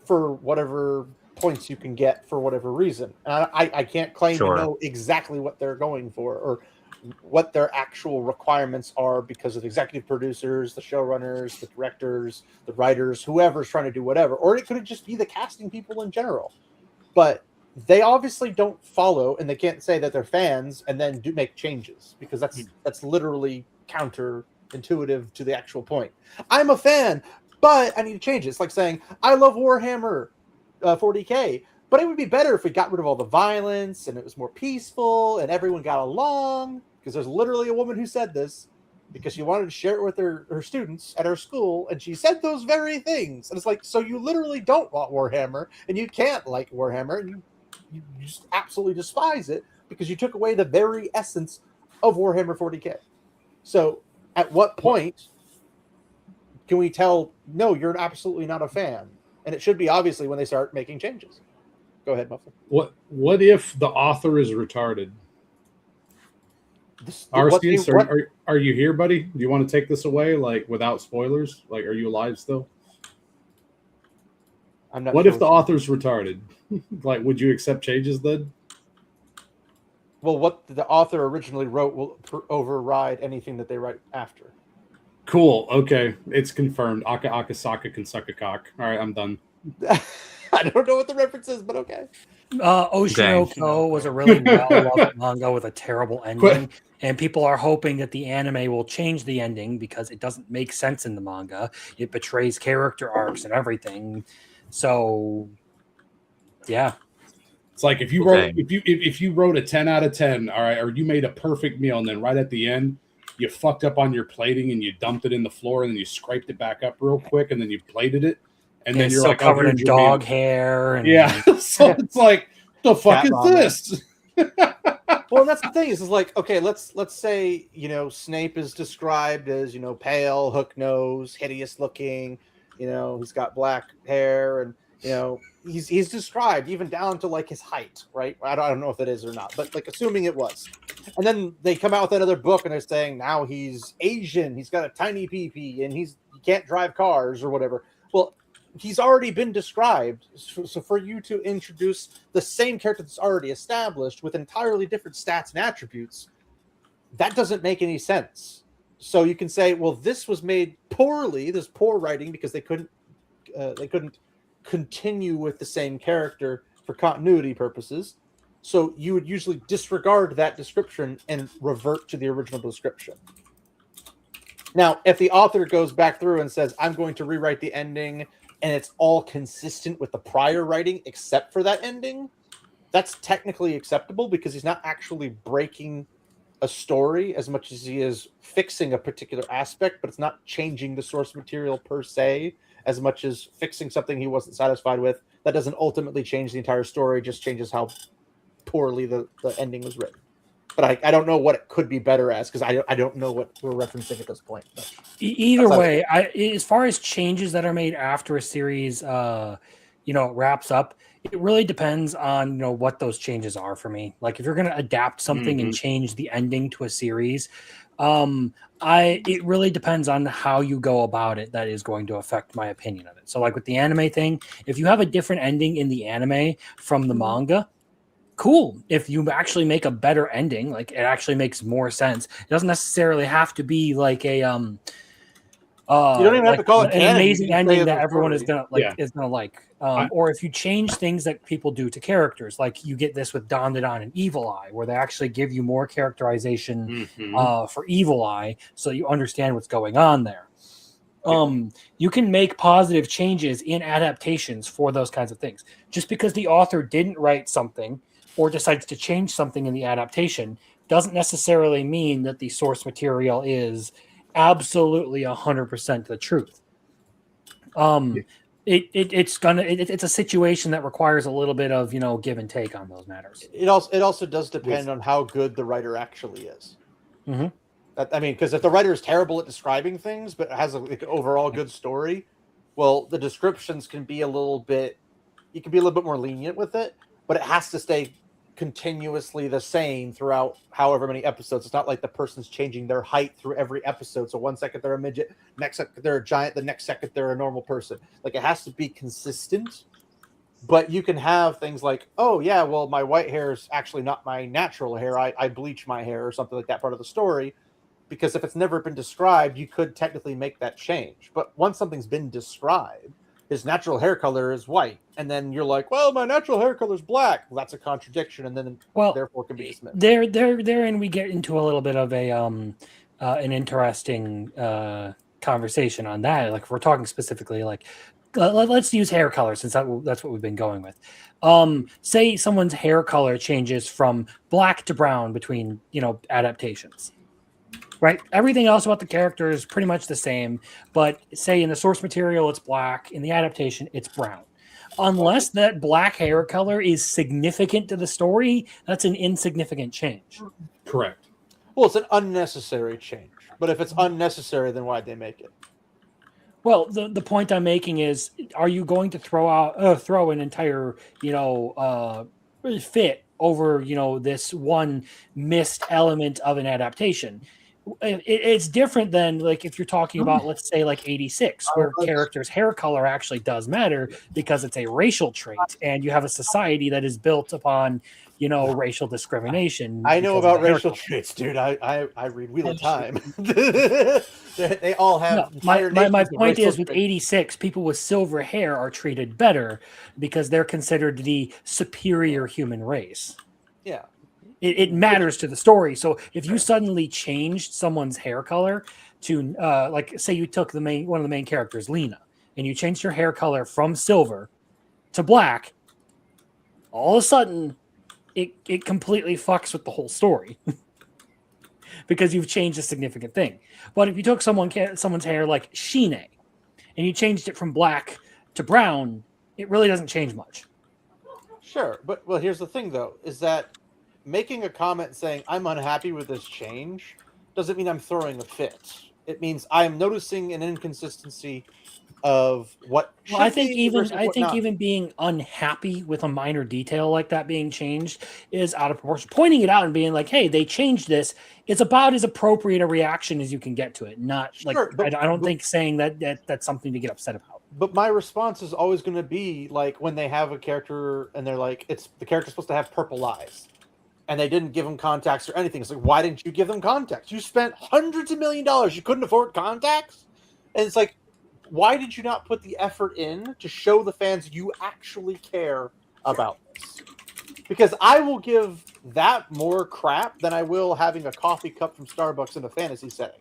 for whatever points you can get for whatever reason. And I can't claim to know exactly what they're going for or what their actual requirements are because of the executive producers, the showrunners, the directors, the writers, whoever's trying to do whatever. Or it could just be the casting people in general. But they obviously don't follow, and they can't say that they're fans and then do make changes because that's literally counterintuitive to the actual point. I'm a fan, but I need to change it. It's like saying, I love Warhammer 40K, but it would be better if we got rid of all the violence and it was more peaceful and everyone got along, because there's literally a woman who said this because she wanted to share it with her students at her school, and she said those very things. And it's like, so you literally don't want Warhammer, and you can't like Warhammer, and you just absolutely despise it because you took away the very essence of Warhammer 40K. So at what point can we tell, no, you're absolutely not a fan? And it should be obviously when they start making changes. Go ahead, Muffler. What if the author is retarded? Arceus, are you here, buddy? Do you want to take this away, like without spoilers? Like, are you alive still? I'm not. What sure if the author's retarded? Like, would you accept changes then? Well, what the author originally wrote will override anything that they write after. Cool. Okay, it's confirmed. Aka Akasaka can suck a cock. All right, I'm done. I don't know what the reference is, but okay. Oshinoko was a really well-loved manga with a terrible ending, and people are hoping that the anime will change the ending because it doesn't make sense in the manga. It betrays character arcs and everything. So, yeah. It's like if you wrote if you wrote a 10 out of 10, all right, or you made a perfect meal, and then right at the end you fucked up on your plating and you dumped it in the floor and then you scraped it back up real quick and then you plated it. And then you're like covered in dog hair. And yeah. So it's like, the fuck is this? Well, that's the thing is like, okay, let's say, Snape is described as, pale, hook nose, hideous looking, he's got black hair, and he's described even down to like his height, right? I don't know if it is or not, but like assuming it was. And then they come out with another book and they're saying now he's Asian, he's got a tiny pee and he can't drive cars or whatever. Well, he's already been described. So for you to introduce the same character that's already established with entirely different stats and attributes, that doesn't make any sense. So you can say, well, this was made poorly. There's poor writing because they couldn't continue with the same character for continuity purposes. So you would usually disregard that description and revert to the original description. Now, if the author goes back through and says, I'm going to rewrite the ending and it's all consistent with the prior writing except for that ending, that's technically acceptable because he's not actually breaking a story as much as he is fixing a particular aspect, but it's not changing the source material per se as much as fixing something he wasn't satisfied with. That doesn't ultimately change the entire story, just changes how poorly the ending was written. But I don't know what it could be better as, because I don't know what we're referencing at this point. But either way, as far as changes that are made after a series wraps up, it really depends on what those changes are for me. Like if you're going to adapt something and change the ending to a series, it really depends on how you go about it. That is going to affect my opinion of it. So like with the anime thing, if you have a different ending in the anime from the manga, cool. If you actually make a better ending, like it actually makes more sense. It doesn't necessarily have to be like a you don't even have to call it an canon. amazing ending that a everyone is story. gonna like. Or if you change things that people do to characters, like you get this with Don and Evil Eye, where they actually give you more characterization for Evil Eye, so you understand what's going on there. You can make positive changes in adaptations for those kinds of things. Just because the author didn't write something or decides to change something in the adaptation doesn't necessarily mean that the source material is absolutely 100% the truth. It's a situation that requires a little bit of give and take on those matters. It also does depend on how good the writer actually is. Mm-hmm. Because if the writer is terrible at describing things but has an overall good story, well, the descriptions can be a little bit. You can be a little bit more lenient with it, but it has to stay continuously the same throughout however many episodes. It's not like the person's changing their height through every episode. So 1 second they're a midget, next second they're a giant, the next second they're a normal person. Like it has to be consistent. But you can have things like, oh yeah, well my white hair is actually not my natural hair. I bleach my hair or something like that part of the story. Because if it's never been described, you could technically make that change. But once something's been described, his natural hair color is white, and then you're like, well, my natural hair color is black. Well, that's a contradiction, and then therefore can be dismissed. Therein we get into a little bit of an interesting conversation on that. Like if we're talking specifically, like let's use hair color since that's what we've been going with. Say someone's hair color changes from black to brown between adaptations. Right. Everything else about the character is pretty much the same, but say in the source material it's black, in the adaptation it's brown. Unless that black hair color is significant to the story, that's an insignificant change. Correct. Well, it's an unnecessary change. But if it's unnecessary, then why'd they make it? Well, the point I'm making is, are you going to throw an entire fit over this one missed element of an adaptation? It's different than like if you're talking about, let's say, like 86, where characters' hair color actually does matter because it's a racial trait, and you have a society that is built upon racial discrimination. I know about racial traits, dude. I read Wheel of Time. They all have. No, my point is with 86, people with silver hair are treated better because they're considered the superior human race. Yeah. It matters to the story. So if you suddenly changed someone's hair color to, like, say you took one of the main characters, Lena, and you changed her hair color from silver to black, all of a sudden, it completely fucks with the whole story because you've changed a significant thing. But if you took someone's hair like Shine and you changed it from black to brown, it really doesn't change much. Sure, but here's the thing though, is that making a comment saying I'm unhappy with this change doesn't mean I'm throwing a fit. It means I am noticing an inconsistency of what should Well, I think be versus what not. even being unhappy with a minor detail like that being changed is out of proportion. Pointing it out and being like, "Hey, they changed this." It's about as appropriate a reaction as you can get to it. Not like I don't think saying that's something to get upset about. But my response is always going to be like when they have a character and they're like, "It's the character's supposed to have purple eyes," and they didn't give them contacts or anything. It's like, why didn't you give them contacts? You spent hundreds of $1 million. You couldn't afford contacts, and it's like, why did you not put the effort in to show the fans you actually care about this? Because I will give that more crap than I will having a coffee cup from Starbucks in a fantasy setting.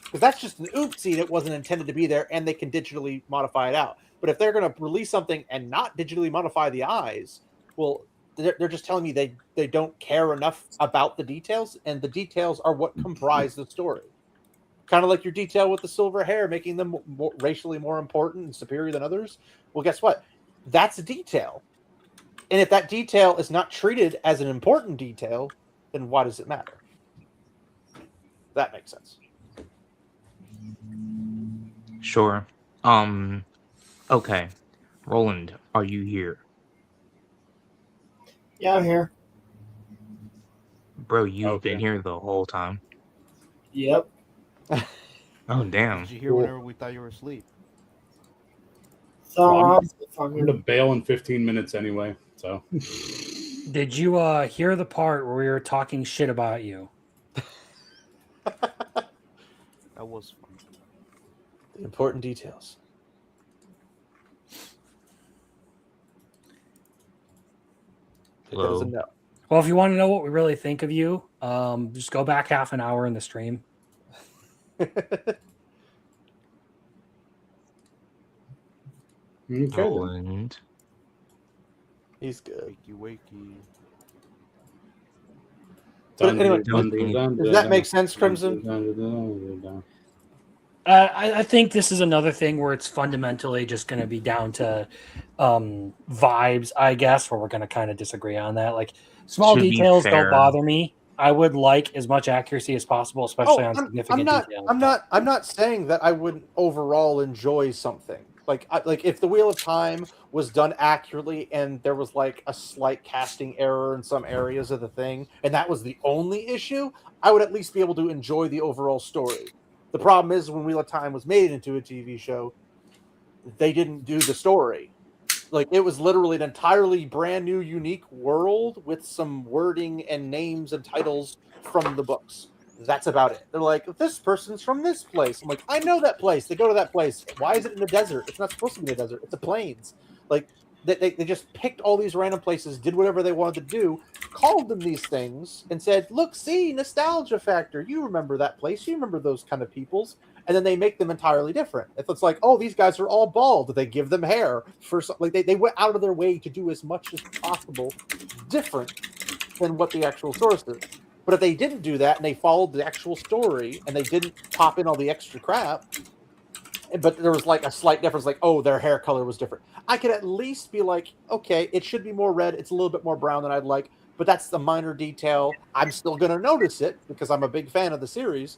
Because that's just an oopsie that wasn't intended to be there, and they can digitally modify it out. But if they're going to release something and not digitally modify the eyes, well, they're just telling me they don't care enough about the details, and the details are what comprise the story. Kind of like your detail with the silver hair, making them racially more important and superior than others. Well, guess what? That's a detail. And if that detail is not treated as an important detail, then why does it matter? That makes sense. Sure. Okay. Roland, are you here? Yeah, I'm here. Bro, you've been here the whole time. Yep. Oh, damn. Did you hear whenever we thought you were asleep? So I'm going to bail in 15 minutes anyway. So, Did you hear the part where we were talking shit about you? That was fun. The important details. Hello. No. Well, if you want to know what we really think of you, just go back half an hour in the stream. Roland. He's good. Wakey. But anyway, does that make sense, Crimson? I think this is another thing where it's fundamentally just going to be down to vibes, I guess, where we're going to kind of disagree on that. Like, small details don't bother me. I would like as much accuracy as possible, especially on significant details. I'm not saying that I wouldn't overall enjoy something. Like if the Wheel of Time was done accurately and there was like a slight casting error in some areas of the thing, and that was the only issue, I would at least be able to enjoy the overall story. The problem is when Wheel of Time was made into a TV show, they didn't do the story. Like, it was literally an entirely brand new, unique world with some wording and names and titles from the books. That's about it. They're like, this person's from this place. I'm like, I know that place. They go to that place. Why is it in the desert? It's not supposed to be in the desert. It's the plains. Like, they just picked all these random places, did whatever they wanted to do, called them these things, and said, look, see, nostalgia factor. You remember that place. You remember those kind of peoples. And then they make them entirely different. If it's like, oh, these guys are all bald, they give them hair. Like they went out of their way to do as much as possible different than what the actual source is. But if they didn't do that and they followed the actual story and they didn't pop in all the extra crap, but there was like a slight difference, like, oh, their hair color was different, I could at least be like, okay, it should be more red. It's a little bit more brown than I'd like, but that's the minor detail. I'm still going to notice it because I'm a big fan of the series,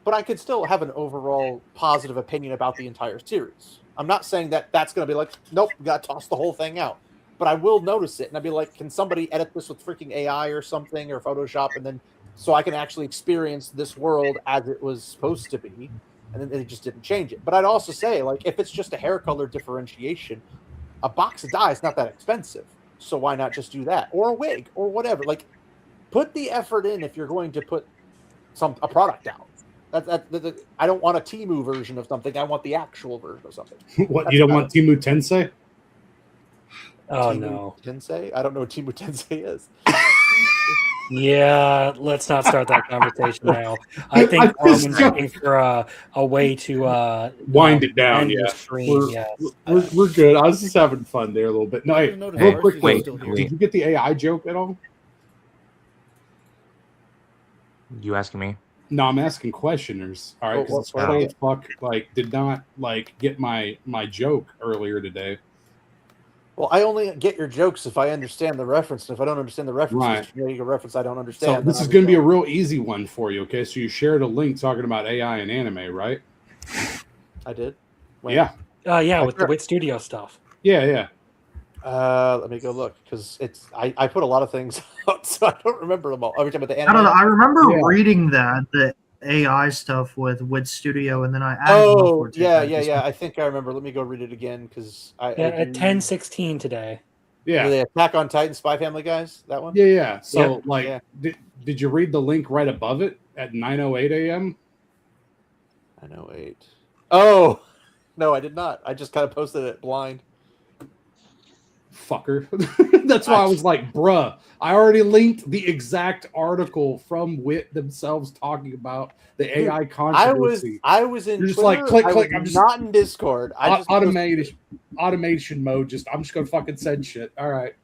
but I could still have an overall positive opinion about the entire series. I'm not saying that that's going to be like, nope, we got to toss the whole thing out. But I will notice it, and I'd be like, can somebody edit this with freaking AI or something, or Photoshop, and then so I can actually experience this world as it was supposed to be, and then they just didn't change it. But I'd also say, like, if it's just a hair color differentiation, a box of dye is not that expensive, so why not just do that? Or a wig, or whatever. Like, put the effort in if you're going to put a product out. I don't want a Temu version of something. I want the actual version of something. What, you don't want Temu Tensei? Oh, Temu no. Tensei? I don't know what Temu Tensei is. Yeah, let's not start that conversation now. I think Roman's looking for a way to wind it down. end the Yeah, stream. we're good. I was just having fun there a little bit. No, hey, real quick, wait, did you get the AI joke at all? You asking me? No, I'm asking questioners. All right, because slow as fuck, like, did not like get my joke earlier today. Well, I only get your jokes if I understand the reference. And if I don't understand the reference, Right. you make a reference I don't So understand. this is going to be a real easy one for you, okay? So you shared a link talking about AI and anime, right? I did? When? Yeah. Yeah, with the Wit Studio stuff. Yeah. Let me go look, because I put a lot of things out, so I don't remember them all. Every time with the anime. I don't know. I remember Yeah. reading the AI stuff with Wit Studio, and then I added one Oh, for yeah. I think I remember. Let me go read it again, because At 10:16 today. Yeah. The Attack on Titan Spy Family guys, that one? Yeah. So, Yep. did you read the link right above it at 9:08 a.m.? 9:08. Oh, no, I did not. I just kind of posted it blind. Fucker. That's why I was like, bruh, I already linked the exact article from Wit themselves talking about the AI controversy. I was in You're just Twitter, like, click. I I'm was just not in Discord. I just automation mode. I'm just gonna fucking send shit. All right.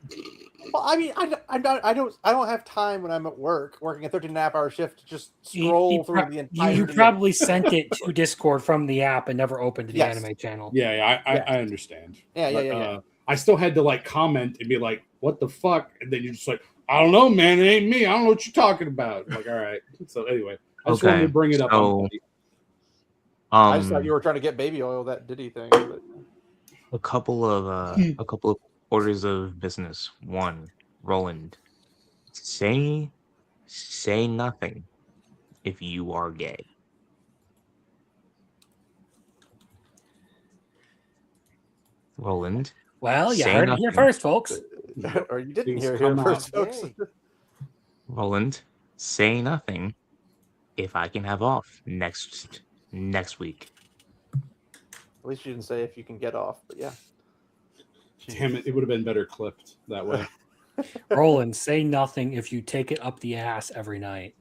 Well, I mean, I don't have time when I'm at work, working a 13.5-hour shift, to just scroll through the entire. You probably sent it to Discord from the app and never opened the anime channel. Yeah, I understand. Yeah. I still had to like comment and be like, "What the fuck?" And then you're just like, "I don't know, man. It ain't me. I don't know what you're talking about." I'm like, all right. So anyway, I just wanted to bring it up. I just thought you were trying to get baby oil, that Diddy thing. But... a couple of orders of business. One, Roland, say nothing if you are gay. Roland. Well, you say heard it nothing. here first, folks. Or you didn't Things hear it here come first, out folks. Roland, say nothing if I can have off next week. At least you didn't say if you can get off, but yeah. Damn it! It would have been better clipped that way. Roland, say nothing if you take it up the ass every night.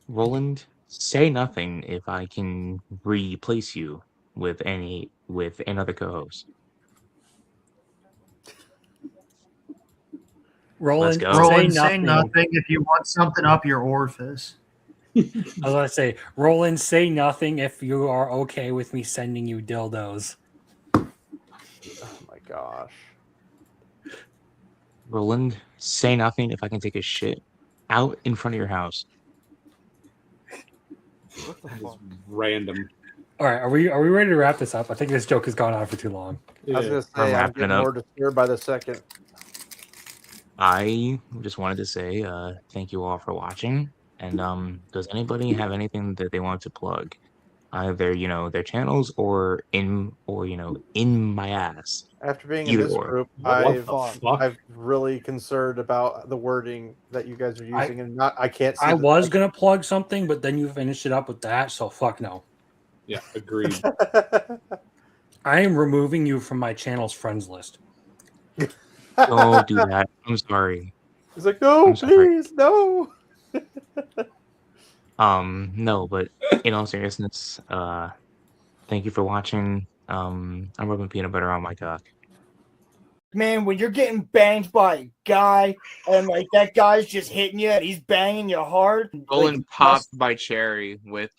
Roland, say nothing if I can replace you with another co-host. Roland, say nothing if you want something up your orifice. I was going to say, Roland, say nothing if you are okay with me sending you dildos. Oh my gosh. Roland, say nothing if I can take a shit out in front of your house. What the fuck? Random. All right, are we ready to wrap this up? I think this joke has gone on for too long. I was going to say, I'm getting more disturbed by the second. I just wanted to say thank you all for watching. And does anybody have anything that they want to plug? Either their channels or in my ass. After being Either in this or. group, I've really concerned about the wording that you guys are using, and I can't see. I was gonna plug something, but then you finished it up with that, so fuck no. Yeah, agreed. I am removing you from my channel's friends list. Don't do that. I'm sorry. He's like, no, please, no. No, but in all seriousness, thank you for watching. I'm rubbing peanut butter on my cock. Man, when you're getting banged by a guy and like that guy's just hitting you and he's banging you hard. Roland popped by Cherry with